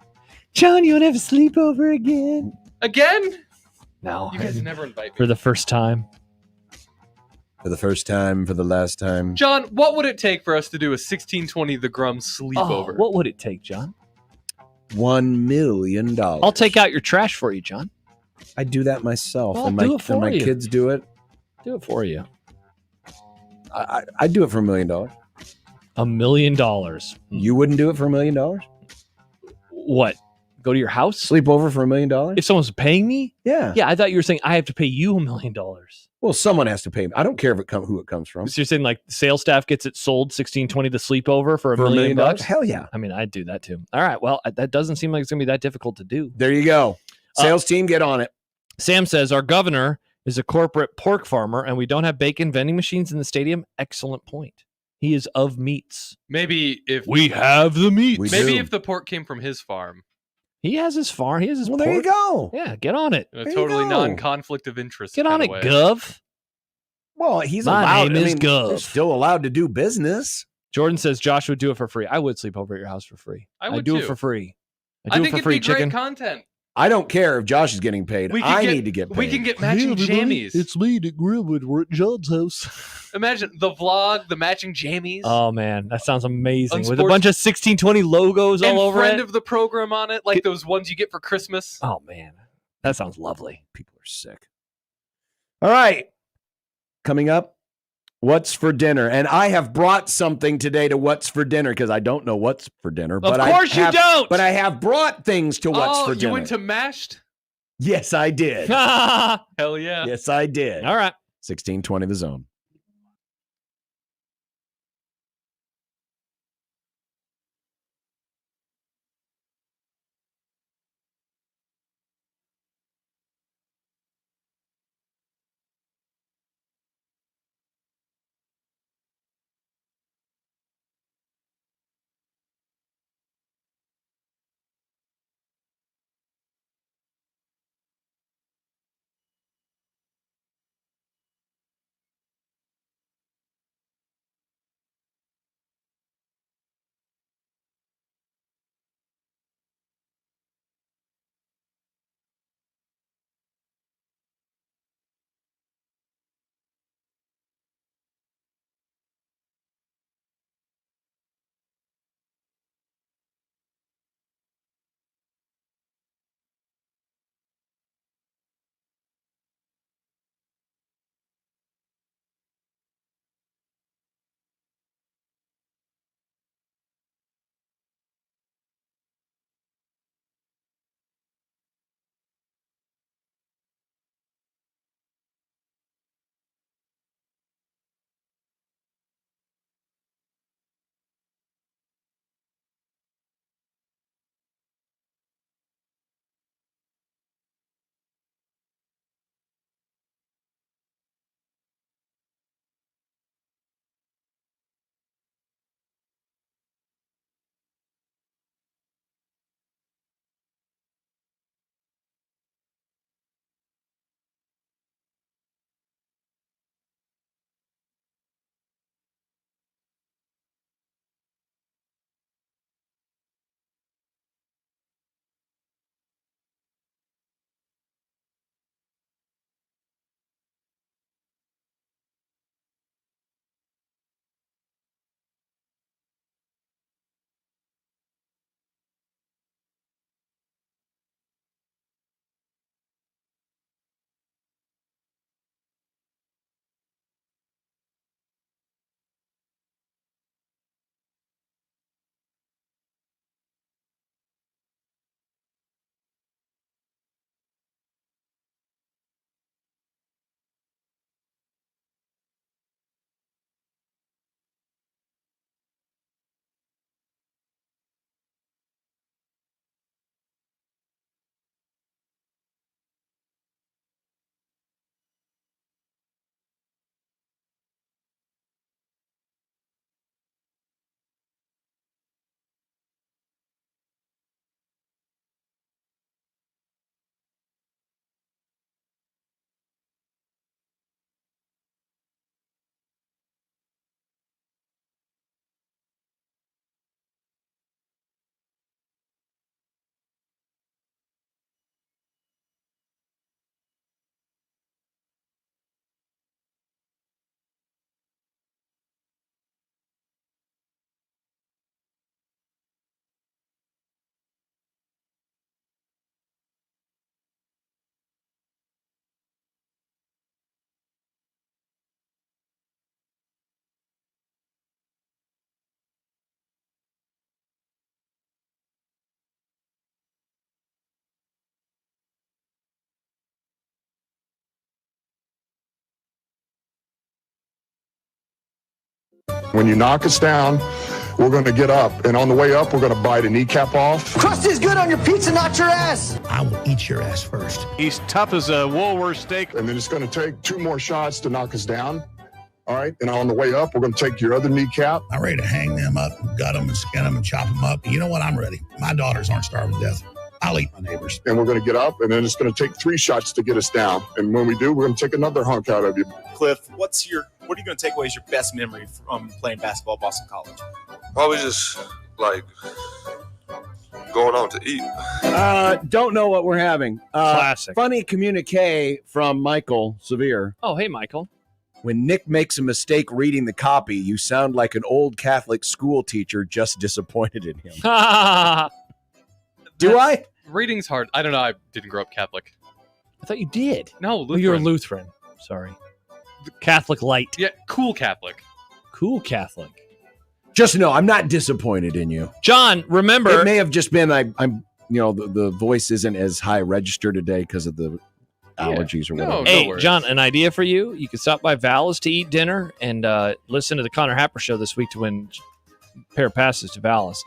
John, you want to have a sleepover again? Again? No. You guys never invite me. For the first time. For the first time, for the last time. John, what would it take for us to do a 1620 The Grum sleepover? What would it take, John? $1 million. I'll take out your trash for you, John. I do that myself, Well, and do it for my you. kids do it. Do it for you. I'd do it for $1 million. $1 million. You wouldn't do it for $1 million? What? Go to your house? Sleep over for $1 million? If someone's paying me? Yeah. Yeah, I thought you were saying I have to pay you $1 million. Well, someone has to pay me. I don't care if who it comes from. So you're saying like sales staff gets it sold 1620 the sleepover for $1 million bucks? Hell yeah. I mean, I'd do that too. All right. Well, that doesn't seem like it's going to be that difficult to do. There you go. Sales team, get on it. Sam says our governor is a corporate pork farmer and we don't have bacon vending machines in the stadium. Excellent point. He is of meats. Maybe if we have the meat. Maybe if the pork came from his farm. He has his farm. He has his Well, pork. there you go. Yeah, get on it. In a totally non-conflict of interest. Get on kinda it, way. Gov. Well, he's My allowed. name is they're Gov. still allowed to do business. Jordan says Josh would do it for free. I would sleep over at your house for free. I would do it too. for free. I do it think for it'd free, be great chicken. content. I don't care if Josh is getting paid. I need to get paid. We can get matching jammies. It's me, Nick Greenwood. We're at John's house. Imagine the vlog, the matching jammies. Oh man, that sounds amazing. With a Unsports- bunch of 1620 logos and all over friend it. of the program on it, like those ones you get for Christmas. Oh man, that sounds lovely. People are sick. All right. Coming up, what's for dinner? And I have brought something today to what's for dinner because I don't know what's for dinner. But Of course you don't. But I have brought things to what's for dinner. You went to Mashed? Yes, I did. Hell yeah. Yes, I did. All right. 1620 The Zone. When you knock us down, we're going to get up. And on the way up, we're going to bite a kneecap off. Crust is good on your pizza, not your ass. I will eat your ass first. He's tough as a Woolworth steak. And then it's going to take 2 more shots to knock us down. All right. And on the way up, we're going to take your other kneecap. I'm ready to hang them up, gut them, and skin them, and chop them up. You know what? I'm ready. My daughters aren't starving to death. I'll eat my neighbors. And we're going to get up, and then it's going to take 3 shots to get us down. And when we do, we're going to take another hunk out of you. Cliff, what are you going to take away as your best memory from playing basketball at Boston College? Probably just like going out to eat. Don't know what we're having. Classic. Funny communique from Michael Severe. Oh, hey, Michael. When Nick makes a mistake reading the copy, you sound like an old Catholic school teacher just disappointed in him. Do I? Reading's hard. I don't know. I didn't grow up Catholic. I thought you did. No, Lutheran. You're a Lutheran. Sorry. Catholic light. Yeah, cool Catholic. Cool Catholic. Just know I'm not disappointed in you. John, remember. It may have just been I'm the voice isn't as high register today because of the allergies or whatever. Hey, John, an idea for you. You could stop by Val's to eat dinner and listen to the Connor Happer show this week to win a pair of passes to Val's.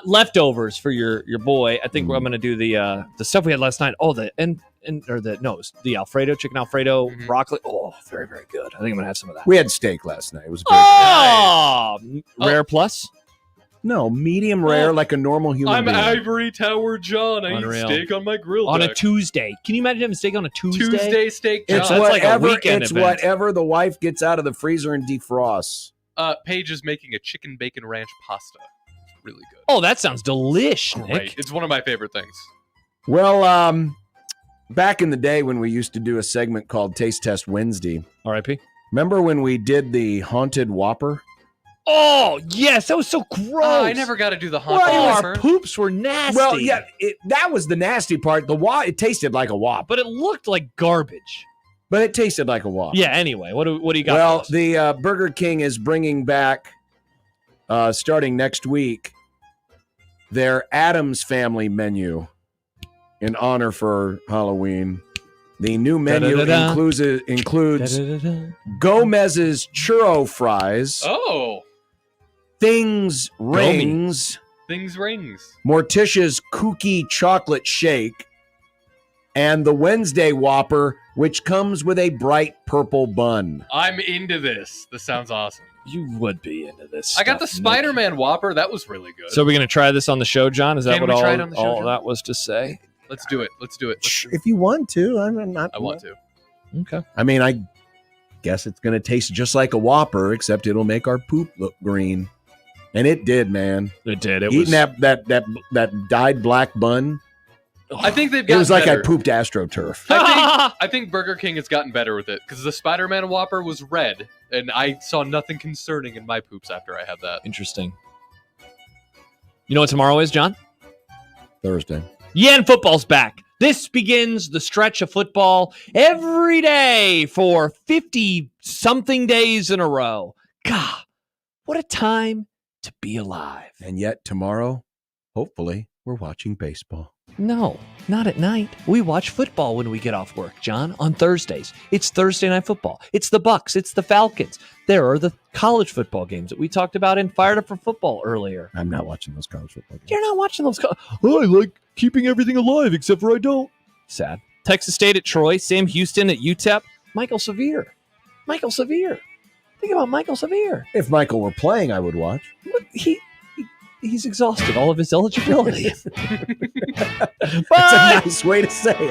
Leftovers for your boy. I think I'm going to do the stuff we had last night. Oh, the Alfredo, chicken Alfredo, broccoli. Oh, very, very good. I think I'm going to have some of that. We had steak last night. It was very good. Rare plus? No, medium rare, like a normal human being. Ivory Tower John. I eat steak on my grill on deck. a Tuesday. Can you imagine having steak on a Tuesday? Tuesday steak John. It's That's like a weekend it's event. whatever the wife gets out of the freezer and defrosts. Paige is making a chicken bacon ranch pasta. It's really good. Oh, that sounds delish, Nick. Great. It's one of my favorite things. Well, back in the day when we used to do a segment called Taste Test Wednesday. R.I.P. Remember when we did the Haunted Whopper? Oh, yes. That was so gross. I never got to do the haunted Our poops were nasty. Well, yeah, that was the nasty part. It tasted like a Whopper. But it looked like garbage. But it tasted like a Whopper. Yeah, anyway, what do you got? Well, the Burger King is bringing back, starting next week, their Addams Family menu in honor for Halloween. The new menu includes Gomez's Churro Fries. Oh. Things Rings. Things Rings. Morticia's Kooky Chocolate Shake. And the Wednesday Whopper, which comes with a bright purple bun. I'm into this. This sounds awesome. You would be into this. I got the Spider-Man Whopper. That was really good. So we're going to try this on the show, John? Is that Can what we try it on the show, all John? that was to say? Let's do it. If you want to. I'm not. I want to. Okay. I mean, I guess it's going to taste just like a Whopper, except it'll make our poop look green. And it did, man. It did. Eating that dyed black bun. I think they've It gotten was like better. I pooped AstroTurf. I think Burger King has gotten better with it because the Spider-Man Whopper was red, and I saw nothing concerning in my poops after I had that. Interesting. You know what tomorrow is, John? Thursday. Yeah, and football's back. This begins the stretch of football every day for 50-something days in a row. God, what a time to be alive. And yet tomorrow, hopefully, we're watching baseball. No, not at night. We watch football when we get off work, John, on Thursdays. It's Thursday Night Football. It's the Bucks. It's the Falcons. There are the college football games that we talked about in Fired Up for Football earlier. I'm not watching those college football games. You're not watching those. I like keeping everything alive, except for I don't. Sad. Texas State at Troy. Sam Houston at UTEP. Michael Severe. Think about Michael Severe. If Michael were playing, I would watch. But he's exhausted all of his eligibility. That's a nice way to say it.